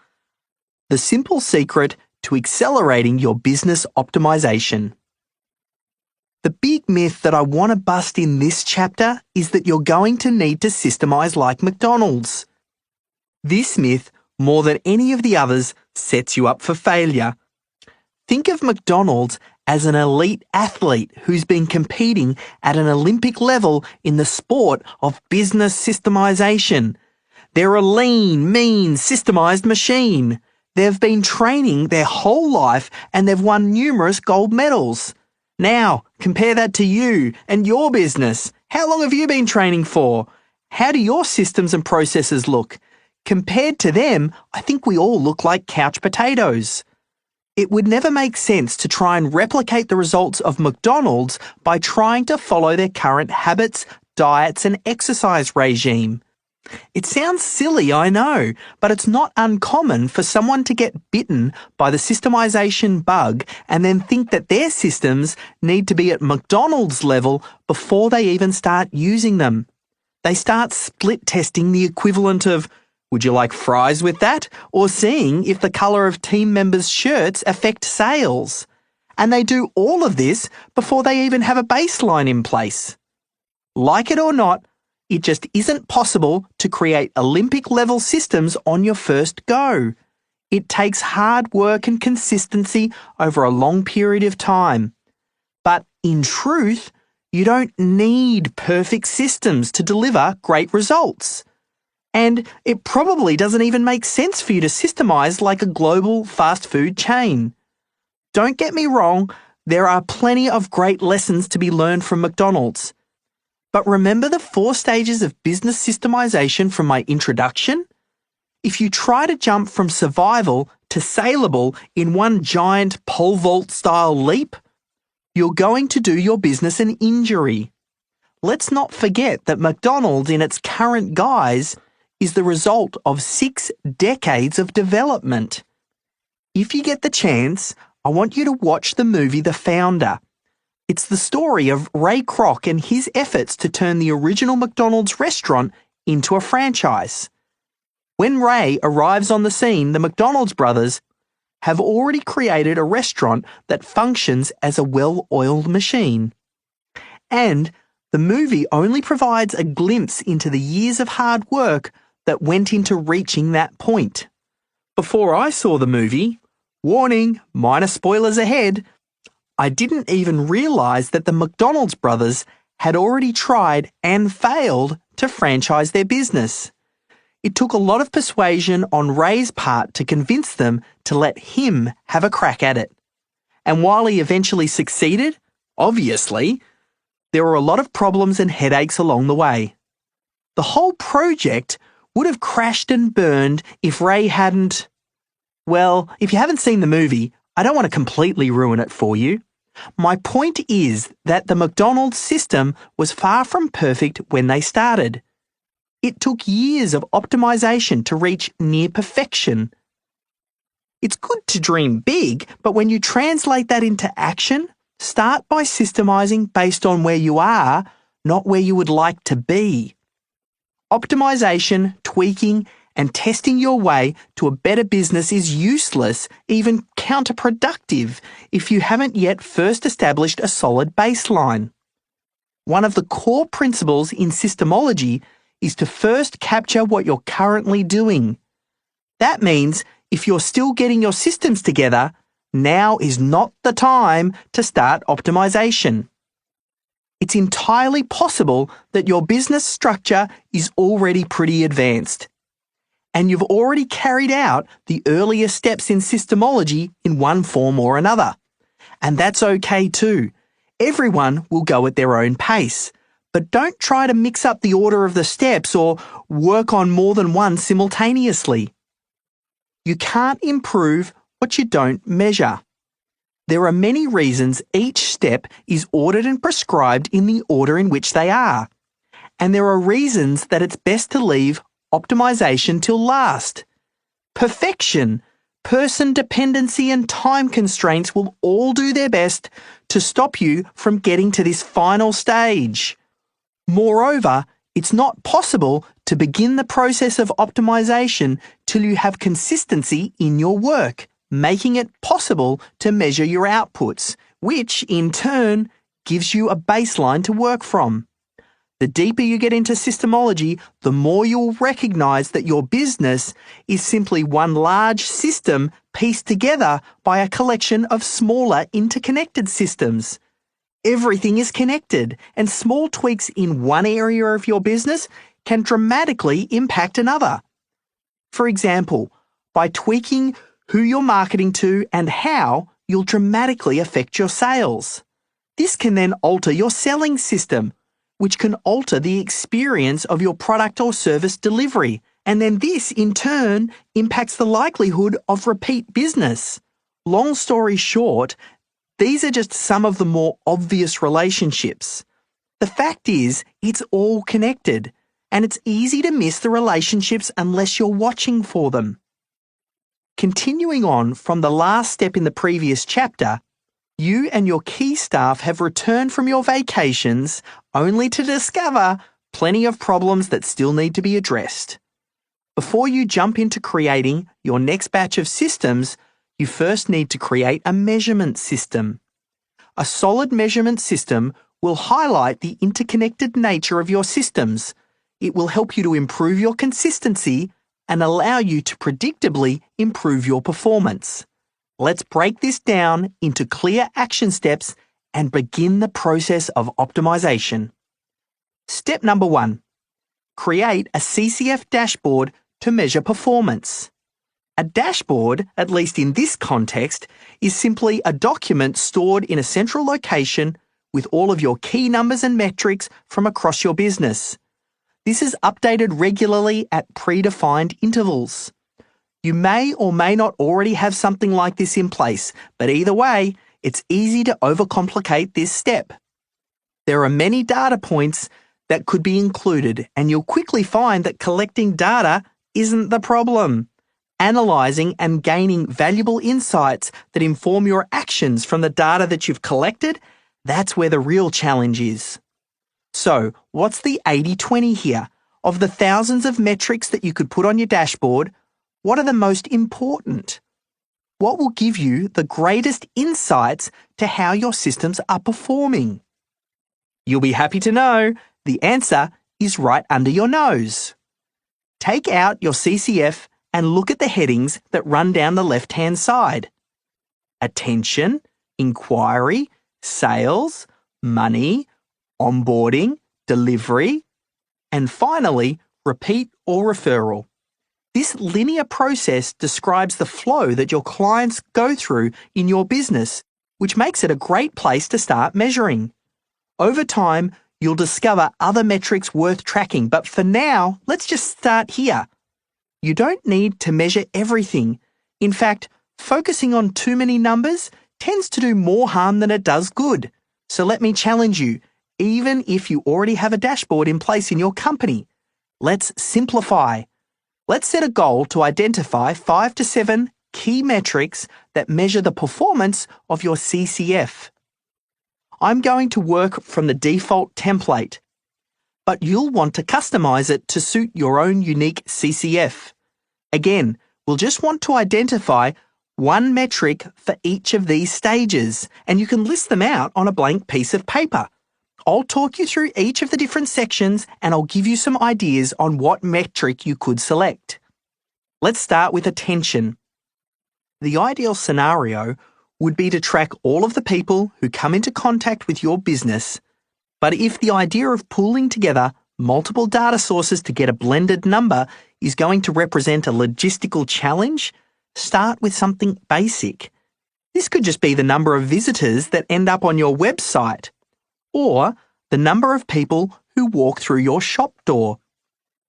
The simple secret to accelerating your business optimization. The big myth that I want to bust in this chapter is that you're going to need to systemize like McDonald's. This myth, more than any of the others, sets you up for failure. Think of McDonald's as an elite athlete who's been competing at an Olympic level in the sport of business systemization. They're a lean, mean, systemized machine. They've been training their whole life and they've won numerous gold medals. Now, compare that to you and your business. How long have you been training for? How do your systems and processes look? Compared to them, I think we all look like couch potatoes. It would never make sense to try and replicate the results of McDonald's by trying to follow their current habits, diets, and exercise regime. It sounds silly, I know, but it's not uncommon for someone to get bitten by the systemization bug and then think that their systems need to be at McDonald's level before they even start using them. They start split testing the equivalent of, would you like fries with that? Or seeing if the colour of team members' shirts affect sales. And they do all of this before they even have a baseline in place. Like it or not, it just isn't possible to create Olympic-level systems on your first go. It takes hard work and consistency over a long period of time. But in truth, you don't need perfect systems to deliver great results. And it probably doesn't even make sense for you to systemize like a global fast food chain. Don't get me wrong, there are plenty of great lessons to be learned from McDonald's. But remember the 4 stages of business systemization from my introduction? If you try to jump from survival to saleable in one giant pole vault style leap, you're going to do your business an injury. Let's not forget that McDonald's in its current guise is the result of 6 decades of development. If you get the chance, I want you to watch the movie The Founder. It's the story of Ray Kroc and his efforts to turn the original McDonald's restaurant into a franchise. When Ray arrives on the scene, the McDonald's brothers have already created a restaurant that functions as a well-oiled machine. And the movie only provides a glimpse into the years of hard work that went into reaching that point. Before I saw the movie, warning, minor spoilers ahead, I didn't even realise that the McDonald's brothers had already tried and failed to franchise their business. It took a lot of persuasion on Ray's part to convince them to let him have a crack at it. And while he eventually succeeded, obviously, There were a lot of problems and headaches along the way. The whole project would have crashed and burned if Ray hadn't... Well, if you haven't seen the movie, I don't want to completely ruin it for you. My point is that the McDonald's system was far from perfect when they started. It took years of optimization to reach near perfection. It's good to dream big, but when you translate that into action, start by systemizing based on where you are, not where you would like to be. Optimization, tweaking, and testing your way to a better business is useless, even counterproductive, if you haven't yet first established a solid baseline. One of the core principles in Systemology is to first capture what you're currently doing. That means if you're still getting your systems together, now is not the time to start optimization. It's entirely possible that your business structure is already pretty advanced, and you've already carried out the earlier steps in Systemology in one form or another. And that's okay too. Everyone will go at their own pace. But don't try to mix up the order of the steps or work on more than one simultaneously. You can't improve what you don't measure. There are many reasons each step is ordered and prescribed in the order in which they are. And there are reasons that it's best to leave optimization till last. Perfection, person dependency and time constraints will all do their best to stop you from getting to this final stage. Moreover, it's not possible to begin the process of optimization till you have consistency in your work, making it possible to measure your outputs, which in turn gives you a baseline to work from. The deeper you get into Systemology, the more you'll recognize that your business is simply one large system pieced together by a collection of smaller interconnected systems. Everything is connected, and small tweaks in one area of your business can dramatically impact another. For example, by tweaking who you're marketing to and how, you'll dramatically affect your sales. This can then alter your selling system, which can alter the experience of your product or service delivery, and then this, in turn, impacts the likelihood of repeat business. Long story short, these are just some of the more obvious relationships. The fact is, it's all connected, and it's easy to miss the relationships unless you're watching for them. Continuing on from the last step in the previous chapter, you and your key staff have returned from your vacations only to discover plenty of problems that still need to be addressed. Before you jump into creating your next batch of systems, you first need to create a measurement system. A solid measurement system will highlight the interconnected nature of your systems. It will help you to improve your consistency and allow you to predictably improve your performance. Let's break this down into clear action steps and begin the process of optimization. Step number 1. Create a CCF dashboard to measure performance. A dashboard, at least in this context, is simply a document stored in a central location with all of your key numbers and metrics from across your business. This is updated regularly at predefined intervals. You may or may not already have something like this in place, but either way, it's easy to overcomplicate this step. There are many data points that could be included, and you'll quickly find that collecting data isn't the problem. Analyzing and gaining valuable insights that inform your actions from the data that you've collected, that's where the real challenge is. So, what's the 80-20 here? Of the thousands of metrics that you could put on your dashboard, what are the most important? What will give you the greatest insights to how your systems are performing? You'll be happy to know the answer is right under your nose. Take out your CCF and look at the headings that run down the left-hand side. Attention, inquiry, sales, money, onboarding, delivery, and finally, repeat or referral. This linear process describes the flow that your clients go through in your business, which makes it a great place to start measuring. Over time, you'll discover other metrics worth tracking, but for now, let's just start here. You don't need to measure everything. In fact, focusing on too many numbers tends to do more harm than it does good. So let me challenge you, even if you already have a dashboard in place in your company. Let's simplify. Let's set a goal to identify 5 to 7 key metrics that measure the performance of your CCF. I'm going to work from the default template, but you'll want to customize it to suit your own unique CCF. Again, we'll just want to identify one metric for each of these stages, and you can list them out on a blank piece of paper. I'll talk you through each of the different sections and I'll give you some ideas on what metric you could select. Let's start with attention. The ideal scenario would be to track all of the people who come into contact with your business. But if the idea of pooling together multiple data sources to get a blended number is going to represent a logistical challenge, start with something basic. This could just be the number of visitors that end up on your website, or the number of people who walk through your shop door.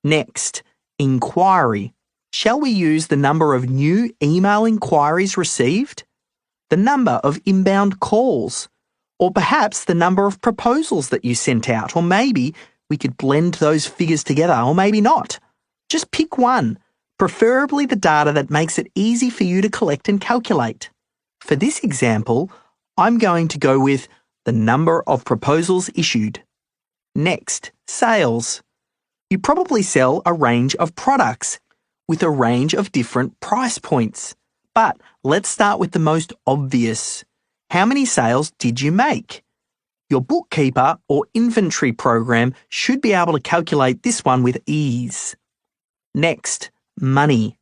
Next, inquiry. Shall we use the number of new email inquiries received? The number of inbound calls? Or perhaps the number of proposals that you sent out? Or maybe we could blend those figures together, or maybe not. Just pick one, preferably the data that makes it easy for you to collect and calculate. For this example, I'm going to go with the number of proposals issued. Next, sales. You probably sell a range of products with a range of different price points. But let's start with the most obvious. How many sales did you make? Your bookkeeper or inventory program should be able to calculate this one with ease. Next, money.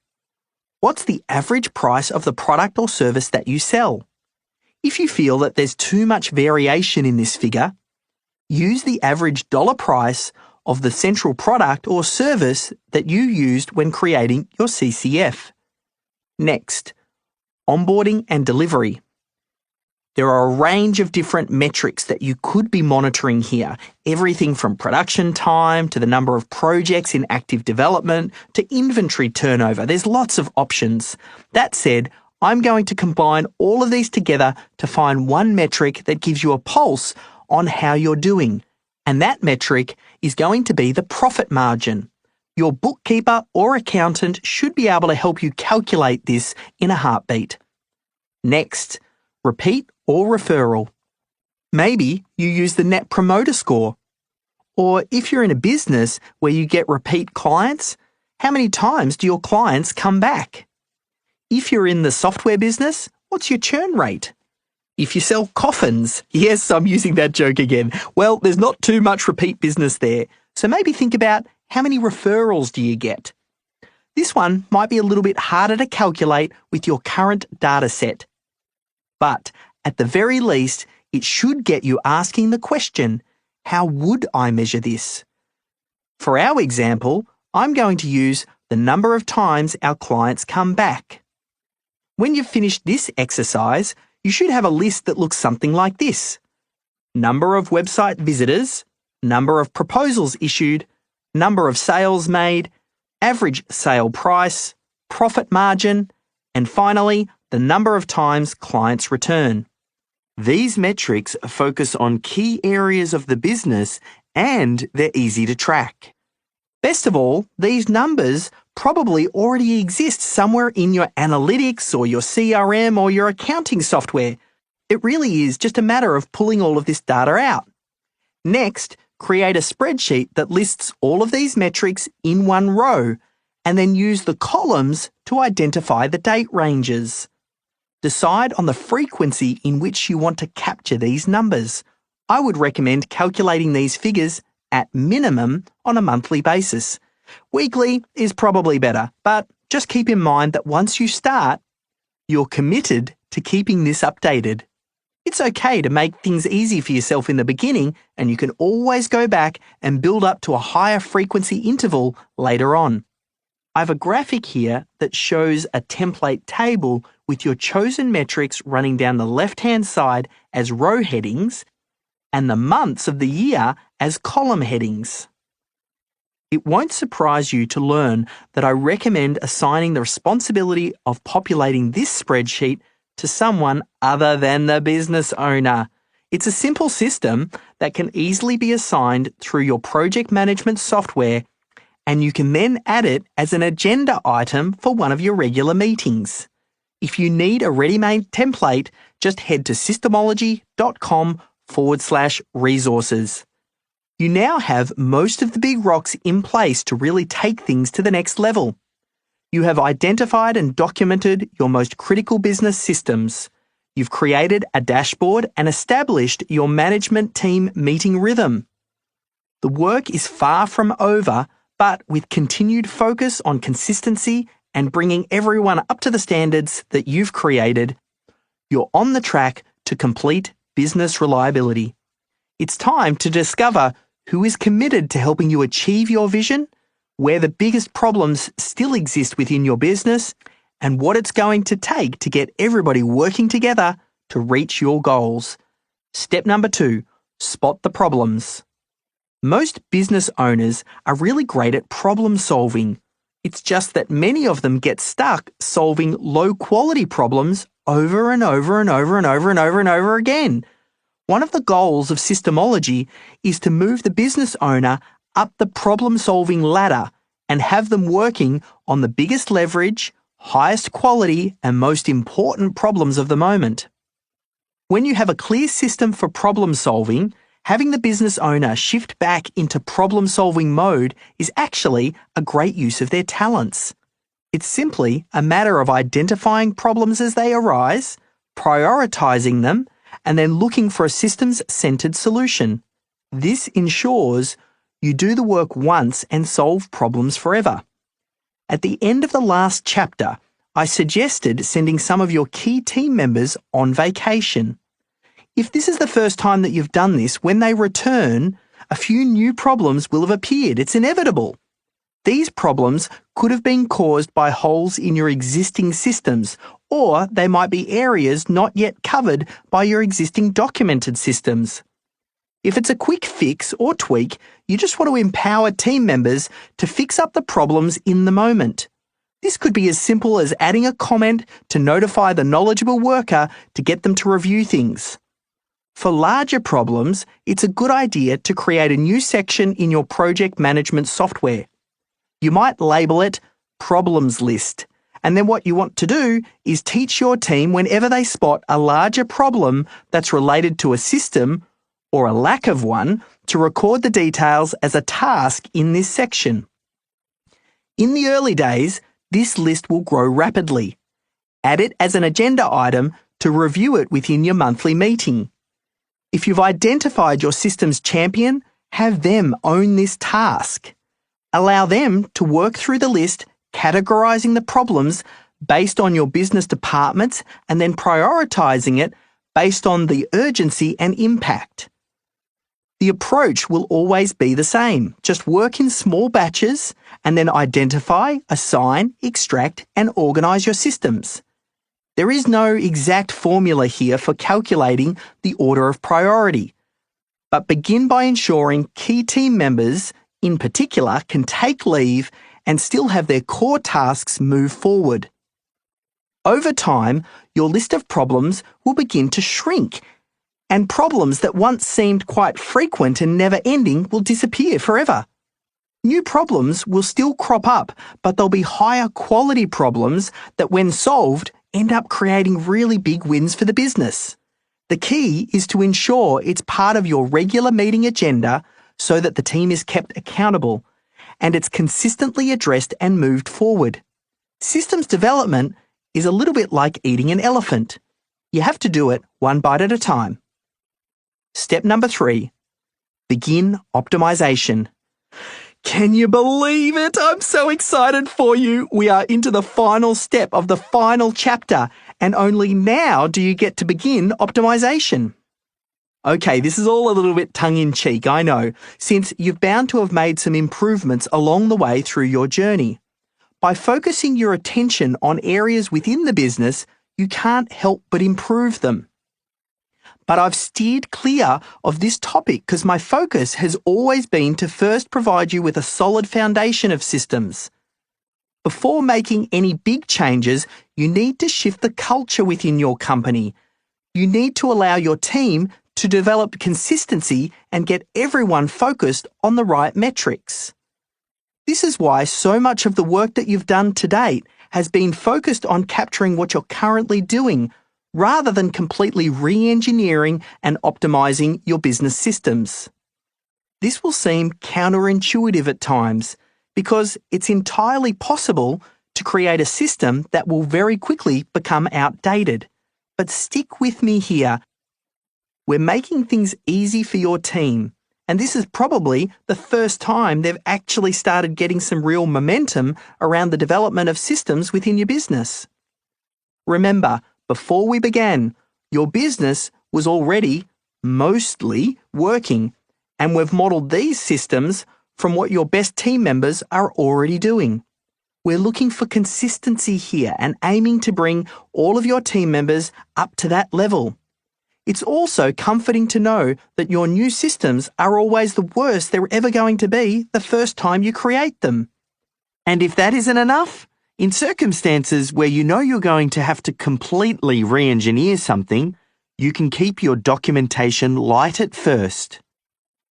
What's the average price of the product or service that you sell? If you feel that there's too much variation in this figure, use the average dollar price of the central product or service that you used when creating your CCF. Next, onboarding and delivery. There are a range of different metrics that you could be monitoring here, everything from production time to the number of projects in active development to inventory turnover. There's lots of options. That said, I'm going to combine all of these together to find one metric that gives you a pulse on how you're doing. And that metric is going to be the profit margin. Your bookkeeper or accountant should be able to help you calculate this in a heartbeat. Next, repeat or referral. Maybe you use the Net Promoter Score. Or if you're in a business where you get repeat clients, how many times do your clients come back? If you're in the software business, what's your churn rate? If you sell coffins, yes, I'm using that joke again. Well, there's not too much repeat business there. So maybe think about how many referrals do you get? This one might be a little bit harder to calculate with your current data set. But at the very least, it should get you asking the question, how would I measure this? For our example, I'm going to use the number of times our clients come back. When you've finished this exercise, you should have a list that looks something like this. Number of website visitors, number of proposals issued, number of sales made, average sale price, profit margin, and finally, the number of times clients return. These metrics focus on key areas of the business and they're easy to track. Best of all, these numbers probably already exist somewhere in your analytics or your CRM or your accounting software. It really is just a matter of pulling all of this data out. Next, create a spreadsheet that lists all of these metrics in one row and then use the columns to identify the date ranges. Decide on the frequency in which you want to capture these numbers. I would recommend calculating these figures at minimum on a monthly basis. Weekly is probably better, but just keep in mind that once you start, you're committed to keeping this updated. It's okay to make things easy for yourself in the beginning, and you can always go back and build up to a higher frequency interval later on. I have a graphic here that shows a template table with your chosen metrics running down the left-hand side as row headings and the months of the year as column headings. It won't surprise you to learn that I recommend assigning the responsibility of populating this spreadsheet to someone other than the business owner. It's a simple system that can easily be assigned through your project management software, and you can then add it as an agenda item for one of your regular meetings. If you need a ready-made template, just head to systemology.com/resources. You now have most of the big rocks in place to really take things to the next level. You have identified and documented your most critical business systems. You've created a dashboard and established your management team meeting rhythm. The work is far from over, but with continued focus on consistency and bringing everyone up to the standards that you've created, you're on the track to complete business reliability. It's time to discover who is committed to helping you achieve your vision, where the biggest problems still exist within your business, and what it's going to take to get everybody working together to reach your goals. Step number 2, spot the problems. Most business owners are really great at problem solving. It's just that many of them get stuck solving low-quality problems over and over and over and over and over and over again. One of the goals of Systemology is to move the business owner up the problem-solving ladder and have them working on the biggest leverage, highest quality, and most important problems of the moment. When you have a clear system for problem solving, having the business owner shift back into problem-solving mode is actually a great use of their talents. It's simply a matter of identifying problems as they arise, prioritizing them, and then looking for a systems-centered solution. This ensures you do the work once and solve problems forever. At the end of the last chapter, I suggested sending some of your key team members on vacation. If this is the first time that you've done this, when they return, a few new problems will have appeared. It's inevitable. These problems could have been caused by holes in your existing systems, or they might be areas not yet covered by your existing documented systems. If it's a quick fix or tweak, you just want to empower team members to fix up the problems in the moment. This could be as simple as adding a comment to notify the knowledgeable worker to get them to review things. For larger problems, it's a good idea to create a new section in your project management software. You might label it Problems List, and then what you want to do is teach your team whenever they spot a larger problem that's related to a system or a lack of one to record the details as a task in this section. In the early days, this list will grow rapidly. Add it as an agenda item to review it within your monthly meeting. If you've identified your system's champion, have them own this task. Allow them to work through the list, categorizing the problems based on your business departments and then prioritizing it based on the urgency and impact. The approach will always be the same. Just work in small batches and then identify, assign, extract, and organize your systems. There is no exact formula here for calculating the order of priority, but begin by ensuring key team members, in particular, can take leave and still have their core tasks move forward. Over time, your list of problems will begin to shrink, and problems that once seemed quite frequent and never-ending will disappear forever. New problems will still crop up, but they'll be higher quality problems that, when solved, end up creating really big wins for the business. The key is to ensure it's part of your regular meeting agenda so that the team is kept accountable and it's consistently addressed and moved forward. Systems development is a little bit like eating an elephant. You have to do it one bite at a time. Step number 3, begin optimization. Can you believe it? I'm so excited for you. We are into the final step of the final chapter, and only now do you get to begin optimization. Okay, this is all a little bit tongue-in-cheek, I know, since you're bound to have made some improvements along the way through your journey. By focusing your attention on areas within the business, you can't help but improve them. But I've steered clear of this topic because my focus has always been to first provide you with a solid foundation of systems. Before making any big changes, you need to shift the culture within your company. You need to allow your team to develop consistency and get everyone focused on the right metrics. This is why so much of the work that you've done to date has been focused on capturing what you're currently doing, rather than completely re-engineering and optimizing your business systems. This will seem counterintuitive at times because it's entirely possible to create a system that will very quickly become outdated. But stick with me here. We're making things easy for your team, and this is probably the first time they've actually started getting some real momentum around the development of systems within your business. Remember, before we began, your business was already mostly working, and we've modelled these systems from what your best team members are already doing. We're looking for consistency here and aiming to bring all of your team members up to that level. It's also comforting to know that your new systems are always the worst they're ever going to be the first time you create them. And if that isn't enough, in circumstances where you know you're going to have to completely re-engineer something, you can keep your documentation light at first.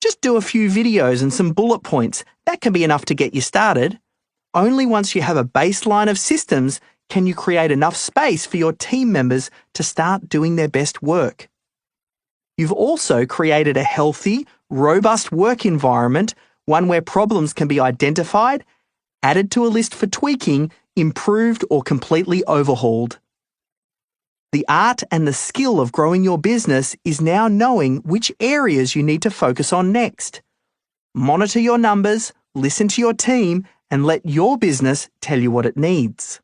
Just do a few videos and some bullet points. That can be enough to get you started. Only once you have a baseline of systems can you create enough space for your team members to start doing their best work. You've also created a healthy, robust work environment, one where problems can be identified, added to a list for tweaking, improved or completely overhauled. The art and the skill of growing your business is now knowing which areas you need to focus on next. Monitor your numbers, listen to your team, and let your business tell you what it needs.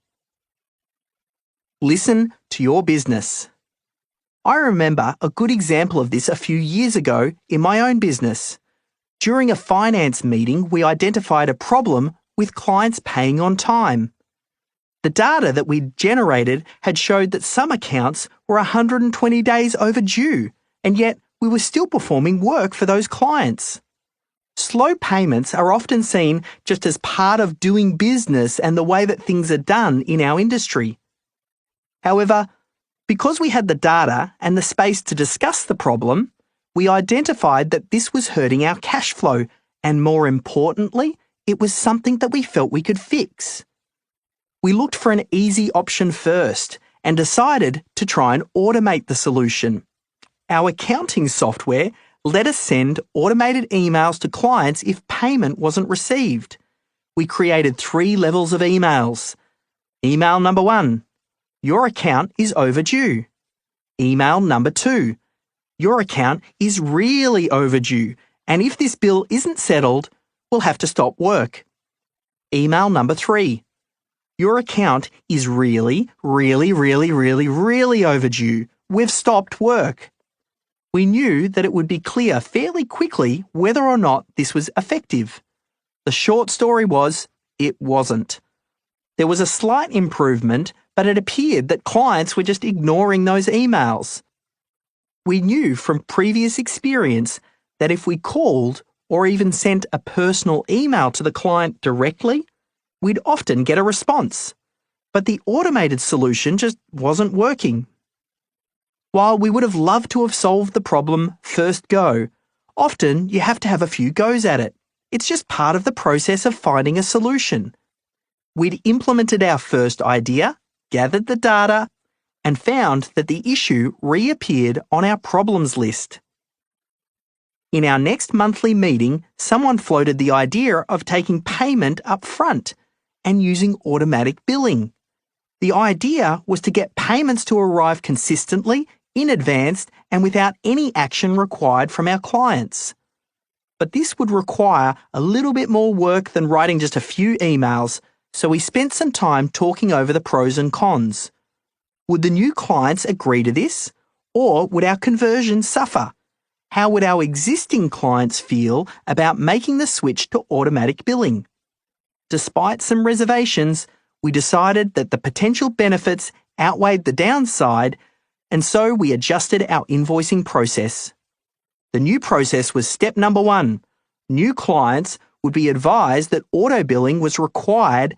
Listen to your business. I remember a good example of this a few years ago in my own business. During a finance meeting, we identified a problem with clients paying on time. The data that we'd generated had showed that some accounts were 120 days overdue, and yet we were still performing work for those clients. Slow payments are often seen just as part of doing business and the way that things are done in our industry. However, because we had the data and the space to discuss the problem, we identified that this was hurting our cash flow, and more importantly, it was something that we felt we could fix. We looked for an easy option first and decided to try and automate the solution. Our accounting software let us send automated emails to clients if payment wasn't received. We created 3 levels of emails. Email number 1, your account is overdue. Email number 2, your account is really overdue, and if this bill isn't settled, we'll have to stop work. Email number 3, your account is really overdue. We've stopped work. We knew that it would be clear fairly quickly whether or not this was effective. The short story was, it wasn't. There was a slight improvement, but it appeared that clients were just ignoring those emails. We knew from previous experience that if we called or even sent a personal email to the client directly, we'd often get a response. But the automated solution just wasn't working. While we would have loved to have solved the problem first go, often you have to have a few goes at it. It's just part of the process of finding a solution. We'd implemented our first idea, gathered the data, and found that the issue reappeared on our problems list. In our next monthly meeting, someone floated the idea of taking payment up front and using automatic billing. The idea was to get payments to arrive consistently, in advance, and without any action required from our clients. But this would require a little bit more work than writing just a few emails, so we spent some time talking over the pros and cons. Would the new clients agree to this, or would our conversion suffer? How would our existing clients feel about making the switch to automatic billing? Despite some reservations, we decided that the potential benefits outweighed the downside, and so we adjusted our invoicing process. The new process was step number 1. New clients would be advised that auto billing was required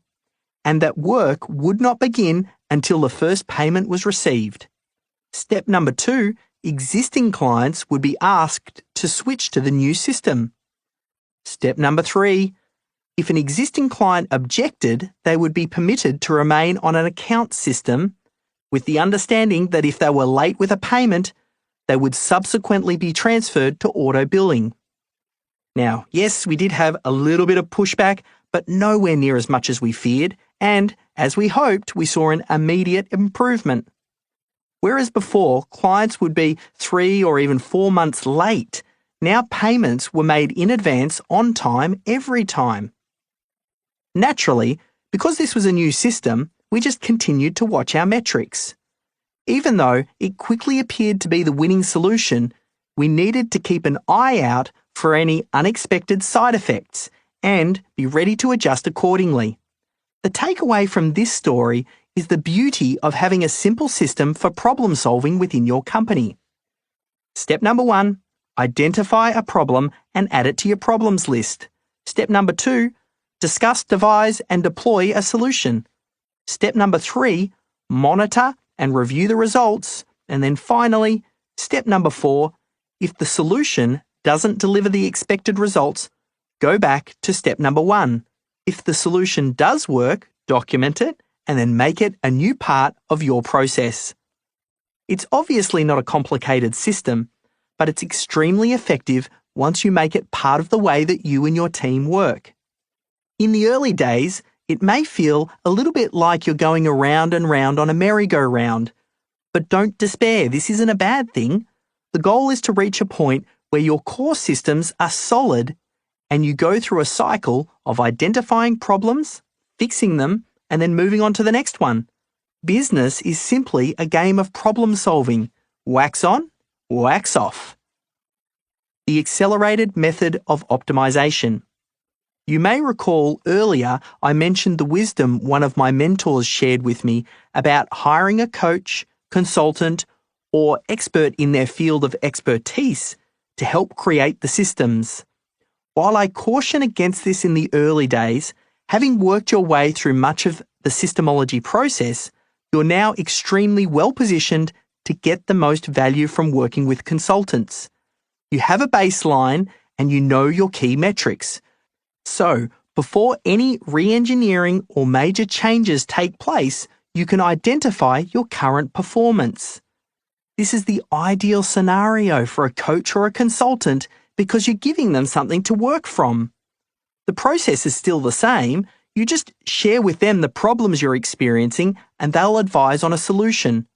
and that work would not begin until the first payment was received. Step number 2, existing clients would be asked to switch to the new system. Step number 3, if an existing client objected, they would be permitted to remain on an account system with the understanding that if they were late with a payment, they would subsequently be transferred to auto billing. Now, yes, we did have a little bit of pushback, but nowhere near as much as we feared, and, as we hoped, we saw an immediate improvement. Whereas before, clients would be 3 or even 4 months late, now payments were made in advance on time every time. Naturally, because this was a new system, we just continued to watch our metrics. Even though it quickly appeared to be the winning solution, we needed to keep an eye out for any unexpected side effects and be ready to adjust accordingly. The takeaway from this story is the beauty of having a simple system for problem solving within your company. Step number 1, identify a problem and add it to your problems list. Step number 2, discuss, devise and deploy a solution. Step number 3, monitor and review the results. And then finally, step number 4, if the solution doesn't deliver the expected results, go back to step number 1. If the solution does work, document it and then make it a new part of your process. It's obviously not a complicated system, but it's extremely effective once you make it part of the way that you and your team work. In the early days, it may feel a little bit like you're going around and round on a merry-go-round. But don't despair, this isn't a bad thing. The goal is to reach a point where your core systems are solid and you go through a cycle of identifying problems, fixing them, and then moving on to the next one. Business is simply a game of problem solving. Wax on, wax off. The accelerated method of optimization. You may recall earlier I mentioned the wisdom one of my mentors shared with me about hiring a coach, consultant, or expert in their field of expertise to help create the systems. While I caution against this in the early days, having worked your way through much of the Systemology process, you're now extremely well positioned to get the most value from working with consultants. You have a baseline and you know your key metrics. So, before any re-engineering or major changes take place, you can identify your current performance. This is the ideal scenario for a coach or a consultant because you're giving them something to work from. The process is still the same, you just share with them the problems you're experiencing and they'll advise on a solution.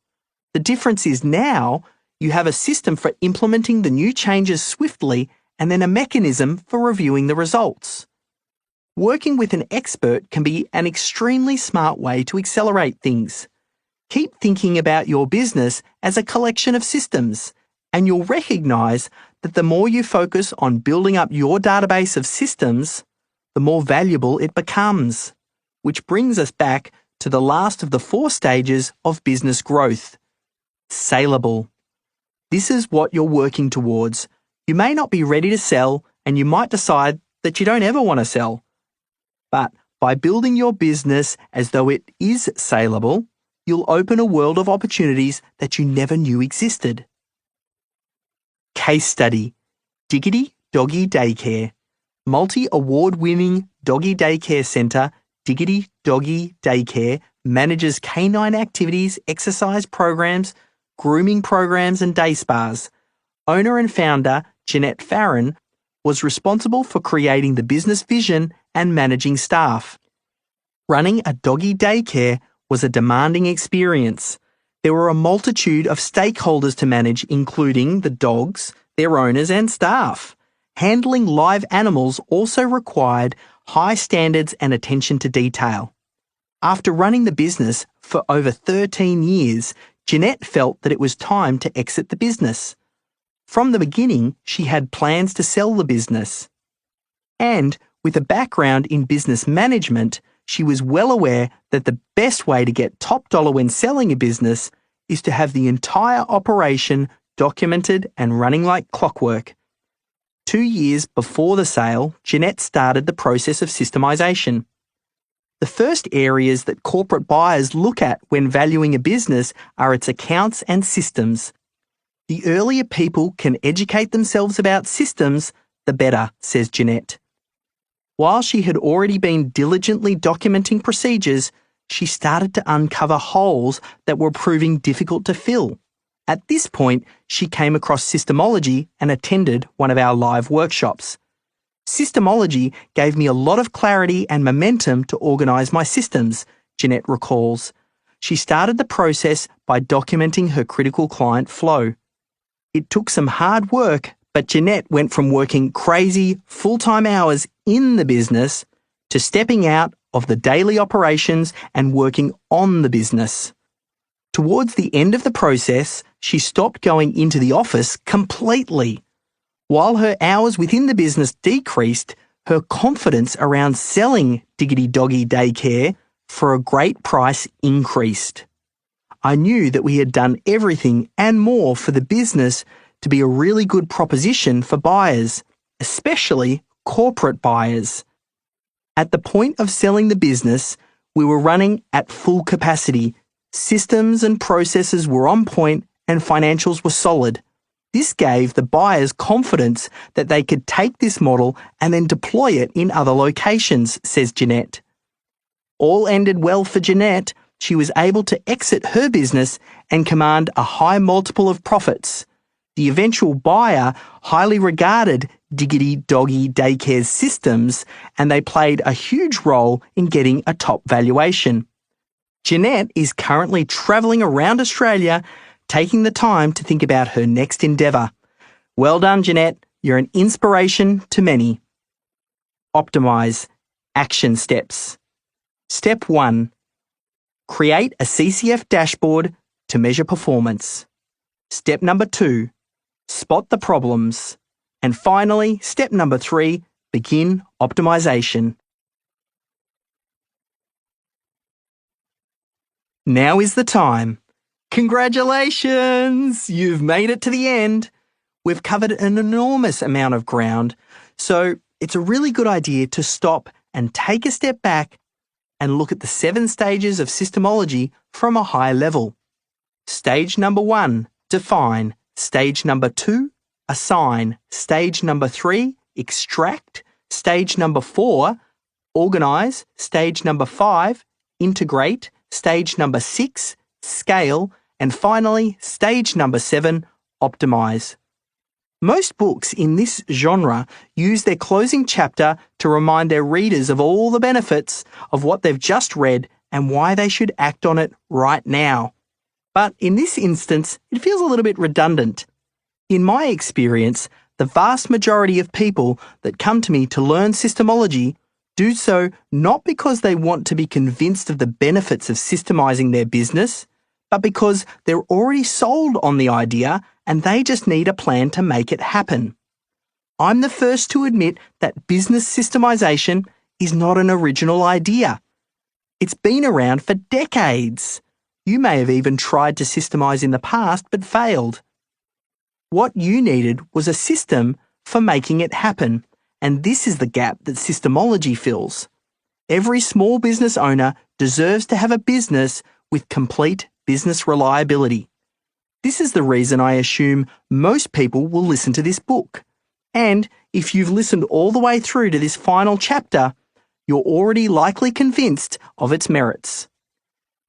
The difference is now you have a system for implementing the new changes swiftly and then a mechanism for reviewing the results. Working with an expert can be an extremely smart way to accelerate things. Keep thinking about your business as a collection of systems, and you'll recognize that the more you focus on building up your database of systems, the more valuable it becomes. Which brings us back to the last of the 4 stages of business growth. Saleable. This is what you're working towards. You may not be ready to sell, and you might decide that you don't ever want to sell. But by building your business as though it is saleable, you'll open a world of opportunities that you never knew existed. Case study: Diggity Doggy Daycare. Multi-award-winning doggy daycare centre, Diggity Doggy Daycare, manages canine activities, exercise programs, grooming programs and day spas. Owner and founder, Jeanette Farron, was responsible for creating the business vision and managing staff. Running a doggy daycare was a demanding experience. There were a multitude of stakeholders to manage, including the dogs, their owners and staff. Handling live animals also required high standards and attention to detail. After running the business for over 13 years, Jeanette felt that it was time to exit the business. From the beginning, she had plans to sell the business. And with a background in business management, she was well aware that the best way to get top dollar when selling a business is to have the entire operation documented and running like clockwork. 2 years before the sale, Jeanette started the process of systemization. The first areas that corporate buyers look at when valuing a business are its accounts and systems. The earlier people can educate themselves about systems, the better, says Jeanette. While she had already been diligently documenting procedures, she started to uncover holes that were proving difficult to fill. At this point, she came across Systemology and attended one of our live workshops. Systemology gave me a lot of clarity and momentum to organise my systems, Jeanette recalls. She started the process by documenting her critical client flow. It took some hard work, but Jeanette went from working crazy, full-time hours in the business to stepping out of the daily operations and working on the business. Towards the end of the process, she stopped going into the office completely. While her hours within the business decreased, her confidence around selling Diggity Doggy Daycare for a great price increased. I knew that we had done everything and more for the business to be a really good proposition for buyers, especially corporate buyers. At the point of selling the business, we were running at full capacity. Systems and processes were on point and financials were solid. This gave the buyers confidence that they could take this model and then deploy it in other locations, says Jeanette. All ended well for Jeanette. She was able to exit her business and command a high multiple of profits. The eventual buyer highly regarded Diggity Doggy Daycare's systems, and they played a huge role in getting a top valuation. Jeanette is currently travelling around Australia, taking the time to think about her next endeavour. Well done, Jeanette. You're an inspiration to many. Optimise. Action steps. Step 1. Create a CCF dashboard to measure performance. Step number 2. Spot the problems. And finally, step number 3, begin optimization. Now is the time. Congratulations! You've made it to the end. We've covered an enormous amount of ground, so it's a really good idea to stop and take a step back and look at the 7 stages of Systemology from a high level. Stage number 1, define. Stage number 2, assign. Stage number 3, extract. Stage number 4, organise. Stage number 5, integrate. Stage number 6, scale. And finally, stage number 7, optimise. Most books in this genre use their closing chapter to remind their readers of all the benefits of what they've just read and why they should act on it right now. But in this instance, it feels a little bit redundant. In my experience, the vast majority of people that come to me to learn Systemology do so not because they want to be convinced of the benefits of systemizing their business, but because they're already sold on the idea and they just need a plan to make it happen. I'm the first to admit that business systemization is not an original idea. It's been around for decades. You may have even tried to systemize in the past but failed. What you needed was a system for making it happen, and this is the gap that Systemology fills. Every small business owner deserves to have a business with complete business reliability. This is the reason I assume most people will listen to this book. And if you've listened all the way through to this final chapter, you're already likely convinced of its merits.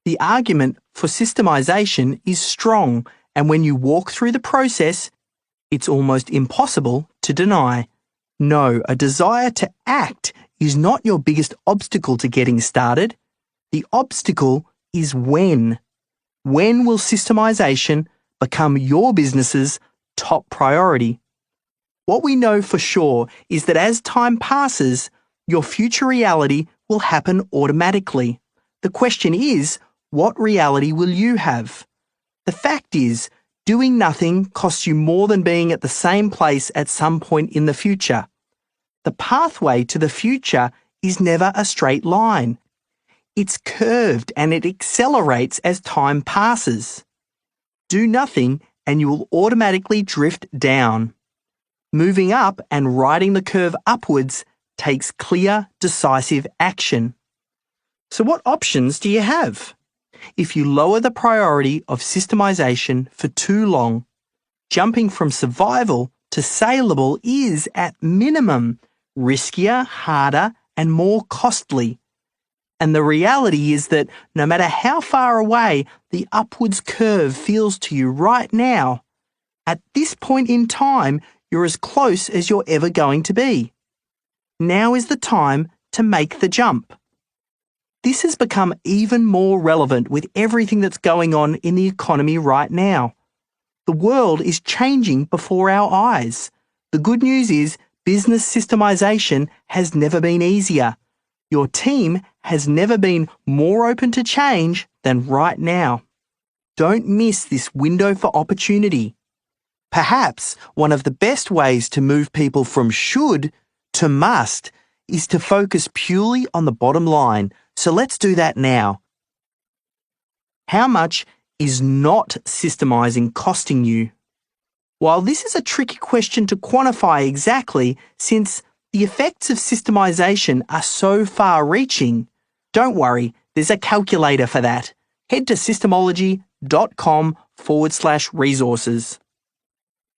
The argument for systemization is strong, and when you walk through the process, it's almost impossible to deny. No, a desire to act is not your biggest obstacle to getting started. The obstacle is when. When will systemization become your business's top priority? What we know for sure is that as time passes, your future reality will happen automatically. The question is, what reality will you have? The fact is, doing nothing costs you more than being at the same place at some point in the future. The pathway to the future is never a straight line. It's curved and it accelerates as time passes. Do nothing and you will automatically drift down. Moving up and riding the curve upwards takes clear, decisive action. So what options do you have? If you lower the priority of systemization for too long, jumping from survival to saleable is, at minimum, riskier, harder, and more costly. And the reality is that no matter how far away the upwards curve feels to you right now, at this point in time, you're as close as you're ever going to be. Now is the time to make the jump. This has become even more relevant with everything that's going on in the economy right now. The world is changing before our eyes. The good news is business systemization has never been easier. Your team has never been more open to change than right now. Don't miss this window for opportunity. Perhaps one of the best ways to move people from should to must is to focus purely on the bottom line. So let's do that now. How much is not systemizing costing you? While this is a tricky question to quantify exactly, since the effects of systemization are so far-reaching, don't worry, there's a calculator for that. Head to systemology.com/resources.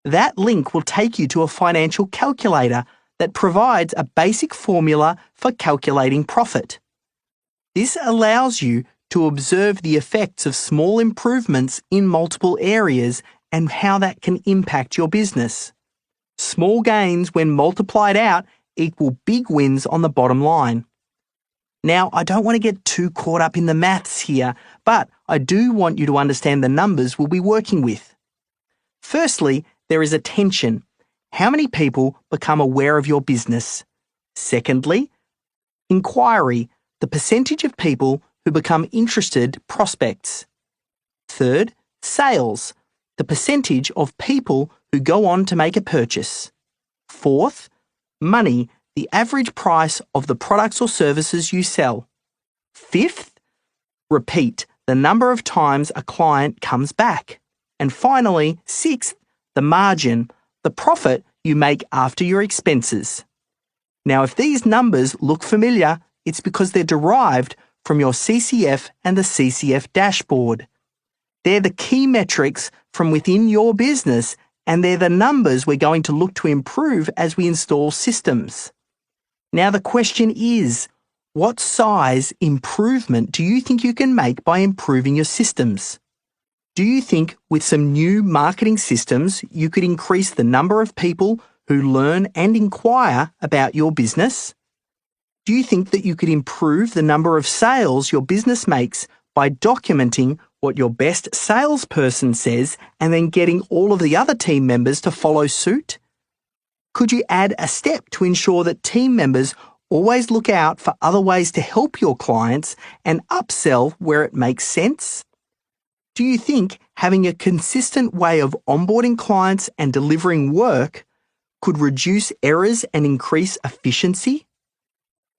That link will take you to a financial calculator that provides a basic formula for calculating profit. This allows you to observe the effects of small improvements in multiple areas and how that can impact your business. Small gains, when multiplied out, equal big wins on the bottom line. Now, I don't want to get too caught up in the maths here, but I do want you to understand the numbers we'll be working with. Firstly, there is attention. How many people become aware of your business? Secondly, inquiry, the percentage of people who become interested prospects. Third, sales, the percentage of people who go on to make a purchase. Fourth, money, the average price of the products or services you sell. Fifth, repeat, the number of times a client comes back. And finally, sixth, the margin, the profit you make after your expenses. Now, if these numbers look familiar, it's because they're derived from your CCF and the CCF dashboard. They're the key metrics from within your business, and they're the numbers we're going to look to improve as we install systems. Now, the question is, what size improvement do you think you can make by improving your systems? Do you think with some new marketing systems you could increase the number of people who learn and inquire about your business? Do you think that you could improve the number of sales your business makes by documenting what your best salesperson says and then getting all of the other team members to follow suit? Could you add a step to ensure that team members always look out for other ways to help your clients and upsell where it makes sense? Do you think having a consistent way of onboarding clients and delivering work could reduce errors and increase efficiency?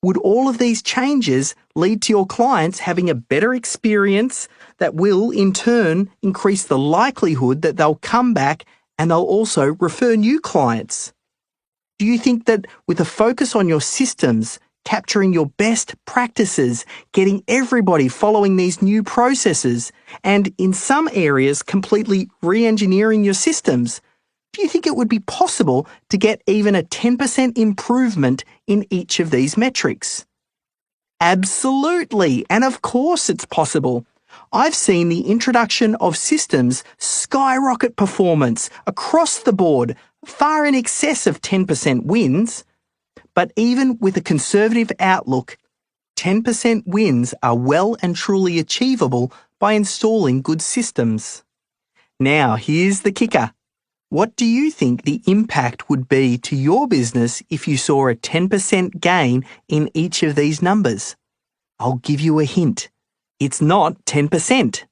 Would all of these changes lead to your clients having a better experience that will, in turn, increase the likelihood that they'll come back and they'll also refer new clients? Do you think that with a focus on your systems, capturing your best practices, getting everybody following these new processes, and in some areas completely re-engineering your systems, do you think it would be possible to get even a 10% improvement in each of these metrics? Absolutely, and of course it's possible. I've seen the introduction of systems skyrocket performance across the board, far in excess of 10% wins. But even with a conservative outlook, 10% wins are well and truly achievable by installing good systems. Now, here's the kicker. What do you think the impact would be to your business if you saw a 10% gain in each of these numbers? I'll give you a hint. It's not 10%.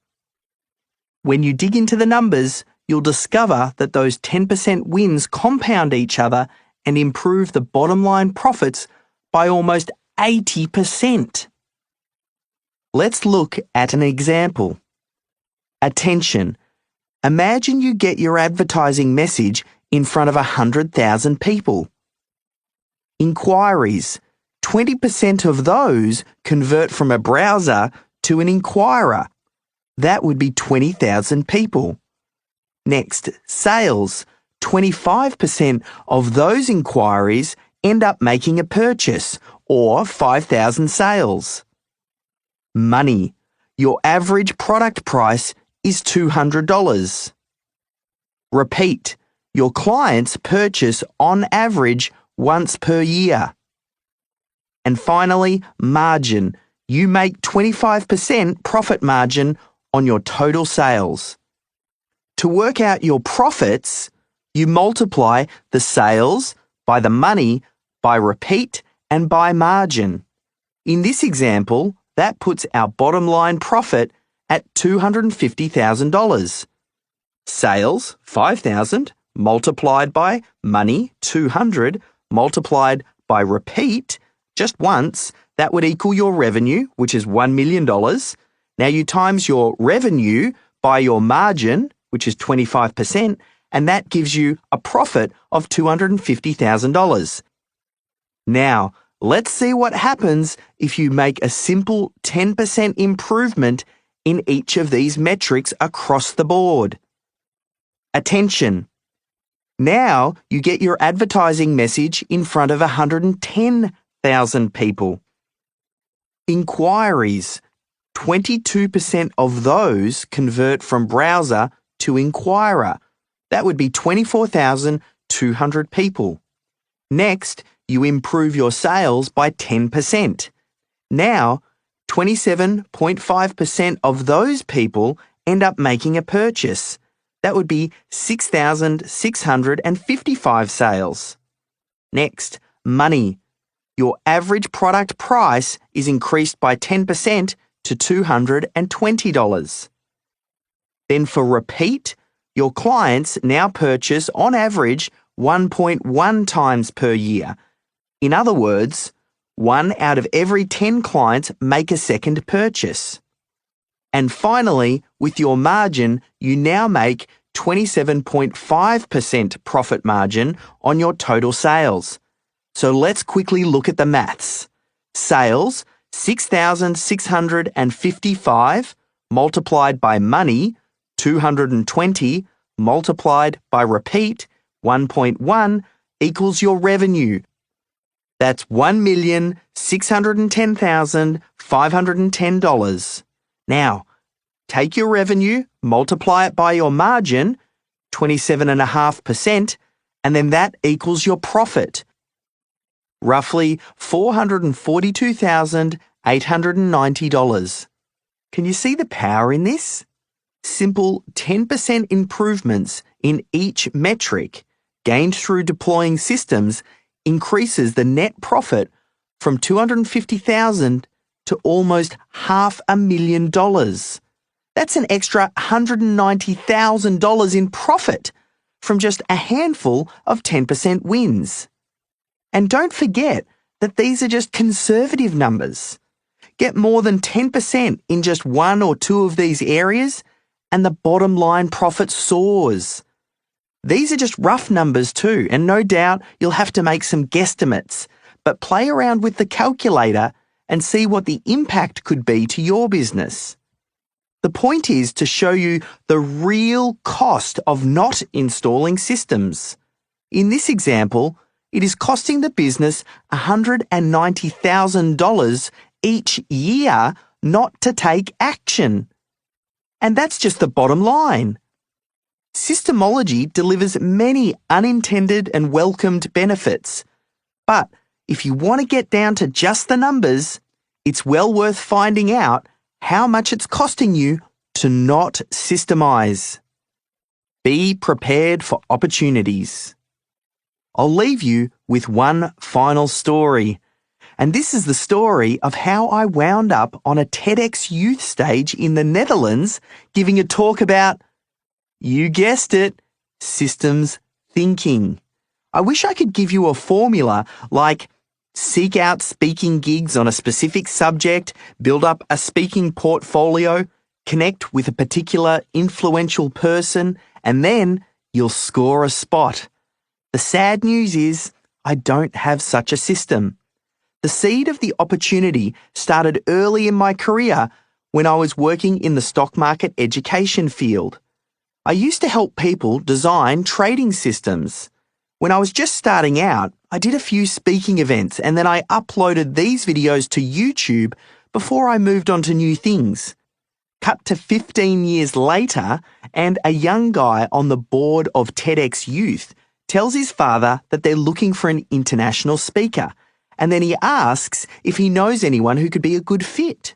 When you dig into the numbers, you'll discover that those 10% wins compound each other and improve the bottom line profits by almost 80%. Let's look at an example. Attention. Imagine you get your advertising message in front of 100,000 people. Inquiries. 20% of those convert from a browser to an inquirer. That would be 20,000 people. Next, sales. 25% of those inquiries end up making a purchase, or 5,000 sales. Money. Your average product price is $200. Repeat. Your clients purchase on average once per year. And finally, margin. You make 25% profit margin on your total sales. To work out your profits, you multiply the sales by the money, by repeat, and by margin. In this example, that puts our bottom line profit at $250,000. Sales, $5,000, multiplied by money, $200, multiplied by repeat, just once, that would equal your revenue, which is $1 million. Now you times your revenue by your margin, which is 25%, and that gives you a profit of $250,000. Now, let's see what happens if you make a simple 10% improvement in each of these metrics across the board. Attention! Now you get your advertising message in front of 110,000 people. Inquiries. 22% of those convert from browser to inquirer. That would be 24,200 people. Next, you improve your sales by 10%. Now, 27.5% of those people end up making a purchase. That would be 6,655 sales. Next, money. Your average product price is increased by 10% to $220. Then for repeat, your clients now purchase on average 1.1 times per year. In other words, 1 out of every 10 clients make a second purchase. And finally, with your margin, you now make 27.5% profit margin on your total sales. So let's quickly look at the maths. Sales, 6,655 multiplied by money, 220 multiplied by repeat, 1.1 equals your revenue. That's $1,610,510. Now, take your revenue, multiply it by your margin, 27.5%, and then that equals your profit. Roughly $442,890. Can you see the power in this? Simple 10% improvements in each metric gained through deploying systems increases the net profit from $250,000 to almost $500,000. That's an extra $190,000 in profit from just a handful of 10% wins. And don't forget that these are just conservative numbers. Get more than 10% in just one or two of these areas, and the bottom line profit soars. These are just rough numbers too, and no doubt you'll have to make some guesstimates, but play around with the calculator and see what the impact could be to your business. The point is to show you the real cost of not installing systems. In this example, it is costing the business $190,000 each year not to take action. And that's just the bottom line. Systemology delivers many unintended and welcomed benefits. But if you want to get down to just the numbers, it's well worth finding out how much it's costing you to not systemize. Be prepared for opportunities. I'll leave you with one final story. And this is the story of how I wound up on a TEDx youth stage in the Netherlands giving a talk about, you guessed it, systems thinking. I wish I could give you a formula like seek out speaking gigs on a specific subject, build up a speaking portfolio, connect with a particular influential person, and then you'll score a spot. The sad news is I don't have such a system. The seed of the opportunity started early in my career when I was working in the stock market education field. I used to help people design trading systems. When I was just starting out, I did a few speaking events and then I uploaded these videos to YouTube before I moved on to new things. Cut to 15 years later, and a young guy on the board of TEDx Youth tells his father that they're looking for an international speaker, and then he asks if he knows anyone who could be a good fit.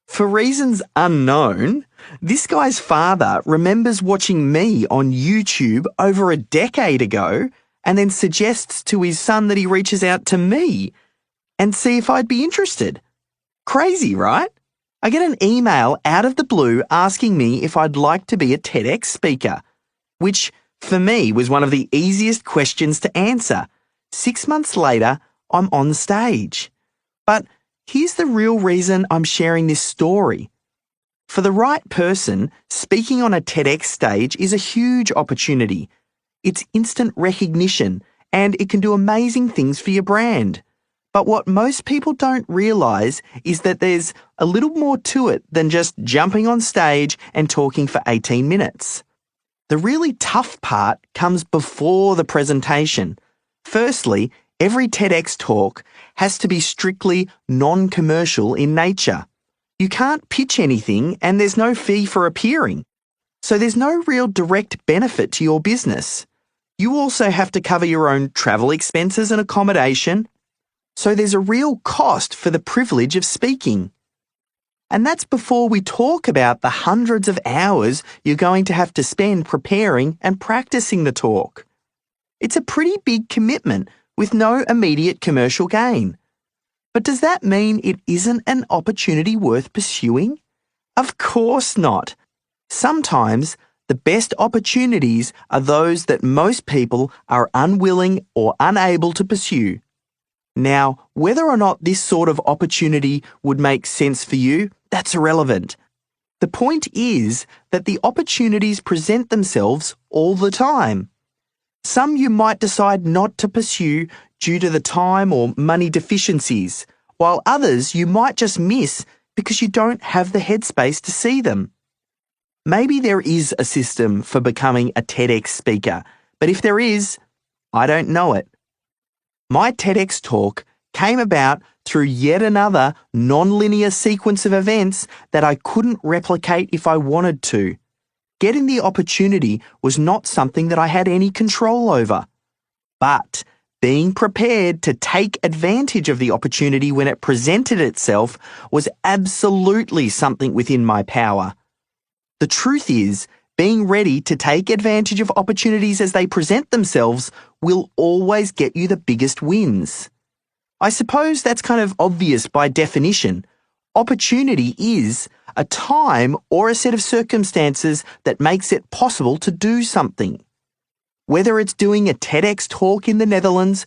For reasons unknown, this guy's father remembers watching me on YouTube over a decade ago and then suggests to his son that he reaches out to me and see if I'd be interested. Crazy, right? I get an email out of the blue asking me if I'd like to be a TEDx speaker, which for me was one of the easiest questions to answer. 6 months later, I'm on stage. But here's the real reason I'm sharing this story. For the right person, speaking on a TEDx stage is a huge opportunity. It's instant recognition, and it can do amazing things for your brand. But what most people don't realise is that there's a little more to it than just jumping on stage and talking for 18 minutes. The really tough part comes before the presentation. Firstly, every TEDx talk has to be strictly non-commercial in nature. You can't pitch anything and there's no fee for appearing. So there's no real direct benefit to your business. You also have to cover your own travel expenses and accommodation. So there's a real cost for the privilege of speaking. And that's before we talk about the hundreds of hours you're going to have to spend preparing and practicing the talk. It's a pretty big commitment with no immediate commercial gain. But does that mean it isn't an opportunity worth pursuing? Of course not. Sometimes the best opportunities are those that most people are unwilling or unable to pursue. Now, whether or not this sort of opportunity would make sense for you, that's irrelevant. The point is that the opportunities present themselves all the time. Some you might decide not to pursue due to the time or money deficiencies, while others you might just miss because you don't have the headspace to see them. Maybe there is a system for becoming a TEDx speaker, but if there is, I don't know it. My TEDx talk came about through yet another non-linear sequence of events that I couldn't replicate if I wanted to. Getting the opportunity was not something that I had any control over. But being prepared to take advantage of the opportunity when it presented itself was absolutely something within my power. The truth is, being ready to take advantage of opportunities as they present themselves will always get you the biggest wins. I suppose that's kind of obvious by definition. Opportunity is a time or a set of circumstances that makes it possible to do something. Whether it's doing a TEDx talk in the Netherlands,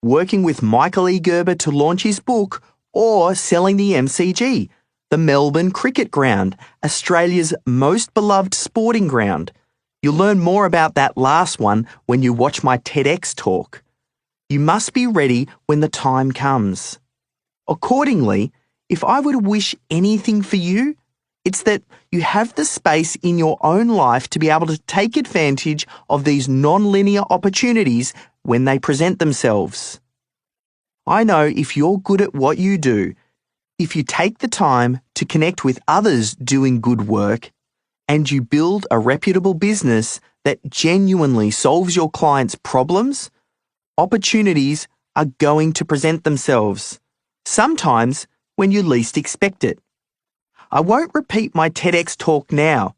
working with Michael E. Gerber to launch his book, or selling the MCG, the Melbourne Cricket Ground, Australia's most beloved sporting ground. You'll learn more about that last one when you watch my TEDx talk. You must be ready when the time comes. Accordingly, if I were to wish anything for you, it's that you have the space in your own life to be able to take advantage of these non-linear opportunities when they present themselves. I know if you're good at what you do, if you take the time to connect with others doing good work, and you build a reputable business that genuinely solves your clients' problems, opportunities are going to present themselves, sometimes when you least expect it. I won't repeat my TEDx talk now.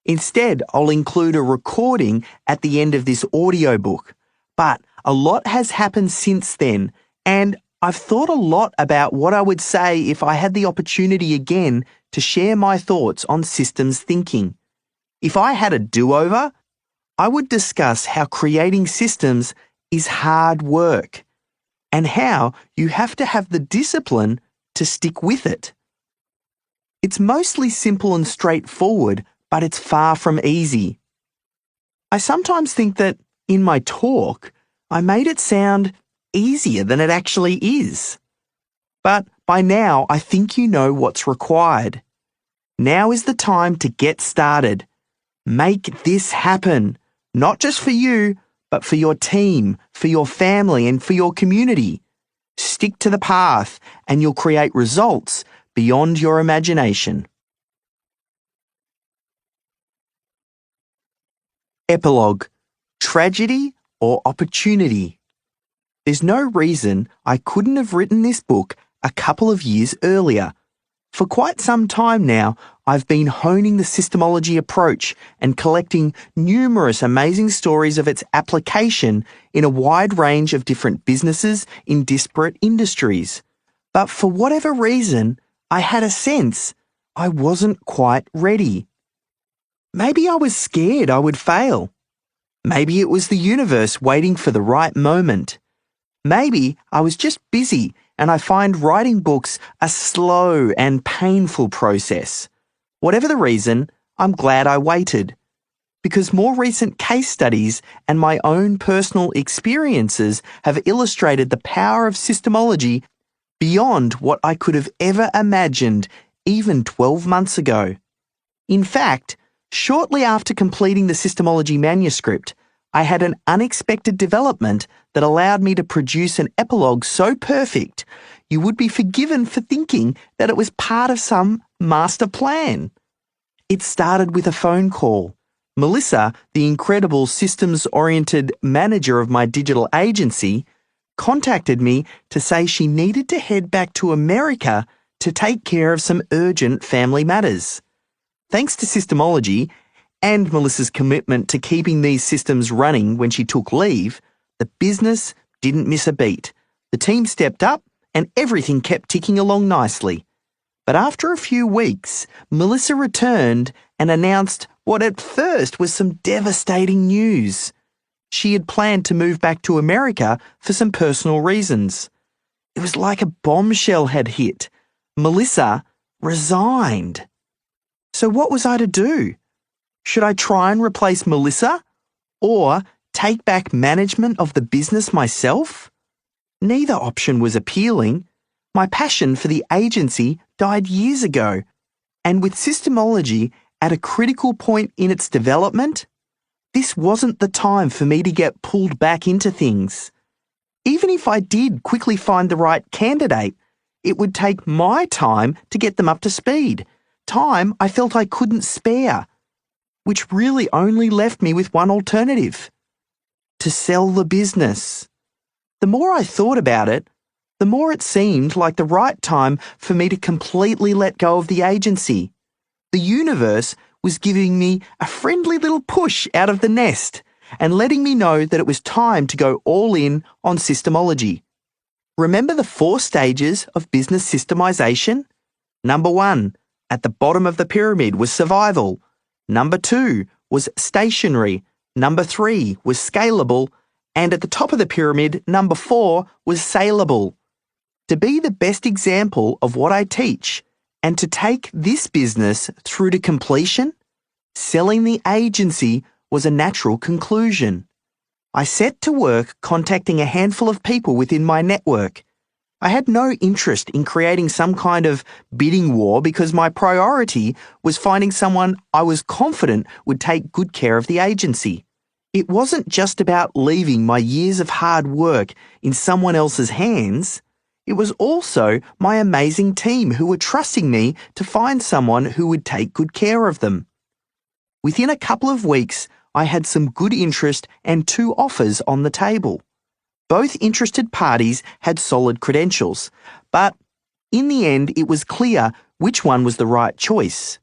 Instead, I'll include a recording at the end of this audiobook. But a lot has happened since then, and I've thought a lot about what I would say if I had the opportunity again to share my thoughts on systems thinking. If I had a do-over, I would discuss how creating systems is hard work and how you have to have the discipline to stick with it. It's mostly simple and straightforward, but it's far from easy. I sometimes think that in my talk, I made it sound easier than it actually is. But by now, I think you know what's required. Now is the time to get started. Make this happen, not just for you, but for your team, for your family, and for your community. Stick to the path, and you'll create results beyond your imagination. Epilogue: tragedy or opportunity? There's no reason I couldn't have written this book a couple of years earlier. For quite some time now, I've been honing the Systemology approach and collecting numerous amazing stories of its application in a wide range of different businesses in disparate industries. But for whatever reason, I had a sense I wasn't quite ready. Maybe I was scared I would fail. Maybe it was the universe waiting for the right moment. Maybe I was just busy and I find writing books a slow and painful process. Whatever the reason, I'm glad I waited. Because more recent case studies and my own personal experiences have illustrated the power of Systemology beyond what I could have ever imagined even 12 months ago. In fact, shortly after completing the Systemology manuscript, I had an unexpected development that allowed me to produce an epilogue so perfect you would be forgiven for thinking that it was part of some master plan. It started with a phone call. Melissa, the incredible systems-oriented manager of my digital agency, contacted me to say she needed to head back to America to take care of some urgent family matters. Thanks to Systemology and Melissa's commitment to keeping these systems running when she took leave, the business didn't miss a beat. The team stepped up and everything kept ticking along nicely. But after a few weeks, Melissa returned and announced what at first was some devastating news. She had planned to move back to America for some personal reasons. It was like a bombshell had hit. Melissa resigned. So what was I to do? Should I try and replace Melissa? Or take back management of the business myself? Neither option was appealing. My passion for the agency died years ago, and with Systemology at a critical point in its development, this wasn't the time for me to get pulled back into things. Even if I did quickly find the right candidate, it would take my time to get them up to speed, time I felt I couldn't spare, which really only left me with one alternative: to sell the business. The more I thought about it, the more it seemed like the right time for me to completely let go of the agency. The universe was giving me a friendly little push out of the nest and letting me know that it was time to go all in on Systemology. Remember the 4 stages of business systemization? Number 1, at the bottom of the pyramid was survival. Number 2 was stationary. Number 3 was scalable. And at the top of the pyramid, number 4 was saleable. To be the best example of what I teach and to take this business through to completion, selling the agency was a natural conclusion. I set to work contacting a handful of people within my network. I had no interest in creating some kind of bidding war because my priority was finding someone I was confident would take good care of the agency. It wasn't just about leaving my years of hard work in someone else's hands. It was also my amazing team who were trusting me to find someone who would take good care of them. Within a couple of weeks, I had some good interest and 2 offers on the table. Both interested parties had solid credentials, but in the end it was clear which one was the right choice.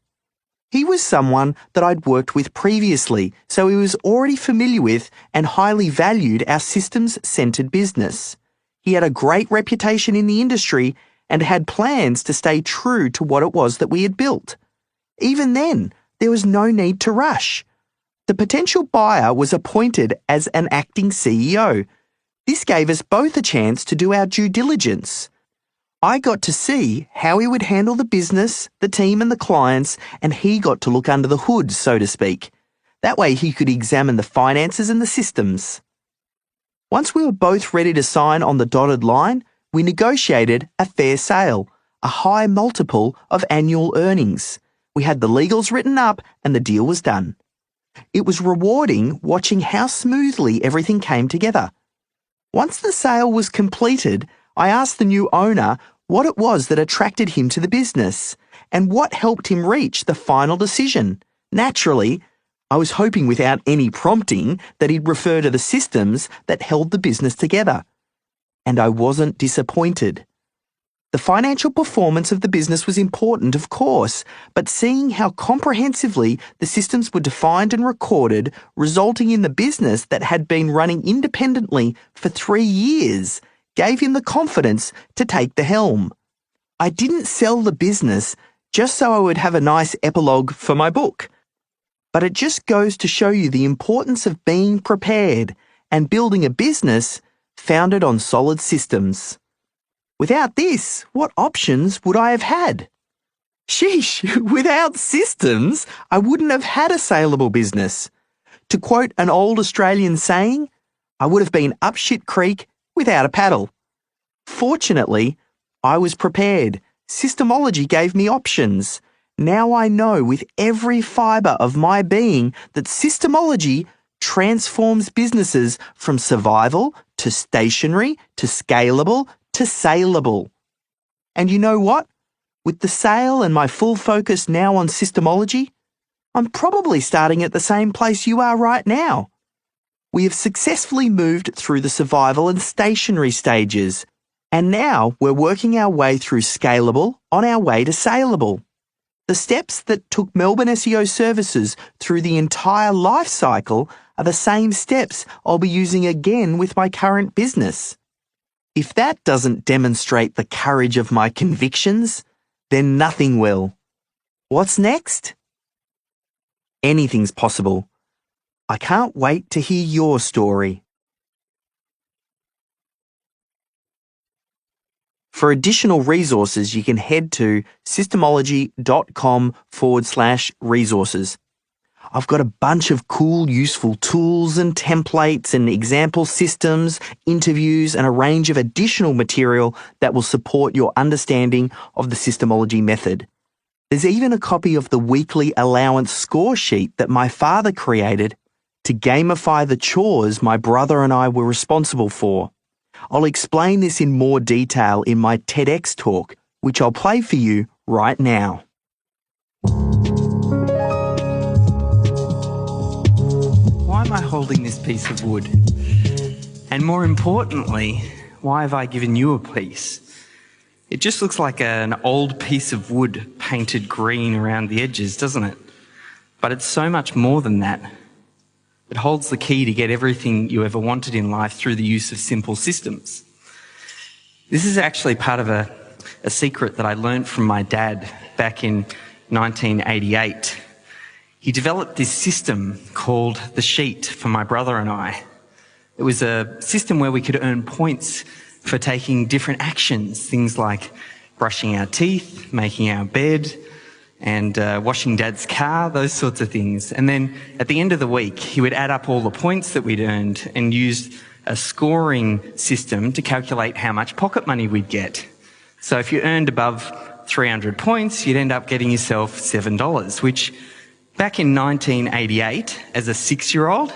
He was someone that I'd worked with previously, so he was already familiar with and highly valued our systems-centered business. He had a great reputation in the industry and had plans to stay true to what it was that we had built. Even then, there was no need to rush. The potential buyer was appointed as an acting CEO. This gave us both a chance to do our due diligence. I got to see how he would handle the business, the team and the clients, and he got to look under the hood, so to speak. That way he could examine the finances and the systems. Once we were both ready to sign on the dotted line, we negotiated a fair sale, a high multiple of annual earnings. We had the legals written up and the deal was done. It was rewarding watching how smoothly everything came together. Once the sale was completed, I asked the new owner what it was that attracted him to the business and what helped him reach the final decision. Naturally, I was hoping without any prompting that he'd refer to the systems that held the business together. And I wasn't disappointed. The financial performance of the business was important, of course, but seeing how comprehensively the systems were defined and recorded, resulting in the business that had been running independently for 3 years, gave him the confidence to take the helm. I didn't sell the business just so I would have a nice epilogue for my book. But it just goes to show you the importance of being prepared and building a business founded on solid systems. Without this, what options would I have had? Sheesh, without systems, I wouldn't have had a saleable business. To quote an old Australian saying, I would have been up shit creek without a paddle. Fortunately, I was prepared. Systemology gave me options. Now I know with every fibre of my being that Systemology transforms businesses from survival to stationary to scalable to saleable. And you know what? With the sale and my full focus now on Systemology, I'm probably starting at the same place you are right now. We have successfully moved through the survival and stationary stages, and now we're working our way through scalable on our way to saleable. The steps that took Melbourne SEO Services through the entire life cycle are the same steps I'll be using again with my current business. If that doesn't demonstrate the courage of my convictions, then nothing will. What's next? Anything's possible. I can't wait to hear your story. For additional resources, you can head to systemology.com/resources. I've got a bunch of cool, useful tools and templates and example systems, interviews, and a range of additional material that will support your understanding of the Systemology method. There's even a copy of the weekly allowance score sheet that my father created to gamify the chores my brother and I were responsible for. I'll explain this in more detail in my TEDx talk, which I'll play for you right now. Why am I holding this piece of wood? And more importantly, why have I given you a piece? It just looks like an old piece of wood painted green around the edges, doesn't it? But it's so much more than that. It holds the key to get everything you ever wanted in life through the use of simple systems. This is actually part of a secret that I learned from my dad back in 1988. He developed this system called the sheet for my brother and I. It was a system where we could earn points for taking different actions, things like brushing our teeth, making our bed, and washing Dad's car, those sorts of things. And then at the end of the week, he would add up all the points that we'd earned and used a scoring system to calculate how much pocket money we'd get. So if you earned above 300 points, you'd end up getting yourself $7, which back in 1988, as a 6-year-old,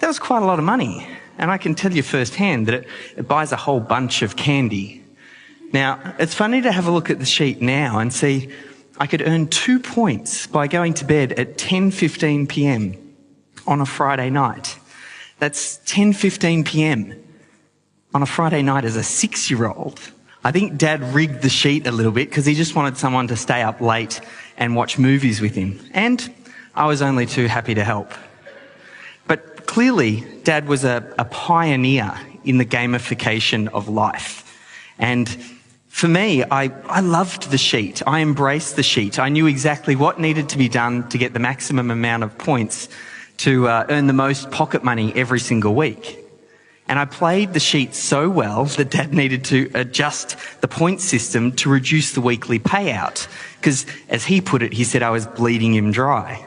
that was quite a lot of money. And I can tell you firsthand that it buys a whole bunch of candy. Now, it's funny to have a look at the sheet now and see I could earn 2 points by going to bed at 10:15 p.m. on a Friday night. That's 10:15 p.m. on a Friday night as a 6-year-old. I think Dad rigged the sheet a little bit because he just wanted someone to stay up late and watch movies with him. And I was only too happy to help. But clearly, Dad was a pioneer in the gamification of life. And for me, I loved the sheet. I embraced the sheet. I knew exactly what needed to be done to get the maximum amount of points to earn the most pocket money every single week. And I played the sheet so well that Dad needed to adjust the point system to reduce the weekly payout. Because, as he put it, he said I was bleeding him dry.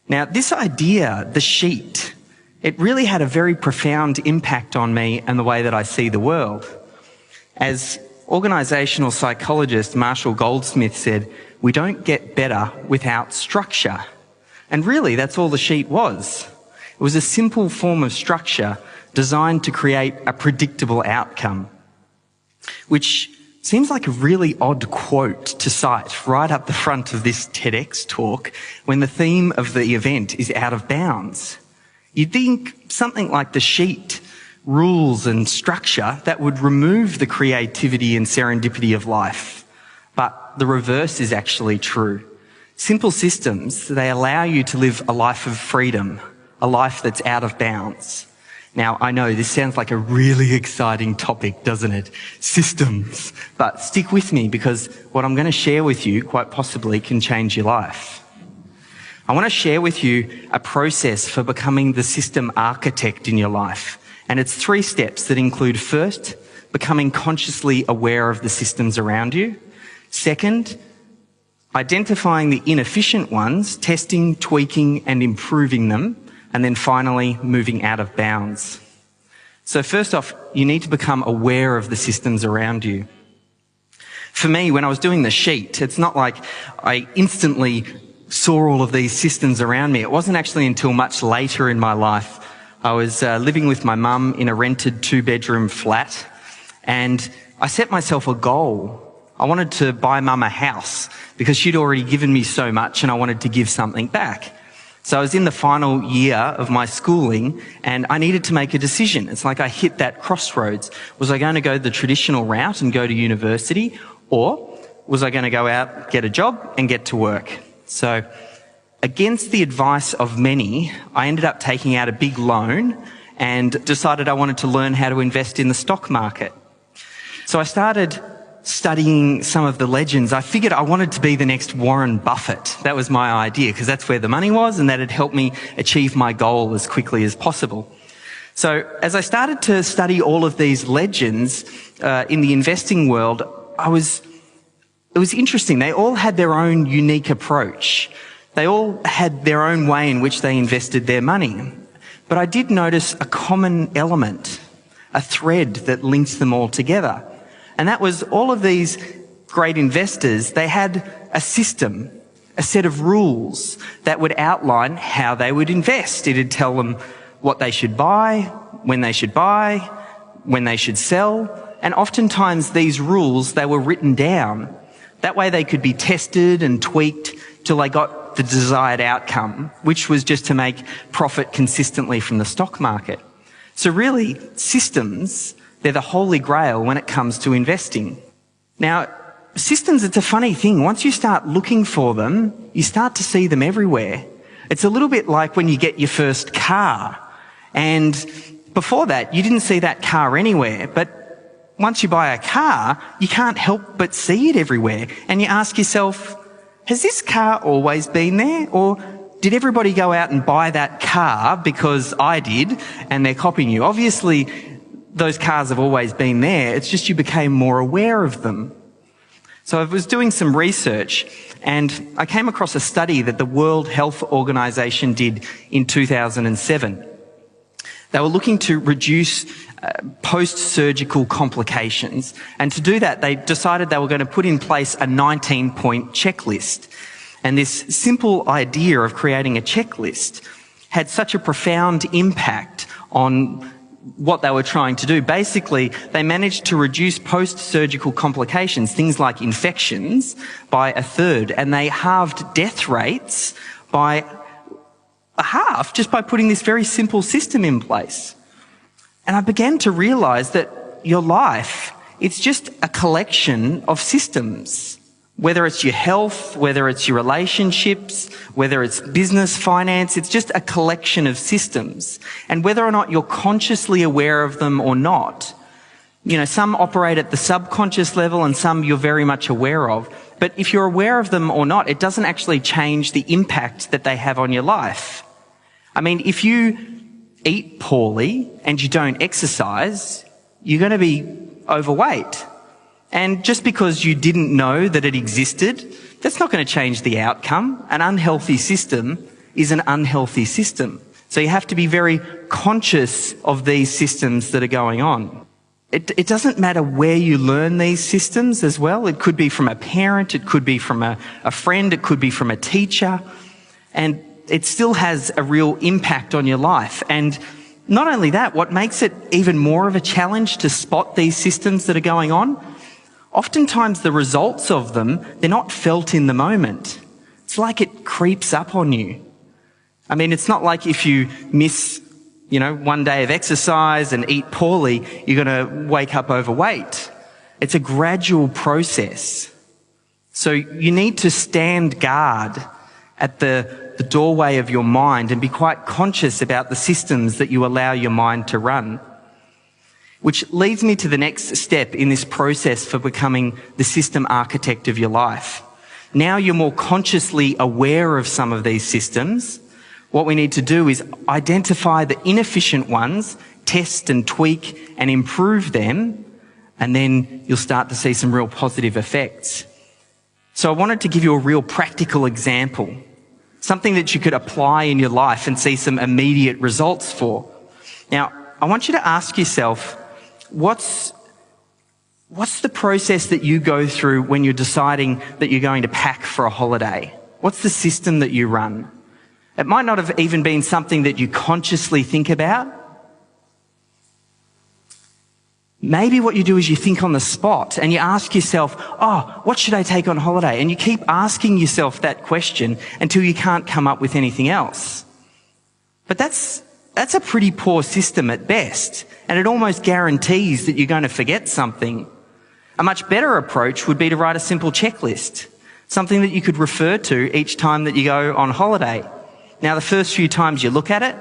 Now, this idea, the sheet, it really had a very profound impact on me and the way that I see the world. As organisational psychologist Marshall Goldsmith said, we don't get better without structure. And really, that's all the sheet was. It was a simple form of structure designed to create a predictable outcome, which seems like a really odd quote to cite right up the front of this TEDx talk when the theme of the event is out of bounds. You'd think something like the sheet, rules and structure, that would remove the creativity and serendipity of life. But the reverse is actually true. Simple systems, they allow you to live a life of freedom, a life that's out of bounds. Now, I know this sounds like a really exciting topic, doesn't it? Systems. But stick with me, because what I'm going to share with you quite possibly can change your life. I want to share with you a process for becoming the system architect in your life. And it's 3 steps that include, first, becoming consciously aware of the systems around you. Second, identifying the inefficient ones, testing, tweaking and improving them. And then finally, moving out of bounds. So first off, you need to become aware of the systems around you. For me, when I was doing the sheet, it's not like I instantly saw all of these systems around me. It wasn't actually until much later in my life. I was living with my mum in a rented 2-bedroom flat, and I set myself a goal. I wanted to buy Mum a house because she'd already given me so much and I wanted to give something back. So I was in the final year of my schooling and I needed to make a decision. It's like I hit that crossroads. Was I going to go the traditional route and go to university, or was I going to go out, get a job and get to work? So against the advice of many, I ended up taking out a big loan and decided I wanted to learn how to invest in the stock market. So I started studying some of the legends. I figured I wanted to be the next Warren Buffett. That was my idea, because that's where the money was and that'd help me achieve my goal as quickly as possible. So as I started to study all of these legends in the investing world, it was interesting. They all had their own unique approach. They all had their own way in which they invested their money. But I did notice a common element, a thread that links them all together. And that was all of these great investors, they had a system, a set of rules that would outline how they would invest. It'd tell them what they should buy, when they should sell. And oftentimes these rules, they were written down. That way they could be tested and tweaked till they got the desired outcome, which was just to make profit consistently from the stock market. So really, systems, they're the holy grail when it comes to investing. Now, systems, it's a funny thing. Once you start looking for them, you start to see them everywhere. It's a little bit like when you get your first car. And before that, you didn't see that car anywhere. But once you buy a car, you can't help but see it everywhere. And you ask yourself, has this car always been there? Or did everybody go out and buy that car because I did and they're copying you? Obviously, those cars have always been there. It's just you became more aware of them. So I was doing some research and I came across a study that the World Health Organization did in 2007. They were looking to reduce post-surgical complications, and to do that they decided they were going to put in place a 19-point checklist. And this simple idea of creating a checklist had such a profound impact on what they were trying to do. Basically, they managed to reduce post-surgical complications, things like infections, by 1/3, and they halved death rates by a half just by putting this very simple system in place. And I began to realize that your life, it's just a collection of systems. Whether it's your health, whether it's your relationships, whether it's business, finance, it's just a collection of systems. And whether or not you're consciously aware of them or not, you know, some operate at the subconscious level and some you're very much aware of. But if you're aware of them or not, it doesn't actually change the impact that they have on your life. I mean, if you eat poorly and you don't exercise, you're going to be overweight. And just because you didn't know that it existed, that's not going to change the outcome. An unhealthy system is an unhealthy system. So you have to be very conscious of these systems that are going on. It doesn't matter where you learn these systems as well. It could be from a parent, it could be from a friend, it could be from a teacher, and it still has a real impact on your life. And not only that, what makes it even more of a challenge to spot these systems that are going on, oftentimes the results of them, they're not felt in the moment. It's like it creeps up on you. I mean, it's not like if you miss, one day of exercise and eat poorly, you're going to wake up overweight. It's a gradual process. So you need to stand guard at the doorway of your mind and be quite conscious about the systems that you allow your mind to run. Which leads me to the next step in this process for becoming the system architect of your life. Now you're more consciously aware of some of these systems. What we need to do is identify the inefficient ones, test and tweak and improve them, and then you'll start to see some real positive effects. So I wanted to give you a real practical example, something that you could apply in your life and see some immediate results for. Now, I want you to ask yourself, what's the process that you go through when you're deciding that you're going to pack for a holiday? What's the system that you run? It might not have even been something that you consciously think about. Maybe what you do is you think on the spot and you ask yourself, what should I take on holiday? And you keep asking yourself that question until you can't come up with anything else. But that's a pretty poor system at best, and it almost guarantees that you're going to forget something. A much better approach would be to write a simple checklist, something that you could refer to each time that you go on holiday. Now, the first few times you look at it,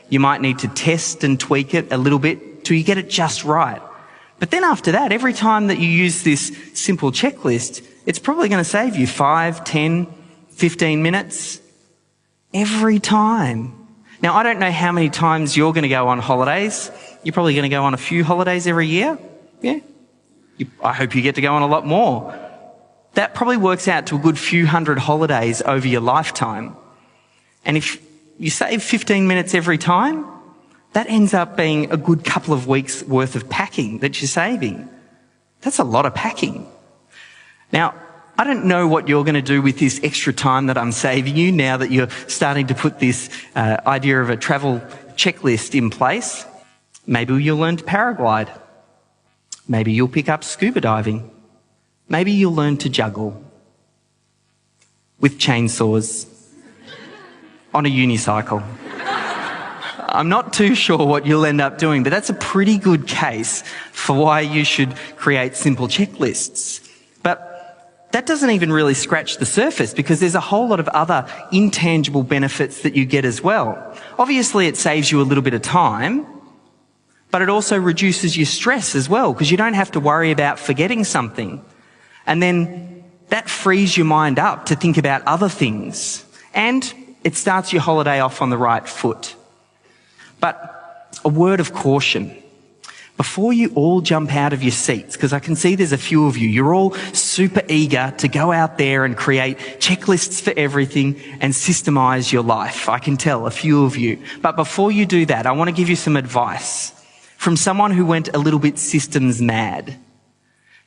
you might need to test and tweak it a little bit till you get it just right. But then after that, every time that you use this simple checklist, it's probably going to save you 5, 10, 15 minutes every time. Now, I don't know how many times you're going to go on holidays. You're probably going to go on a few holidays every year. Yeah. I hope you get to go on a lot more. That probably works out to a good few hundred holidays over your lifetime. And if you save 15 minutes every time, that ends up being a good couple of weeks worth of packing that you're saving. That's a lot of packing. Now, I don't know what you're going to do with this extra time that I'm saving you now that you're starting to put this idea of a travel checklist in place. Maybe you'll learn to paraglide. Maybe you'll pick up scuba diving. Maybe you'll learn to juggle with chainsaws on a unicycle. I'm not too sure what you'll end up doing, but that's a pretty good case for why you should create simple checklists. But that doesn't even really scratch the surface, because there's a whole lot of other intangible benefits that you get as well. Obviously, it saves you a little bit of time, but it also reduces your stress as well, because you don't have to worry about forgetting something. And then that frees your mind up to think about other things. And it starts your holiday off on the right foot. But a word of caution. Before you all jump out of your seats, because I can see there's a few of you, you're all super eager to go out there and create checklists for everything and systemize your life. I can tell a few of you. But before you do that, I want to give you some advice from someone who went a little bit systems mad.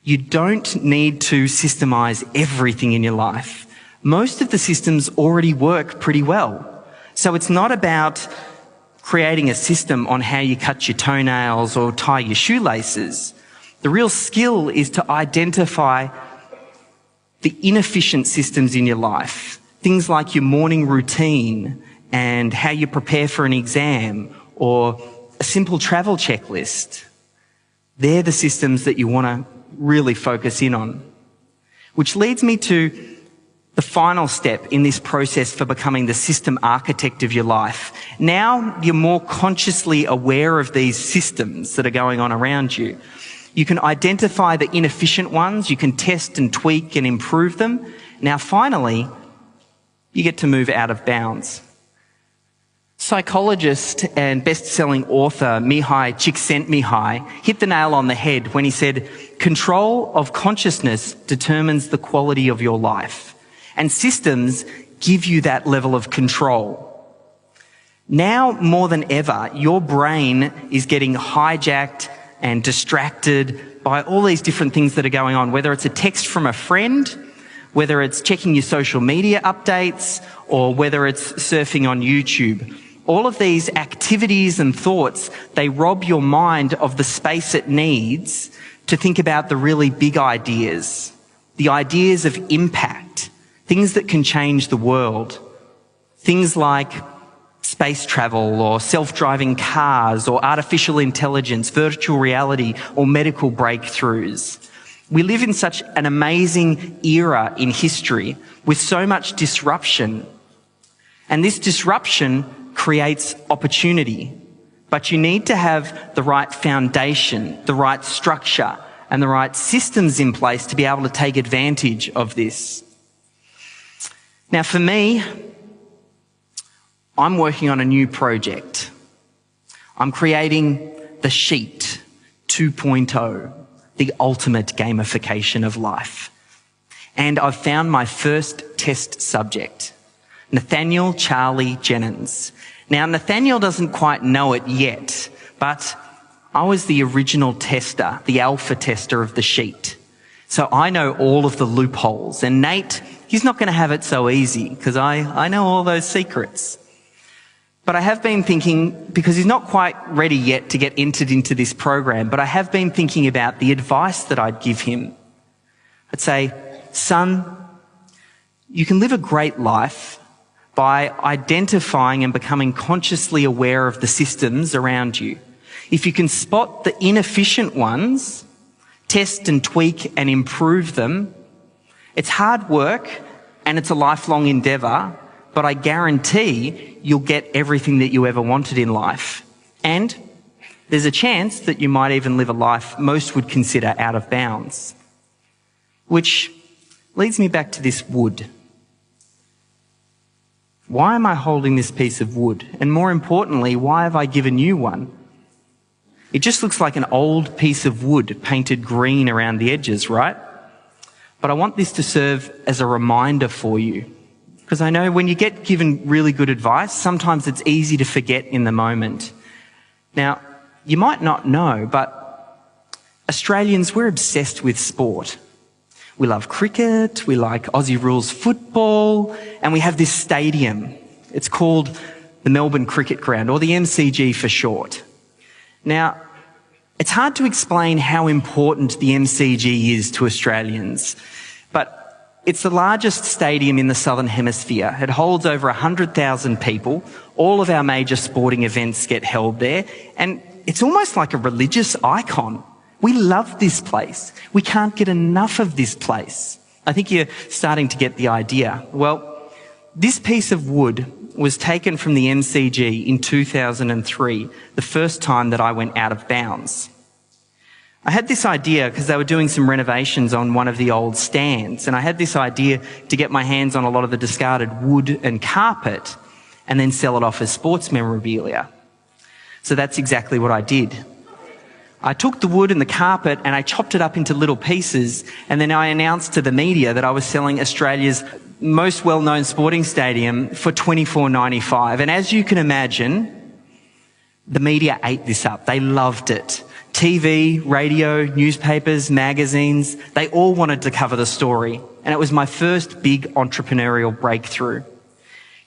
You don't need to systemize everything in your life. Most of the systems already work pretty well. So it's not about creating a system on how you cut your toenails or tie your shoelaces. The real skill is to identify the inefficient systems in your life. Things like your morning routine and how you prepare for an exam or a simple travel checklist. They're the systems that you want to really focus in on. Which leads me to the final step in this process for becoming the system architect of your life. Now you're more consciously aware of these systems that are going on around you. You can identify the inefficient ones, you can test and tweak and improve them. Now finally, you get to move out of bounds. Psychologist and best-selling author Mihai Csikszentmihalyi hit the nail on the head when he said, "Control of consciousness determines the quality of your life, and systems give you that level of control." Now more than ever, your brain is getting hijacked and distracted by all these different things that are going on, whether it's a text from a friend, whether it's checking your social media updates, or whether it's surfing on YouTube. All of these activities and thoughts, they rob your mind of the space it needs to think about the really big ideas, the ideas of impact, things that can change the world, things like space travel or self-driving cars or artificial intelligence, virtual reality or medical breakthroughs. We live in such an amazing era in history with so much disruption. And this disruption creates opportunity. But you need to have the right foundation, the right structure, and the right systems in place to be able to take advantage of this. Now, for me, I'm working on a new project. I'm creating the Sheet 2.0, the ultimate gamification of life. And I've found my first test subject, Nathaniel Charlie Jenyns. Now, Nathaniel doesn't quite know it yet, but I was the original tester, the alpha tester of the Sheet. So I know all of the loopholes. And Nate, he's not going to have it so easy because I know all those secrets. But I have been thinking, because he's not quite ready yet to get entered into this program, but I have been thinking about the advice that I'd give him. I'd say, son, you can live a great life by identifying and becoming consciously aware of the systems around you. If you can spot the inefficient ones, test and tweak and improve them, it's hard work and it's a lifelong endeavour, but I guarantee you'll get everything that you ever wanted in life. And there's a chance that you might even live a life most would consider out of bounds. Which leads me back to this wood. Why am I holding this piece of wood? And more importantly, why have I given you one? It just looks like an old piece of wood painted green around the edges, right? But I want this to serve as a reminder for you. Because I know when you get given really good advice, sometimes it's easy to forget in the moment. Now, you might not know, but Australians, we're obsessed with sport. We love cricket, we like Aussie rules football, and we have this stadium. It's called the Melbourne Cricket Ground, or the MCG for short. Now, it's hard to explain how important the MCG is to Australians, but it's the largest stadium in the Southern Hemisphere. It holds over 100,000 people. All of our major sporting events get held there, and it's almost like a religious icon. We love this place. We can't get enough of this place. I think you're starting to get the idea. Well, this piece of wood was taken from the MCG in 2003, the first time that I went out of bounds. I had this idea because they were doing some renovations on one of the old stands, and I had this idea to get my hands on a lot of the discarded wood and carpet and then sell it off as sports memorabilia. So that's exactly what I did. I took the wood and the carpet and I chopped it up into little pieces, and then I announced to the media that I was selling Australia's most well-known sporting stadium for $24.95. And as you can imagine, the media ate this up. They loved it. TV, radio, newspapers, magazines, they all wanted to cover the story. And it was my first big entrepreneurial breakthrough.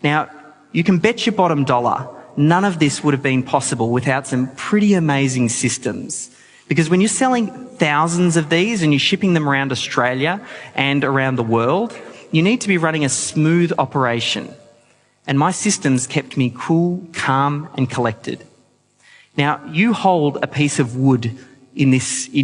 Now, you can bet your bottom dollar none of this would have been possible without some pretty amazing systems. Because when you're selling thousands of these and you're shipping them around Australia and around the world, you need to be running a smooth operation. And my systems kept me cool, calm, and collected. Now, you hold a piece of wood in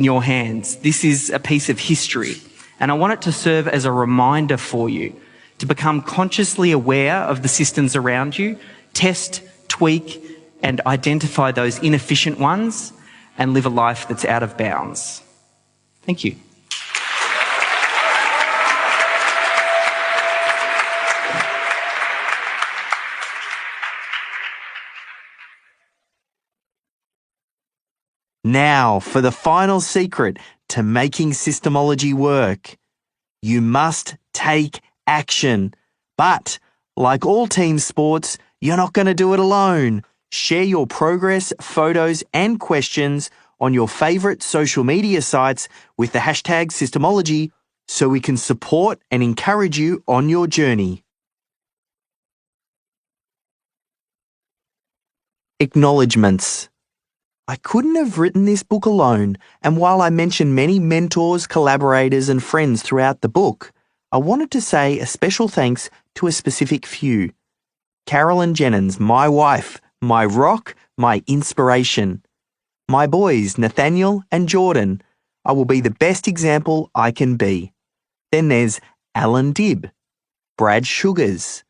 your hands. This is a piece of history. And I want it to serve as a reminder for you to become consciously aware of the systems around you, test, tweak, and identify those inefficient ones, and live a life that's out of bounds. Thank you. Now, for the final secret to making Systemology work. You must take action. But, like all team sports, you're not going to do it alone. Share your progress, photos, and questions on your favourite social media sites with the hashtag Systemology so we can support and encourage you on your journey. Acknowledgements. I couldn't have written this book alone, and while I mention many mentors, collaborators, and friends throughout the book, I wanted to say a special thanks to a specific few. Carolyn Jenyns, my wife, my rock, my inspiration. My boys, Nathaniel and Jordan. I will be the best example I can be. Then there's Alan Dibb, Brad Sugars,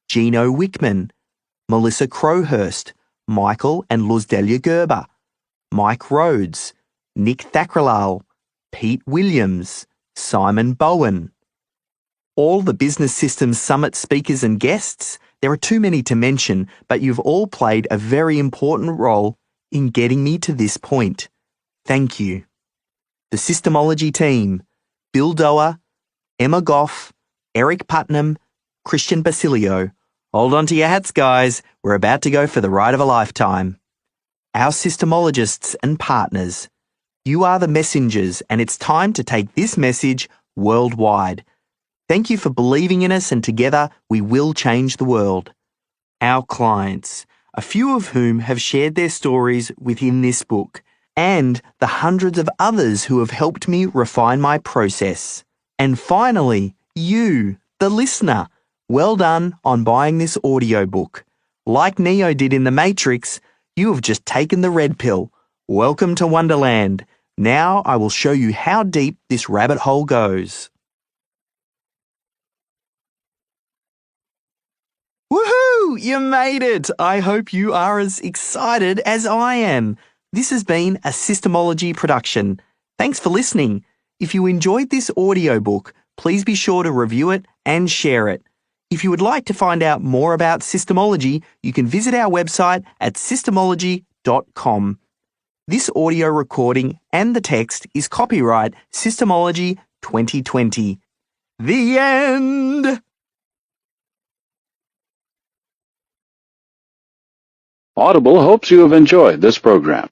Gino Wickman, Melissa Crowhurst, Michael and Luzdelia Gerber, Mike Rhodes, Nick Thakral, Pete Williams, Simon Bowen. All the Business Systems Summit speakers and guests, there are too many to mention, but you've all played a very important role in getting me to this point. Thank you. The Systemology team, Bill Doer, Emma Goff, Eric Putnam, Christian Basilio. Hold on to your hats, guys. We're about to go for the ride of a lifetime. Our Systemologists and partners. You are the messengers, and it's time to take this message worldwide. Thank you for believing in us, and together we will change the world. Our clients, a few of whom have shared their stories within this book, and the hundreds of others who have helped me refine my process. And finally, you, the listener. Well done on buying this audiobook. Like Neo did in The Matrix, you have just taken the red pill. Welcome to Wonderland. Now I will show you how deep this rabbit hole goes. Woohoo! You made it! I hope you are as excited as I am. This has been a Systemology production. Thanks for listening. If you enjoyed this audiobook, please be sure to review it and share it. If you would like to find out more about Systemology, you can visit our website at systemology.com. This audio recording and the text is copyright Systemology 2020. The end! Audible hopes you have enjoyed this program.